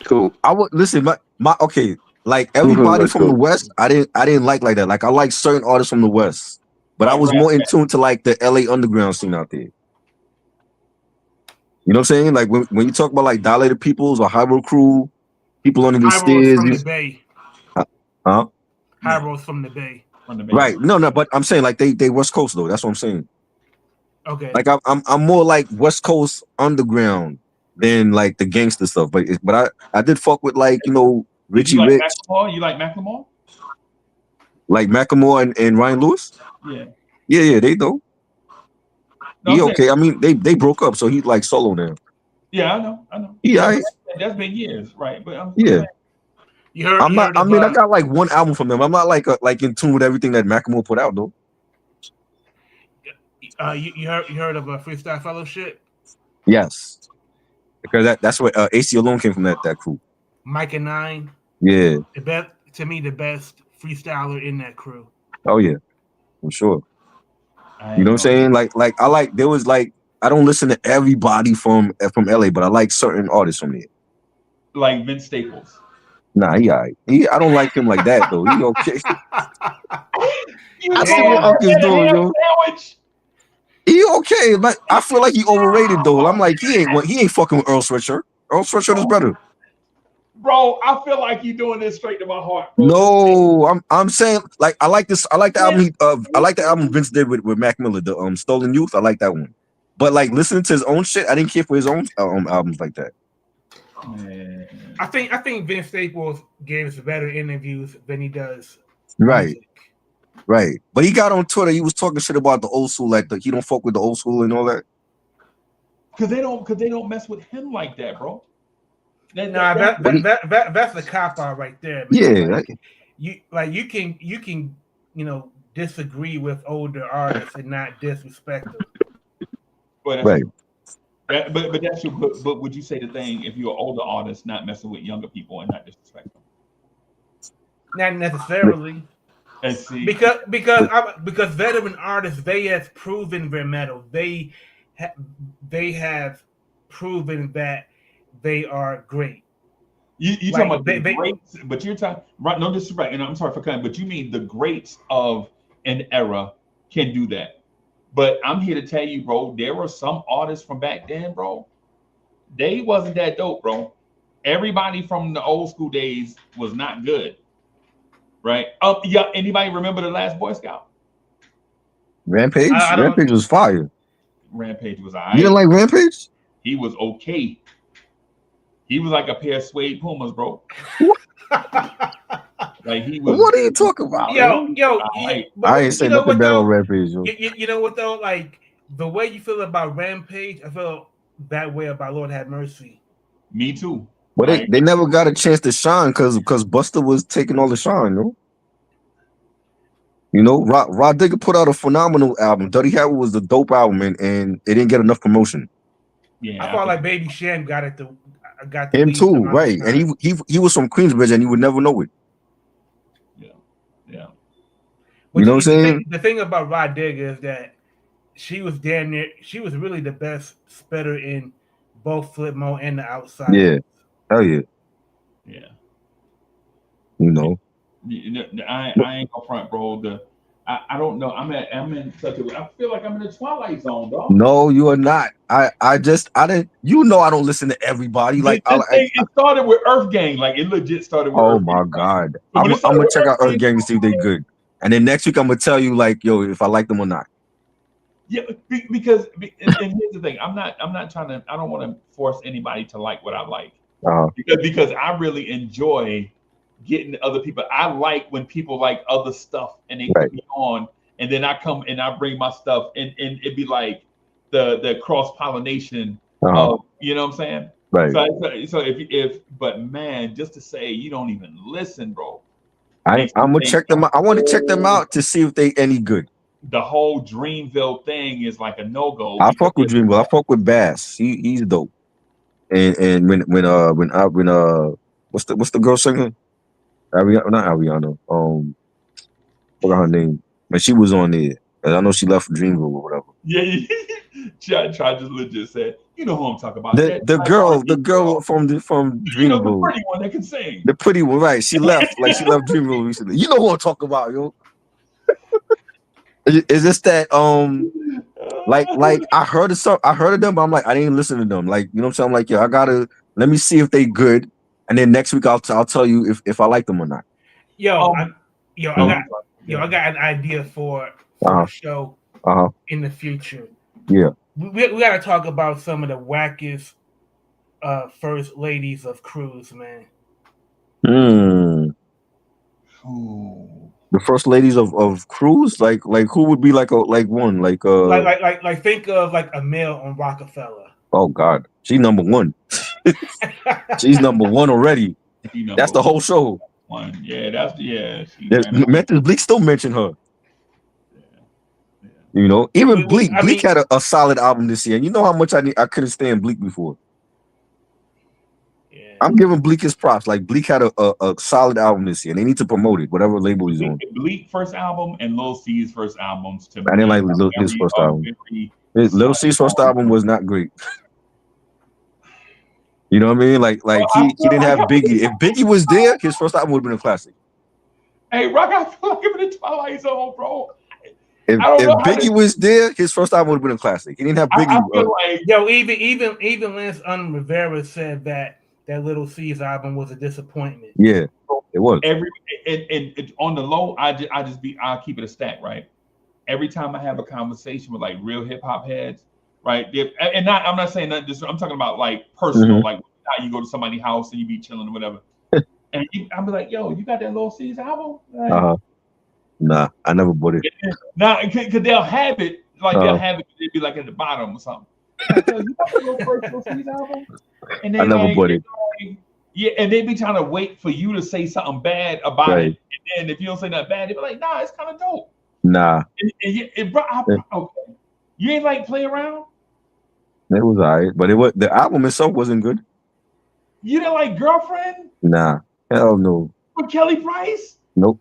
Cool. I would listen, my okay, like Who from the everybody West from the Coast? West, I didn't like that. Like I like certain artists from the West, but I Right, was right. more in tune to like the LA underground scene out there. You know what I'm saying? Like when you talk about like Dilated Peoples or Hyrule Crew, people under the High Rolls stairs, from the Bay. huh? High Rolls from the Bay. From the Right. Bay. No, but I'm saying like they West Coast though. That's what I'm saying. Okay. Like I'm more like West Coast underground than like the gangster stuff. But I did fuck with like Did you Richie like Rich, Macklemore? You like Macklemore? like Macklemore and Ryan Lewis. Yeah. Yeah, they do. No, He I'm saying, okay. I mean they broke up, so he's like solo now. yeah, I know. Yeah, Yeah, but that's been years, right? But I'm yeah. saying, You heard? I'm You not. heard I of, mean, I got like one album from them. I'm not like in tune with everything that Macklemore put out though. you heard of a Freestyle Fellowship? Yes, because that's what AC Alone came from that crew. Mike and Nine. Yeah. The best to me, the best freestyler in that crew. Oh yeah, for sure. I You know ain't what I'm gonna- saying? Like I like there was like I don't listen to everybody from LA, but I like certain artists from there. like Vince Staples. Nah, he alright. I don't like him like that though. He okay. You I know see what what? Unc is doing, Ham yo. sandwich. He okay, but I feel like he overrated though. I'm like he ain't fucking with Earl Sweatshirt. Earl Sweatshirt is better. Bro, I feel like you doing this straight to my heart, bro. No, I'm saying like I like this. I like the album. I like the album Listen. Vince did with Mac Miller, the Stolen Youth. I like that one. But like listening to his own shit, I didn't care for his own albums like that. Man. I think Vince Staples gives better interviews than he does Right, music. right. But he got on Twitter. He was talking shit about the old school, like he don't fuck with the old school and all that. Cause they don't mess with him like that, bro. Nah, that's the cop out right there. Yeah, You can disagree with older artists and not disrespect them. But right. But that's your. But would you say the thing if you're an older artist, not messing with younger people and not disrespect them? Not necessarily. And see, Because veteran artists, they have proven their metal. They have proven that they are great. you Like, talking about the greats, but you're talking right. No disrespect, and I'm sorry for cutting, but you mean the greats of an era can do that. But I'm here to tell you, bro, there were some artists from back then, bro. They wasn't that dope, bro. Everybody from the old school days was not good, right? Yeah. Anybody remember the last Boy Scout? Rampage. I don't- Rampage was fire. Rampage was You didn't alright. like Rampage? He was okay. He was like a pair of suede Pumas, bro. Like he was. What are you talking about? I ain't saying nothing bad on Rampage. Yo. You know what though? Like the way you feel about Rampage, I feel that way about Lord Have Mercy. Me too. But Right? they never got a chance to shine because Busta was taking all the shine, no? You know, Rod Digger put out a phenomenal album. Dirty Harry was the dope album, and it didn't get enough promotion. Yeah. I felt like Baby Sham got the Him least too, amount of right? shine. And he was from Queensbridge, and you would never know it. Yeah. But You know what I'm saying? The thing about Rod Digger is that she was really the best spitter in both flip mode and the outside. Yeah, hell yeah. Yeah. You know, I ain't gonna front, bro. I don't know. I'm in such a. I feel like I'm in the twilight zone, dog. no, you are not. I didn't. You know, I don't listen to everybody. Like, It started with Earth Gang. Like it legit started with. oh Earth my Gang. god, But when I'm it started gonna with check out Earth Gang, Gang and see if they good. And then next week I'm gonna tell you like, yo, if I like them or not. Yeah, because and here's the thing. I'm not trying to. I don't want to force anybody to like what I like. Because I really enjoy getting other people. I like when people like other stuff and they put me on, and then I come and I bring my stuff, and it'd be like the cross pollination of, you know what I'm saying? Right. So if but man, just to say you don't even listen, bro. I'm gonna check them out. I want to check them out to see if they any good. The whole Dreamville thing is like a no-go. I fuck with Dreamville. I fuck with Bass. He's dope. And when what's the girl singer? Ariana, not Ariana. Forgot her name. But she was on there. And I know she left for Dreamville or whatever. Yeah, try just legit said, you know who I'm talking about. The That the like girl, the R&B girl girl. from You know, the Dreamville, pretty one that can sing. the pretty one, right? She left, like she left Dreamville recently. You know who I'm talking about, yo. Is this that like I heard of them, but I'm like I didn't listen to them. Like, you know what I'm saying? I'm like, yeah, I gotta let me see if they good, and then next week I'll tell you if I like them or not. Yo, um, I, yo, I oh, got, I'm sorry. I got an idea for Uh a show huh. in the future. Yeah. We got to talk about some of the wackest first ladies of cruise, man. Hmm. Ooh. The first ladies of cruise, like who would be like one Like think of like a male on Rockefeller. oh God, she's number one. She's number one already. She That's number the whole show. one. Yeah, she Yeah, ran away. Memphis Bleak still mention her. Yeah, yeah. You know, even Bleak. I Bleak mean, had a solid album this year. And you know how much I couldn't stand Bleak before. yeah. I'm giving Bleak his props. Like Bleak had a solid album this year. And they need to promote it, whatever label he's on. Bleak first album and Lil C's first albums to I didn't me like his first album. very Little C's first album was not great. You know what I mean? Like Well, I he feel didn't like have I'm in Biggie. the If Biggie was there, his first album would have been a classic. Hey, Rock, I feel like I'm in the Twilight Zone, bro. If I don't know how Biggie was there, his first album would have been a classic. He didn't have Biggie. I feel like Yo, even Lance Rivera said that Little C's album was a disappointment. Yeah, it was. every and on the low, I'll keep it a stack, right? Every time I have a conversation with like real hip hop heads, right? And not I'm not saying that this. I'm talking about like personal, like how you go to somebody's house and you be chilling or whatever. And I'll be like, yo, you got that Lil C's album? Like, Nah, I never bought it. now, because they'll have it, like they'll have it, it'd be like at the bottom or something. I tell you got the Lil C's album? And they I never like, bought it. yeah, and they be trying to wait for you to say something bad about Right. it. And then if you don't say nothing bad, they be like, nah, it's kind of dope. Nah, Okay. You ain't like play around? it was alright, but the album itself wasn't good. You didn't like Girlfriend Nah, hell no. with Kelly Price? Nope.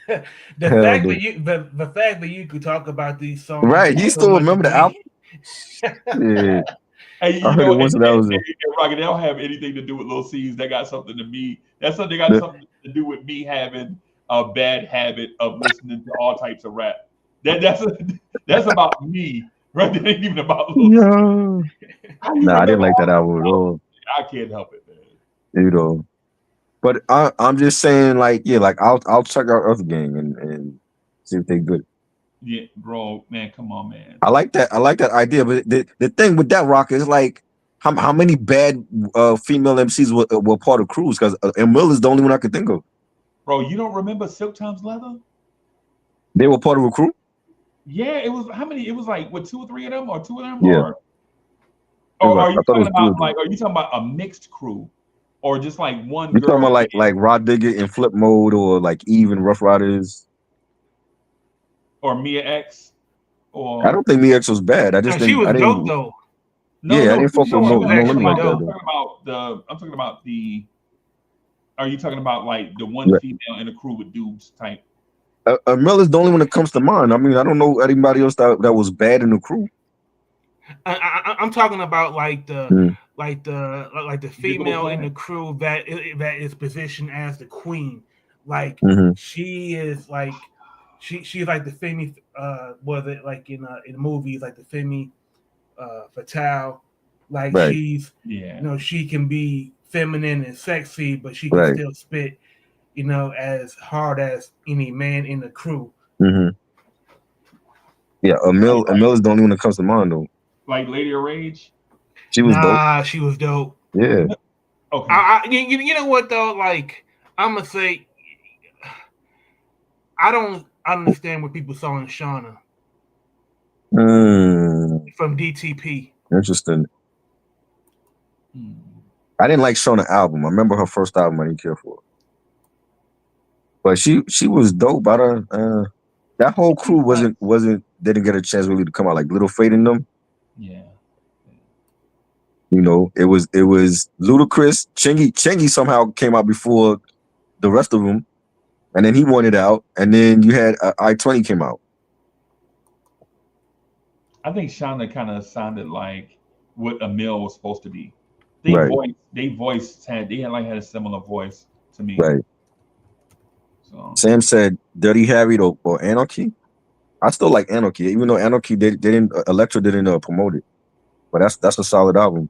The Hell fact no. that you could talk about these songs, Right, you still remember the album? Yeah, Hey, I heard it once, and that was it. Rocket, they don't have anything to do with Lil C's. That got something to me. That's something something to do with me having a bad habit of listening to all types of rap. That's about me, right? That ain't even about Lil Yeah. Nah, I didn't like that album at all. I can't help it, man. You know. But I'm just saying, like, yeah, like I'll check out Earth Gang and see if they good. Yeah, bro, man, come on, man. I like that idea, but the thing with that rock is like how many bad female MCs were part of Cruise, because Emil is the only one I could think of. Bro, you don't remember Silk Times Leather? They were part of a crew? Yeah, it was how many? It was like what, 2 or 3 of them, or 2 of them? Yeah. Or are you talking about good. like? Are you talking about a mixed crew, or just like one? You talking girl about like Rod Digger in Flip Mode, or like Eve and Rough Riders, or Mia X? Or I don't think Mia X was bad. I just she think was I didn't. dope though. I didn't fuck with No Limit like that. I'm talking about the. Are you talking about like the one female in a crew with dudes type? Emil is the only one that comes to mind. I mean, I don't know anybody else that was bad in the crew. I'm talking about like the female in the crew that is positioned as the queen. Like she is like she's like the femme was it like in movies like the femme fatale. Like she's she can be feminine and sexy, but she can still spit as hard as any man in the crew. Yeah, Emil is the only one that comes to mind though. Like Lady of Rage? She was dope. She was dope. Yeah. Okay. You know what though? Like I'm gonna say, I don't understand what people saw in Shauna from DTP. Interesting. I didn't like Shauna album. I remember her first album. I didn't care for it. But she was dope. I don't. That whole crew didn't get a chance really to come out, like Little Fate in them. Yeah. You know, it was Ludacris. Chingy somehow came out before the rest of them, and then he won it out, and then you had I-20 came out. I think Shauna kind of sounded like what Emil was supposed to be. Right. They had a similar voice to me. Right. So Sam said Dirty Harry or Anarchy. I still like Anarchy, even though Anarchy they didn't Electra didn't promote it, but that's a solid album.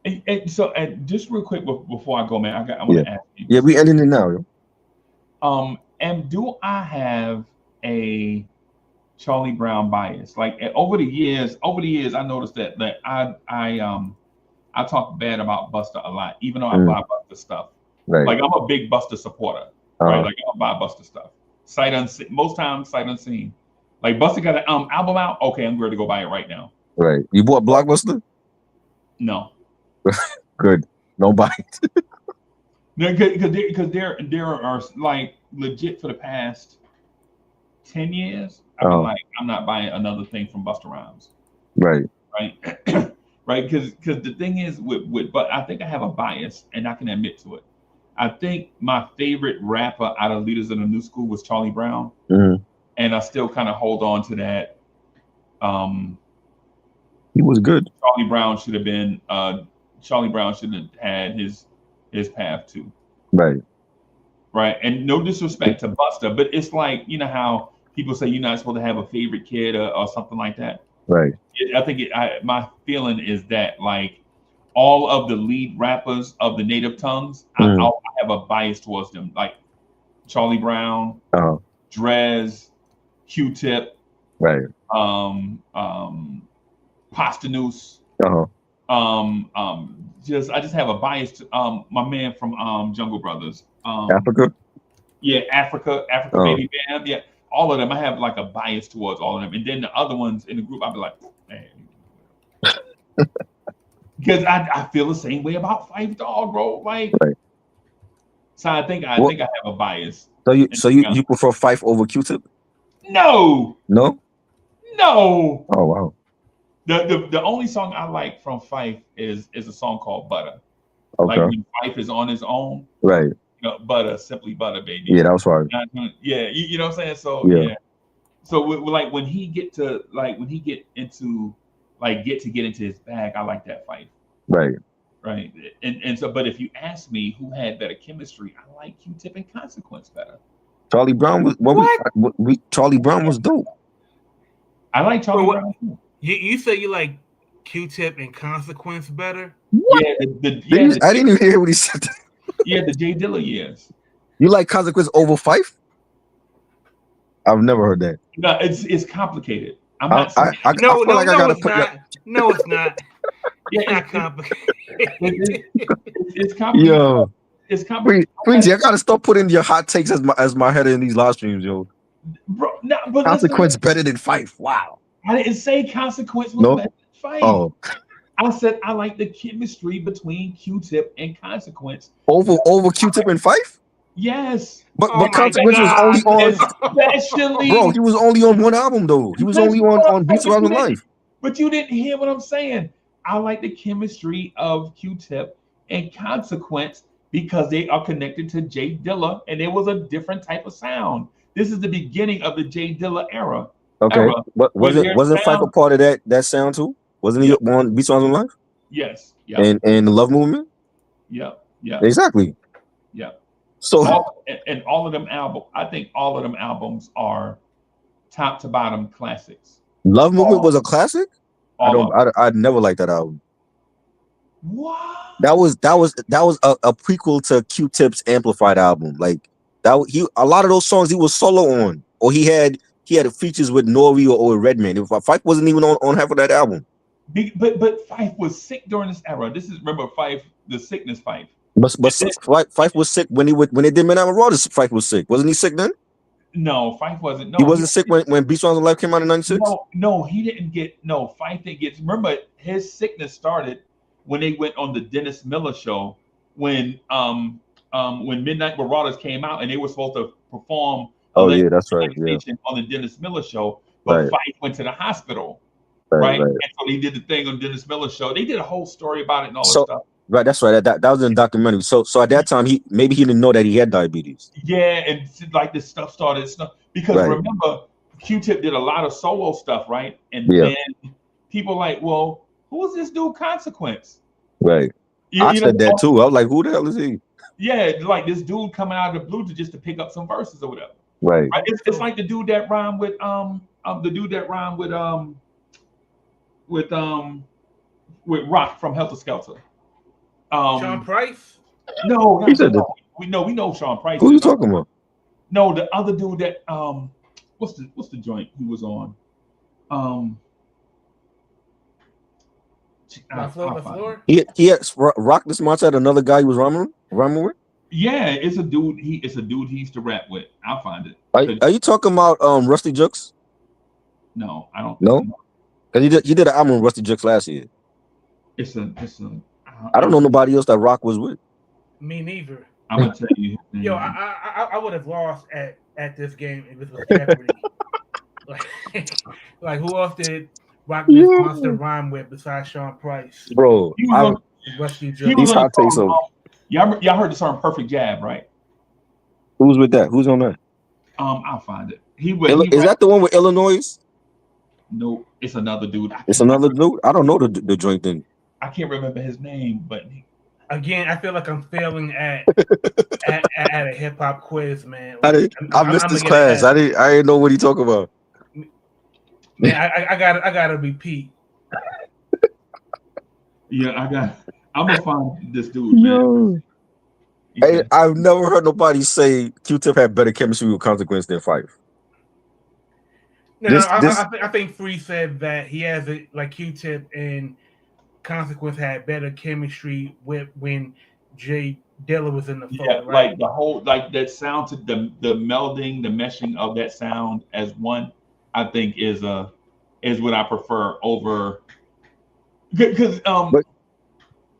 and just real quick before I go, man, I want Yeah. to ask you. Yeah, we ending it now, yo. And do I have a Charlie Brown bias? Like over the years, I noticed that I talk bad about Busta a lot, even though I buy Busta stuff. Right. Like I'm a big Busta supporter, right? Like I buy Busta stuff. Sight unseen, most times sight unseen. Like Busta got an album out, okay, I'm ready to go buy it right now. Right. You bought Blockbuster? No. Good. No buy it. Because there are like legit for the past 10 years, I've been like, I'm not buying another thing from Busta Rhymes. Right. Right. Right. Because the thing is but I think I have a bias and I can admit to it. I think my favorite rapper out of Leaders of the New School was Charlie Brown. And I still kind of hold on to that. He was good. Charlie Brown should have had his path too. Right. Right. And no disrespect to Busta, but it's like, you know how people say you're not supposed to have a favorite kid or something like that. Right. I think my feeling is that like all of the lead rappers of the native tongues, I have a bias towards them. Like Charlie Brown, Drez, Q-Tip, right. Posthumous. I just have a bias to my man from Jungle Brothers. Africa? Yeah, Africa Baby Bam. Yeah, all of them. I have like a bias towards all of them. And then the other ones in the group, I'll be like, man. Because I feel the same way about Phife Dawg, bro. Like, right. So I think I have a bias. So you prefer Phife over Q-Tip? No. No? No. Oh wow. The only song I like from Phife is a song called Butter. Okay. Like when Phife is on his own. Right. You know, butter, simply butter, baby. Yeah, that was hard. Yeah, you know what I'm saying? So yeah. So like when he get into his bag, I like that Phife. Right. Right. And so, but if you ask me who had better chemistry, I like Q-Tip and Consequence better. Charlie Brown was Charlie Brown was dope. I like Charlie Brown too. You say you like Q-Tip and Consequence better? What? Yeah, I didn't even hear what he said. Yeah, the J Dilla years. You like Consequence over Phife? I've never heard that. No, it's complicated. I'm not. No, it's not. No, it's not. It's not complicated. It's complicated. Yo, it's complicated. Breezy, I gotta start putting your hot takes as my header in these live streams, yo. Bro, no, but Consequence better than Phife. Wow. I didn't say Consequence was better than Phife. Oh. I said I like the chemistry between Q-Tip and Consequence. Over Q-Tip and Phife? Yes. But Consequence was only on especially bro, he was only on one album though. He was only on Beats Around Life. But you didn't hear what I'm saying. I like the chemistry of Q-Tip and Consequence because they are connected to J Dilla and it was a different type of sound. This is the beginning of the J Dilla era. Okay. But wasn't Phife a part of that sound too? Wasn't he on Beats Around Life? Yes. Yeah. And the Love Movement? Yeah. Yeah. Exactly. Yeah. So all of them albums, I think all of them albums are top to bottom classics. Love Movement was a classic? I'd never liked that album. What? That was a prequel to Q-Tip's Amplified album. Like a lot of those songs he was solo on, or he had features with Nori or Redman. Phife wasn't even on half of that album. But Phife was sick during this era. Remember Phife, the sickness Phife. But Phife was sick when they did Midnight Marauders. Phife was sick. Wasn't he sick then? No, Phife wasn't. No, he wasn't sick when Beats on Life came out in '96. No, he didn't get. No, Phife didn't get. Remember, his sickness started when they went on the Dennis Miller show when Midnight Marauders came out and they were supposed to perform. Oh yeah, that's right. Yeah. On the Dennis Miller show, but Phife went to the hospital. right? right. And so they did the thing on Dennis Miller's show. They did a whole story about it and all that So stuff. right, that's right. That was in a documentary. So at that time, he didn't know that he had diabetes. Yeah, and like this stuff started because Right. remember, Q-Tip did a lot of solo stuff, right? And Yeah. then people like, well, who is this dude Consequence? Right. You, I you know, said that too. I was like, who the hell is he? yeah, like this dude coming out of the blue just to pick up some verses or whatever. Right. Right? It's like the dude that rhymed with the dude that rhymed with Rock from Helter Skelter. Sean Price. No, He said that. we know Sean Price. Who you talking about? No, the other dude that what's the joint he was on? LaFleur. He had Rock this month had another guy he was rhyming with. Yeah, it's a dude. He used to rap with. I'll find it. Are you talking about Rusty Jux? No, I don't. No, because he did an album with Rusty Jux last year. It's a. I don't know nobody else that Rock was with. Me neither. I'm gonna tell you. Yo, I would have lost at this game if it was Jeopardy. like who else did Rock this monster rhyme with besides Sean Price? Bro, Rusty these hot takes of y'all heard the song "Perfect Jab," right? Who's with that? Who's on that? I'll find it. Is that the one with Illinois? No, it's another dude. It's another dude. I don't know the joint thing. I can't remember his name, but again, I feel like I'm failing at a hip hop quiz, man. I missed this class. I didn't know what he talking about. Man, I gotta repeat. Yeah, I'm gonna find this dude, man. Hey, I've never heard nobody say Q-Tip had better chemistry with Consequence than Fife. I think Free said that he has it like Q-Tip and Consequence had better chemistry with when Jay Dilla was in the fold. Yeah, right? like the whole that sound to the melding, the meshing of that sound as one, I think is what I prefer over because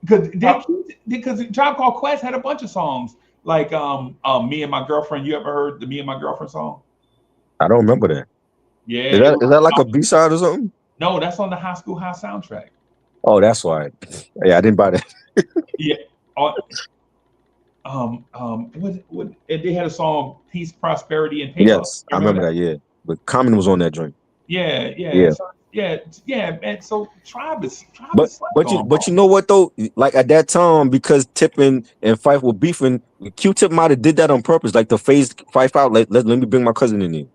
Tribe Called Quest had a bunch of songs like Me and My Girlfriend. You ever heard the Me and My Girlfriend song? I don't remember that. Yeah, is that like a B-side or something? No, that's on the High School High soundtrack. Oh, that's why. Yeah, I didn't buy that. Yeah. They had a song Peace, Prosperity, and Paper. Yes, I remember that. Yeah, but Common was on that joint. Yeah. So, man. So Tribe is. But you know what though? Like at that time, because Tip and Fife were beefing, Q-Tip might have did that on purpose, like to phase Fife out. Let me bring my cousin in here.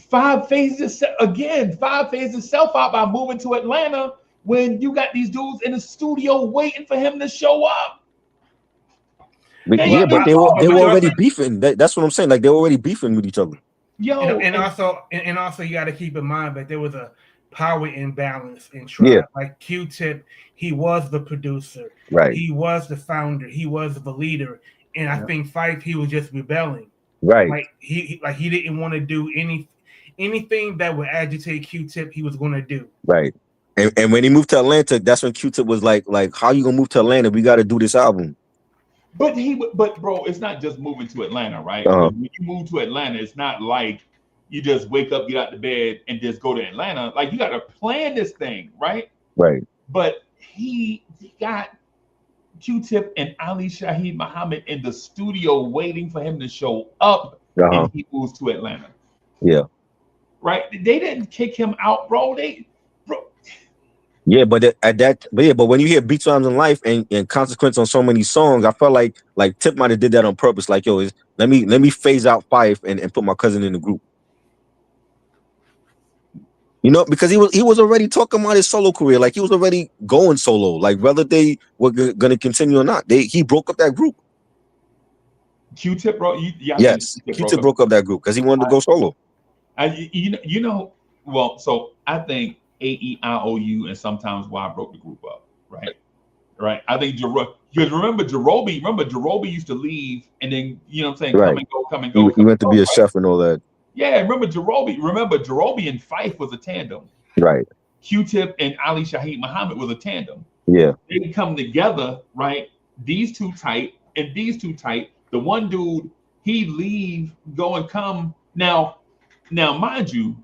Five phased itself out by moving to Atlanta when you got these dudes in the studio waiting for him to show up. But they were already beefing. That's what I'm saying. Like they were already beefing with each other. Yo, and also you got to keep in mind that there was a power imbalance in Tribe. Yeah. Like Q-Tip, he was the producer, right? He was the founder, he was the leader, and I think Fife, he was just rebelling, right? Like he didn't want to do anything that would agitate Q-Tip. He was going to do right. And when he moved to Atlanta, that's when Q-Tip was like, how you gonna move to Atlanta? We got to do this album. But bro, it's not just moving to Atlanta, right? When you move to Atlanta, it's not like you just wake up, get out the bed, and just go to Atlanta. Like you got to plan this thing, right? Right. But he got Q-Tip and Ali Shaheed Muhammad in the studio waiting for him to show up, and he moves to Atlanta. Yeah. Right. They didn't kick him out, bro. Yeah, but when you hear Beat Times in Life and Consequence on so many songs, I felt like Tip might have did that on purpose. Like, yo, let me phase out Fife and put my cousin in the group. You know, because he was already talking about his solo career. Like he was already going solo. Like whether they were going to continue or not, he broke up that group. Q-Tip, bro. Yes, Q-Tip broke up that group because he wanted to go solo. So I think AEIOU and sometimes why I broke the group up, right? Right. I think because remember Jerobi used to leave and then come and go. He went to be a chef and all that. Yeah, remember Jerobi and Fife was a tandem. Right. Q-Tip and Ali Shaheed Muhammad was a tandem. Yeah. They come together, right? These two tight and these two tight. The one dude, he leave, go and come. Now, mind you,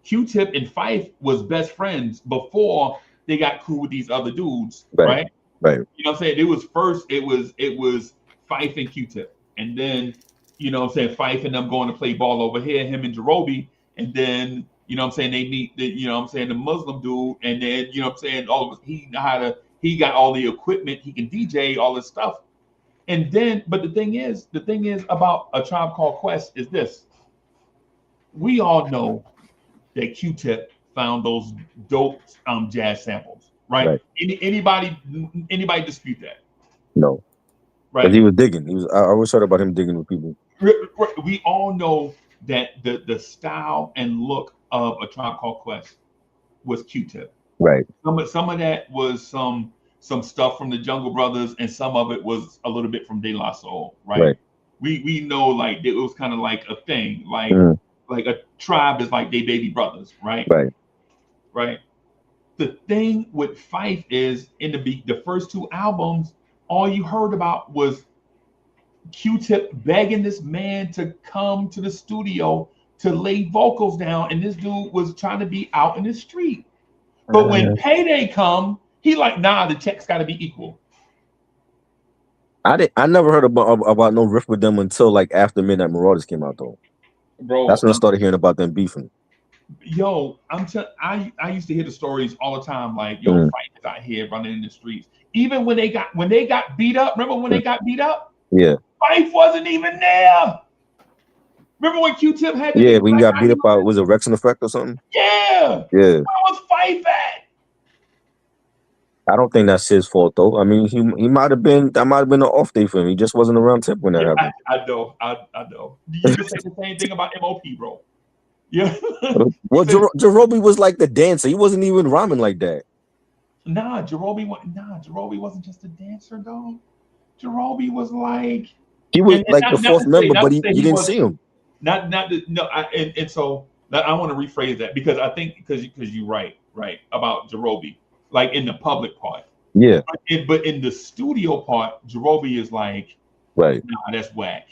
Q-Tip and Fife was best friends before they got cool with these other dudes, Right. right? Right. You know what I'm saying? It was first, it was Fife and Q-Tip. And then, you know what I'm saying, Fife and them going to play ball over here, him and Jerobi, and then, you know what I'm saying, they meet the, you know what I'm saying, the Muslim dude, and then, you know what I'm saying, he got all the equipment, he can DJ, all this stuff. And then, but the thing is about A Tribe Called Quest is this. We all know that Q-Tip found those dope jazz samples, right? Right. Anybody dispute that, No, because right? he was digging. I always heard about him digging with people. We all know that the style and look of A Tribe Called Quest was Q-Tip. Right. Some of that was some stuff from the Jungle Brothers, and some of it was a little bit from De La Soul, right? Right. We know like it was kind of like a thing, Mhm. like a tribe is like they baby brothers, right? Right. Right. The thing with Fife is in the first two albums, all you heard about was Q-Tip begging this man to come to the studio to lay vocals down, and this dude was trying to be out in the street. But when payday come, he like, nah, the check's got to be equal. I never heard about no riff with them until like after Midnight Marauders came out though. Bro, That's when I started hearing about them beefing. yo, I used to hear the stories all the time, like, yo, Mhm. Fife is out here running in the streets. Even when they got beat up, remember when they got beat up? Yeah. Fife wasn't even there. Remember when Q-Tip had to Yeah, get when you black got eye? beat up by was it Rex in Effect or something? Yeah. Yeah. Where was Fife at? I don't think that's his fault though. I mean, he might have been that might have been an off day for him. He just wasn't around Tip when that Yeah, happened. I know. I know. You can say the same thing about MOP, bro. Yeah. Well, Said, Jerobi was like the dancer. He wasn't even rhyming like that. Jerobi wasn't just a dancer, though. Jerobi was like, He was and like the fourth member, not but to say you he didn't was see him. no. And so I want to rephrase that because I think because you're right about Jerobi, like in the public part. Yeah. But in the studio part, Jerobi is like, Right. nah, that's whack.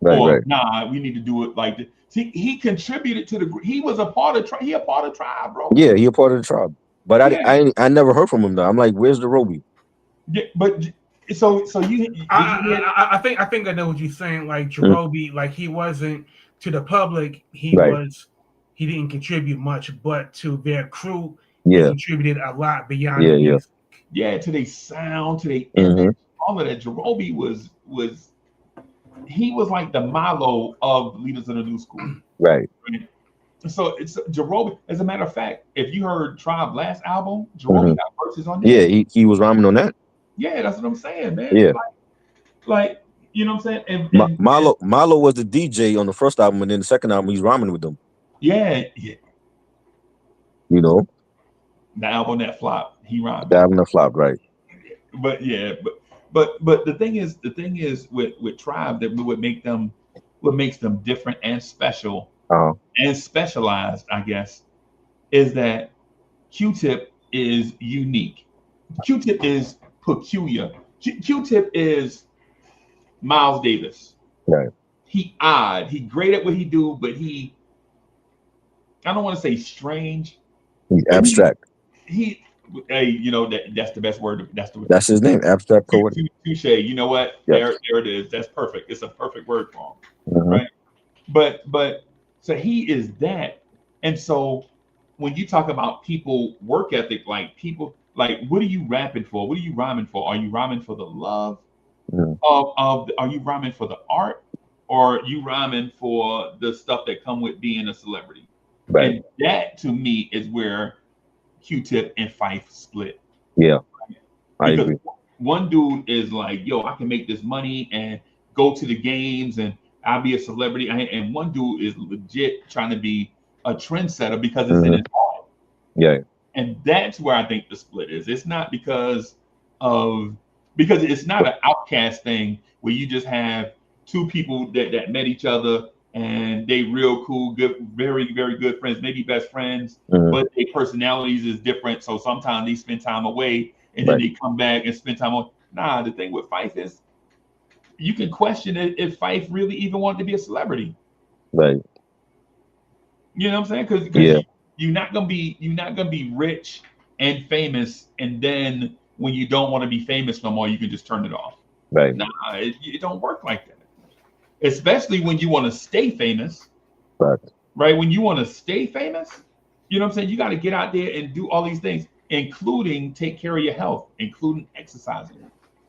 Right. Or Right. nah, we need to do it like this. See, he contributed to the. He was a part of. He a part of Tribe, bro. Yeah, he a part of the tribe. But Yeah, I never heard from him though. I'm like, where's Jerobi? yeah. But so you did you hear? I think I know what you're saying. Like Mm. Jerobi, like he wasn't to the public. Right. He didn't contribute much, but to their crew, he Yeah. contributed a lot beyond Yeah. the Yeah. music. Yeah, to their sound, to their hmm image, all of that. Jerobi was he was like the Milo of Leaders of the New School. Right. Right? So it's Jerobi. As a matter of fact, if you heard Tribe last album, hmm Jerobi got verses on Yeah, there. he was rhyming on that. Yeah, that's what I'm saying, man. Yeah. Like you know what I'm saying? And Milo was the DJ on the first album, and then the second album he's rhyming with them. yeah, You know, the album that flopped, he rhymed. the album that flopped. Right. But yeah, but the thing is with Tribe that what makes them different and special Uh. and specialized, I guess, is that Q-Tip is unique. Q-Tip is peculiar. Q-Tip is Miles Davis. Right. He odd. He great at what he do, but I don't want to say strange. He's abstract. He hey, you know that's the best word. That's his name. Abstract poet. Touche. You know what? Yes. There it is. That's perfect. It's a perfect word for him, Mhm. right? But so he is that, and so when you talk about people work ethic, like people, like what are you rapping for? What are you rhyming for? Are you rhyming for the love Mhm. of? Are you rhyming for the art, or are you rhyming for the stuff that come with being a celebrity? Right. And that to me is where Q-Tip and Fife split. Yeah. I Because agree. one dude is like, yo, I can make this money and go to the games and I'll be a celebrity. And one dude is legit trying to be a trendsetter because it's in Mhm. his heart. Yeah. And that's where I think the split is. It's not because it's not an outcast thing where you just have two people that met each other and they real cool, good, very, very good friends, maybe best friends, Mhm. but their personalities is different. So sometimes they spend time away and then Right. they come back and spend time on. Nah, the thing with Fife is you can question it if Fife really even wanted to be a celebrity. Right. You know what I'm saying? Because Yeah. you're not gonna be rich and famous, and then when you don't want to be famous no more, you can just turn it off. Right. Nah, it don't work like that. Especially when you want to stay famous, Right. right? When you want to stay famous, you know what I'm saying? You got to get out there and do all these things, including take care of your health, including exercising,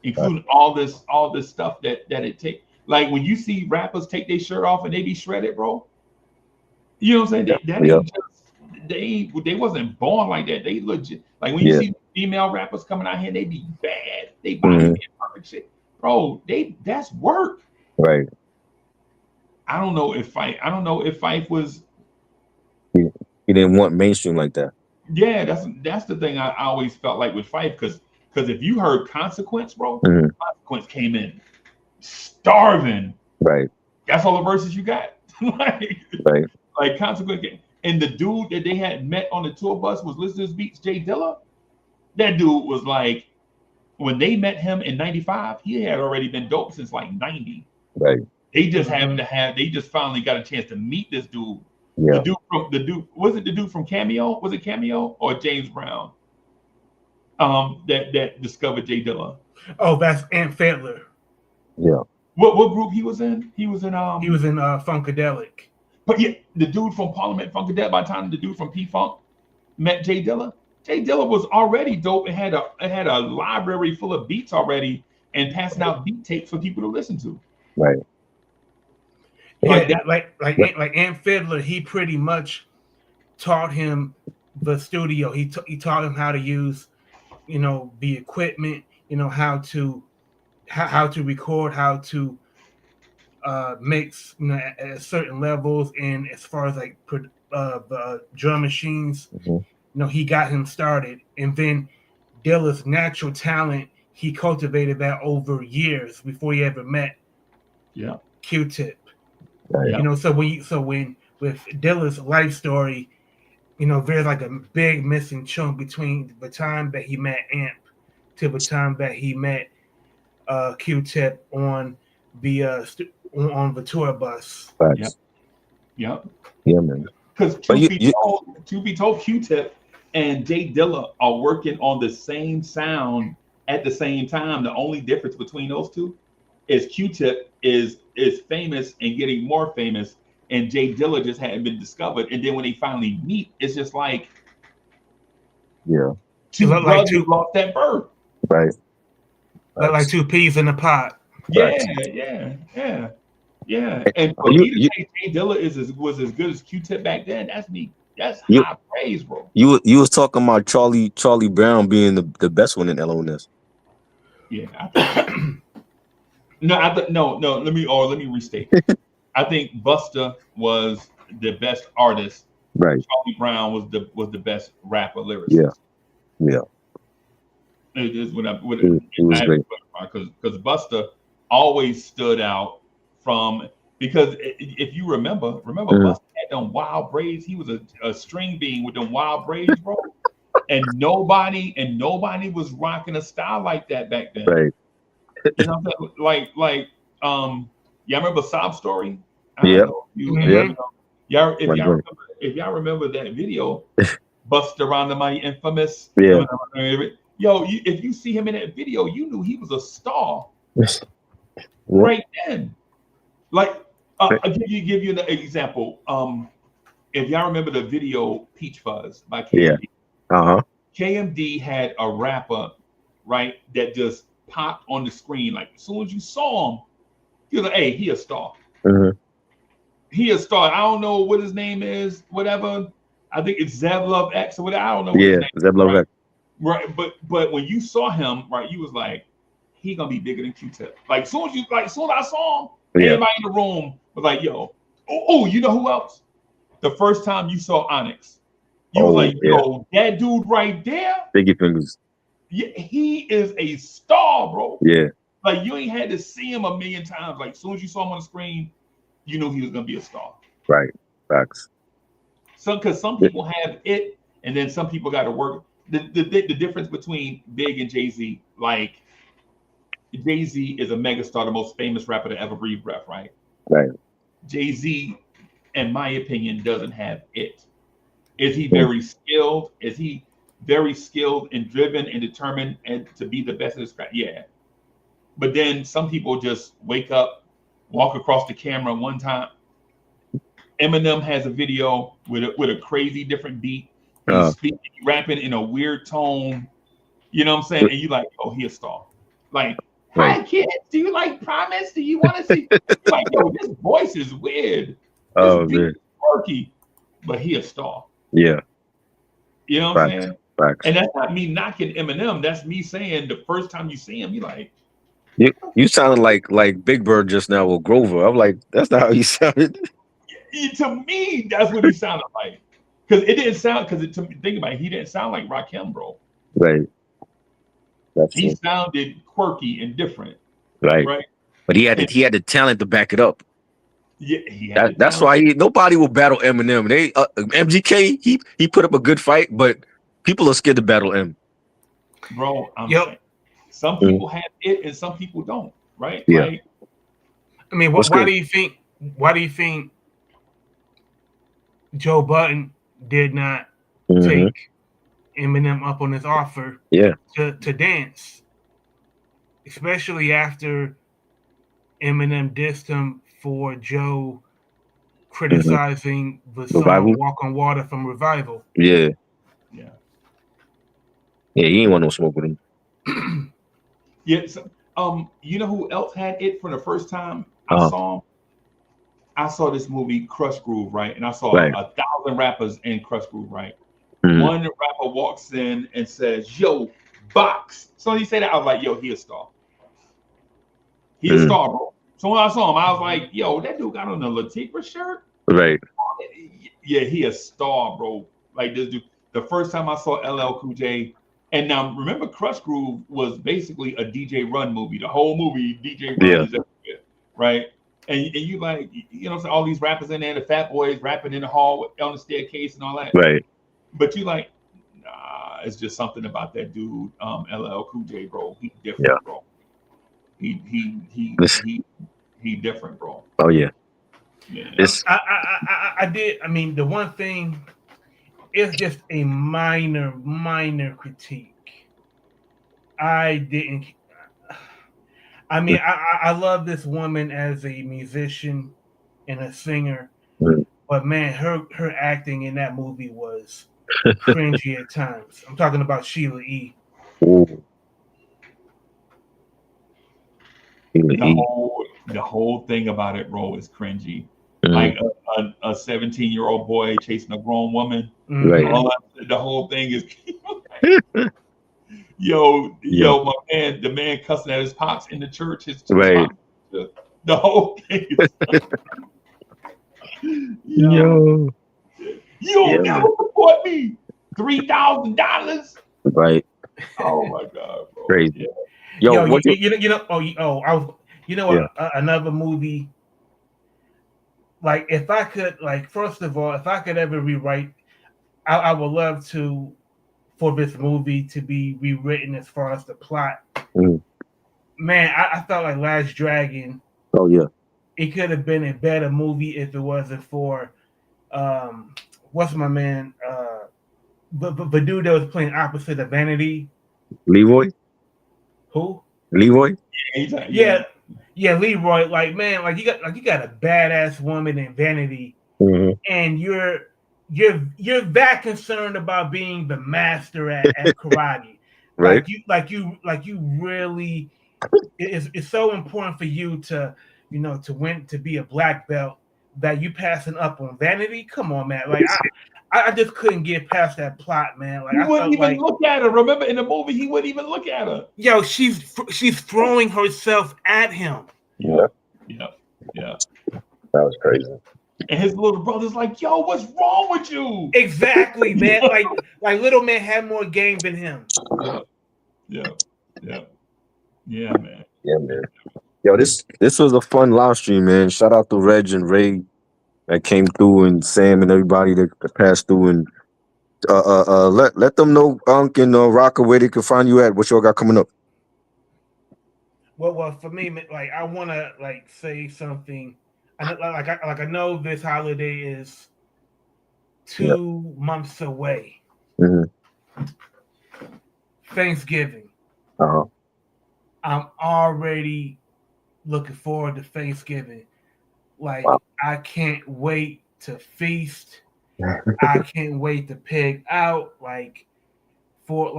including all this stuff that it takes. Like when you see rappers take their shirt off and they be shredded, bro. You know what I'm saying? That Yeah. ain't just they wasn't born like that. They legit like when you Yeah. see female rappers coming out here, they be bad. They body be perfect shit, bro. That's work. Right. I don't know if Fife was. He didn't want mainstream like that. Yeah, that's the thing I always felt like with Fife, because if you heard Consequence, bro, Mhm. Consequence came in starving. Right. That's all the verses you got. like, Right. like Consequence. And the dude that they had met on the tour bus was Listeners Beats, Jay Dilla. That dude was like, when they met him in '95, he had already been dope since like '90. Right. They just they just finally got a chance to meet this dude. Yeah. Was it the dude from Cameo? Was it Cameo or James Brown? That discovered Jay Dilla. Oh, that's Ant Fiddler. Yeah. What group he was in? He was in Funkadelic. But yeah, the dude from Parliament Funkadelic. By the time the dude from P Funk met Jay Dilla was already dope and had a library full of beats already and passing out beat tapes for people to listen to. Right. Yeah, like Ant Fiddler, he pretty much taught him the studio. He taught him how to use, the equipment, how to record, how to mix, at certain levels, and as far as like the drum machines, he got him started, and then Dilla's natural talent, he cultivated that over years before he ever met Q-Tip. Right. So when with Dilla's life story, there's like a big missing chunk between the time that he met Amp to the time that he met Q-Tip on the on the tour bus. Facts. Yep. Yeah, man. Because truth be told, Q-Tip and Jay Dilla are working on the same sound at the same time. The only difference between those two is Q-Tip is famous and getting more famous, and Jay Dilla just hadn't been discovered. And then when they finally meet, it's just like two brothers lost that birth. Right. Like two peas in a pot. Yeah. And for me to say Jay Dilla was as good as Q-Tip back then, that's me. That's high praise, bro. You was talking about Charlie Brown being the best one in LONS. Yeah. No. Let me restate. I think Busta was the best artist. Right. Charlie Brown was the best rapper lyricist. Yeah. It is what it was great. Because Busta always stood out from, because if you remember Busta had them wild braids. He was a string bean with them wild braids, bro. and nobody was rocking a style like that back then. Right. You know what I'm saying? Y'all remember Sob Story? Yeah. If y'all remember that video, Busta Rhymes, my infamous. Yeah. Yo, if you see him in that video, you knew he was a star right then. Like, I'll give you an example. If y'all remember the video Peach Fuzz by KMD. Yeah. KMD had a rapper, right, that just popped on the screen. Like, as soon as you saw him, you're like, hey, he a star. He a star. I don't know what his name is, whatever. I think it's Zev Love X or whatever. I don't know what his name is. Zev Love X. Right, but when you saw him, right, you was like, he gonna be bigger than Q-Tip. Like, as soon as I saw him, everybody in the room was like, yo, you know who else? The first time you saw Onyx, you was like, yo, that dude right there, Biggie Fingers. Yeah, he is a star, bro. Yeah. Like, you ain't had to see him a million times. Like, as soon as you saw him on the screen, you knew he was gonna be a star. Right. Facts. So, because some people have it, and then some people got to work. The difference between Big and Jay-Z, like, Jay-Z is a megastar, the most famous rapper to ever breathe breath, right? Right. Jay-Z, in my opinion, doesn't have it. Is he very skilled? Is he very skilled and driven and determined and to be the best at his craft? Yeah. But then some people just wake up, walk across the camera one time. Eminem has a video with a crazy different beat. He's speaking, rapping in a weird tone. You know what I'm saying? And you like, oh, he a star. Like, hi kids, do you like Promise? Do you want to see? You're like, yo, this voice is weird. This beat is quirky, but he a star. Yeah. You know what I'm saying? Facts. And that's not me knocking Eminem. That's me saying the first time you see him, you like. You sounded like Big Bird just now with Grover. I'm like, that's not how you sounded. To me, that's what he sounded like. Because it didn't sound. Think about it, he didn't sound like Rakim, bro. Right. He sounded quirky and different. Right. But he had the talent to back it up. Yeah, that's why nobody will battle Eminem. They MGK he put up a good fight, but people are scared to battle him. Bro, I'm saying some people have it and some people don't, right? Yeah. Like, I mean, why do you think Joe Budden did not take Eminem up on his offer to dance? Especially after Eminem dissed him for Joe criticizing the song Walk on Water from Revival. Yeah. He ain't want no smoke with him. Yeah. So, you know who else had it for the first time I saw him? I saw this movie Crush Groove, right? And I saw 1,000 rappers in Crush Groove, right? One rapper walks in and says, yo, box. So he said that, I was like, yo, he a star. He a star, bro. So when I saw him, I was like, yo, that dude got on a Latifah shirt? Right. Yeah, he a star, bro. Like this dude. The first time I saw LL Cool J, and now remember Crush Groove was basically a DJ Run movie. The whole movie, DJ Run is everywhere, right? And you like, you know, all these rappers in there, the Fat Boys rapping in the hall on the staircase and all that. Right. But you like, nah, it's just something about that dude, LL Cool J, bro. He different, bro. He different, bro. Oh yeah. I did. I mean, the one thing is just a minor critique. I didn't. I mean, I love this woman as a musician and a singer, but man, her acting in that movie was cringy at times. I'm talking about Sheila E. Ooh. The whole thing about it, bro, is cringy. Like a 17-year-old boy chasing a grown woman. Right. The whole thing is yo, my man, the man cussing at his pops in the church. His right. Pops, the whole thing is yo. You never support me. $3,000. Right. Oh my god, bro. Crazy. Yo, another movie. Like, if I could, like, first of all, if I could ever rewrite, I would love for this movie to be rewritten as far as the plot. Man, I felt like Last Dragon. Oh yeah. It could have been a better movie if it wasn't for, what's my man? The dude that was playing opposite of Vanity. Leroy. Who? Leroy. Yeah, Leroy. Like, man, like you got a badass woman in Vanity, and you're that concerned about being the master at karate, right? Like you really, it's so important for you to win, to be a black belt, that you passing up on Vanity. Come on, man. Like I just couldn't get past that plot, man. Like, he wouldn't even look at her. Remember in the movie, he wouldn't even look at her. Yo, she's throwing herself at him. Yeah. That was crazy. And his little brother's like, "Yo, what's wrong with you?" Exactly, man. like little man had more game than him. Yeah, man. Yeah, man. Yo, this was a fun live stream, man. Shout out to Reg and Ray that came through, and Sam and everybody that passed through, and let them know, Unc and Rocker, where they can find you at. What y'all got coming up? Well, for me, like, I want to say something. I know this holiday is 2 months away. Mm-hmm. Thanksgiving. Uh-huh. I'm already looking forward to Thanksgiving. Like, Wow. I can't wait to feast. I can't wait to pig out. Like, for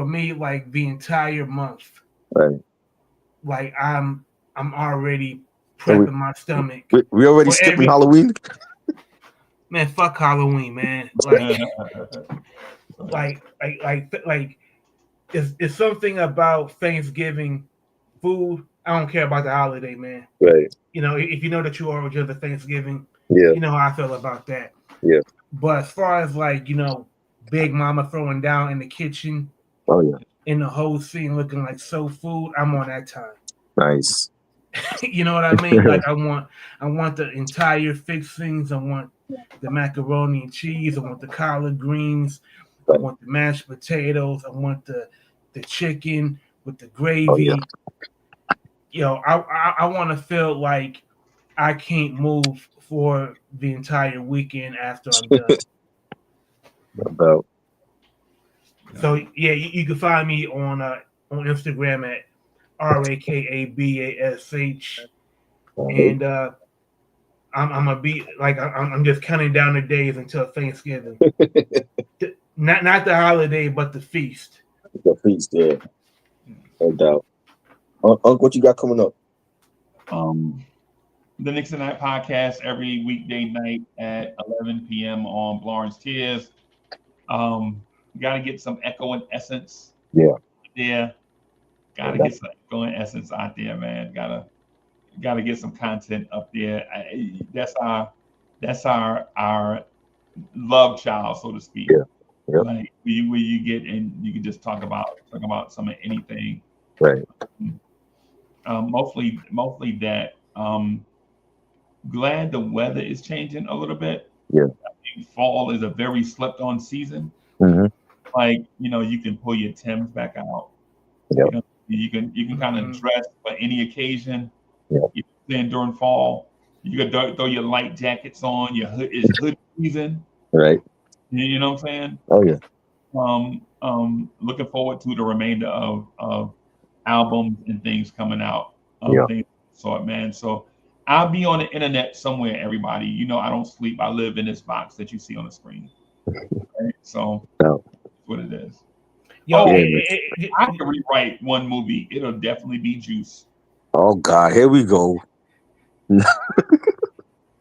me, like the entire month. Right. Like, I'm already So prepping my stomach we already for skipping every Halloween. man. Fuck Halloween, man. Like, it's something about Thanksgiving food. I don't care about the holiday, man. Right. You know, if you know that you are just the Thanksgiving, Yeah. you know how I feel about that. Yeah. But as far as like, Big Mama throwing down in the kitchen Oh yeah. and the whole scene looking like soul food, I'm on that time. Nice. You know what I mean? Like I want the entire fixings. I want the macaroni and cheese. I want the collard greens. I want the mashed potatoes. I want the chicken with the gravy. Oh, yeah. I want to feel like I can't move for the entire weekend after I'm done. About. So yeah, you can find me on Instagram at RAKABASH, and I'm gonna be like I'm just counting down the days until Thanksgiving. Not the holiday, but the feast. The feast, yeah. No doubt. What you got coming up? The Nixon Night Podcast every weekday night at 11 p.m. on Blarn's Tears. Got to get some Echo and Essence. Yeah. Yeah. Got to get some Echo and Essence out there, man. Got to get some content up there. That's our love child, so to speak. Yeah. Yep. Like where you get and you can just talk about some of anything. Right. Mostly that. Glad the weather is changing a little bit. Yeah. I think fall is a very slept on season. Mm-hmm. Like, you can pull your Timbs back out. Yep. You can kind of dress for any occasion. Yep. Then during fall, you can throw your light jackets on. Your hood is hood season. Right. You know what I'm saying? Oh yeah. Looking forward to the remainder of albums and things coming out. Yeah. Man. So I'll be on the internet somewhere, everybody. I don't sleep. I live in this box that you see on the screen. Right? So that's what it is. I can rewrite one movie. It'll definitely be Juice. Oh God, here we go.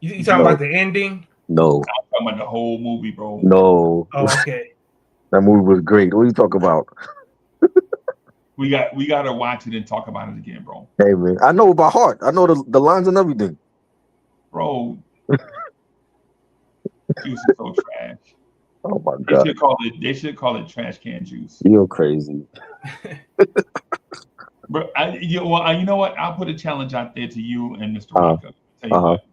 You talking about the ending? No. I'm talking about the whole movie, bro. No. Oh, okay. That movie was great. What are you talking about? We got to watch it and talk about it again, bro. Hey man, I know by heart. I know the lines and everything. Bro, Juice is so trash. Oh my God. They should call it Trash Can Juice. You're crazy. Bro, you know what? I'll put a challenge out there to you and Mr. Rocco. Tell you what.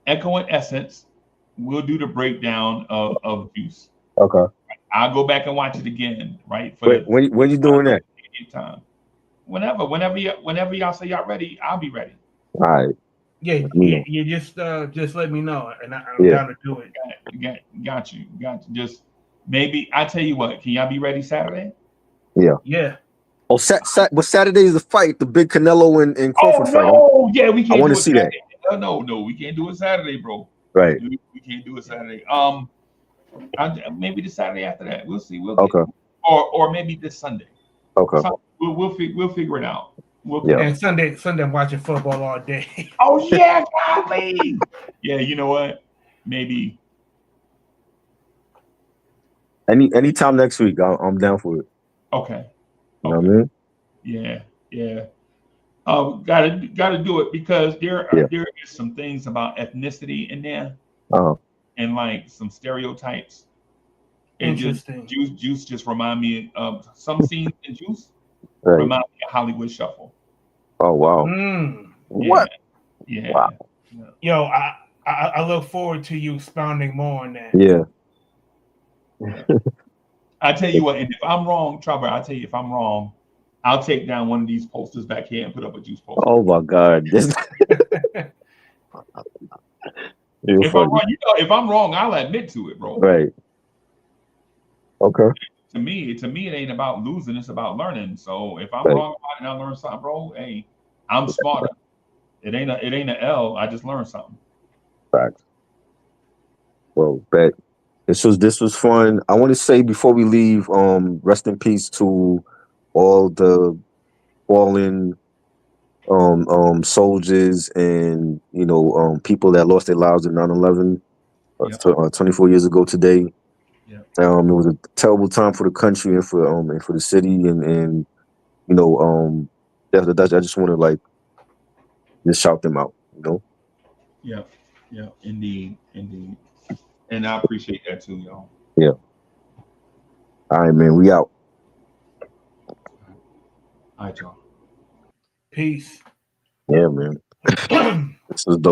Echo and Essence, we'll do the breakdown of Juice. Okay. I'll go back and watch it again, right? When you doing that? Time. Whenever y'all say y'all ready, I'll be ready. All right. Yeah, you just let me know, and I'm down to do it. Got you. Just maybe I tell you what. Can y'all be ready Saturday? Yeah. Yeah. Oh, but Saturday is the fight, the big Canelo and Crawford fight. Oh yeah, we can't. I want to see Saturday. No, we can't do it Saturday, bro. Right. We can't do it Saturday. Maybe the Saturday after that. We'll see. Okay. Or maybe this Sunday. Okay. We'll figure it out. And Sunday I'm watching football all day. Oh yeah, golly. Yeah, you know what? Maybe. Anytime next week, I'm down for it. Okay. You know what I mean? Yeah. Gotta do it because there is some things about ethnicity in there. And like some stereotypes. Interesting. Juice just remind me of some scenes in Juice. Right. Remind me of Hollywood Shuffle. Oh wow. What? Yeah. Wow. Yo, I look forward to you expounding more on that. Yeah. I tell you what, and if I'm wrong, Trevor, I'll tell you if I'm wrong, I'll take down one of these posters back here and put up a Juice poster. Oh my God. You're If I'm funny. wrong, if I'm wrong, I'll admit to it, bro. Right. Okay. To me, it ain't about losing; it's about learning. So if I'm Right. wrong about it and I learn something, bro, hey, I'm smarter. It ain't a L. I just learned something. Facts. Well, bet. This was fun. I want to say before we leave, rest in peace to all the fallen soldiers and people that lost their lives in 9/11 Yep. 24 years ago today. Yep. It was a terrible time for the country and for the city and I just want to like just shout them out. Yep. Yep. Indeed. Indeed. And I appreciate that too, y'all. Yeah. All right, man. We out. All right, y'all. Peace. Yeah, man. This is dope.